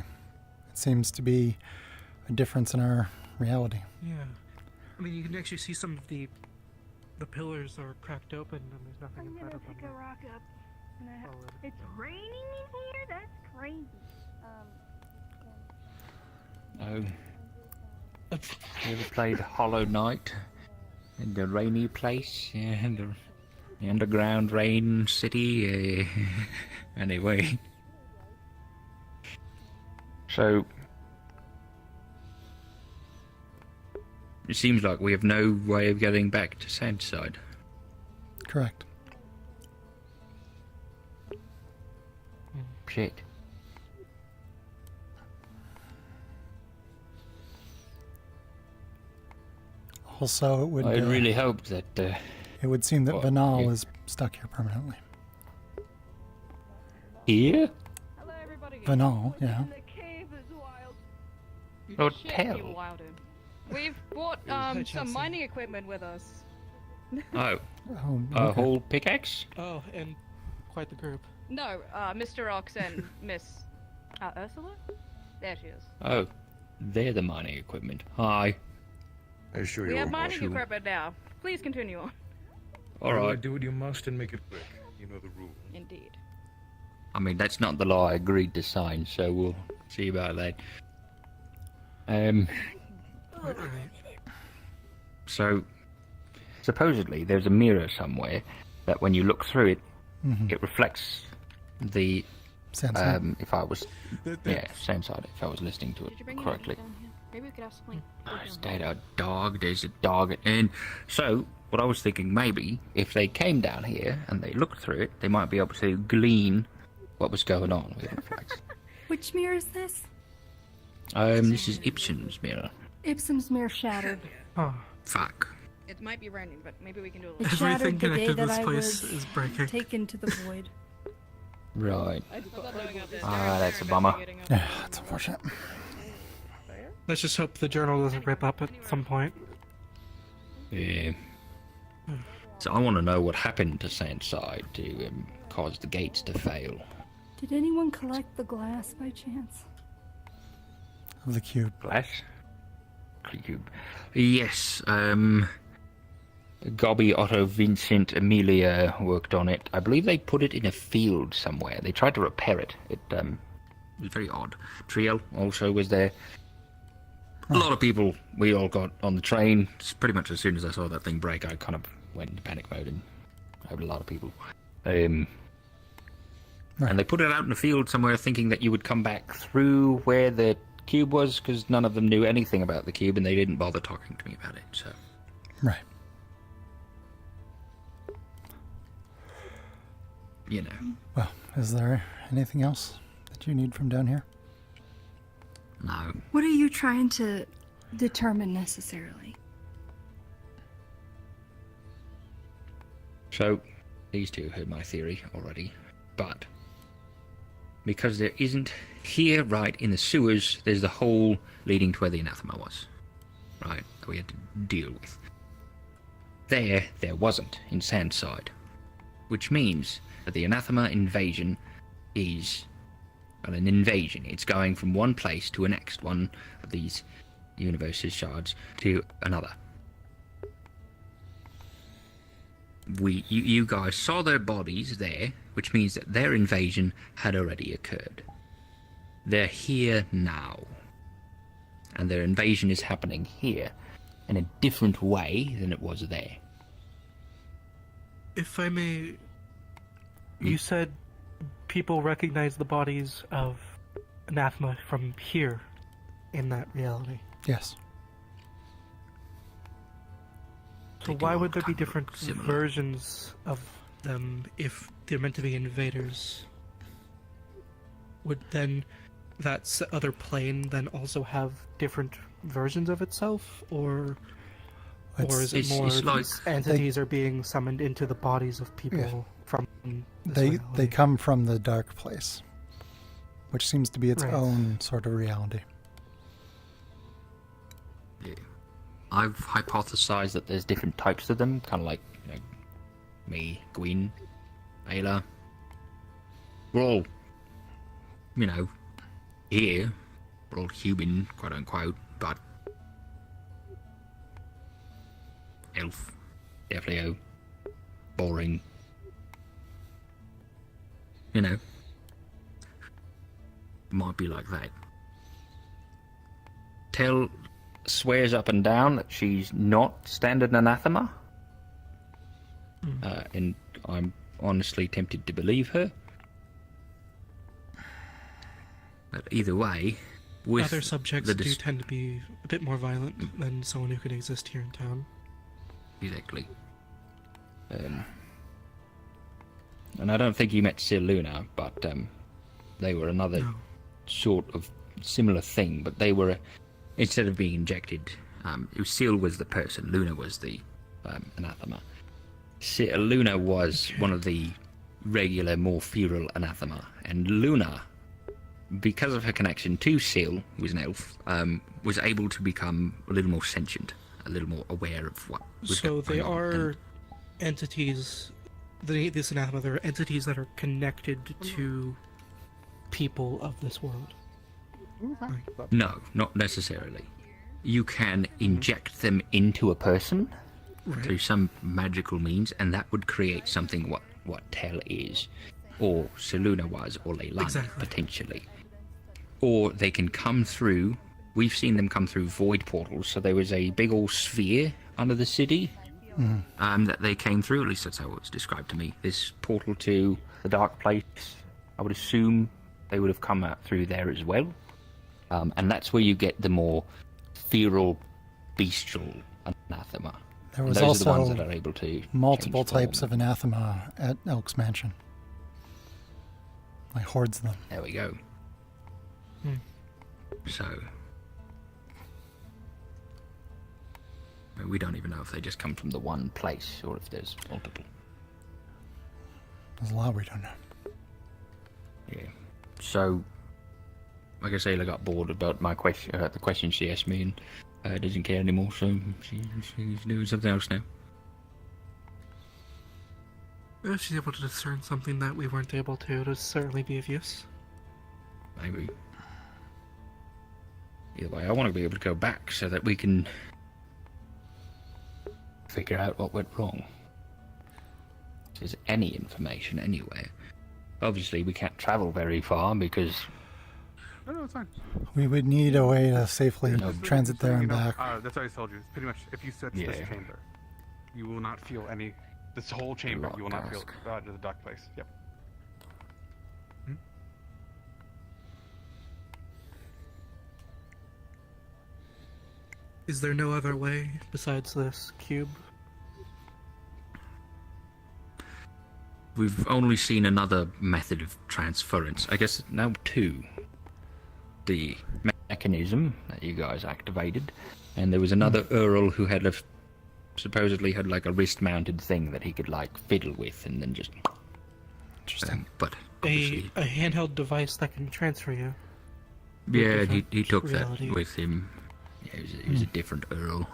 It seems to be a difference in our reality. Yeah. I mean, you can actually see some of the pillars are cracked open and there's nothing I'm inside gonna of them. pick a rock up. And it's raining in here? That's crazy. Oh. You ever played Hollow Knight? In the rainy place? Yeah, the underground rain city? Anyway. So... It seems like we have no way of getting back to Sandside. Correct. Shit. Also, it would... I really hoped that... it would seem that what, Vanal you- is stuck here permanently. Here? Vanal, yeah. Hotel. We've brought some mining equipment with us. Oh. Oh, A okay. whole pickaxe? Oh, and quite the group. No, Mr. Ox and Miss Ursula? There she is. Oh. They're the mining equipment. Hi. I assure We you. have mining equipment now. Please continue on. Alright. Do what you must and make it quick. You know the rule. Indeed. I mean, that's not the law I agreed to sign, so we'll see about that. So, supposedly there's a mirror somewhere that when you look through it, it reflects the... Sandside. if I was... Yeah, Sandside, if I was listening to it Did you bring correctly. it down here? Maybe we could have something. There's a dog, and so what I was thinking, maybe if they came down here and they looked through it, they might be able to glean what was going on with the reflex. Which mirror is this? This is Ibsen's mirror. Ibsen's mirror shattered. Oh. Fuck. It might be raining, but maybe we can do a It little. shattered the day connected to that this I place was is breaking. taken to the void. Right. Ah, that's a bummer. Yeah, that's unfortunate. Let's just hope the journal doesn't rip up at some point. Yeah. So I want to know what happened to Sandside to cause the gates to fail. Did anyone collect the glass by chance? Of the cube. Glass? Cube. Yes, Gobby, Otto, Vincent, Amelia worked on it. I believe they put it in a field somewhere. They tried to repair it. It was very odd. Trio also was there. A lot of people, we all got on the train. Pretty much as soon as I saw that thing break, I kind of went into panic mode and grabbed a lot of people. And they put it out in the field somewhere thinking that you would come back through where the cube was, because none of them knew anything about the cube and they didn't bother talking to me about it, so... Right. You know. Well, is there anything else that you need from down here? No. What are you trying to determine necessarily? So, these two heard my theory already, but because there isn't here, right, in the sewers, there's the hole leading to where the anathema was, right, that we had to deal with. There wasn't, in Sandside, which means that the anathema invasion is an invasion. It's going from one place to the next, one of these universes shards to another. You guys saw their bodies there, which means that their invasion had already occurred. They're here now. And their invasion is happening here in a different way than it was there. If I may, you said people recognize the bodies of anathema from here in that reality. Yes. So why would there be different versions of them if they're meant to be invaders? Would then that other plane then also have different versions of itself, or is it more these entities are being summoned into the bodies of people from this reality? They come from the dark place, which seems to be its Right. own sort of reality. Yeah. I've hypothesized that there's different types of them, kind of like, me, Gwyn, Ayla. We're all, you know, here. We're all human, quote unquote, but elf, definitely boring. You know, might be like that. Tell swears up and down that she's not standard anathema, and I'm honestly tempted to believe her. But either way, with other subjects do tend to be a bit more violent than someone who could exist here in town. Exactly. And I don't think you met Sil Luna, but they were another sort of similar thing. But they were, instead of being injected, Sil was the person, Luna was the anathema. Luna was one of the regular, more feral anathema, and Luna, because of her connection to Sil, who was an elf, was able to become a little more sentient, a little more aware of what was So they going on. are entities. This anathema, they're entities that are connected to people of this world. No, not necessarily. You can inject them into a person through some magical means, and that would create something what Tel is, or Seluna was, or Leilani, potentially. Or they can come through. We've seen them come through void portals. So there was a big old sphere under the city that they came through. At least that's how it was described to me. This portal to the dark place. I would assume they would have come out through there as well. And that's where you get the more feral, bestial anathema. There was those also are the ones that are able to multiple change form. types of anathema at Elk's Mansion. Like hordes of them. There we go. So we don't even know if they just come from the one place or if there's multiple. There's a lot we don't know. Yeah. So I guess Ayla got bored about my question, the question she asked me, and doesn't care anymore. So she's doing something else now. If she's able to discern something that we weren't able to, it'll certainly be of use. Maybe. Either way, I want to be able to go back so that we can figure out what went wrong. If there's any information anywhere. Obviously, we can't travel very far because... No, it's fine. We would need a way to safely transit there and back. That's what I told you. It's pretty much, if you search this chamber, you will not feel any... This whole chamber, you will not feel the dark place. Yep. Is there no other way besides this cube? We've only seen another method of transference. I guess now two. The mechanism that you guys activated, and there was another Earl who had supposedly had like a wrist-mounted thing that he could like fiddle with and then just... Interesting. But A handheld device that can transfer you. Yeah, he took reality. that with him. Yeah, he was a different Earl.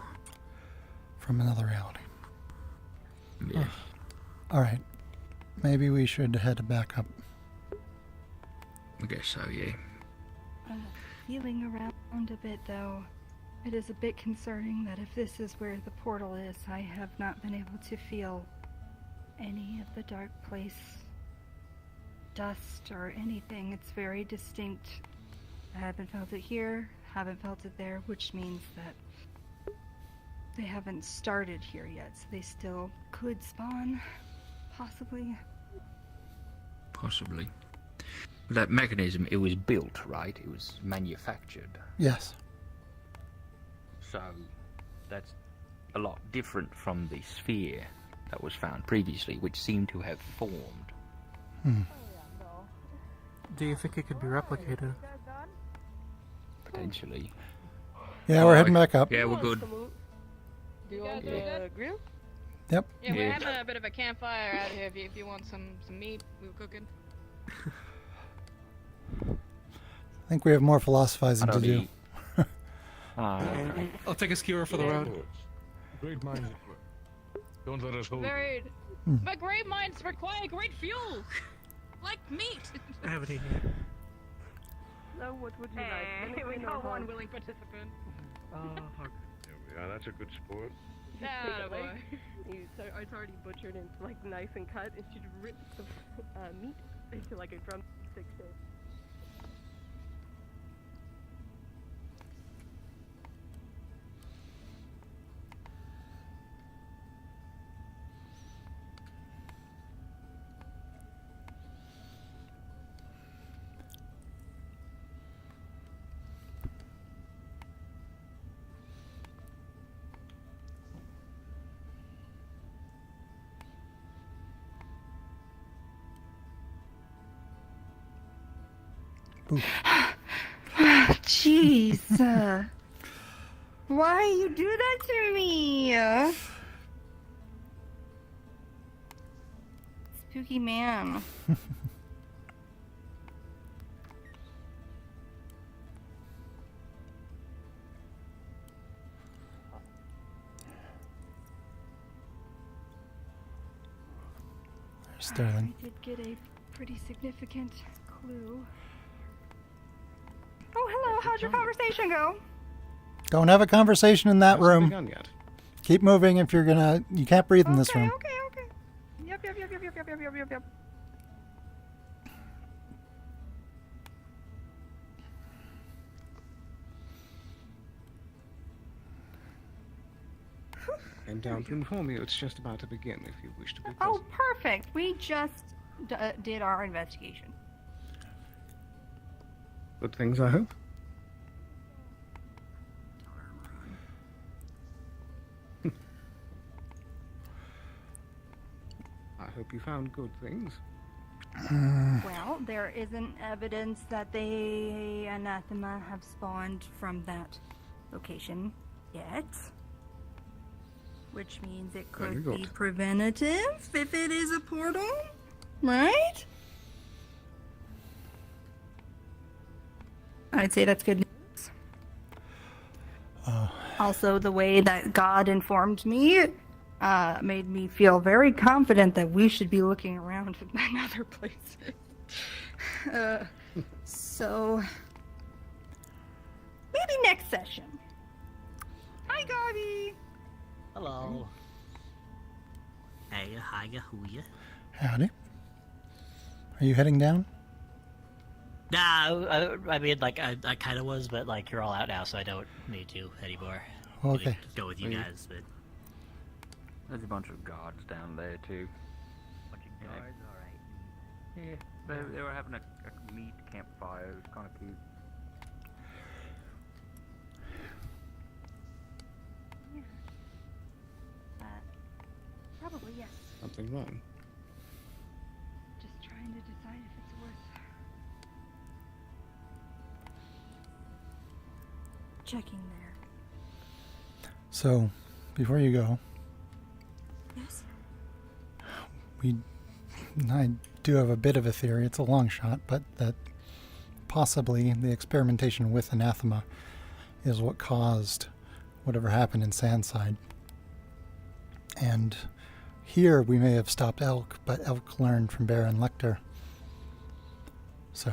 From another reality. Yeah. Alright. Maybe we should head back up. I guess so, yeah. Feeling around a bit, though. It is a bit concerning that if this is where the portal is, I have not been able to feel any of the dark place dust or anything. It's very distinct. I haven't felt it here, haven't felt it there, which means that they haven't started here yet, so they still could spawn, possibly. Possibly. That mechanism, it was built, right? It was manufactured. Yes. So, that's a lot different from the sphere that was found previously, which seemed to have formed. Do you think it could be replicated? Potentially. Yeah, we're heading back up. Yeah, we're good. Do you want to grill? Yep. Yeah, we're having a bit of a campfire out here. If you want some meat, we were cooking. I think we have more philosophizing to do. I'll take a skewer for the road. Great mind. Don't let us hold Varied. Hmm. But great minds require great fuel. Like meat. I have it in. So what would you like? We got one willing participant. Yeah, that's a good sport. Nah, boy. It's already butchered and like nice and cut, and she rips the meat into like a drumstick shape. Jeez. Why you do that to me? Spooky man. Sterling. I did get a pretty significant clue. Oh, hello. How'd your conversation go? Don't have a conversation in that room. begun yet. Keep moving if you're gonna. You can't breathe in this room. Okay. Yep. I'm down to inform you it's just about to begin if you wish to be present. Oh, perfect. We just did our investigation. Good things, I hope. I hope you found good things. Well, there isn't evidence that the anathema have spawned from that location yet. Which means it Very could good. be preventative if it is a portal, right? I'd say that's good news. Also, the way that God informed me made me feel very confident that we should be looking around in other places. So, maybe next session. Hi, Garvey. Hello. Hey, hiya, who ya? Howdy. Are you heading down? Nah, I mean, like, I kind of was, but, like, you're all out now, so I don't need to anymore. Okay. I could go with you guys, but... There's a bunch of guards down there too. Bunch of guards, alright. Yeah, they were having a meat campfire. It was kind of cute. Probably yes. Something wrong. Just trying to decide if it's worth checking there. So, before you go, Yes. I do have a bit of a theory. It's a long shot, but that possibly the experimentation with anathema is what caused whatever happened in Sandside. And here we may have stopped Elk, but Elk learned from Bear and Lecter. So,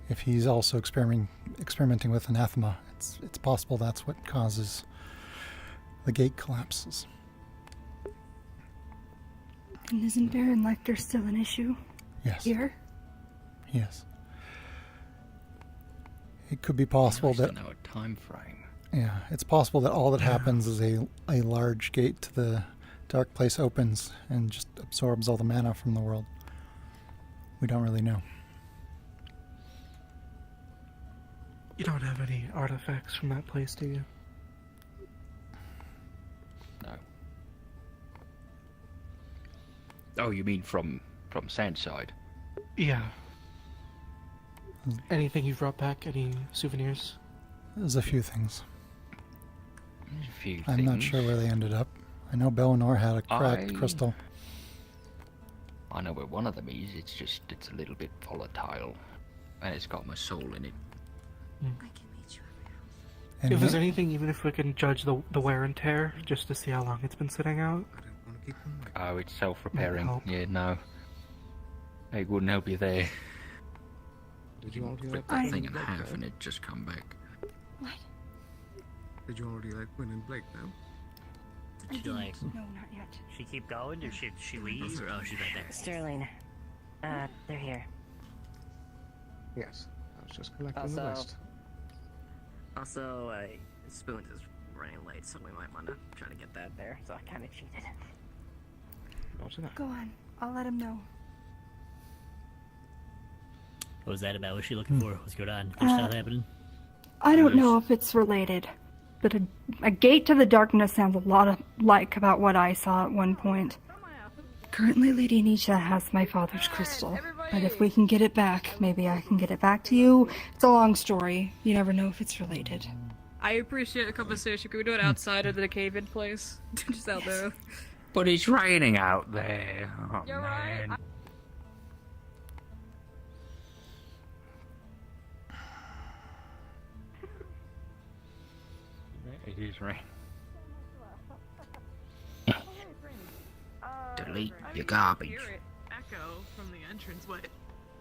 if he's also experimenting with anathema, it's possible that's what causes the gate collapses. And isn't Baron Lecter still an issue? Yes. Here? Yes. It could be possible that. Know a time frame. Yeah, it's possible that all that happens is a large gate to the dark place opens and just absorbs all the mana from the world. We don't really know. You don't have any artifacts from that place, do you? No. Oh, you mean from Sandside? Yeah. Anything you've brought back? Any souvenirs? There's a few things. A few I'm not things. sure where they ended up. I know Bellinor had a cracked crystal. I know where one of them is. It's a little bit volatile, and it's got my soul in it. And If there's yeah, anything, even if we can judge the wear and tear, just to see how long it's been sitting out. Oh, it's self-repairing. Help. Yeah, no. It wouldn't help you there. Did you already Rip like that thing in Blake half now? and it just come back. Did you already like Gwyn and Blake now? Did she like? No, not yet. She keep going, or she leave, or oh, she's right there. Sterling, they're here. Yes. I was just collecting the Also, rest. Spoons is running late, so we might want to try to get that there. So I kind of cheated. Go on. I'll let him know. What was that about? What's she looking for? What's going on? What's not happening? I don't know if it's related, but a gate to the darkness sounds a lot like about what I saw at one point. Currently, Lady Anisha has my father's crystal, but if we can get it back, maybe I can get it back to you. It's a long story. You never know if it's related. I appreciate a conversation. Can we do it outside of the cave-in place? Just out there. But it's raining out there. Oh, You're man. right. It is raining. Delete your garbage. Hear it echo from the entranceway.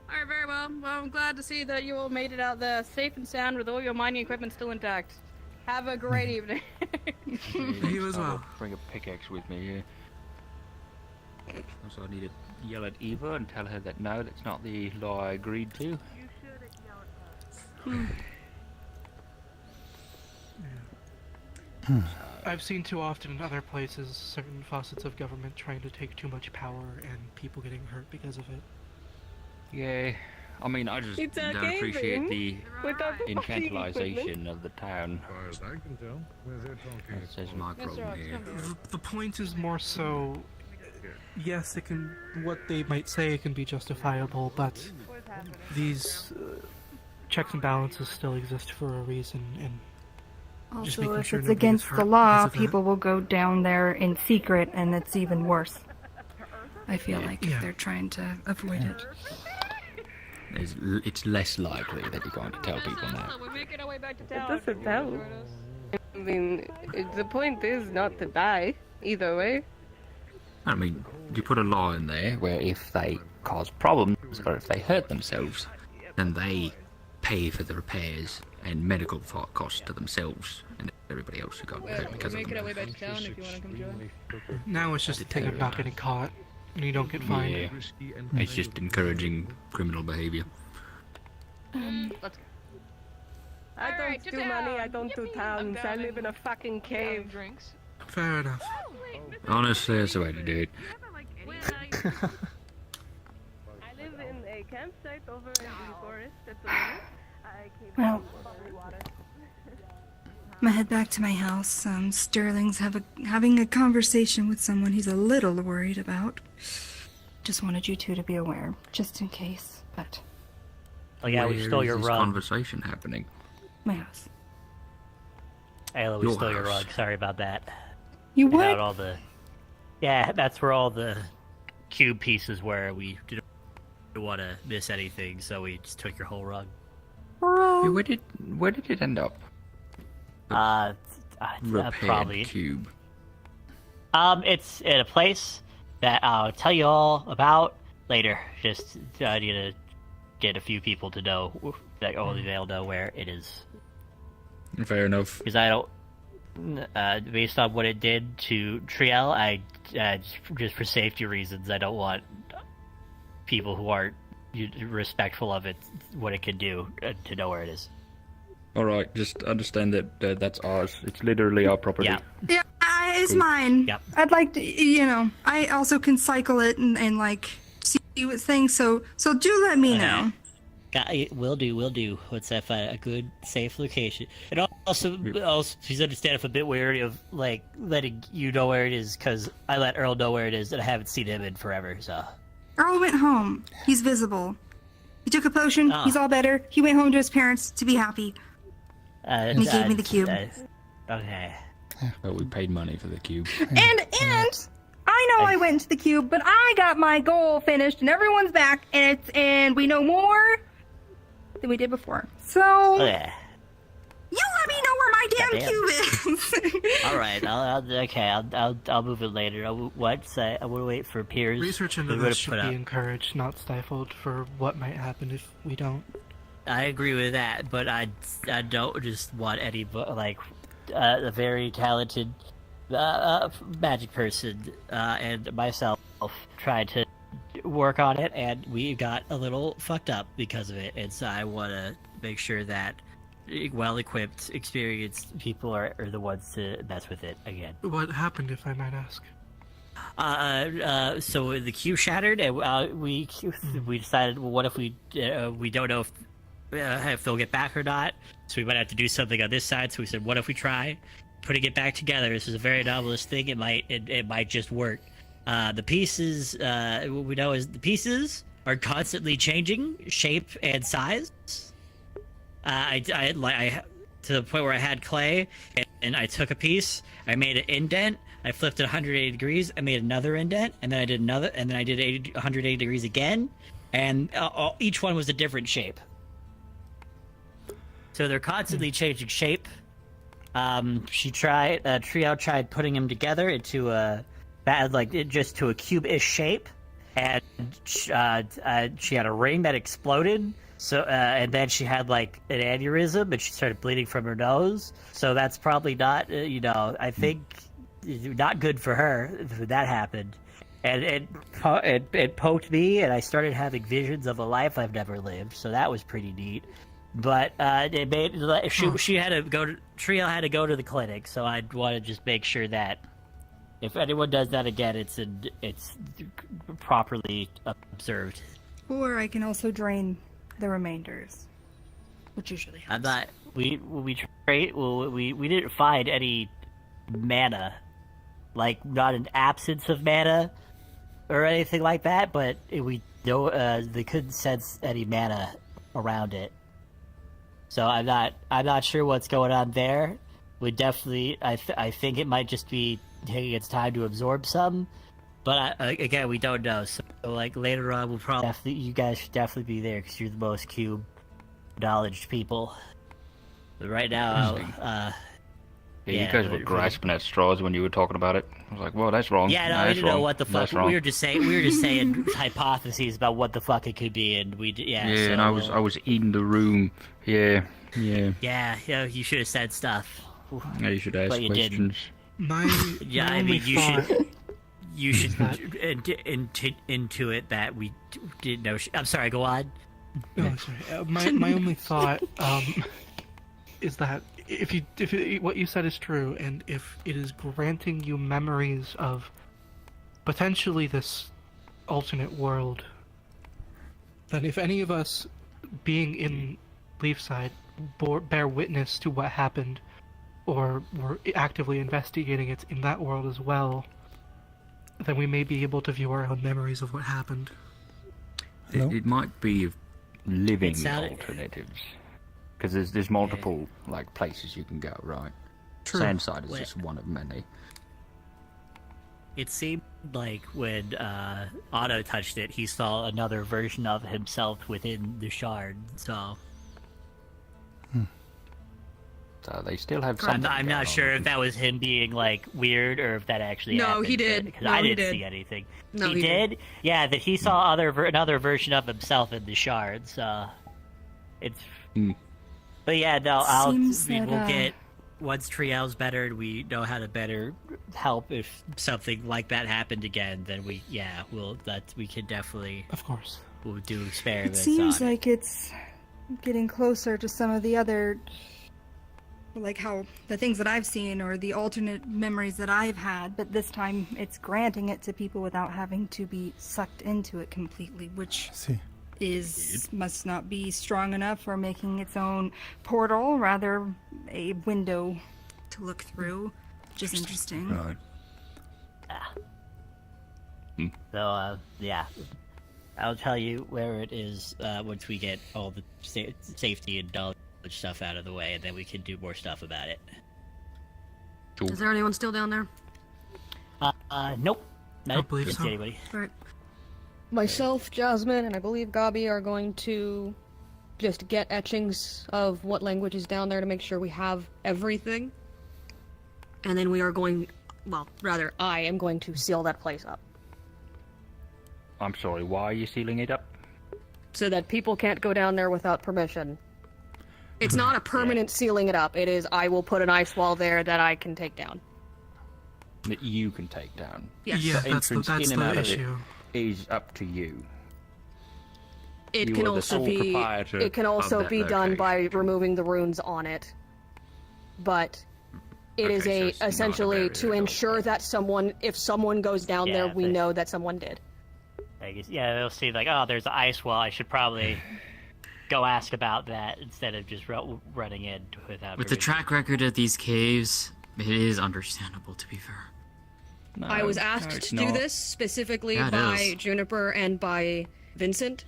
Alright, very well. Well, I'm glad to see that you all made it out there safe and sound with all your mining equipment still intact. Have a great evening. You as well. Bring a pickaxe with me, yeah. Also, I need to yell at Eva and tell her that no, that's not the law I agreed to. I've seen too often in other places certain facets of government trying to take too much power and people getting hurt because of it. Yeah, I mean, I just It's don't okay, appreciate Gwyn. the Without the fucking infantilization equipment. of the town. As far as I can tell, That says my problem here. The point is more so, yes, it can. What they might say can be justifiable, but these checks and balances still exist for a reason, and just Also, making if sure it's nobody against gets the hurt law, because of that. people will go down there in secret, and it's even worse. I feel like if Yeah. they're trying to avoid it. It's less likely that you're going to tell people now. We're making our way back to It town. doesn't help. I mean, the point is not to die, either way. I mean, you put a law in there where if they cause problems or if they hurt themselves, then they pay for the repairs and medical costs to themselves and everybody else who got hurt We're because of making our them. way back to town if you want to come join. Now it's just a thing of not getting caught, and you don't get fined. Yeah, it's just encouraging criminal behavior. Let's I don't Alright, do to money, I town. don't do Yippee. towns, I'm I down live in a fucking cave. Drinks. Fair enough. Honestly, that's the way to do it. I live in a campsite over in the forest at the moment. I keep Well, bottled water. I'm gonna head back to my house. Sterling's having a conversation with someone he's a little worried about. Just wanted you two to be aware, just in case. But Oh yeah, we Where stole is your this rug. conversation happening? my house. Ayla, we Your stole your house. rug. Sorry about that. You I got what? all the. Yeah, that's where all the cube pieces were. We didn't want to miss anything, so we just took your whole rug. Yeah, where did it end up? Repaired Probably. cube. It's in a place that I'll tell you all about later. Just I need to get a few people to know that only they'll know where it is. Fair enough. Because I don't. Based on what it did to Triel, I just for safety reasons, I don't want people who aren't respectful of it, what it can do, to know where it is. All right, just understand that that's ours. It's literally our property. Yeah. Yeah, it's Cool. mine. Yep. I'd like to, I also can cycle it and like see what things. So do let me know. Will do. Let's have a good, safe location. And also, please understand if I'm a bit wary of, like, letting you know where it is, because I let Earl know where it is, and I haven't seen him in forever, so. Earl went home. He's visible. He took a potion. Oh. He's all better. He went home to his parents to be happy. And he gave me the cube. Okay. Well, we paid money for the cube. And I know I went to the cube, but I got my goal finished, and everyone's back, and we know more than we did before. So Yeah. you let me know where my damn Goddamn. cubits! All right, I'll move it later. I will wait for peers. Research into who this would should put be up. encouraged, not stifled, for what might happen if we don't. I agree with that, but I don't just want any a very talented magic person and myself tried to work on it, and we got a little fucked up because of it. And so I want to make sure that well-equipped, experienced people are the ones to mess with it again. What happened, if I might ask? So the queue shattered, and we decided, well, what if we don't know if they'll get back or not, so we might have to do something on this side. So we said, what if we try putting it back together? This is a very anomalous thing. It might just work. The pieces, what we know is the pieces are constantly changing shape and size. I to the point where I had clay, and I took a piece, I made an indent, I flipped it 180 degrees, I made another indent, and then I did another, and then I did 180 degrees again, and each one was a different shape. So they're constantly changing shape. Trio tried putting them together into to a cube-ish shape, and she had a ring that exploded. So and then she had like an aneurysm, and she started bleeding from her nose. So that's probably not, I think, not good for her if that happened. And it poked me, and I started having visions of a life I've never lived. So that was pretty neat. But it made she had to go to Trio had to go to the clinic. So I'd want to just make sure that if anyone does that again, it's properly observed. Or I can also drain the remainders, which usually helps. I'm not. We didn't find any mana, like not an absence of mana or anything like that. But we they couldn't sense any mana around it. So I'm not sure what's going on there. We definitely, I think it might just be taking its time to absorb some, but again, we don't know. So like later on, we'll probably you guys should definitely be there because you're the most cube knowledge people. But right now, you guys were grasping at straws when you were talking about it. I was like, well, that's wrong. Yeah, no, we didn't know what the fuck. We were just saying hypotheses about what the fuck it could be, and so, and I was eating the room. Yeah. Yeah, you should have said stuff. Yeah, you should ask but you questions. You should intuit that we didn't know. I'm sorry. Go on. No, sorry. My only thought is that if what you said is true, and if it is granting you memories of potentially this alternate world, then if any of us being in Leafside bear witness to what happened, or were actively investigating it in that world as well, then we may be able to view our own memories of what happened. It might be living alternatives, because there's multiple like places you can go, right? True. Sandside is just one of many. It seemed like when Otto touched it, he saw another version of himself within the shard. So they still have I'm something. not sure if that was him being like weird or if that actually happened. No, he did. Because No, I he didn't did. see anything. No, he did. Yeah, that he saw another version of himself in the shards. It's. But yeah, no. We'll get once Triel's better and we know how to better help if something like that happened again. Then we can definitely. Of course. We'll do It experiments. seems on like it's getting closer to some of the other, like how the things that I've seen or the alternate memories that I've had, but this time it's granting it to people without having to be sucked into it completely, which must not be strong enough for making its own portal, rather a window to look through, which is interesting. Right. So yeah, I'll tell you where it is once we get all the safety and knowledge stuff out of the way, and then we can do more stuff about it. Cool. Is there anyone still down there? Nope. I don't believe didn't so. see anybody. Alright. Myself, Jasmine, and I believe Gabi are going to just get etchings of what language is down there to make sure we have everything. And then we are going, well, rather, I am going to seal that place up. I'm sorry, why are you sealing it up? So that people can't go down there without permission. It's not a permanent sealing it up. It is, I will put an ice wall there that I can take down. That you can take down. Yes. Yeah, The that's entrance in and the out of issue. it is up to you. It You can are the also sole be proprietor it can of also that be done location. by removing the runes on it. But it is Okay, so it's not a essentially barrier to at all. ensure that if someone goes down there, we know that someone did. I guess, yeah, they'll see like, oh, there's an ice wall. I should probably go ask about that instead of just running in without. With the permission. track record of these caves, it is understandable, to be fair. I was asked to do this specifically Yeah, it by is. Juniper and by Vincent.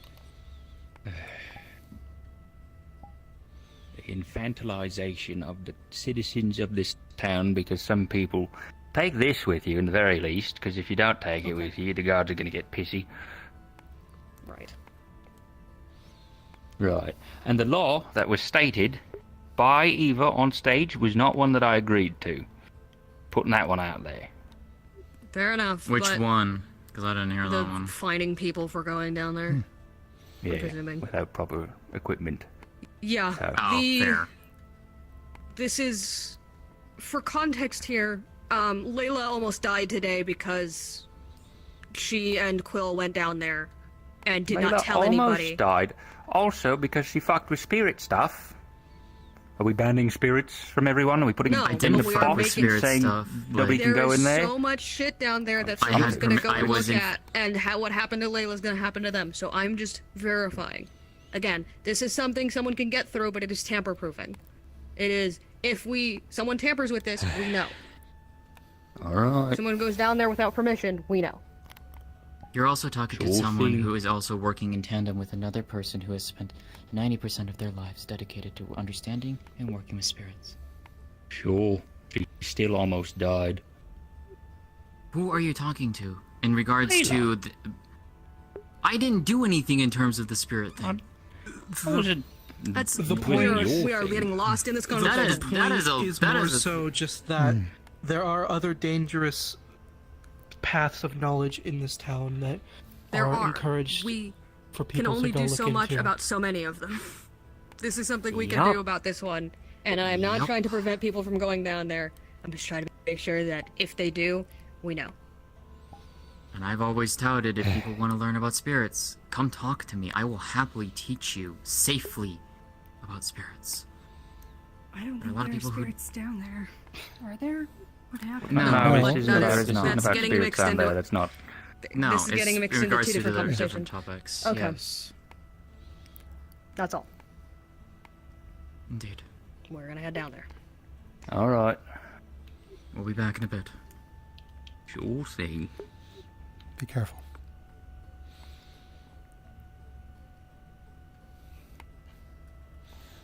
The infantilization of the citizens of this town, because some people take this with you, in the very least, because if you don't take it with you, the guards are going to get pissy. Right. Right. And the law that was stated by Eva on stage was not one that I agreed to. Putting that one out there. Fair enough. Which but one? Because I didn't hear The that one. fining people for going down there. Yeah, presuming. without proper equipment. Yeah. Fair. This is, for context here, Layla almost died today because she and Quill went down there and did Layla not tell almost anybody. died. Also because she fucked with spirit stuff. Are we banning spirits from everyone? Are we putting No, them in the but we are box making- saying nobody can go in there? There is so much shit down there that I someone's had gonna perm- go I and was look in- at, and what happened to Layla's gonna happen to them. So I'm just verifying. Again, this is something someone can get through, but it is tamper-proofing. It is, if someone tampers with this, we know. Alright. Someone goes down there without permission, we know. You're also talking to Sure someone thing. who is also working in tandem with another person who has spent 90% of their lives dedicated to understanding and working with spirits. Sure. She still almost died. Who are you talking to? In regards Layla. to the... I didn't do anything in terms of the spirit thing. That's The we point- are, we are getting lost in this conversation. is more so just that there are other dangerous paths of knowledge in this town that There are are. encouraged We for can people only to go do look so much into. about so many of them. This is something we can Yup. do about this one, and I'm not Yup. trying to prevent people from going down there. I'm just trying to make sure that if they do, we know. And I've always touted if people want to learn about spirits, come talk to me. I will happily teach you safely about spirits. I don't There are a think lot of there are people who... spirits down there. Are there? What happened? No, this isn't that about, is- it's not that's about getting spirits mixed down into there. it. That's not. No, This is getting it's mixed in into regards two to different the conversations. different topics. Okay. Yes. That's all. Indeed. We're gonna head down there. Alright. We'll be back in a bit. Sure thing. Be careful.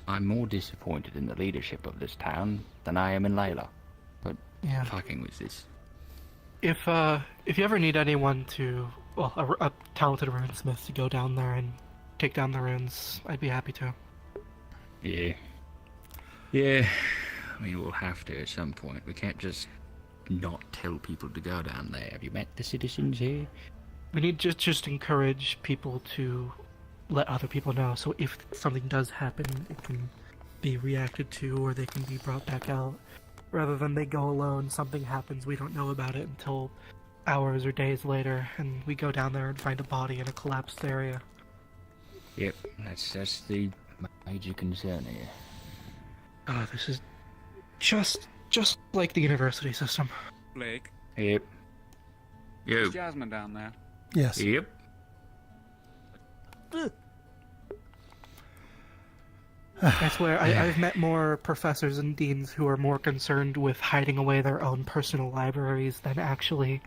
I'm more disappointed in the leadership of this town than I am in Layla. But Yeah. fucking with this. If you ever need anyone to, well, a talented runesmith to go down there and take down the runes, I'd be happy to. Yeah. Yeah. I mean, we'll have to at some point. We can't just not tell people to go down there. Have you met the citizens here? We need to just encourage people to let other people know, so if something does happen, it can be reacted to, or they can be brought back out. Rather than they go alone, something happens, we don't know about it until hours or days later, and we go down there and find a body in a collapsed area. Yep, that's the major concern here. Oh, this is just like the university system. Blake. Yep. Is Jasmine down there? Yes. Yep. I swear, I've met more professors and deans who are more concerned with hiding away their own personal libraries than actually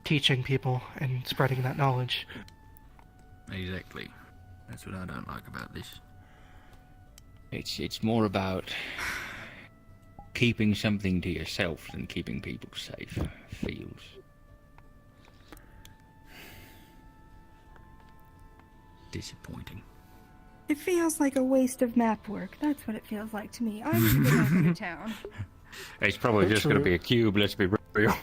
teaching people and spreading that knowledge. Exactly. That's what I don't like about this. It's more about keeping something to yourself than keeping people safe. Feels. Disappointing. It feels like a waste of map work. That's what it feels like to me. I need to get back into town. It's probably just going to be a cube, let's be real.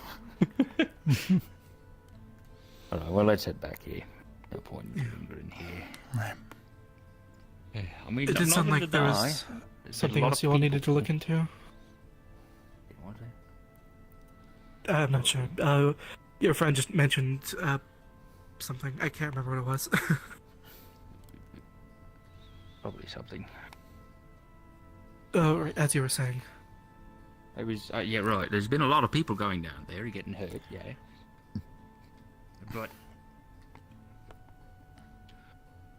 Alright, well, let's head back here. No point in lingering here. Right. Yeah, I mean, It did sound like there was something else you all needed to look into. I'm not sure. Your friend just mentioned something. I can't remember what it was. Probably something. Right, as you were saying. It was, yeah, right. There's been a lot of people going down there getting hurt, yeah. But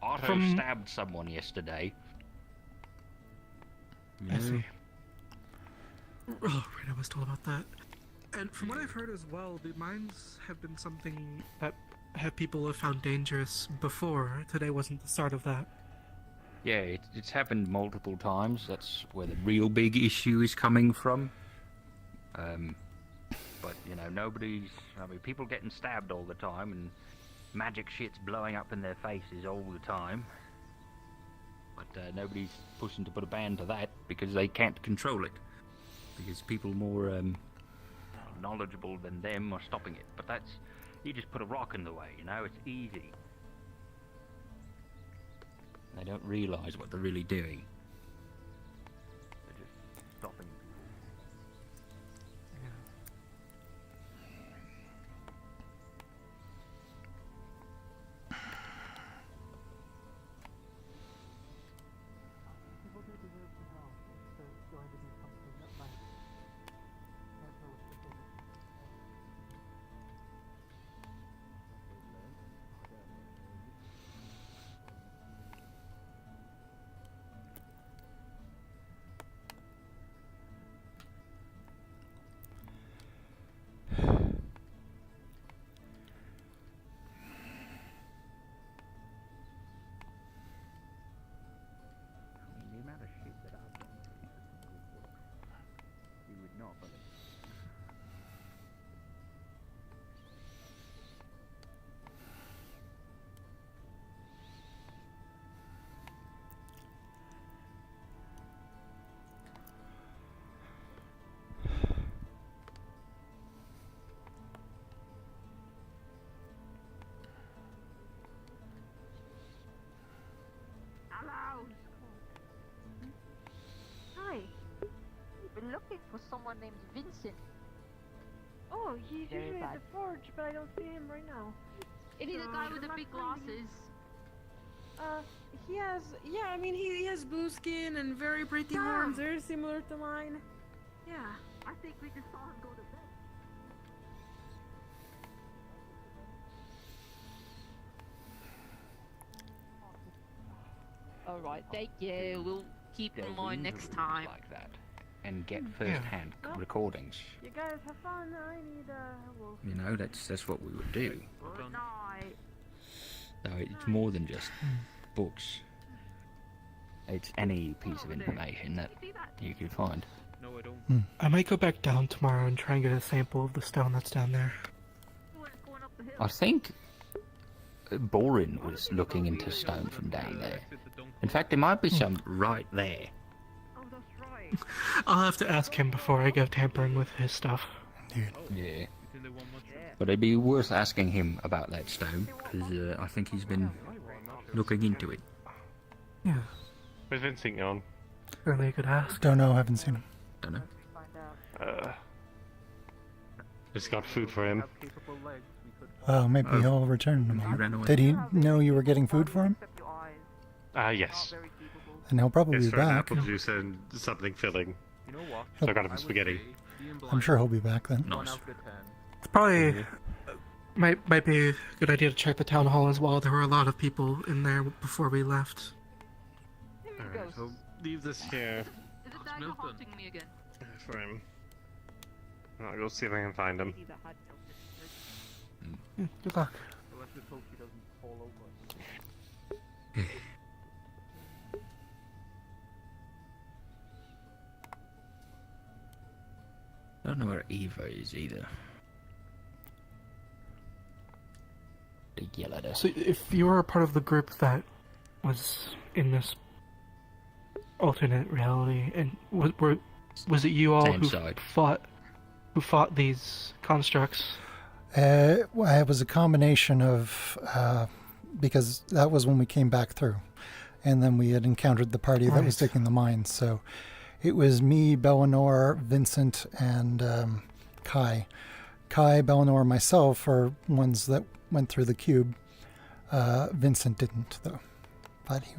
Otto stabbed someone yesterday. I see. Oh, right, I was told about that. And from what I've heard as well, the mines have been something that people have found dangerous before. Today wasn't the start of that. Yeah, it's happened multiple times. That's where the real big issue is coming from. But, you know, people getting stabbed all the time and magic shit's blowing up in their faces all the time. But nobody's pushing to put a ban to that because they can't control it. Because people more knowledgeable than them are stopping it. But that's, you just put a rock in the way, you know, it's easy. They don't realise what they're really doing. They're just stopping. Hi. We've been looking for someone named Vincent. Oh, he's Very usually bad. at the forge, but I don't see him right now. Is he the So, guy with the I'm big not finding him. glasses? He has, yeah, I mean, he has blue skin and very pretty horns, very similar to mine. Yeah. I think we just saw him go to bed. Alright, thank you. We'll keep in mind next time. Like that. And get first-hand recordings. You guys have fun. I need wolf. You know, that's what we would do. Good night. So it's more than just books. It's any piece of information that you can find. No, I don't. I might go back down tomorrow and try and get a sample of the stone that's down there. I think Borin was looking into stone from down there. In fact, there might be some right there. I'll have to ask him before I go tampering with his stuff. Yeah. But it'd be worth asking him about that stone, because I think he's been looking into it. Yeah. Where's Vincent gone? Really a good ask. Don't know, haven't seen him. Don't know. Just got food for him. Well, maybe he'll return tomorrow. Did he know you were getting food for him? Yes. And he'll probably Yes, be for an back. apple juice and something filling. So I got him spaghetti. I'm sure he'll be back then. Nice. It's probably might be a good idea to check the town hall as well. There were a lot of people in there before we left. Alright, so leave this here Is it Dagger haunting me again? for him. I'll go see if I can find him. Good luck. I don't know where Eva is either. To yell at her. So if you were a part of the group that was in this alternate reality, and was it you all Same who side. fought these constructs? Well, it was a combination of because that was when we came back through, and then we had encountered the party that was Right. taking the mines. So it was me, Bellinor, Vincent, and Kai. Kai, Bellinor, myself are ones that went through the cube. Vincent didn't, though, but he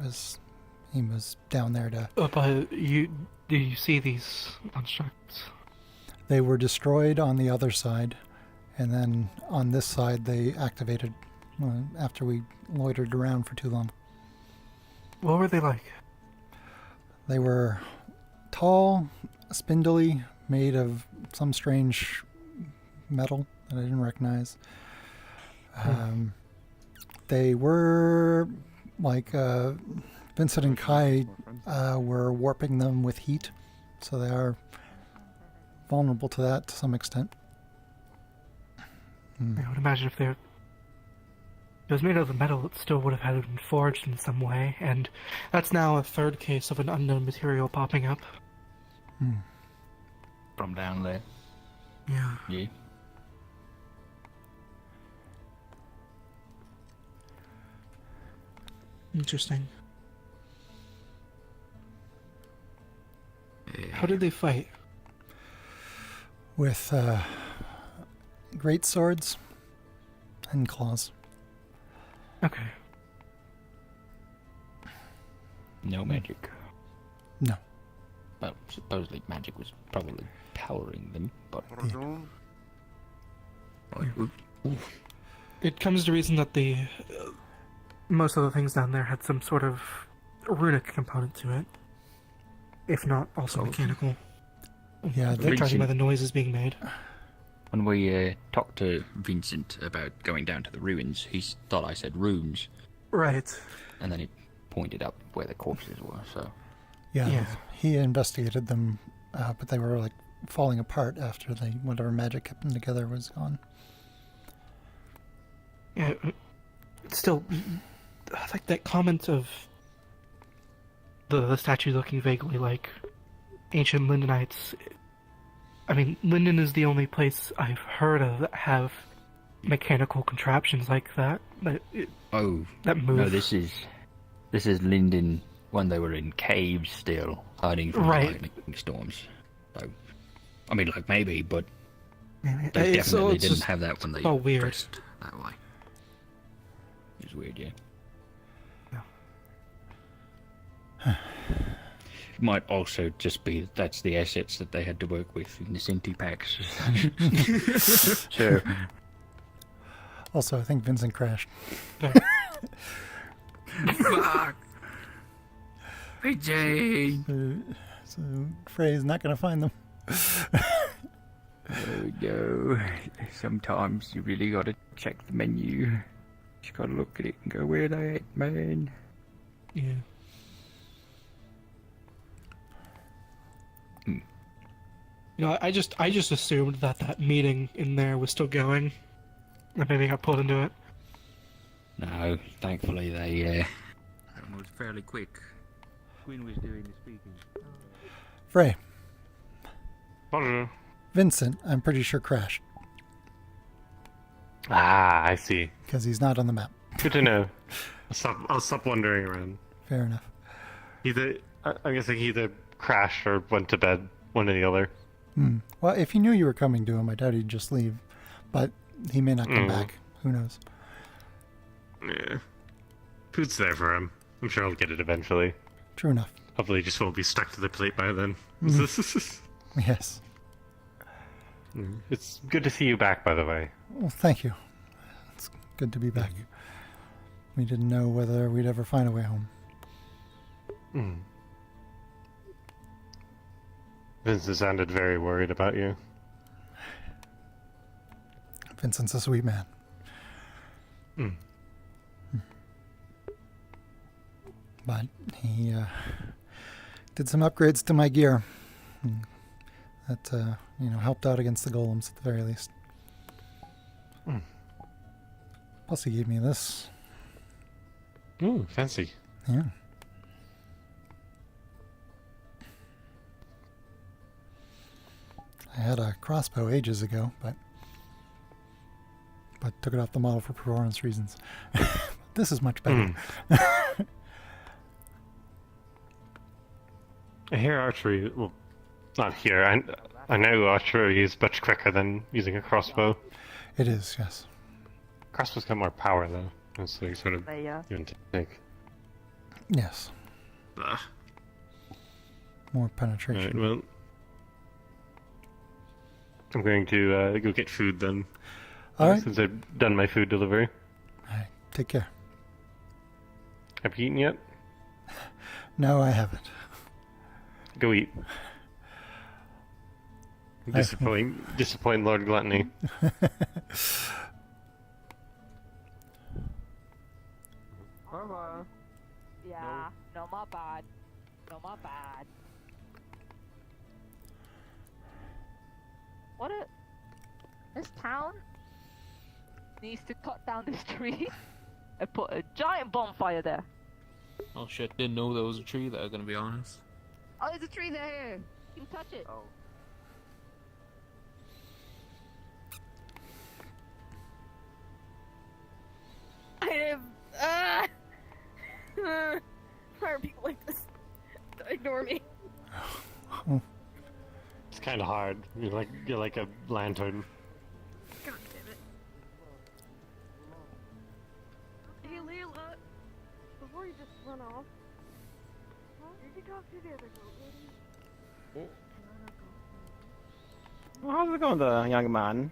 was down there to. But do you see these constructs? They were destroyed on the other side, and then on this side they activated after we loitered around for too long. What were they like? They were tall, spindly, made of some strange metal that I didn't recognize. They were like Vincent and Kai were warping them with heat, so they are vulnerable to that to some extent. I would imagine if it was made of the metal, it still would have had been forged in some way, and that's now a third case of an unknown material popping up. From down there. Yeah. Yeah. Interesting. How did they fight? With great swords and claws. Okay. No magic. No. Well, supposedly magic was probably powering them, but... It comes to reason that the most of the things down there had some sort of runic component to it, if not also mechanical. Yeah, they're judging by the noises being made. When we talked to Vincent about going down to the ruins, he thought I said runes. Right. And then he pointed up where the corpses were, so... Yeah. He investigated them, but they were like falling apart after whatever magic kept them together was gone. Yeah, still, like that comment of the statue looking vaguely like ancient Lindenites. I mean, Linden is the only place I've heard of that have mechanical contraptions like that. That move. No, this is Linden when they were in caves still, hiding from the lightning storms. So, I mean, like maybe, but they definitely didn't have that when they pressed that way. It's weird, yeah. It might also just be that's the assets that they had to work with in the Cinti packs. Sure. Also, I think Vincent crashed. Fuck. PJ. So Frey's not going to find them. There we go. Sometimes you really gotta check the menu. You gotta look at it and go, where they at, man? Yeah. You know, I just assumed that meeting in there was still going. And maybe got pulled into it. No, thankfully they moved fairly quick. Gwyn was doing the speaking. Frey. Bonjour. Vincent, I'm pretty sure crashed. Ah, I see. Because he's not on the map. Good to know. I'll stop wandering around. Fair enough. I'm guessing he either crashed or went to bed, one or the other. Well, if he knew you were coming to him, I doubt he'd just leave. But he may not come back. Who knows? Yeah. Food's there for him. I'm sure I'll get it eventually. True enough. Hopefully he just won't be stuck to the plate by then. Yes. It's good to see you back, by the way. Well, thank you. It's good to be back. We didn't know whether we'd ever find a way home. Vincent sounded very worried about you. Vincent's a sweet man. But he did some upgrades to my gear. That helped out against the golems at the very least. Plus he gave me this. Ooh, fancy. Yeah. had a crossbow ages ago, but took it off the model for performance reasons. This is much better. Here archery, well, not here. I know archery is much quicker than using a crossbow. It is, yes. Crossbow's got more power though. It's like sort of Yeah. give and take. Yes. More penetration. Alright, well, I'm going to go get food then. Alright. Since I've done my food delivery. Alright, take care. Have you eaten yet? No, I haven't. Go eat. Disappoint Lord Gluttony. Yeah, no, my bad. No, my bad. This town needs to cut down this tree and put a giant bonfire there. Oh shit, didn't know there was a tree there, gonna be honest. Oh, there's a tree there. You can touch it. Oh. I have. Why are people like this? Don't ignore me. It's kind of hard. You're like a lantern. God damn it. Hey, Layla. Before you just run off, did you talk to the other goat lady? Well, how's it going, the young man?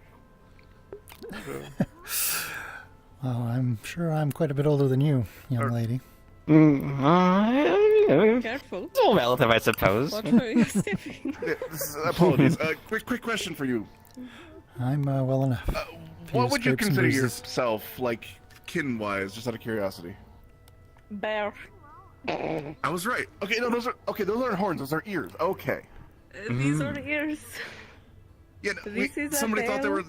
Well, I'm sure I'm quite a bit older than you, young lady. Careful. It's all relative, I suppose. Watch where you're stepping. Apologies. Quick question for you. I'm well enough. What would you scrapes and consider bruises. yourself, like, kin-wise, just out of curiosity? Bear. I was right. Okay, no, those aren't horns, those are ears. Okay. These are ears. Yeah, This is a somebody thought they tail. were...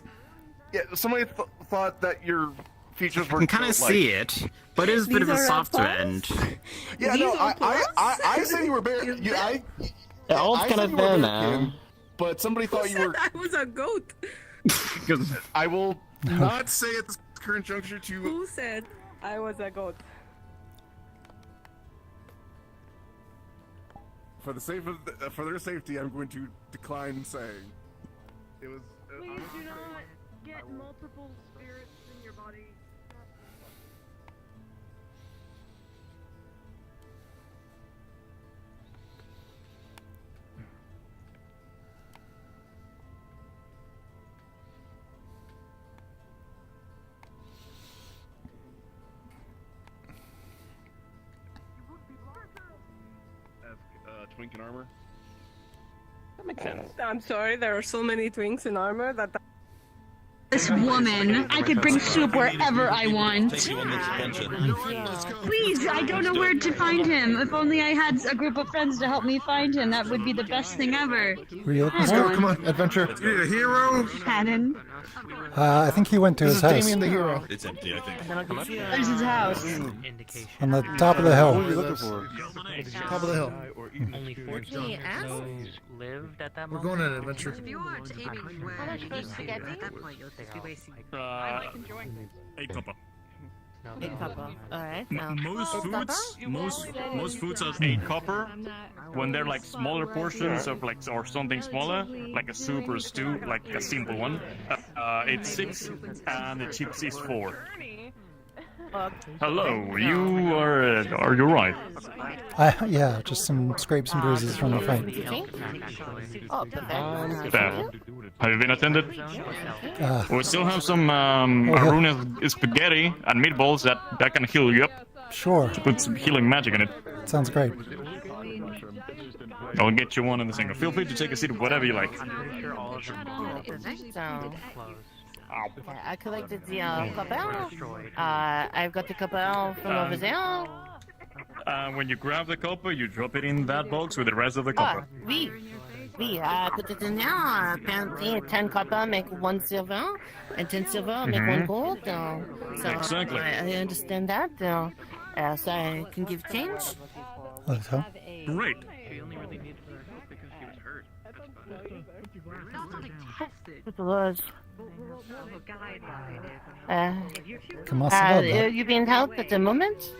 Yeah, somebody thought that your features were... I can kind of see it, but it is a bit of a These are softer apples? end. Yeah, These no, are I said you were bear... It all's I kind said of you were there bear now. kin, but somebody thought you were... I was a goat. I will not say at this current juncture to... Who said I was a goat? For their safety, I'm going to decline saying. It was... Please do not get multiple spirits in your body. Twink in armor. That makes sense. I'm sorry, there are so many twinks in armor that. This woman, I could bring soup wherever I want. Please, I don't know where to find him. If only I had a group of friends to help me find him, that would be the best thing ever. Let's go, come on, adventure. You're a hero. Cannon. I think he went to his house. Damien the hero. It's empty, I think. There's his house. On the top of the hill. What are you looking for? Top of the hill. Only 14 of those lived at that We're moment. going on an adventure. If you aren't aiming where much you for need to, spaghetti? at that point you'll just be wasting. I can join. 8 copper. Eight copper. Alright. Most foods are 8 copper. When they're like smaller portions of like or something smaller, like a soup or a stew, like a simple one, it's 6, and the chips is 4. Hello, you are you right? Yeah, just some scrapes and bruises from the fight. There. Have you been attended? We still have some okay. Aruna spaghetti and meatballs that can heal you up. Sure. To put some healing magic in it. Sounds great. I'll get you one in the single. Feel free to take a seat, whatever you like. Okay, I collected the copper. I've got the copper from over there. When you grab the copper, you drop it in that box with the rest of the copper. Oui. Put it in there. Apparently, 10 copper make 1 silver, and 10 silver make 1 gold. So Exactly. I understand that. So I can give change. Let's hope. Great. It was. Comment ça va, you being helped at the moment?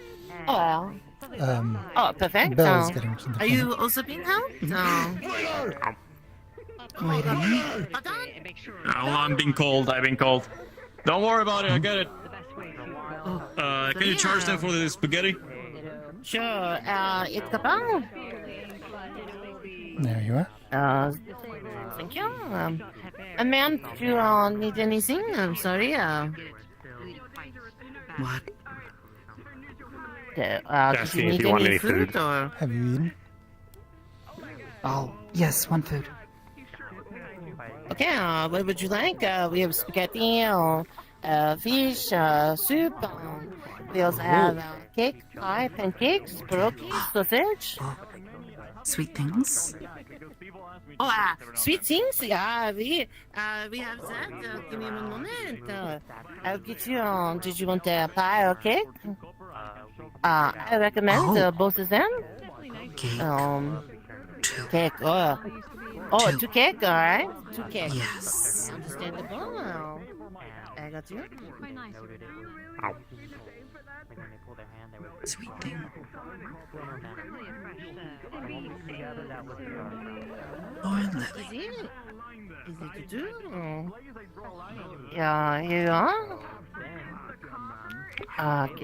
Oh, well. Oh, perfect. Belle is getting something. Are you also being helped? No. Waiting. Oh, I'm being called. I've been called. Don't worry about it. I get it. Can you charge them for the spaghetti? Sure. It's Capel. There you are. Thank you. Ma'am, do you need anything? I'm sorry. What? Did Asking you if need you want any any food food. or? Have you eaten? Oh, yes, one food. Okay, what would you like? We have spaghetti, fish, soup. We also have cake, pie, pancakes, pierogies, sausage. Sweet things? Oh, sweet things? Yeah, we have that. Give me one moment. I'll get you. Did you want a pie or cake? I recommend both of them. Cake. Cake. Oh, two cake. All right, two cake. Yes. Understandable. I got you. Sweet thing. Lord Lily. Easy to do. Yeah, here you are.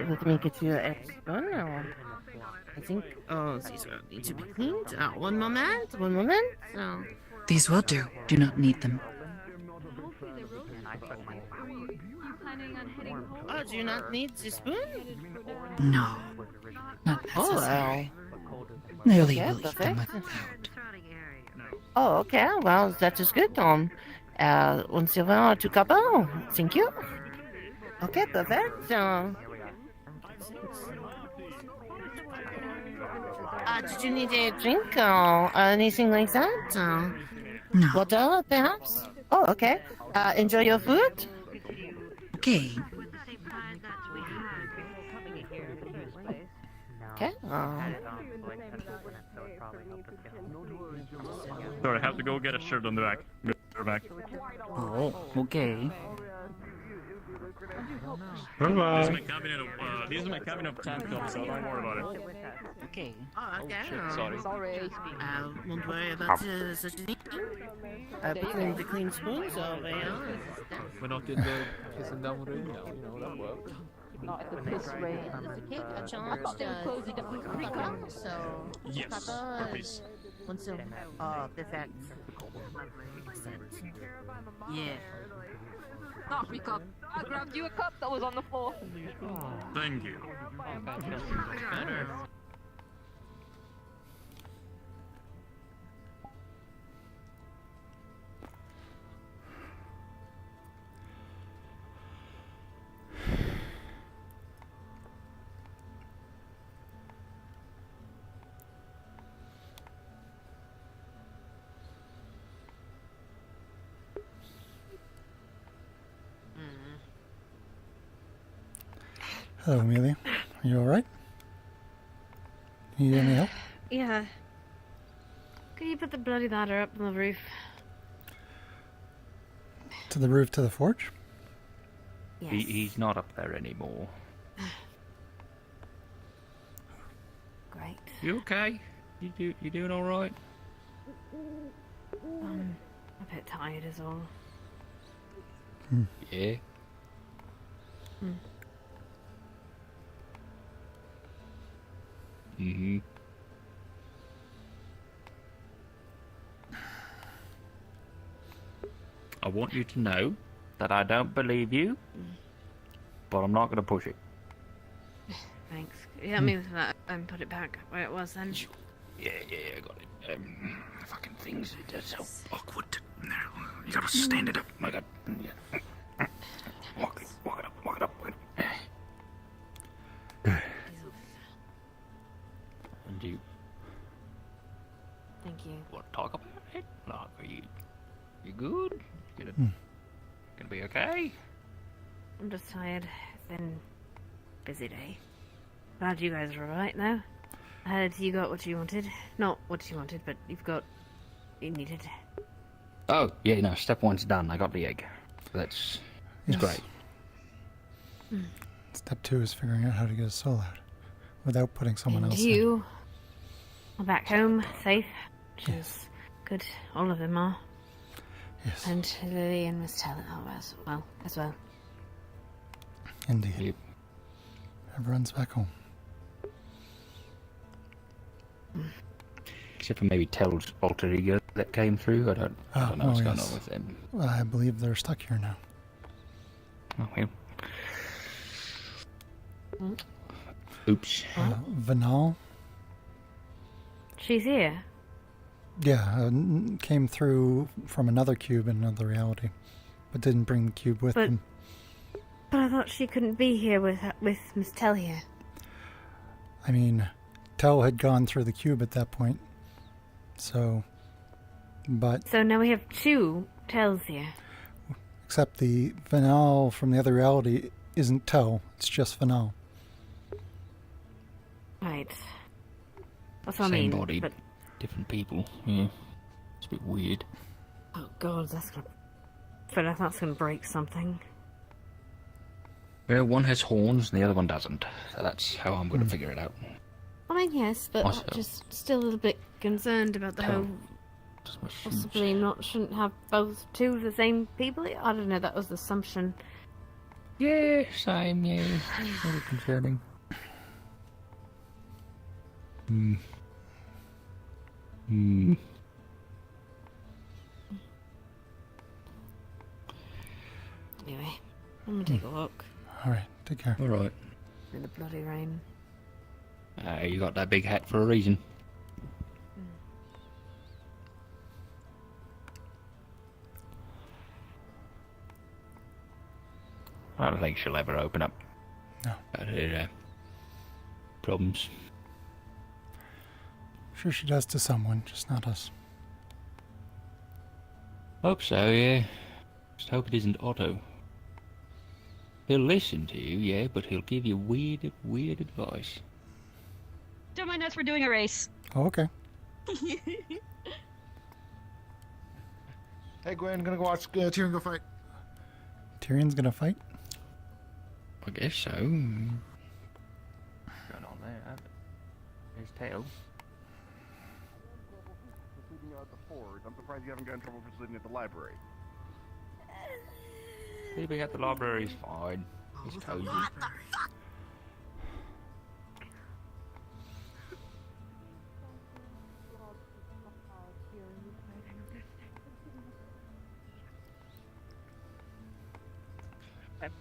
Let me get you a spoon. I think, these need to be cleaned. One moment. These will do. Do not need them. Oh, do you not need the spoon? No. Not necessary. Oh, Nearly okay, will eat them perfect. without. Oh, okay. Well, that is good, Tom. Un silver to couple. Thank you. Okay, perfect. Did you need a drink or anything like that? No. Water, perhaps? Oh, okay. Enjoy your food. Okay. Okay. Sorry, I have to go get a shirt on the back. Back. Oh, okay. These are my cabinet of tank tops, so don't worry about it. Okay. Oh, okay. Shit, sorry. Won't worry about such a thing. Between the clean spoons over here. We're not in the pissing down rain now, you know, that worked. Not the piss rain. The cake I charged so Yes, please. Oh, perfect. Yeah. Coffee cup. I grabbed you a cup that was on the floor. Thank you. Hello, Amelia. Are you alright? Need any help? Yeah. Could you put the bloody ladder up on the roof? To the roof to the forge? Yes. He's not up there anymore. Great. You okay? You doing all right? A bit tired is all. Yeah. Mm-hmm. I want you to know that I don't believe you, but I'm not going to push it. Thanks. Yeah, I mean that and put it back where it was then. Yeah, I got it. Fucking things, they're so awkward. You gotta stand it up. I got. Yeah. Walk it up. And you Thank you. want to talk about it? Like, are you good? Gonna be okay? I'm just tired. It's been a busy day. Glad you guys are alright now. I heard you got what you wanted. Not what you wanted, but you've got what you needed. Oh, yeah, no, step one's done. I got the egg. That's Yes. great. Step 2 is figuring out how to get his soul out without putting someone And else in. you are back home, safe, which is good. All of them are. Yes. And Lily and Miss Taylor are as well. Indeed. Yep. Everyone's back home. Except for maybe Tell's alter ego that came through. I don't know what's going yes. on with them. Well, I believe they're stuck here now. Oh, well. Oops. Vanal? She's here. Yeah, came through from another cube in another reality, but didn't bring the cube with them. But I thought she couldn't be here with Miss Tell here. I mean, Tell had gone through the cube at that point, so, but... So now we have 2 Tells here. Except the Vanal from the other reality isn't Tell, it's just Vanal. Right. That's what Same I mean. body, But different people. Yeah. It's a bit weird. oh god, that's gonna break something. Well, one has horns and the other one doesn't. So that's how I'm going to figure it out. I mean, yes, but Also- I'm just still a little bit concerned about the whole. Possibly shouldn't have both 2 of the same people. I don't know. That was the assumption. Yeah, same. Yeah, very concerning. Anyway, I'm gonna take a walk Alright, take care. Alright. in the bloody rain. You got that big hat for a reason. I don't think she'll ever open up. No. About her problems. Sure she does to someone, just not us. Hope so, yeah. Just hope it isn't Otto. He'll listen to you, yeah, but he'll give you weird advice. Don't mind us, we're doing a race. Oh, okay. Hey, Gwyn, gonna go watch Tyrion go fight. Tyrion's gonna fight? I guess so. What's going on there? His tail. Sleeping out at the Ford. I'm surprised you haven't gotten in trouble for sleeping at the library. Sleeping at the library is fine. It's cozy.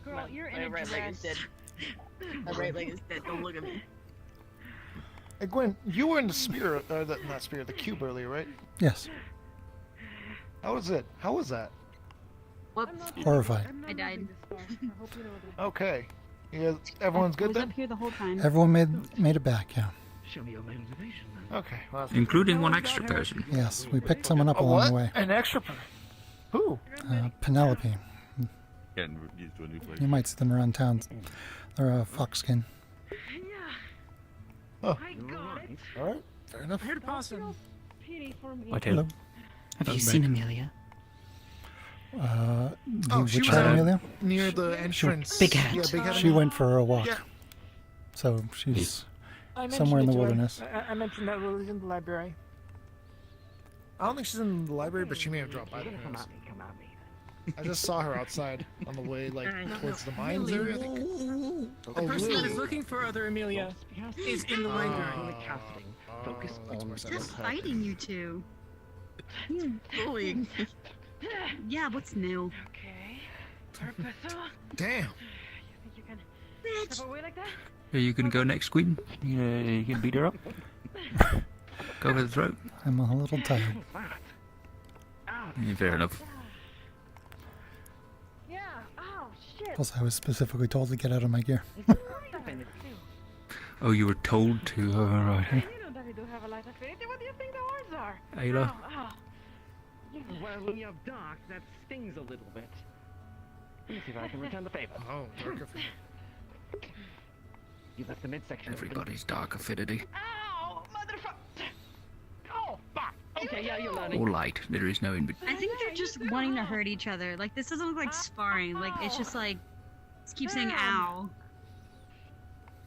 Girl, you're in My a right leg is dress. dead. My right leg is dead. Don't look at me. Hey, Gwyn, you were in the spirit, not spirit, the cube earlier, right? Yes. How was it? How was that? Horrified. I died. Okay. Yeah, everyone's I good was then? up here the whole time. Everyone made it back, yeah. Show me your motivation, then. Okay. Well, Including one extra person. Yes, we picked someone up A along what? the way. An extra person? Who? Penelope. Getting used to a new place. You might see them around town. They're a foxskin. Oh. I got it. Alright, fair enough. I heard possum. Pity for me. Hello. Have you seen Amelia? She Which was one, Amelia? near the entrance. Big hat. Yeah, big hat. She went for a walk. Yeah. So she's I mentioned somewhere in it the to her. wilderness. I mentioned that Lily's in the library. I don't think she's in the library, but she may have dropped by the house. I just saw her outside on the way, like, towards the mines area, I think. The Oh, person that really? is looking for other Amelia is in the library. Focus Just fighting you two. Bullying. Yeah, what's new? Okay. Purpose. Damn. You think you can step away like that? Are you gonna go next, Queen? You gonna beat her up? Go for the throat? I'm a little tired. Yeah, fair enough. Yeah. Oh shit. Plus, I was specifically told to get out of my gear. Oh, you were told to. Oh, right. You know that we do have a life affinity. What do you think the odds are? Ayla. Well, when you have dark, that stings a little bit. Let me see if I can return the favor. Oh, dark affinity. You left the midsection. Everybody's dark affinity. Ow! Motherfucker! Oh, fuck! Okay, yeah, you're learning. All light. There is no in between. I think they're just wanting to hurt each other. Like, this doesn't look like sparring. Like, it's just like, just keep saying ow.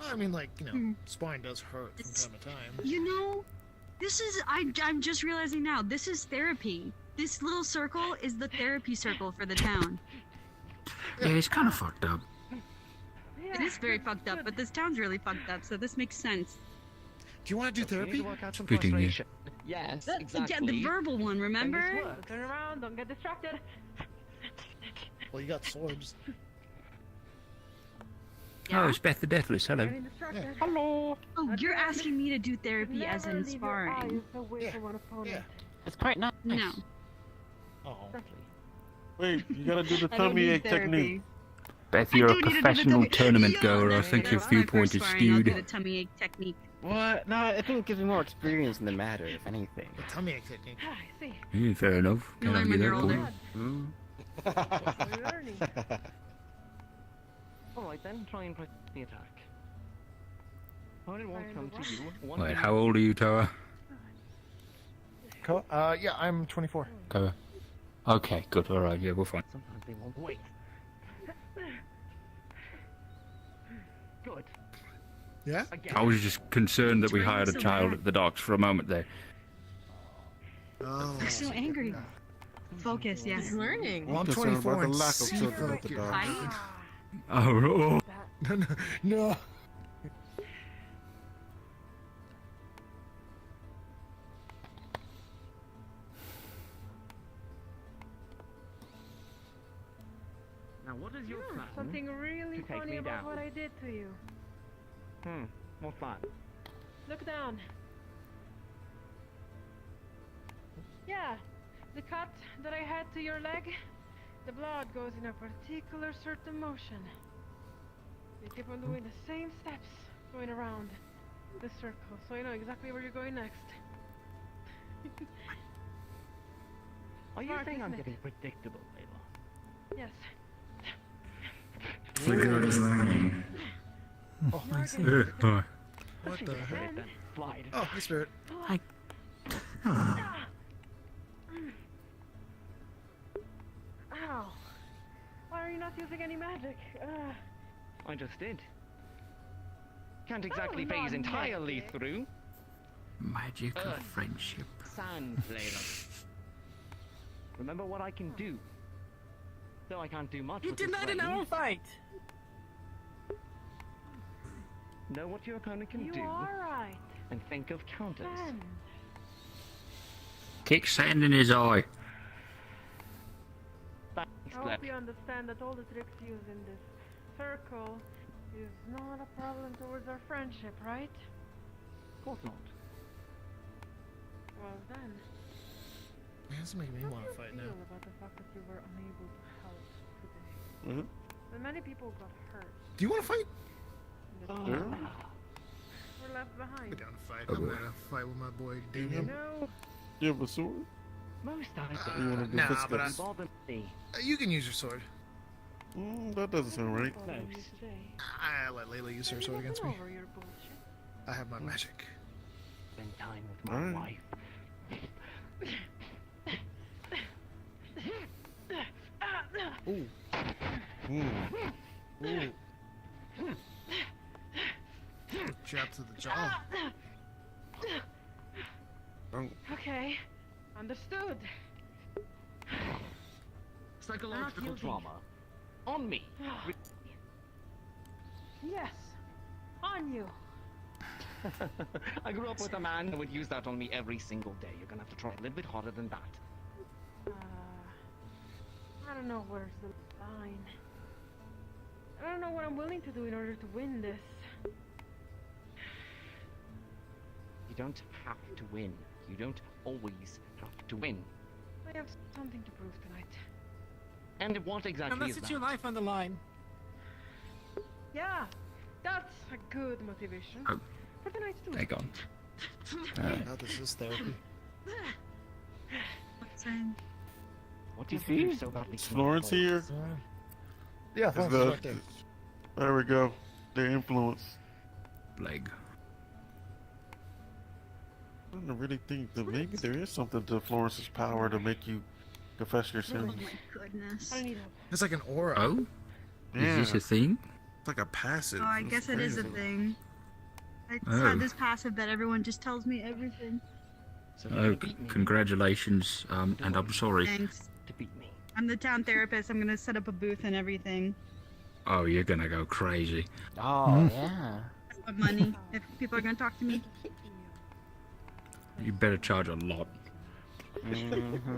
I mean, like, you know, spine does hurt from time to time. You know, this is, I'm just realizing now, this is therapy. This little circle is the therapy circle for the town. Yeah, it's kind of fucked up. It is very fucked up, but this town's really fucked up, so this makes sense. Do you want to do therapy? Fitting you. Yes, Yeah, exactly. the verbal one, remember? Turn around, don't get distracted. Well, you got swords. Oh, it's Beth the Deathless. Hello. Hello. Oh, you're asking me to do therapy as in sparring. Yeah. It's quite nice. No. Oh. Wait, you gotta do the I don't tummy need ache technique. Beth, you're a do need to do the professional tummy- tournament Yeah, goer. I think your that's my viewpoint first is sparring. I'll do the skewed. tummy ache technique. What? No, I think it gives me more experience in the matter, if anything. The tummy ache technique. I see. Yeah, fair enough. You'll Can I learn get when that you're older. point? We're learning. Alright then, try and press the attack. Opponent won't come to you. One Wait, thing- how old are you, Toa? Yeah, I'm 24. Toa. Okay, good. All right. Yeah, we're fine. Sometimes they won't wait. Good. Yeah? I was just concerned that we Why are you hired a so child mad? at the docks for a moment there. Oh. They're so angry. Focus, yes. He's learning. Well, I'm Concerned 24 about the and lack of see children at the focus. docks. Oh, No. Now, what is your plan? Something really to take funny me about down? what I did to you. What's that? Look down. Yeah, the cut that I had to your leg, the blood goes in a particular certain motion. You keep on doing the same steps, going around the circle, so you know exactly where you're going next. Are you Smart, saying I'm isn't it? getting predictable, Layla? Yes. Figure is learning. Oh, You're see. getting Hi. What the heck? Right then, slide. Oh, hey, Spirit. Hi. Ow! Why are you not using any magic? I just did. Can't exactly Oh, phase not entirely magic. through. Magic of Earth. friendship. Sand, Layla. Remember what I can do. Though I can't do much with this range. fight. Know what your opponent can You do, are right. and think of counters. Then. Kick sand in his eye. Thanks, I Black. hope you understand that all the tricks used in this circle is not a problem towards our friendship, right? Of course not. Well then. Man, this makes me How want do to you fight now. feel about the fact that you were unable to help today? When many people got hurt. Do you want to fight? And Sure. were left behind. Get down to fight. I'm gonna fight with my boy Damien. No. You have a sword? Most I You wanna do Nah, fisticuffs? but I- bother me. You can use your sword. That doesn't sound right. Bother you today. I let Layla use her sword against me. Over your bullshit. I have my magic. Spend time with my Alright. wife. Ooh. Ooh. Jab to the jaw. Okay, understood. Psychological yielding. trauma. On me. Yes, on you. I grew up with a man who would use that on me every single day. You're gonna have to try a little bit harder than that. I don't know where's the line. I don't know what I'm willing to do in order to win this. You don't have to win. You don't always have to win. I have something to prove tonight. And what exactly Unless is it's that? your life on the line. Yeah, that's a good motivation. Oh. For tonight's too. They're gone. Now this is therapy. What do you See? think so badly? Is Florence here? Yeah, Is Florence is right there. There we go. The influence. Leg. I really think that maybe there is something to Florence's power to make you confess your Oh sins. my goodness. It's like an aura. Oh? Yeah. Is this a thing? It's like a passive. Oh, I It's guess it is a crazy. thing. I just Oh. had this passive that everyone just tells me everything. Oh, congratulations, and I'm sorry. Thanks. To beat me. I'm the town therapist. I'm gonna set up a booth and everything. Oh, you're gonna go crazy. Oh, yeah. I want money if people are gonna talk to me. You better charge a lot. Mm-hmm.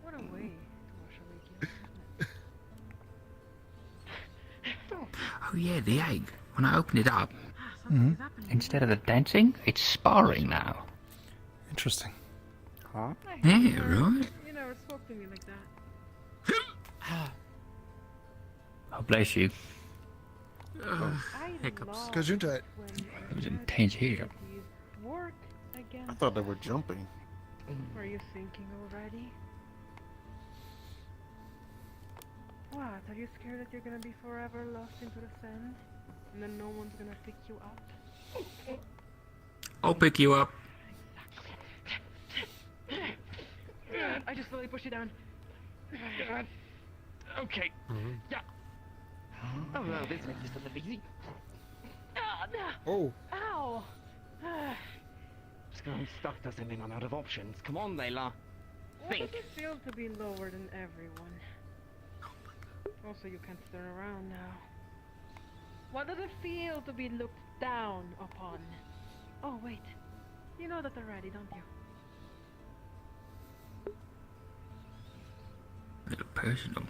What a way to wash away. Oh yeah, the egg. When I open it up, Instead of the dancing, it's sparring now. Interesting. Huh? Yeah, right. You never spoke to me like that. Oh, bless you. Hiccups. Gesundheit. It was intense here. Work again. I thought they were jumping. Were you thinking already? What? Are you scared that you're gonna be forever lost into the sand? And then no one's gonna pick you up? I'll pick you up. I just slowly push you down. Okay. Yeah. Oh no, this makes just a little easy. Oh. Ow! Just getting stuck doesn't mean I'm out of options. Come on, Layla. What does it feel to be lower than everyone? Also, you can't turn around now. What does it feel to be looked down upon? Oh, wait. You know that already, don't you? A little personal.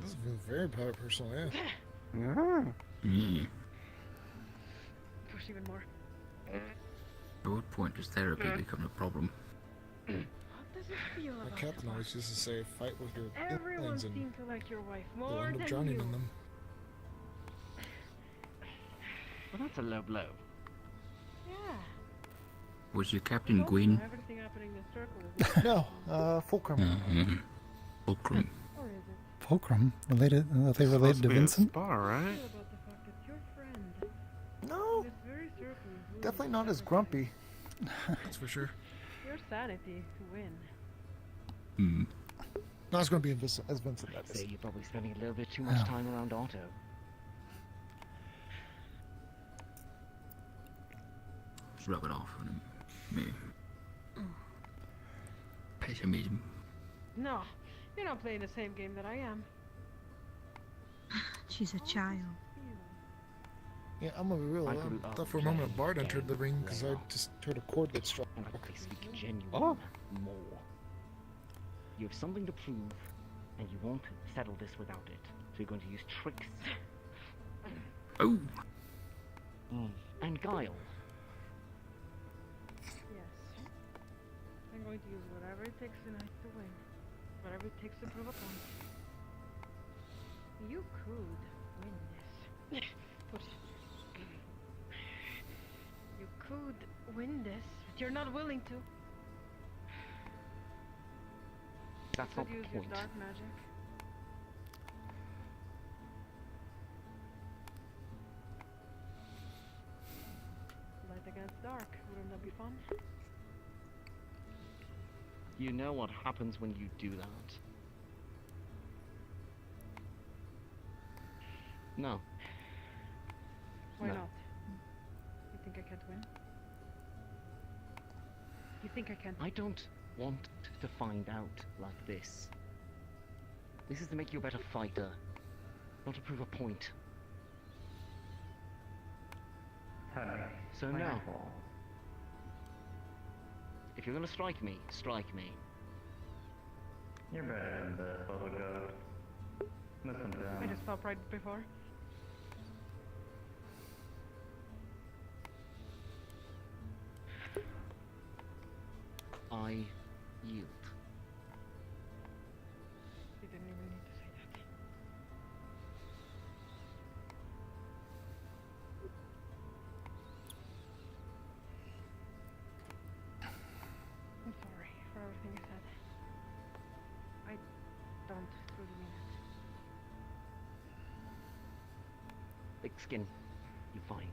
This feels very personal, yeah. Yeah. Push even more. At what point does therapy become a problem? What does it feel My about captain always used to say, fight with your Everyone feelings and seems to like your wife you'll more end than up drowning you. in them. Well, that's a low blow. Yeah. Was your captain Gwyn? Everything happening in the circle is No, Fulcrum. Fulcrum. Or is it? Fulcrum related? Are they related to Vincent? Spa, right? About the fact that your friend No, this very circle is losing definitely not as grumpy. That's for sure. your sanity to win. Hmm. Not as grumpy as Vincent, that So is. you're probably spending a little bit too much Yeah. time around Otto. Just rub it off on him. Me. Pessimism. No, you're not playing the same game that I am. She's a child. Yeah, I'm gonna be real. I thought for a moment a bard entered the ring because I just heard a chord get struck. And I think they speak genuine Oh. more. You have something to prove, and you won't settle this without it. So you're going to use tricks. Oh. And guile. Yes. I'm going to use whatever it takes tonight to win. Whatever it takes to prove a point. You could win this. But you could win this, but you're not willing to. That's You not could the use your point. dark magic. Light against dark, wouldn't that be fun? You know what happens when you do that. No. Why No. not? You think I can't win? You think I can't? I don't want to find out like this. This is to make you a better fighter, not to prove a point. So no. If you're gonna strike me, strike me. You're better than the photo god. Listen to I him. just stopped right before. I yield. You didn't even need to say that. I'm sorry for everything I said. I don't truly mean it. Thick skin. fine.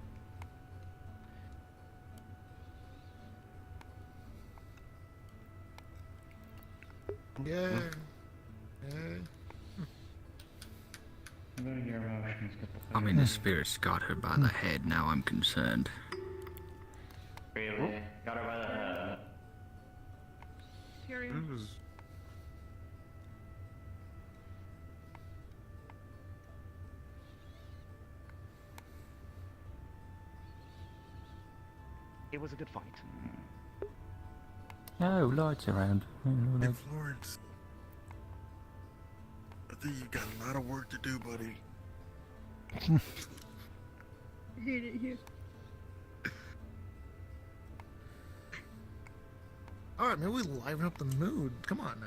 Yeah. I mean, the spirit's got her by the head. Now I'm concerned. Really? Got her by the head. Tyrion. It was a good fight. Oh, lights around. Hey, Florence. I think you've got a lot of work to do, buddy. Hate it here. Alright, maybe we liven up the mood. Come on,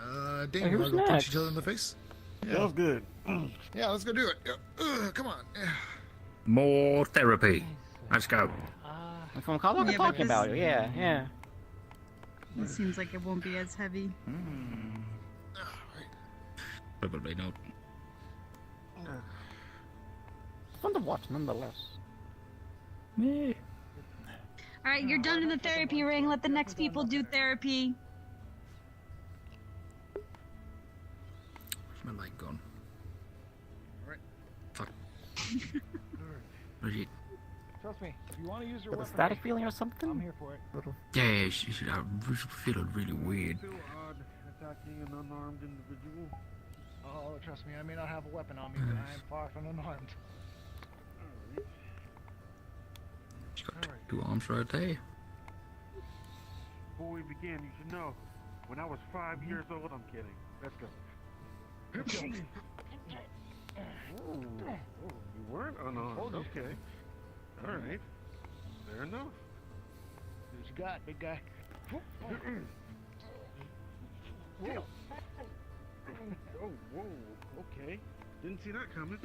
Dane, Hey, you who's wanna go punch next? each other in the face? That was good. Yeah, let's go do it. Yeah. Come on. Yeah. More therapy. Let's go. From Carlo Yeah, can but talk this- about it. Yeah, yeah. It seems like it won't be as heavy. Probably not. Fun to watch, nonetheless. Yeah. Alright, you're done in the therapy ring. Let the next people do therapy. Where's my light gone? Alright. Fuck. Where's it? Trust me, if you want to use your With a weapon, static feeling or something? I'm here for it. Yeah, I feel really weird. So odd attacking an unarmed individual. Oh, trust me, I may not have a weapon on me, but I am far from unarmed. She's got two arms right there. Before we begin, you should know. When I was 5 years old, I'm kidding. Let's go. Oh, you weren't unarmed. Okay. All right. Fair enough. What you got, big guy? Oh, whoa. Okay. Didn't see that coming.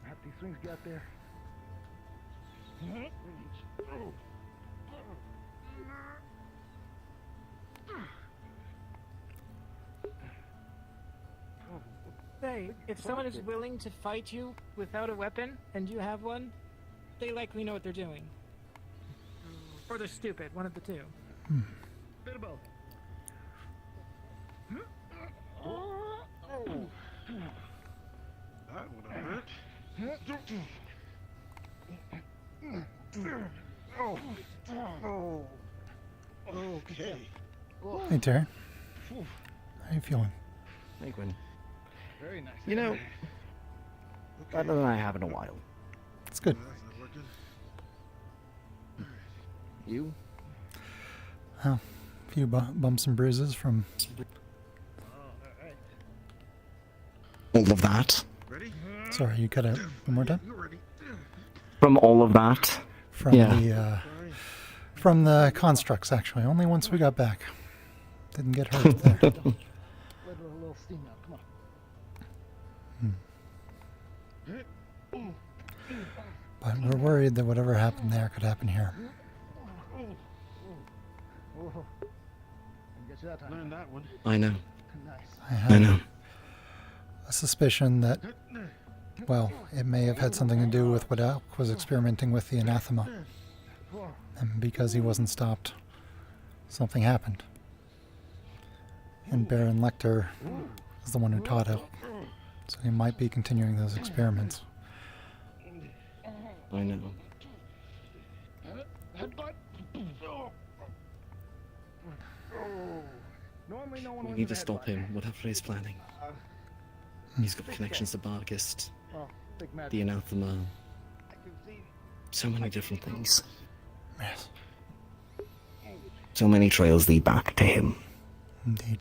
How these swings got there? Say, if someone is willing to fight you without a weapon, and you have one, they likely know what they're doing. Or they're stupid, one of the two. Bit of both. That would have hurt. Oh. Oh. Okay. Hey, Terry. How you feeling? Hey, Gwyn. Very nice. You know, better than I have in a while. It's good. You? Oh, a few bumps and bruises from... All of that? Sorry, you cut out one more time? From all of that? From from the constructs, actually. Only once we got back. Didn't get hurt there. Let a little steam out. Come on. But we're worried that whatever happened there could happen here. Learned that one. I know. I have a suspicion that, well, it may have had something to do with what Elk was experimenting with the anathema. And because he wasn't stopped, something happened. And Baron Lecter is the one who taught Elk. So he might be continuing those experiments. I know. We need to stop him, whatever he's planning. He's got connections to Bargist, the anathema, so many different things. Yes. So many trails lead back to him. Indeed.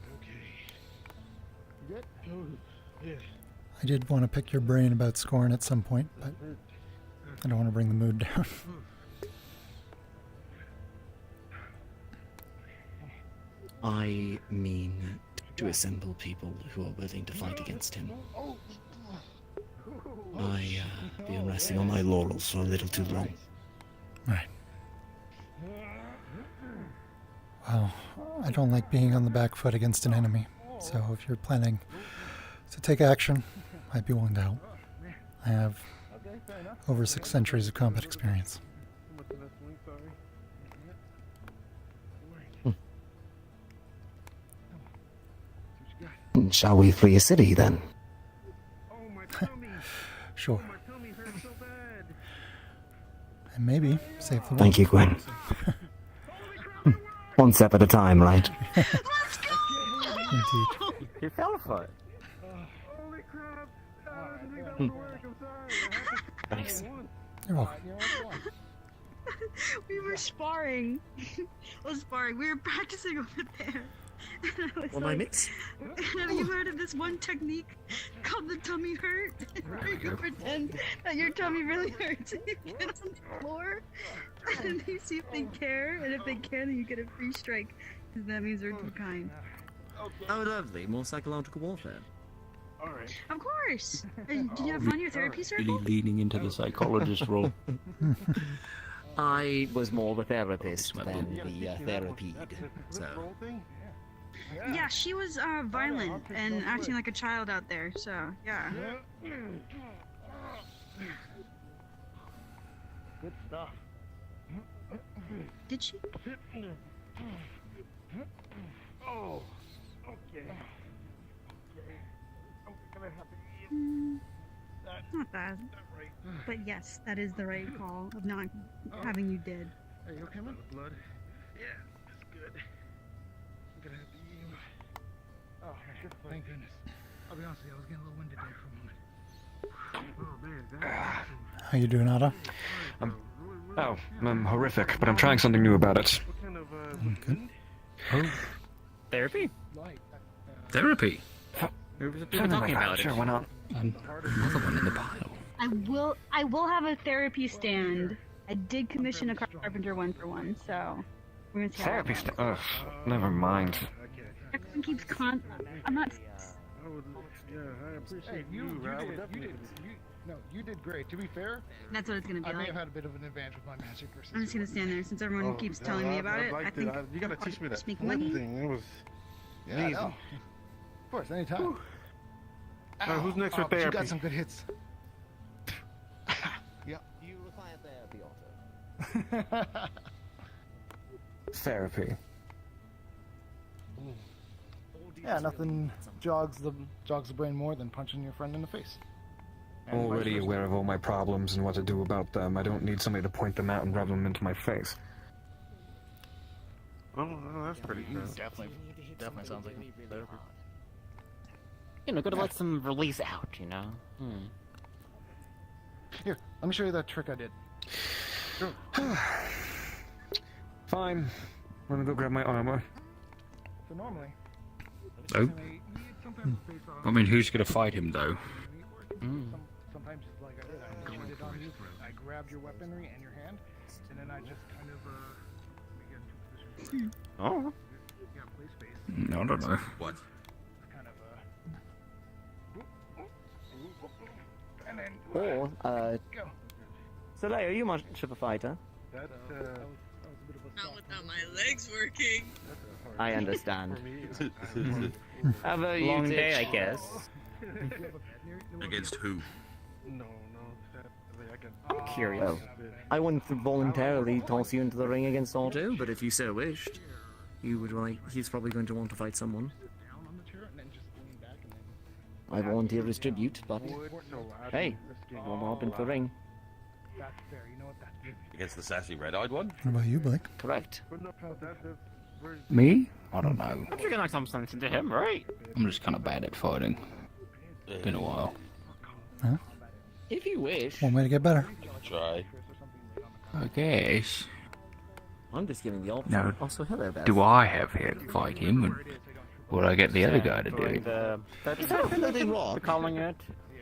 I did want to pick your brain about Scorn at some point, but I don't want to bring the mood down. I mean to assemble people who are willing to fight against him. I've been resting on my laurels for a little too long. Right. Well, I don't like being on the back foot against an enemy, so if you're planning to take action, I'd be willing to help. I have over 6 centuries of combat experience. Shall we flee a city then? Sure. And maybe save the world. Thank you, Gwyn. One step at a time, right? Indeed. You fell for it. Thanks. You're welcome. We were sparring. Well, sparring. We were practicing over there. And I was Well, like, I mix. have you heard of this one technique called the tummy hurt? Where you pretend that your tummy really hurts and you get on the floor and you see if they care, and if they care, then you get a free strike because that means they're too kind. Oh, lovely. More psychological warfare. Of course. Did you have fun in your therapy circle? Really leaning into the psychologist role. I was more the therapist than the therapied, so... Yeah, she was violent and acting like a child out there, so yeah. Good stuff. Did she? Oh, okay. Not bad. But yes, that is the right call of not having you dead. Are you okay, man? Blood. Yeah, that's good. I'm gonna have to eat you. Oh, thank goodness. I'll be honest with you, I was getting a little winded there for a moment. Oh man, that's How you doing, Otto? I'm horrific, but I'm trying something new about it. Good. Oh. Therapy? Therapy? We were talking about Sure, it. why not? Another one in the pile. I will have a therapy stand. I did commission a carpenter 1-for-1, so we're gonna see how Therapy that goes. Ugh, never mind. Everyone keeps I'm not. Yeah, I appreciate you did great. To be fair, That's what it's gonna be I may like. have had a bit of an advantage with my magic versus. I'm just gonna stand there since everyone keeps telling me about it. I think you gotta teach me that just make flip money. thing. It was Yeah, amazing. no. Of course, anytime. Alright, who's next for but You therapy? got some good hits. Yep. You require therapy, Otto. Therapy. Yeah, nothing jogs the brain more than punching your friend in the face. And vice Already versa. aware of all my problems and what to do about them. I don't need somebody to point them out and rub them into my face. Oh, that's pretty good. Definitely sounds like therapy. You know, gotta let some release out, you know? Here, let me show you that trick I did. Fine. Let me go grab my armor. So normally, Oh. I mean, who's gonna fight him though? sometimes it's like I did. I landed on you. I grabbed your weaponry and your hand, and then I just kind of get into position. Oh. Yeah, play space. I don't know. What? Kind of and then Or, go. So Leo, you much of a fighter? That was a bit of a Not without my legs working. I understand. How about you, Long Titch? day, I guess. Against who? No, I'm curious. I wouldn't voluntarily toss you into the ring against Otto, but if you so wished, you would like. He's probably going to want to fight someone. I volunteer as tribute, but hey, warm up into the ring. That's fair. You know what? That's good. Against the sassy red-eyed one? What about you, Blake? Correct. Me? I don't know. I'm sure you can knock some sense into him, right? I'm just kind of bad at fighting. Been a while. Huh? If you wish. One way to get better. Try. I guess. I'm just giving the option. Now, Also, hello, Beth. do I have here to fight him, and what I get the other guy to do? Is that nothing wrong? Calling it.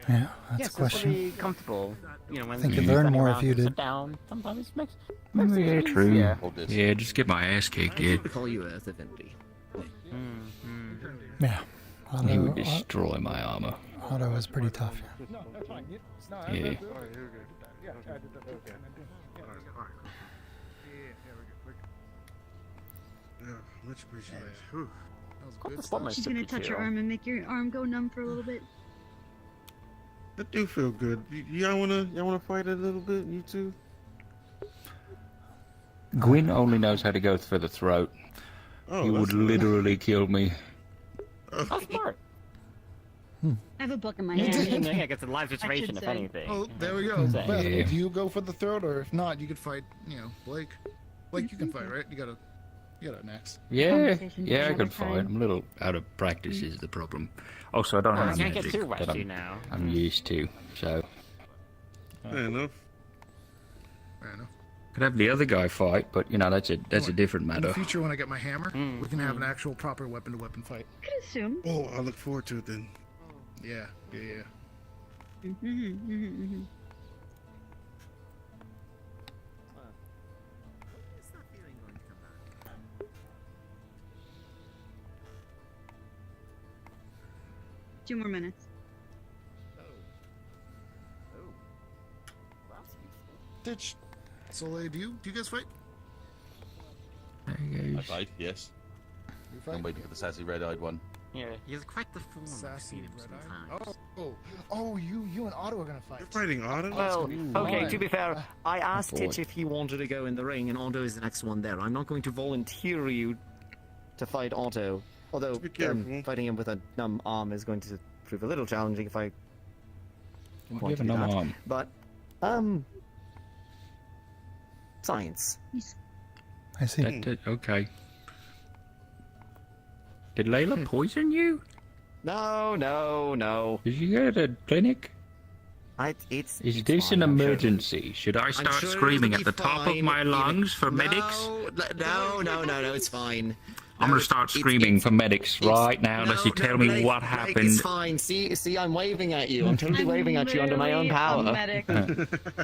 Yeah, that's Yes, a question. It's really comfortable. You know, when I think you're you'd learn sitting more around if you to sit did. down, sometimes it makes Yeah, things true. easier. Yeah, just get my ass kicked, yeah. I call you Earth Affinity. Yeah. He would Otto, destroy my armor. Otto is pretty tough. No, that's fine. No, Yeah. Yeah, I did that. much appreciated. Whew. That was good She's gonna touch your arm and make your arm go numb for a little bit. That do feel good. Y'all wanna fight a little bit? You two? Gwyn only knows how to go for the throat. Oh, He would that's literally kill me. How smart. I have a book in my Yeah, hand. I guess a live situation, if say. anything. Oh, there we go. Say. Beth, Yeah. do you go for the throat, or if not, you could fight, Blake. Blake, you can fight, right? You got an axe. Yeah, Conversation yeah, I another could fight. time. I'm a little out of practice is the problem. Also, I don't have I can't get magic too that rusty I'm, now. I'm used to, so... Fair enough. Fair enough. Could have the other guy fight, but, that's a different In the matter. future, when I get my hammer, we can have an actual proper weapon-to-weapon fight. I could assume. Oh, I look forward to it then. Yeah. Mm-hmm. 2 more minutes. Ditch. Soleil, do you guys fight? I fight, yes. You fight? I'm waiting for the sassy red-eyed one. Yeah, he's quite the form. Sassy red-eye. Oh, you and Otto are gonna fight. You're fighting Otto? Well, okay, to be fair, I asked boy. Titch if he wanted to go in the ring, and Otto is the next one there. I'm not going to volunteer you to fight Otto. Although, Be careful. fighting him with a numb arm is going to prove a little challenging if I What do you want have to a do numb that. arm? But, science. I see. Okay. Did Layla poison you? No. Did you go to the clinic? It's Is this an emergency? Should I start sure screaming it'll at the be top of fine my even- lungs for medics? No, it's fine. I'm gonna start screaming for medics right now unless you tell me Blake, what Blake, happened. It's fine. See, I'm waving at you. I'm totally waving at you under my own power. A medic.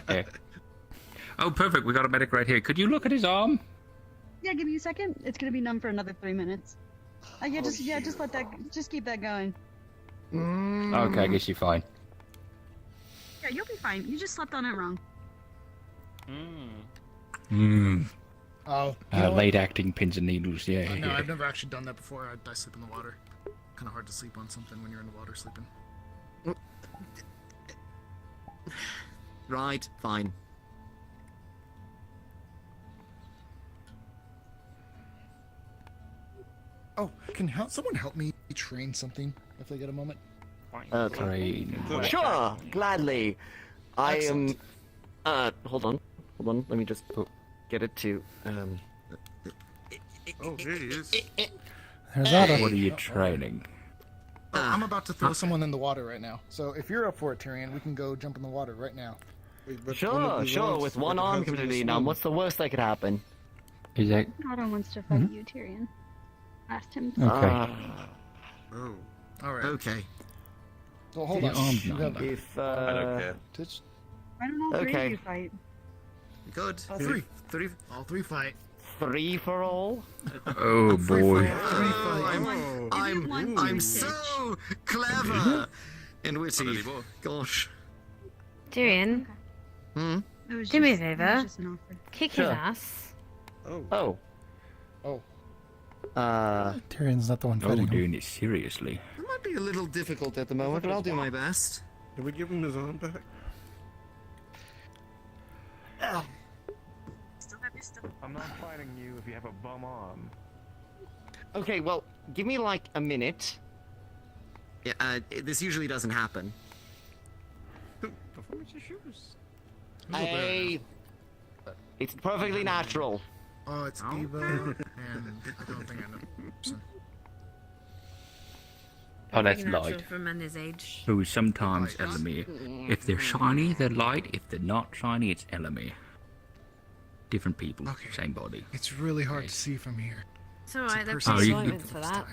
Yeah. Oh, perfect. We got a medic right here. Could you look at his arm? Yeah, give me a second. It's gonna be numb for another 3 minutes. Just let that. Just keep that going. Okay, I guess you're fine. Yeah, you'll be fine. You just slept on it wrong. Oh. you know what? Late acting pins and needles. Yeah. No, yeah. I've never actually done that before. I sleep in the water. Kind of hard to sleep on something when you're in the water sleeping. Right, fine. Oh, can someone help me train something if they get a moment? Train. Sure, gladly. I am. Hold on. Let me just get it to. Oh, there he is. There's Otto. What are you training? I'm about to throw someone in the water right now. So if you're up for it, Tyrion, we can go jump in the water right now. Wait, but Sure. With one arm completely numb, what's the worst that could happen? Is that Otto wants to fight you, Tyrion. Asked him. okay? Oh. All right. Okay. So hold The on. arm's You numb. got- If I don't care. Titch? Why don't all three Okay. of you fight? good. All three fight. Three for all. Oh boy. I'm so clever and witty. Gosh. Tyrion, It was do me a just- it was favor. just an offer. Kick Sure. his ass. Oh. Tyrion's not the one Oh, fighting him. doing it seriously. It might be a little difficult at the moment, but I'll do my best. Did we give him his arm back? I'm not fighting you if you have a bum arm. Okay, well, give me like a minute. Yeah, this usually doesn't happen. Performance issues. It's perfectly natural. Oh, it's Eva, and I don't think I know. Oh, that's Natural light. for a man his age. Who is sometimes Elamir. If they're shiny, they're light. If they're not shiny, it's Elamir. Different people, same body. It's really hard to see from here. It's alright, there's Oh, you- appointments for that.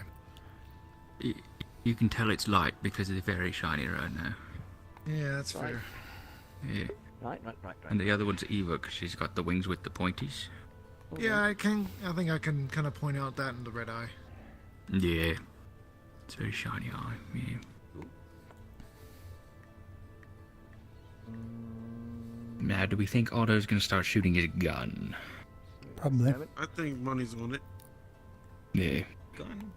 You can tell it's light because it's very shiny right now. Yeah, that's fair. Yeah. Right. And the other one's Eva because she's got the wings with the pointies. Yeah, I think I can kind of point out that in the red eye. Yeah. It's a very shiny eye. Yeah. Now, do we think Otto's going to start shooting his gun? Probably. I think money's on it. Yeah. Gun?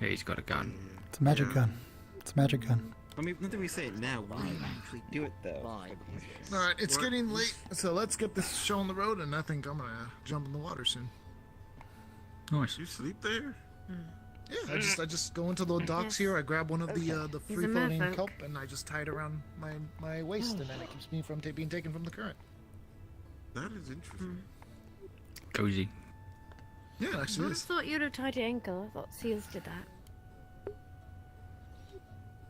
Yeah, he's got a gun. It's a magic gun. It's a magic gun. I mean, not that we say it now, we actually do it though. Alright, it's getting late, so let's get this show on the road, and I think I'm gonna jump in the water soon. Nice. You sleep there? Yeah, I just go into the docks here, I grab one of the He's a free floating merfolk. kelp, and I just tie it around my waist, and then it keeps me from being taken from the current. That is interesting. Cozy. Yeah, it I actually would have is. thought you'd have tied your ankle. I thought seals did that.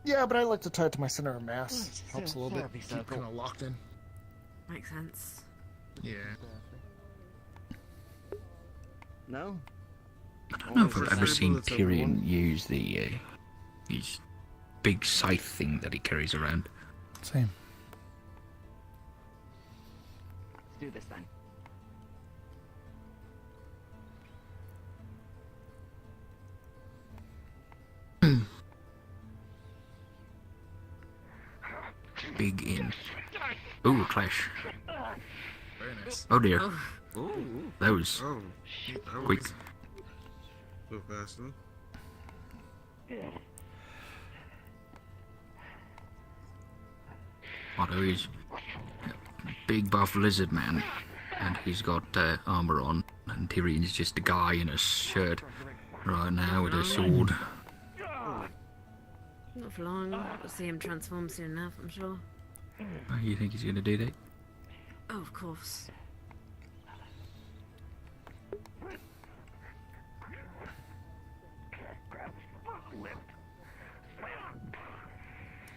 Yeah, but I like to tie it to my center of mass. Oh, Helps a little bit. therapy Keep circle. kind of locked in. Makes sense. Yeah. No? I don't know if I've ever seen Tyrion use the his big scythe thing that he carries around. Same. Let's do this then. Big in. Ooh, a clash. Very nice. Oh dear. Ooh. That was Oh, that quick. was a little fast, huh? Otto is a big buff lizard man, and he's got armor on, and Tyrion's just a guy in a shirt right now with a sword. Not for long. We'll see him transform soon enough, I'm sure. Oh, you think he's gonna do that? Oh, of course.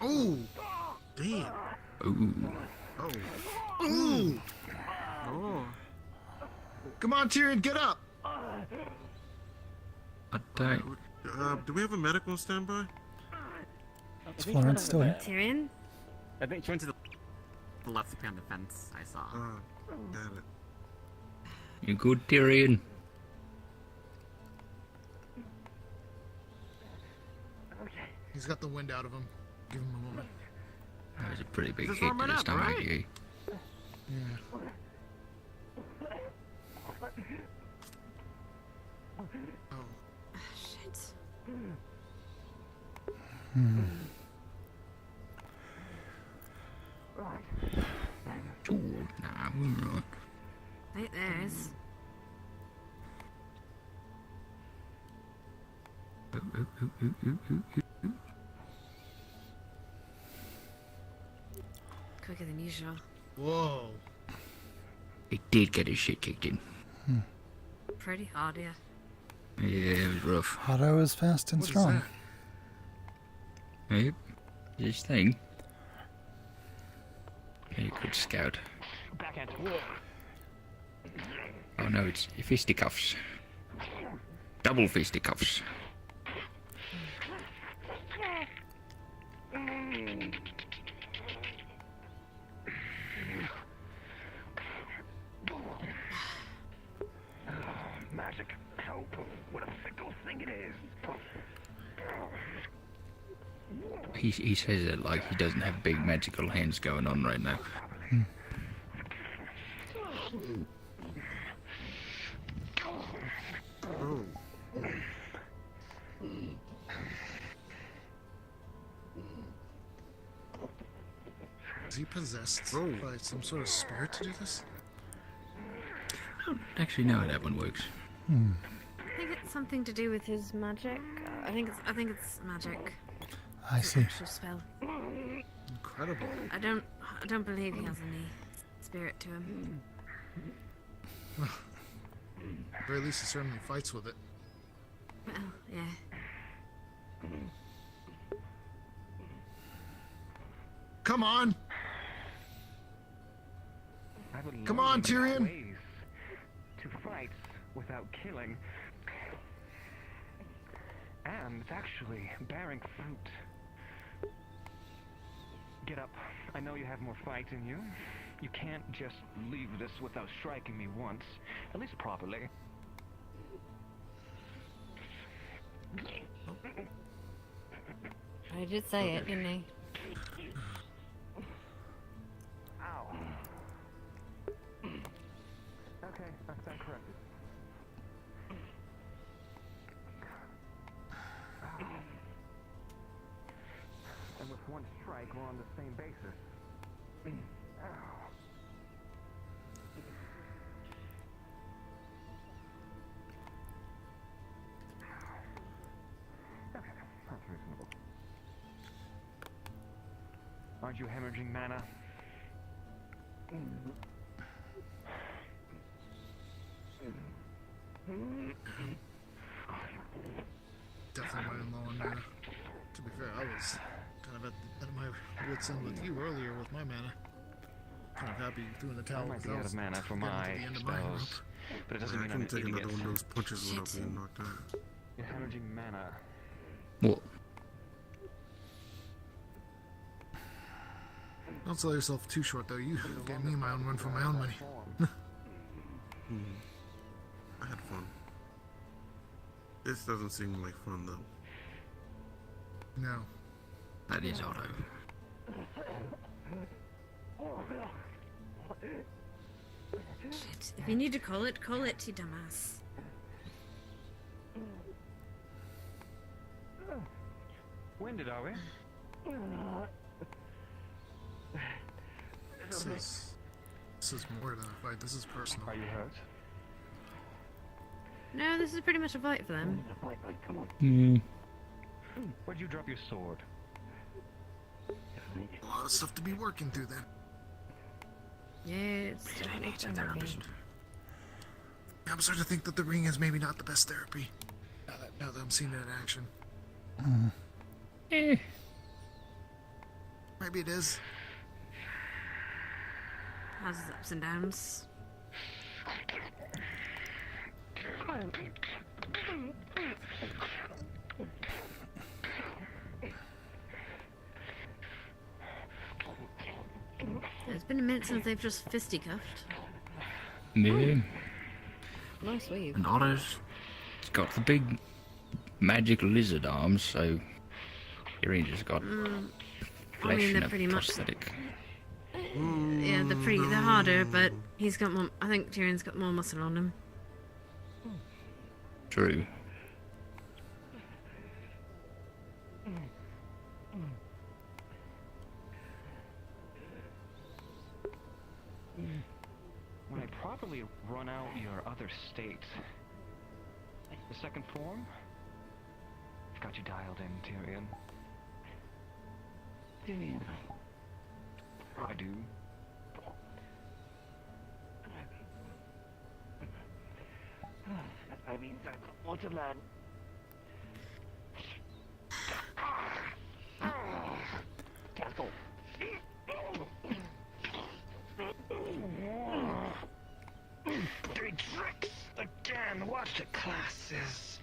Oh! Damn. Ooh. Oh. Ooh! Oh. Come on, Tyrion, get up! Attack. Do we have a medical on standby? Is Florence still here? Tyrion? I think she went to the left behind the fence, I saw. Got it. You good, Tyrion? He's got the wind out of him. Give him a moment. That was a pretty big This hit to warming the up, stomach. right? eh? Yeah. Shit. Hmm. Ooh, nah, we're right. Right there's. Quicker than usual. Whoa. He did get his shit kicked in. Pretty hard, yeah. Yeah, it was rough. Otto is fast and What is strong. that? Yep. This thing. Very good scout. Backhand. Oh no, it's fisticuffs. Double fisticuffs. Magic help. What a fickle thing it is. He says it like he doesn't have big magical hands going on right now. Oh. Is he possessed by some sort of spirit to do this? I don't actually know how that one works. I think it's something to do with his magic. I think it's magic. I It's see. an actual spell. Incredible. I don't believe he has any spirit to him. At the very least, he certainly fights with it. Well, yeah. Come on! I would Come love on, to find Tyrion! ways to fight without killing. And it's actually bearing fruit. Get up. I know you have more fight in you. You can't just leave this without striking me once. At least properly. I did say it, didn't he? Ow. Okay, that's that corrected. one strike, we're on the same basis. Okay, that's reasonable. Aren't you hemorrhaging mana? Definitely running low on mana. To be fair, I was kind of at my wits end with you earlier with my mana. Kind of happy you threw in the towel. I might be because out of mana for getting to my the end of my rope. spells, but it doesn't I mean couldn't I'm take an another idiot. one of those punches without being knocked out. You're hemorrhaging mana. What? Don't sell yourself too short, though. You gave me my own run for my own money. I had fun. This doesn't seem like fun, though. No. That is Otto. Shit. If you need to call it, you dumbass. Winded, are we? This is more than a fight. This is personal. Are you hurt? No, this is pretty much a fight for them. Where'd you drop your sword? A lot of stuff to be working through then. Yeah, it's I'm starting to think that the ring is maybe not the best therapy. Now that I'm seeing it in action. Maybe it is. has its ups and downs. It's been a minute since they've just fisticuffed. Yeah. Nice weave. And Otto's got the big magic lizard arms, so Irene's got flesh I mean, and they're a pretty much. prosthetic. Yeah, they're harder, but he's got more. I think Tyrion's got more muscle on him. True. When I properly run out your other state, the second form, I've got you dialed in, Tyrion. Tyrion. I do. That means I've got more to learn. Castle. Three tricks again. Watch the classes.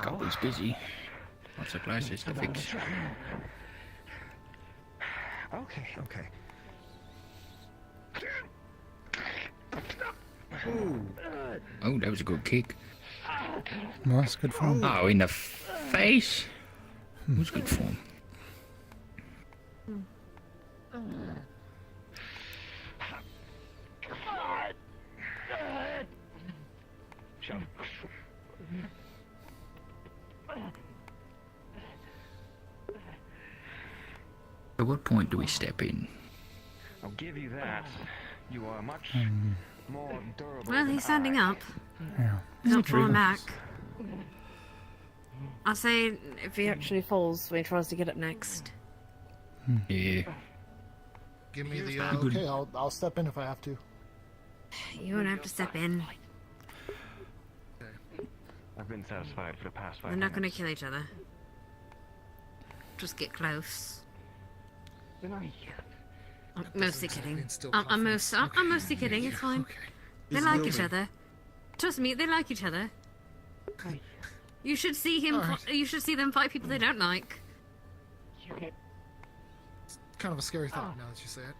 Goblin's busy. Lots of glasses to fix. Okay, okay. Oh, that was a good kick. Well, that's good form. Oh, in the face? It was good form. Shove. At what point do we step in? I'll give you that. You are much more durable. Well, than he's standing I. up. Yeah. He's not True. falling back. I'll say if he actually falls when he tries to get up next. Yeah. Give me the Good. okay. I'll step in if I have to. You won't have to step in. I've been satisfied for the past 5 They're not going to minutes. kill each other. Just get close. I'm mostly kidding. I'm mostly kidding. It's fine. They He's like moving. each other. Trust me, they like each other. You should see him. Alright. You should see them fight people they don't like. It's kind of a scary thought now that you say it.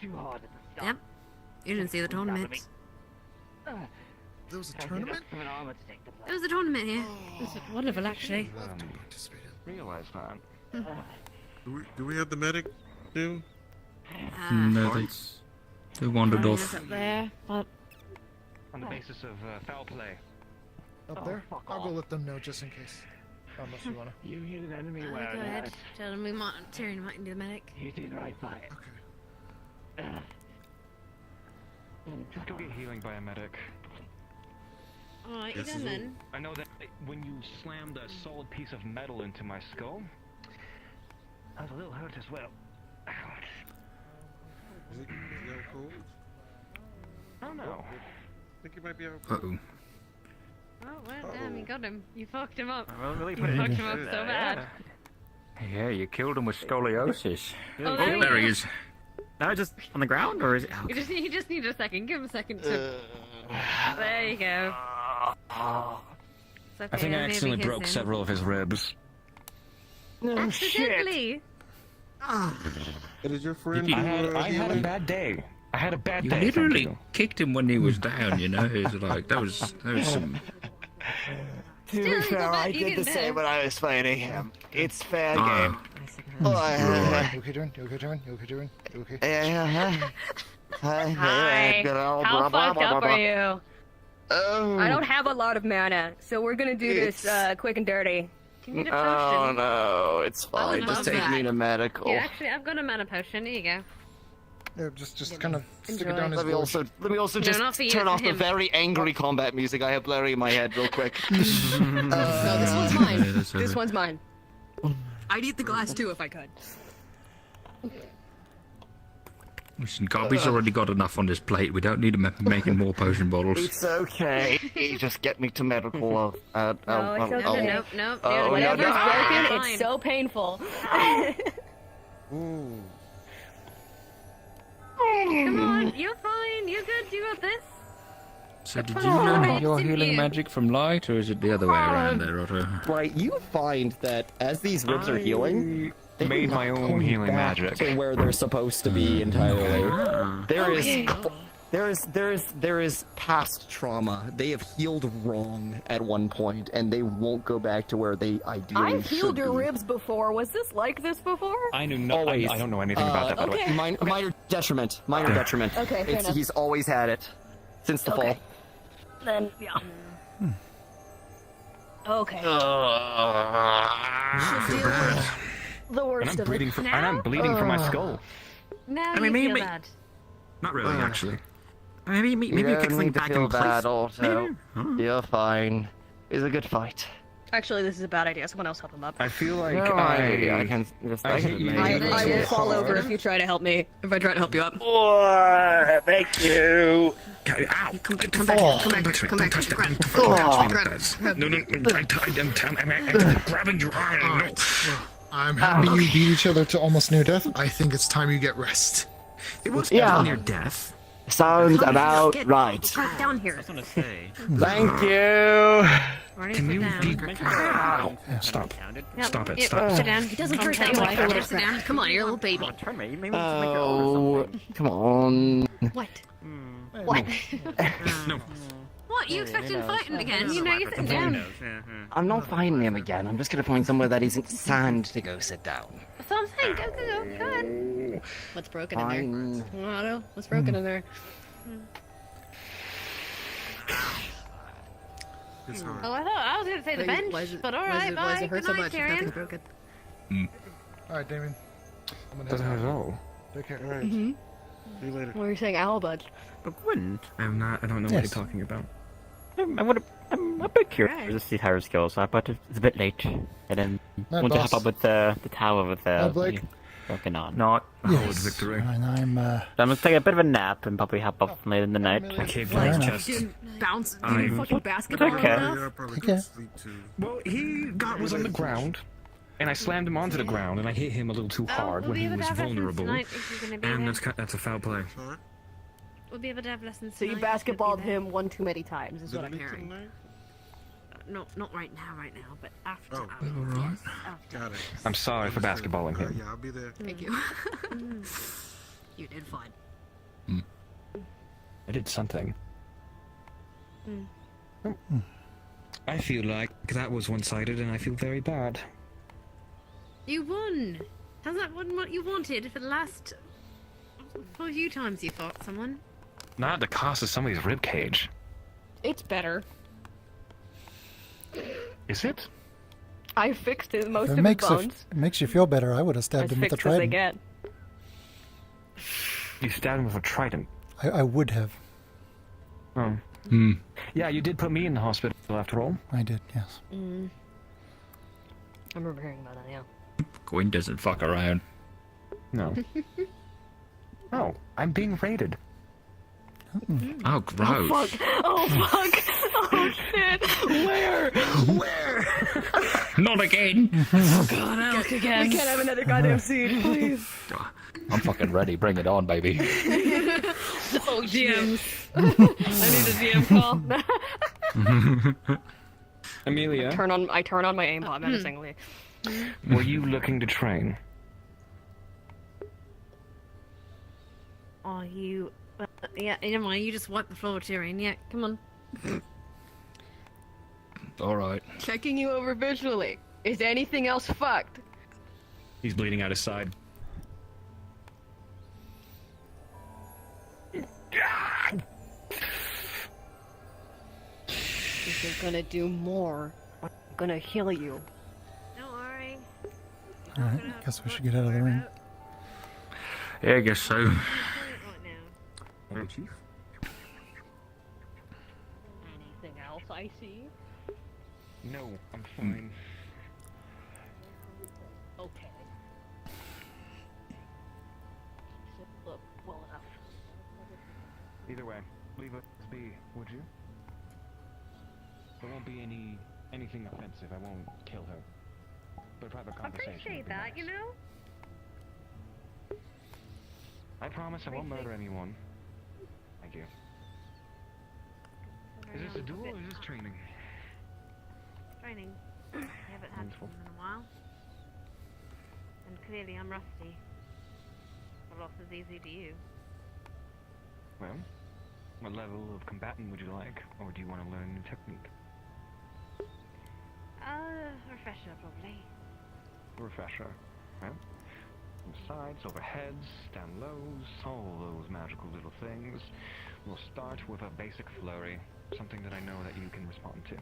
Too hard. Yep. You didn't see the tournament. There was a tournament? There was a tournament here. It was wonderful, actually. Realize that. Do we have the medic, dude? No, they wandered Ryan off. is up there, but On the basis of foul play. Up there? I'll go let them know just in case. Unless you wanna. You hit an enemy Go well. ahead. Tell them Tyrion might need a medic. You did right by it. Okay. Just go get healing by a medic. Alright, you done then? I know that when you slammed a solid piece of metal into my skull, I was a little hurt as well. Ouch. Is it cold? I don't know. I think he might be out. Uh-oh. Oh, well, damn, you got him. You fucked him up. Well, really You put it fucked in. him up so bad. Yeah, you killed him with scoliosis. Oh, there you there he go. is. No, just on the ground, or is it? You just need a second. Give him a second to... There you go. It's okay, I think I maybe accidentally his broke then. several of his ribs. Accidentally? It is your friend. I had a bad day. I had a bad You day. literally thank you. kicked him when he was down, you know? It was like, that was some... To be fair, I did the same when I was fighting him. It's fair Ah. game. You okay, Darren? You okay, Darren? You okay, Darren? You okay? Hi. How fucked up are you? I don't have a lot of mana, so we're gonna do this quick and dirty. Can you get a Oh potion? no, it's fine. love Just take that. me to medical. Yeah, actually, I've got a mana potion. Here you go. Yeah, just kind of stick Enjoy. it down his Let me gorge. also No, just not for you, turn for off the him. very angry combat music I have blaring in my head real quick. No, this one's mine. Yeah, that's This okay. one's mine. I'd eat the glass too if I could. Listen, Gobby's already got enough on his plate. We don't need him making more potion bottles. It's okay. Just get me to medical. No, it's okay. Nope, nope. Oh, Whatever's no, no. broken, Fine. it's so painful. Ooh. Come on, you're fine. You're good. You got this. So did you learn Alright, your it's healing you. magic from Light, or is it the other way around there, Otto? Right, you find that as these ribs are healing, they made do my not own come healing back magic. to where they're supposed to be entirely. There is past trauma. They have healed wrong at one point, and they won't go back to where they ideally I've healed should your be. ribs before. Was this like this before? I knew no. Always. I don't know anything about that. By the way. Okay. Minor detriment. Minor detriment. Okay, fair enough. He's always had it since the fall. Then, yeah. Okay. The And worst I'm of bleeding it. from. And I'm bleeding from my skull. Now I mean, you feel maybe- bad. Not really, actually. Maybe You we don't fix need things to back feel in place. bad, also. Maybe? You're fine. It's a good fight. Actually, this is a bad idea. Someone else help him up. I feel like No, I can just. I hate you. I will fall over if you try to help me. If I try to help you up. Thank you. Ow! Come back. Come back. Come back. Grab. No, I'm grabbing your arm. No. I'm happy you beat each other to almost near death. I think it's time you get rest. It was Yeah. near death. Sounds about Get right. back down here. I was gonna say. Thank you. Can you be... Ow! Stop. Yep, Stop it. yep, Stop. Sit down. It doesn't Calm hurt that down. much for a little sit down. Come on, you're a little baby. Turn me. Maybe it's like a Oh, come on. What? What? No. What? You expected him fighting again? You know you're sitting down. I'm not finding him again. I'm just gonna find somewhere that isn't sand to go sit down. That's what I'm saying. Go. Go ahead. What's broken in Fine. there? I don't know. What's broken in there? It's hard. Oh, I was going to say the bench, but alright, bye. Why does it hurt Good so night, much? Tyrion. Nothing's broken. Alright, Damien. I'm gonna Doesn't head hurt at out. all. Take care. Alright. Mm-hmm. See you later. What were you saying, owl bud? But Gwyn, I don't know what Yes. you're talking about. I'm a bit curious to see how her skills are, but it's a bit late. And then Night, want to boss. help out with the tower with Night, Blake. the broken on. Not. Yes. victory. And I'm, So I'm gonna take a bit of a nap and probably hop off later in the night. I caved Fair in his enough. chest. You didn't bounce. You didn't fucking basketball Okay. enough? Yeah, I probably Okay. could sleep too. Well, he was on the ground, and I slammed him onto the ground, and I hit him a little too hard we'll when be he able to was have lessons vulnerable. tonight if you're going to be And there. that's a foul play. Sorry? We'll be able to have lessons So you tonight if you'll be basketballed there. him one too many times, is Did what I I'm leave hearing. tonight? Not right now, but after. Oh. Yes, after. Got it. I'm sorry for basketballing him. Yeah, I'll be there. Thank you. You did fine. I did something. Mm. I feel like that was one-sided, and I feel very bad. You won! Has that won what you wanted for the last... for a few times you fought someone? Not at the cost of somebody's ribcage. It's better. Is it? I fixed it, most If of his bones. it makes you feel better, I would have stabbed As him with a fixed as they trident. get. You stabbed him with a trident. I would have. Oh. Yeah, you did put me in the hospital after all. I did, yes. I remember hearing about that, yeah. Gwyn doesn't fuck around. No. Oh, I'm being raided. Oh, gross. Oh, fuck. Oh, fuck. Oh, shit. Where? Not again. God, Alec again. We can't have another goddamn scene, please. I'm fucking ready. Bring it on, baby. Oh, GMs. I need a GM call. Amelia. I turn on my aimbot menacingly. Were you looking to train? Oh, you... yeah, never mind, you just wiped the floor, Tyrion. Yeah, come on. Alright. Checking you over visually. Is anything else fucked? He's bleeding out his side. If you're gonna do more, I'm gonna heal you. Don't worry. Alright, guess we should get out of the ring. Yeah, I guess so. Hello, Chief. Anything else I see? No, I'm fine. Okay. Look, well enough. Either way, leave us be, would you? There won't be anything offensive. I won't kill her. But private conversation. Appreciate would be that, nice. you know? I promise I won't murder anyone. Thank you. Is this a duel or is this training? Training. I haven't had Wonderful. one in a while. And clearly I'm rusty. But lots is easy to you. Well, what level of combatant would you like? Or do you want to learn a new technique? Refresher, probably. Refresher. Well, from sides, overheads, down lows, all those magical little things. We'll start with a basic flurry, something that I know that you can respond to.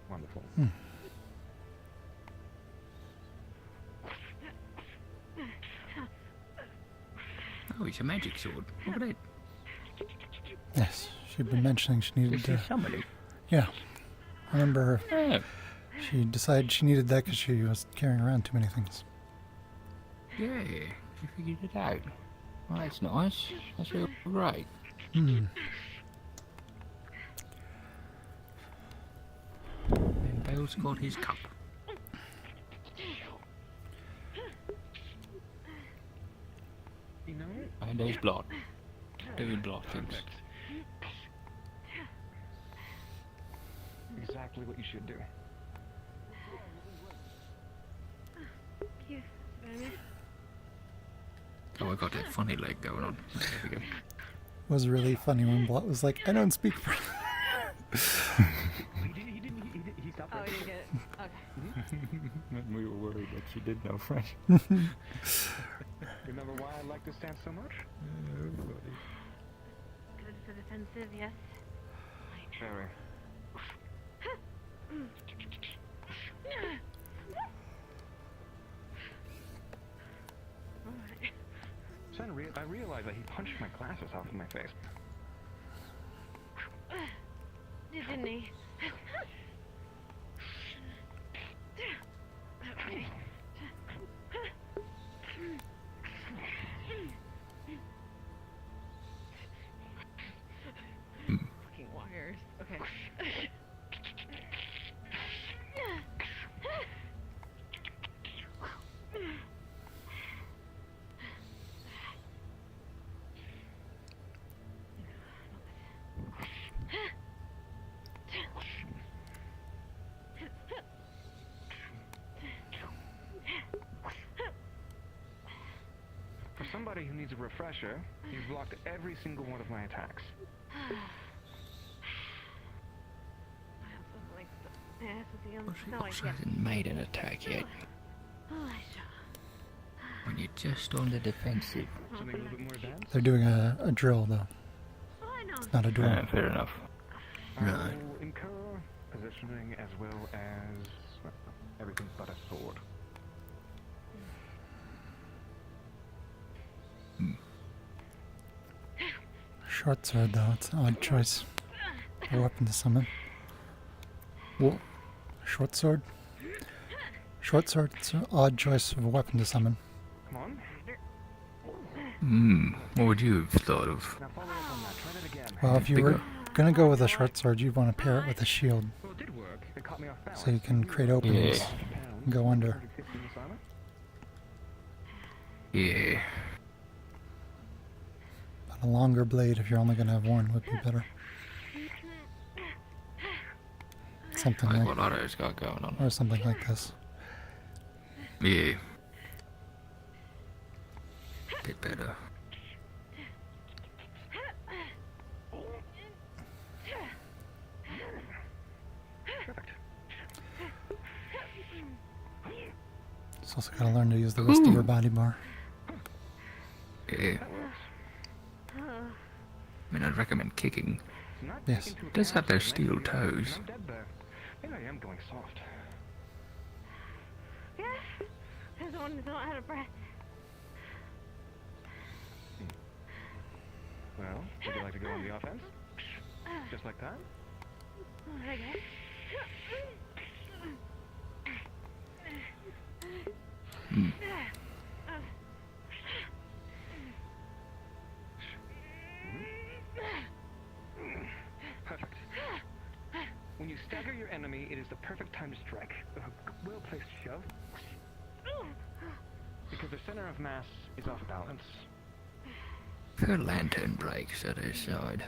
Wonderful. Oh, it's a magic sword. Look at it. Yes, she'd been mentioning she needed This is to... somebody. Yeah. I remember her. Oh. She decided she needed that because she was carrying around too many things. Yeah, you figured it out. Well, that's nice. That's all right. Hmm. And Bell's got his cup. You know? And there's blood. Doing blood things. Exactly what you should do. Cute, baby. Oh, I got that funny leg going on. There we go. It was really funny when Blot was like, I don't speak French. He stopped Oh, you get it. Okay. We were worried that she did know French. Remember why I like this dance so much? Because it's so defensive, yes. Very. I realized that he punched my glasses off of my face. Didn't he? Fucking wires. Okay. For somebody who needs a refresher, you've blocked every single one of my attacks. She hasn't made an attack yet. When you're just on the defensive. Something a little bit more advanced? They're doing a drill, though. It's not a duel. Fair enough. Right. I'll incur positioning as well as well, everything but a sword. Short sword, though. It's an odd choice. A weapon to summon. Whoa. Short sword? Short sword, it's an odd choice of a weapon to summon. Come on. What would you have thought of? Now follow up on that. Try that again. Well, if you were gonna go with a short sword, you'd want to pair it with a shield. Well, it did work. It caught me off balance. So you can create openings and go under. Yeah. But a longer blade, if you're only gonna have one, would be better. Something Like like what Otto's got going on. or something like this. Yeah. Bit better. It's also gotta learn to use the rest of your body bar. Yeah. I mean, I'd recommend kicking. Yes. It does have those steel toes. I'm dead there. Maybe I am going soft. Yeah, I was the one that's not out of breath. Well, would you like to go on the offense? Just like that? Okay. Perfect. When you stagger your enemy, it is the perfect time to strike. A well-placed shove. Because the center of mass is off balance. Her lantern breaks at his side.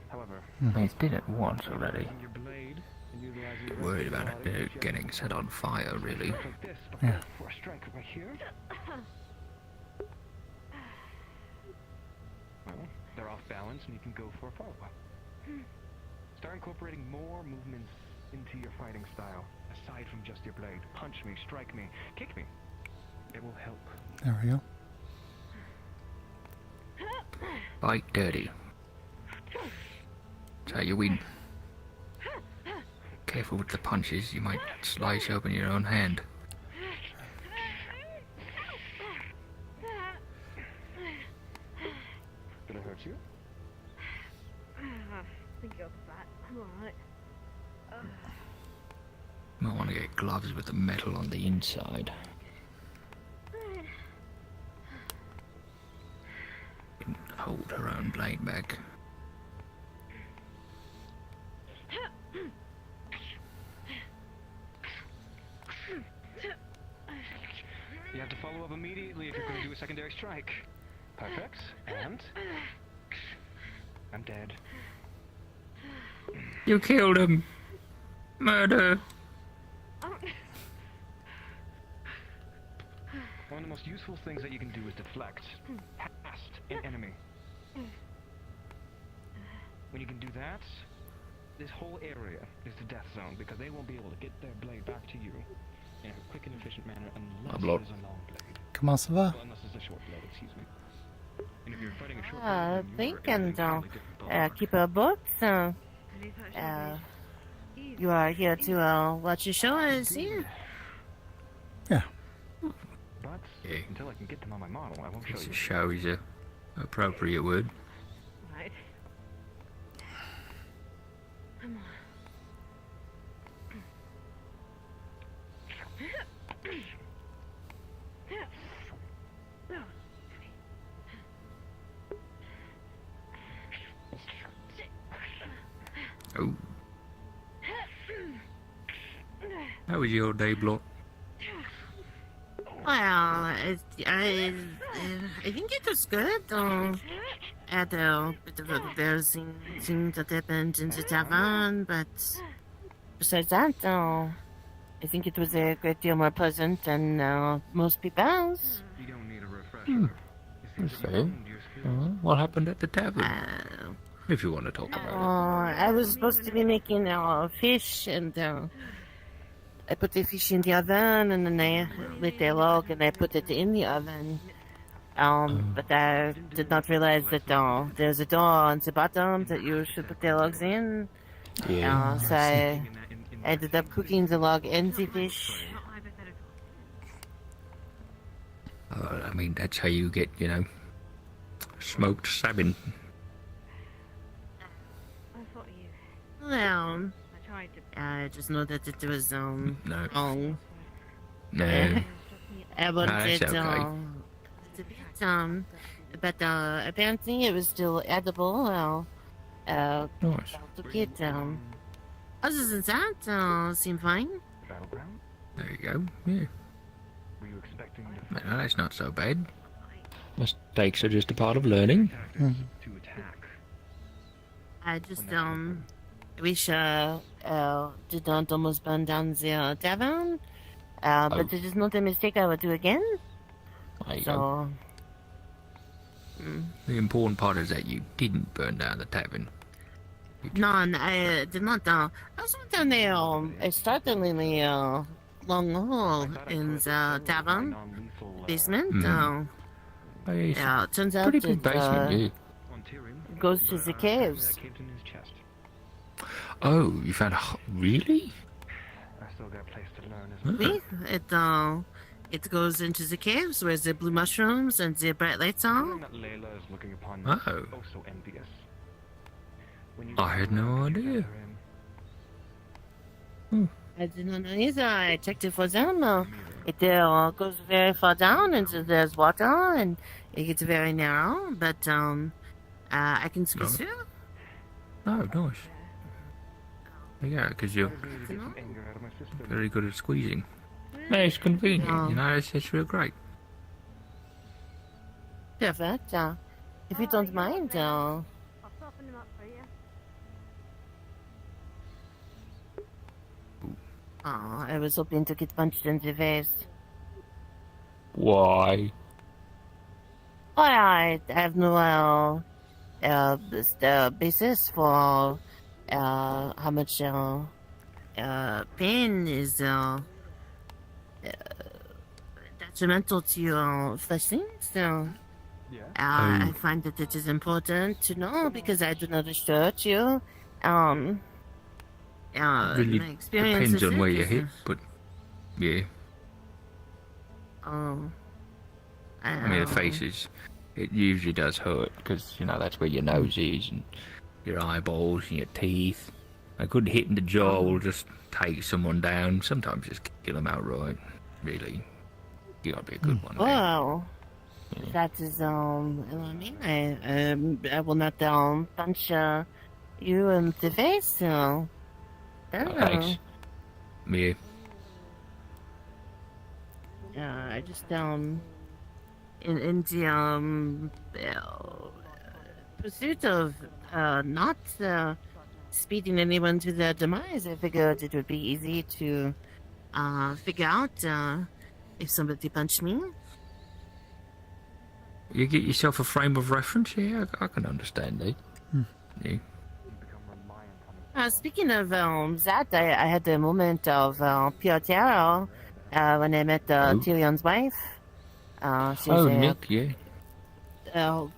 However, He's did it once already. your blade and utilizing your Worried about it getting set on fire, really. like this, but Yeah. for a strike right here. Well, they're off balance and you can go for a follow-up. Start incorporating more movements into your fighting style, aside from just your blade. Punch me, strike me, kick me. It will help. There we go. Fight dirty. That's how you win. Careful with the punches, you might slice open your own hand. Did it hurt you? I think you're fat. I'm alright. Might want to get gloves with the metal on the inside. Can hold her own blade back. You have to follow up immediately if you're going to do a secondary strike. Perfect. And I'm dead. You killed him! Murder! One of the most useful things that you can do is deflect past an enemy. When you can do that, this whole area is the death zone because they won't be able to get their blade back to you in a quick and efficient manner unless Blood. it is a long blade. Comment ça va? Well, unless it's a short blade, excuse me. And if you're fighting a short Think and keep a book. So, you are here to watch the show and see. Yeah. But until I can get them on my model, I won't show you. Show is a appropriate word. Right. Come on. Oh. How was your day, Block? Well, I think it was good. Had a bit of embarrassing thing that happened in the tavern, but besides that, I think it was a great deal more pleasant than most people's. You don't need a refresher. What happened at the tavern? If you want to talk about it. I was supposed to be making fish, and I put the fish in the oven, and then I lit the log, and I put it in the oven. But I did not realize that there's a door on the bottom that you should put the logs in. Yeah. So I ended up cooking the log and the fish. I mean, that's how you get, smoked salmon. Well, I just know that it was No. wrong. No. I wanted that's okay. it's a bit but apparently it was still edible. Nice. Took it. Other than that, seemed fine. There you go. Yeah. Were you expecting No, that's not so bad. Mistakes are just a part of learning. to attack? I just wish did not almost burn down the tavern. But it is not a mistake I would do again. There you So. go. The important part is that you didn't burn down the tavern. No, I did not. I was down there a startlingly long hole in the tavern basement. Yeah, it turns out Pretty big basement, it goes to the caves. Oh, you found really? I still got a place to learn as Oui, it goes into the caves where the blue mushrooms and the bright lights are. that Layla is looking upon Oh. so envious. When you I had no idea. I did not know either. I checked it for them. It goes very far down, and so there's water, and it gets very narrow. But I can squeeze through. Oh, nice. Yeah, because you're very good at squeezing. No, it's convenient, it's real great. Perfect. If you don't mind, I'll soften them up for you. I was hoping to get punched in the face. Why? I have no basis for how much pain is detrimental to your flesh things. So I find that it is important to know because I do not wish to hurt you. Really my experience depends is on where it you is, hit, but yeah. I mean, the faces, it usually does hurt because that's where your nose is and your eyeballs and your teeth. A good hit in the jaw will just take someone down. Sometimes just kill them outright. Really, you gotta be a good one. Wow. That is I mean, I will not punch you in the face. So. Thanks. Yeah. I just in the pursuit of not speeding anyone to their demise, I figured it would be easy to figure out if somebody punched me. You get yourself a frame of reference? Yeah, I can understand that. Yeah. Speaking of that, I had a moment of pure terror when I met Tyrion's wife. She's Nick, yeah.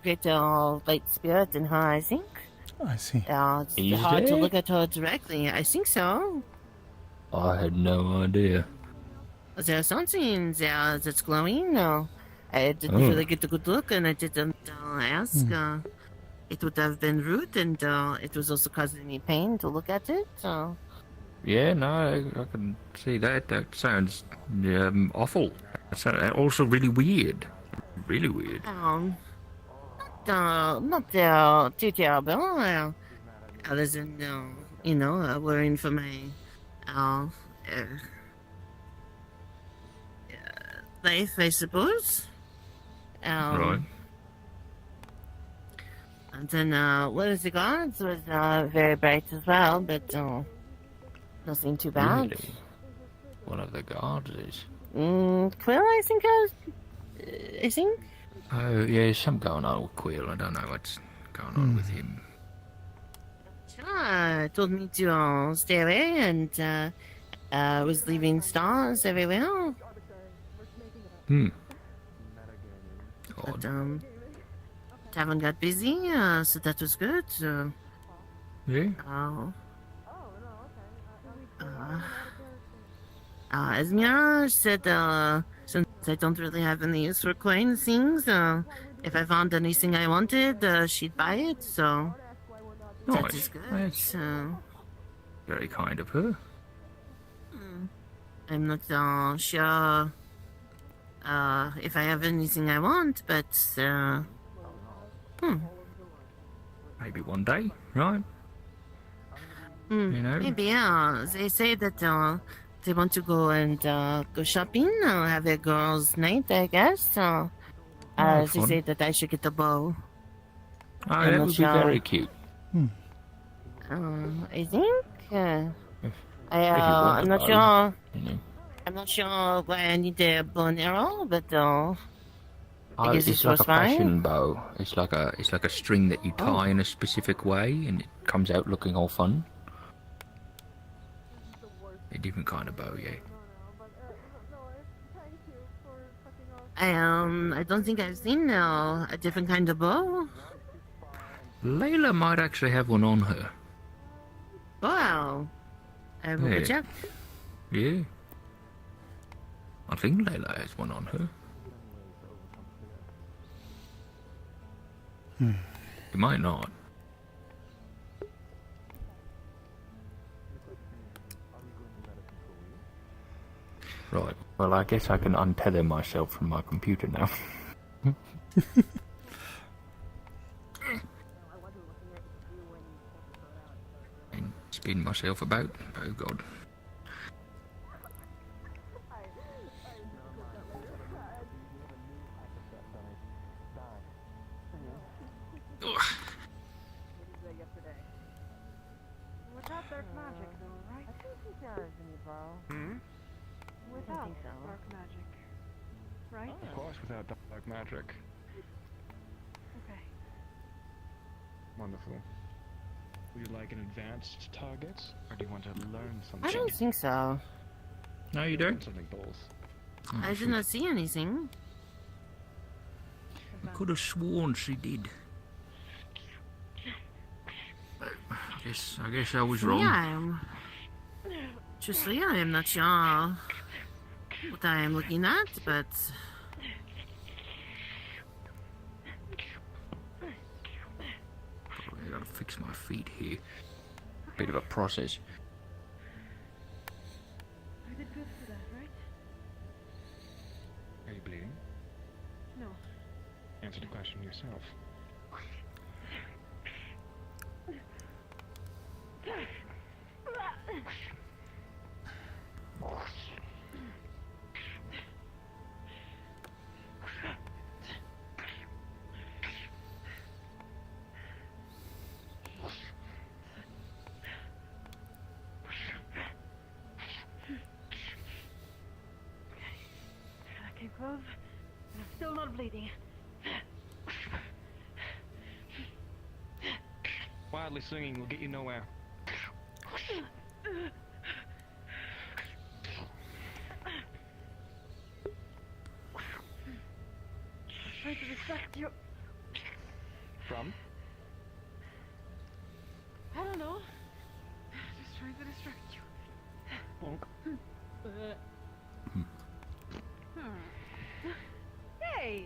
Great light spirit in her, I think. I see. It's hard to look at her directly. I think so. I had no idea. There's something there that's glowing. I didn't really get a good look, and I didn't ask. It would have been rude, and it was also causing me pain to look at it. Yeah, no, I can see that. That sounds awful. That also really weird. Really weird. Not too terrible. Other than, worrying for my life, I suppose. Right. And then one of the guards was very bright as well, but nothing too bad. Really? One of the guards is. Quill, I think. Oh, yeah, there's something going on with Quill. I don't know what's going on with him. Sure, told me to stay away, and was leaving stars everywhere. But tavern got busy, so that was good. Yeah. Esmira said, since I don't really have any use for coin things, if I found anything I wanted, she'd buy it, so that is good. That's very kind of her. I'm not sure if I have anything I want, but Maybe one day, right? You know? maybe, they say that they want to go and go shopping, have a girls' night, I guess. They fun. say that I should get a bow. Oh, I'm that not would sure. be very cute. I think. I'm want not a bow, sure. you know. I'm not sure why I need a bow and arrow, but I guess It's this like was a fashion fine. bow. It's like a string that you tie in a specific way, and it comes out looking all fun. A different kind of bow, yeah. I don't think I've seen a different kind of bow. Layla might actually have one on her. Wow. I will Yeah. check. Yeah. I think Layla has one on her. It might not. Right. Well, I guess I can untether myself from my computer now. And spin myself about. Oh God. Without dark magic, though, right? I think he does, Without dark magic, right? Of course, without dark magic. Okay. Wonderful. Would you like an advanced target, or do you want to learn something? I don't think so. No, you don't? Something both. I did not see anything. I could have sworn she did. I guess I was wrong. Yeah, truthfully, I am not sure what I am looking at, but I gotta fix my feet here. Bit of a process. I did good for that, right? Are you bleeding? No. Answer the question yourself. That came close, and I'm still not bleeding. Wildly swinging will get you nowhere. Trying to distract you. From? I don't know. Just trying to distract you. Hey!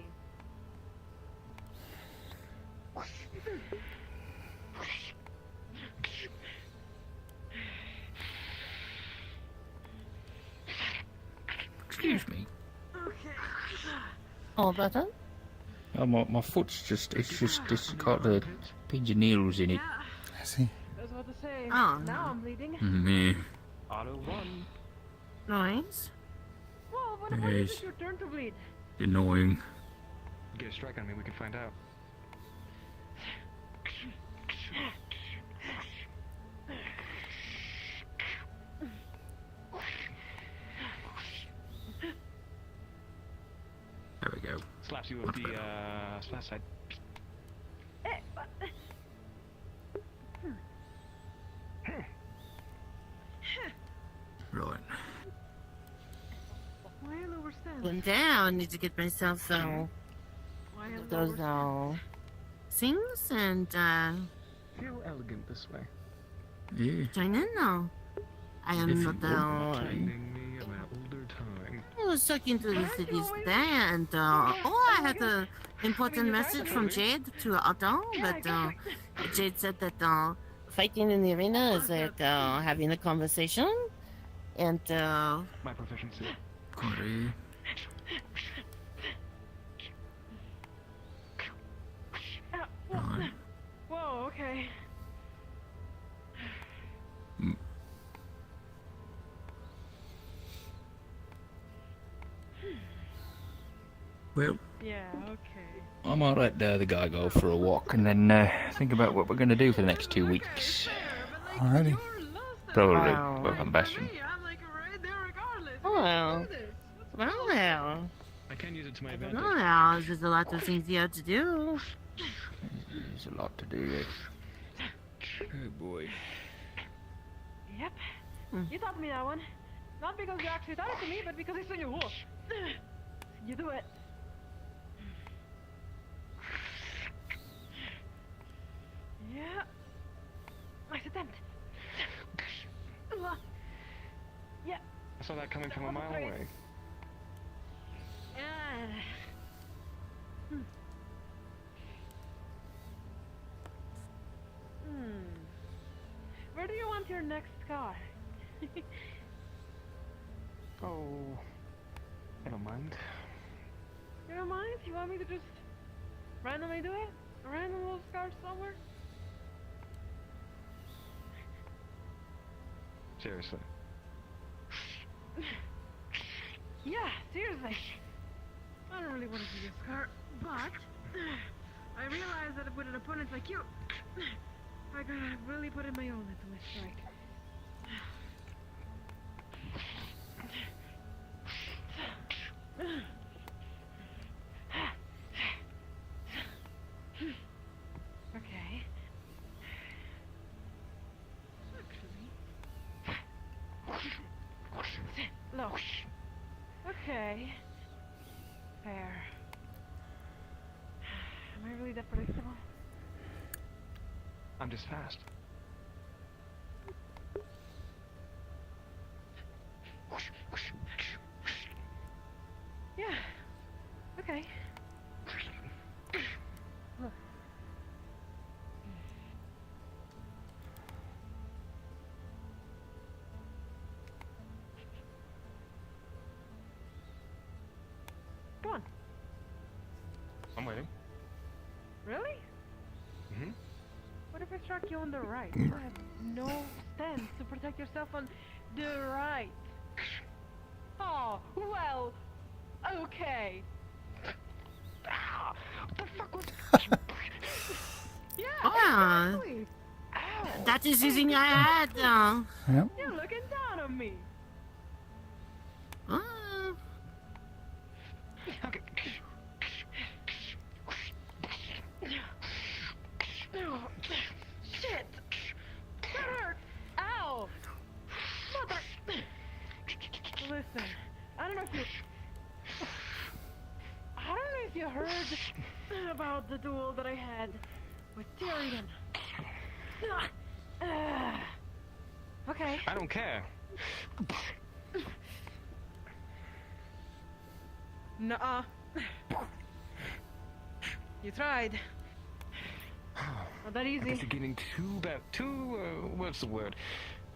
Excuse me. all better. Oh, my foot's it's got the pigeon nails in it. I see. That's what to say. Oh, Now I'm bleeding. Yeah. Auto one. Nice. Well, what about if it's your turn to bleed? Annoying. Get a strike on me, we can find out. There we go. Slaps you with the splash side. Right. Why an overstand? Going down. Need to get myself Why of those things and Feel elegant this way. join in now. I am not Reminding me of an older time. I was talking to the cities today, and I had an important message from Jade to Otto, but Jade said that fighting in the arena is like having a conversation, and My proficiency. Whoa, okay. Well, Yeah, okay. I might let the other guy go for a walk and then think about what we're going to do for the next 2 weeks. Alrighty. Probably Wow. work on Bastion. well, I can use it to my I advantage. don't know now. There's a lot of things you have to do. There's a lot to do there. Oh boy. Yep. You taught me that one. Not because you actually taught it to me, but because it's in your wolf. You do it. Yeah. Nice attempt. Yeah. I saw that coming from a mile away. Where do you want your next car? Oh, I don't mind. You don't mind? You want me to just randomly do it? A random little scar somewhere? Seriously. Yeah, seriously. I don't really want to do this car, but I realize that with an opponent like you, I gotta really put in my own into my strike. Okay. Actually. Look. Okay. Fair. Am I really that predictable? I'm just fast. Yeah. Okay. Look. Go on. I'm waiting. Really? Mm-hmm. What if I struck you on the right? You have no stance to protect yourself on the right. Oh, well, okay. What the fuck was... Yeah, exactly. Ow. That is using your head. Yep. You're looking down on me. Okay. Oh, shit! That hurt! Ow! Mother... Listen, I don't know if you heard about the duel that I had with Tyrion. Okay. I don't care. Nuh-uh. You tried. Not that I guess easy. you're getting what's the word?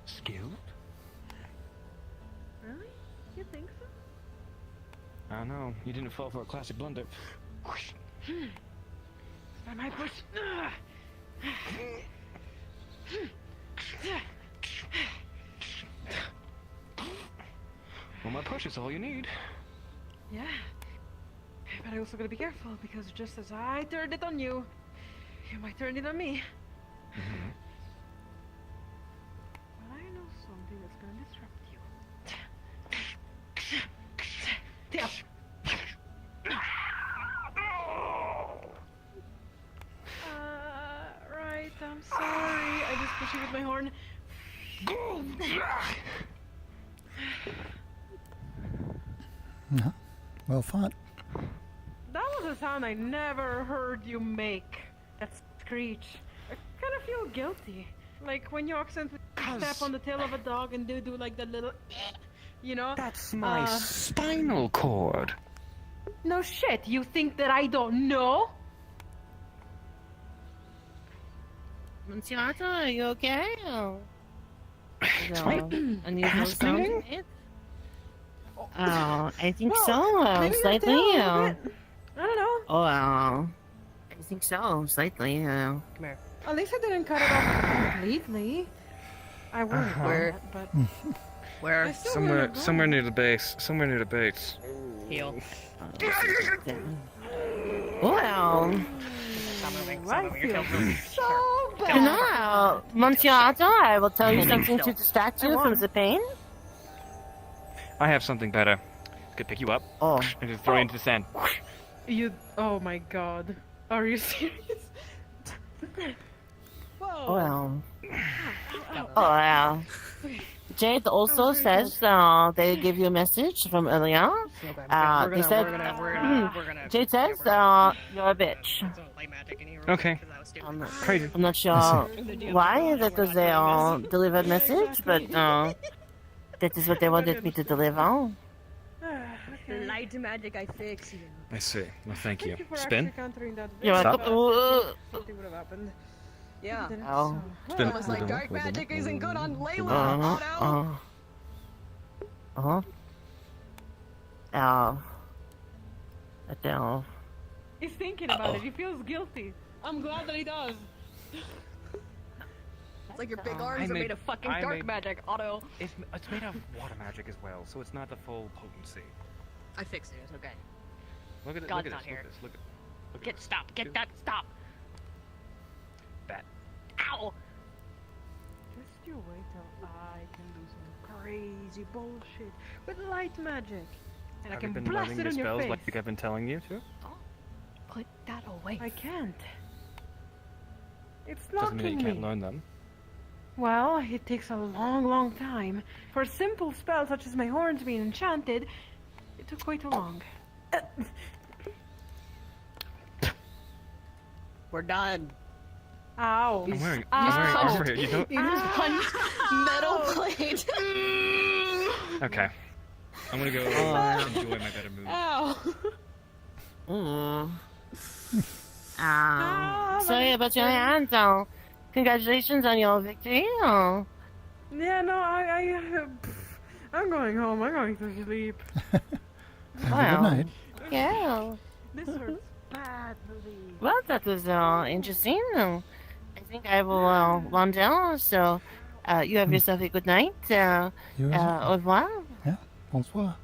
Skilled? Really? You think so? I don't know. You didn't fall for a classic blunder. I might push. Well, my push is all you need. Yeah. But I also gotta be careful because just as I turned it on you, you might turn it on me. Mm-hmm. But I know something that's gonna disrupt you. Yeah. Right, I'm sorry. I just pushed you with my horn. Yeah. Well fought. That was a sound I never heard you make. That screech. I kind of feel guilty. Like when you accidentally step on the tail of a dog and do like that little, you know? That's my spinal cord. No shit. You think that I don't know? Monsiata, are you okay? Unusual ass sound bleeding? you made? Oh, I think Well, so. maybe the Slightly. tail a bit. I don't know. Oh, I think so. Slightly. Come here. At least I didn't cut it off completely. I wouldn't Where? but Where? I still Somewhere, wanna go. somewhere near the base. Somewhere near the base. Heal. Well. I feel so bad. Now, Monsiata, I will tell you something to distract you from the pain. I have something better. Could pick you up. Oh. And just throw you into the sand. You. Oh my god. Are you serious? Whoa. Well. Oh, yeah. Jade also says they give you a message from earlier. They said, Jade says you're a bitch. Okay. Crazy. I'm not sure why that was a delivered message, but that is what they wanted me to deliver. Light magic, I fix you. I see. Well, thank you. For Spin. actually countering that You're bit, welcome. but something would have happened. Yeah. Didn't, Oh. so- Spin. Almost like dark magic isn't good on Layla, Otto. He's thinking about it. He feels guilty. I'm glad that he does. It's like your big arms are made of fucking dark magic, Otto. It's made of water magic as well, so it's not the full potency. I fixed it. It's okay. Look at it. God's Look at not this. here. Look at this. Look at Get this. stop. Get that. Stop. Bat. Ow. Just you wait till I can do some crazy bullshit with light magic. And I Have you can been blast learning it your on your spells face. like I've been telling you to? Put that away. I can't. It's Doesn't mean that locking you me. can't learn them. Well, it takes a long, long time. For a simple spell such as my horns being enchanted, it took way too long. We're done. Ow. I'm wearing Ow. armor here. You don't. You just punched metal plate. Okay. I'm gonna go enjoy my better mood. Ow. Sorry about your hand, though. Congratulations on your victory. Oh. Yeah, no, I'm going home. I'm going to sleep. Have a good night. Yeah. This hurts badly. Well, that was interesting. I think I will wander. So, you have yourself a good night. You as well. Au revoir. Yeah. Bonsoir.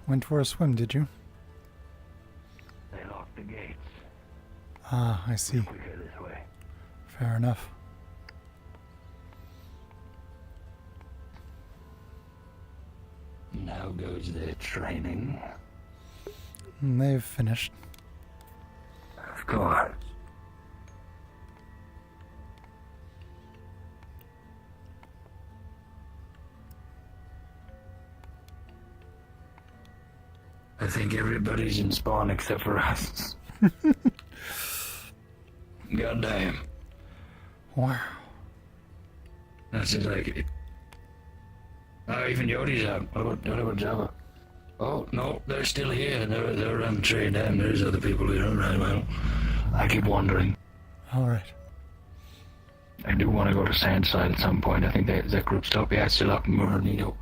Went for a swim, did you? They locked the gates. Ah, I see. Quicker this way. Fair enough. Now goes their training. They've finished. Of course. I think everybody's in spawn except for us. Goddamn. Wow. That seems like it. Even Yodi's out. What about Java? Oh, no, they're still here. They're around the tree. Damn, there's other people here. Right, well, I keep wondering. Alright. I do want to go to Sandside at some point. I think that group's still up. Yeah, it's still up in Moronito.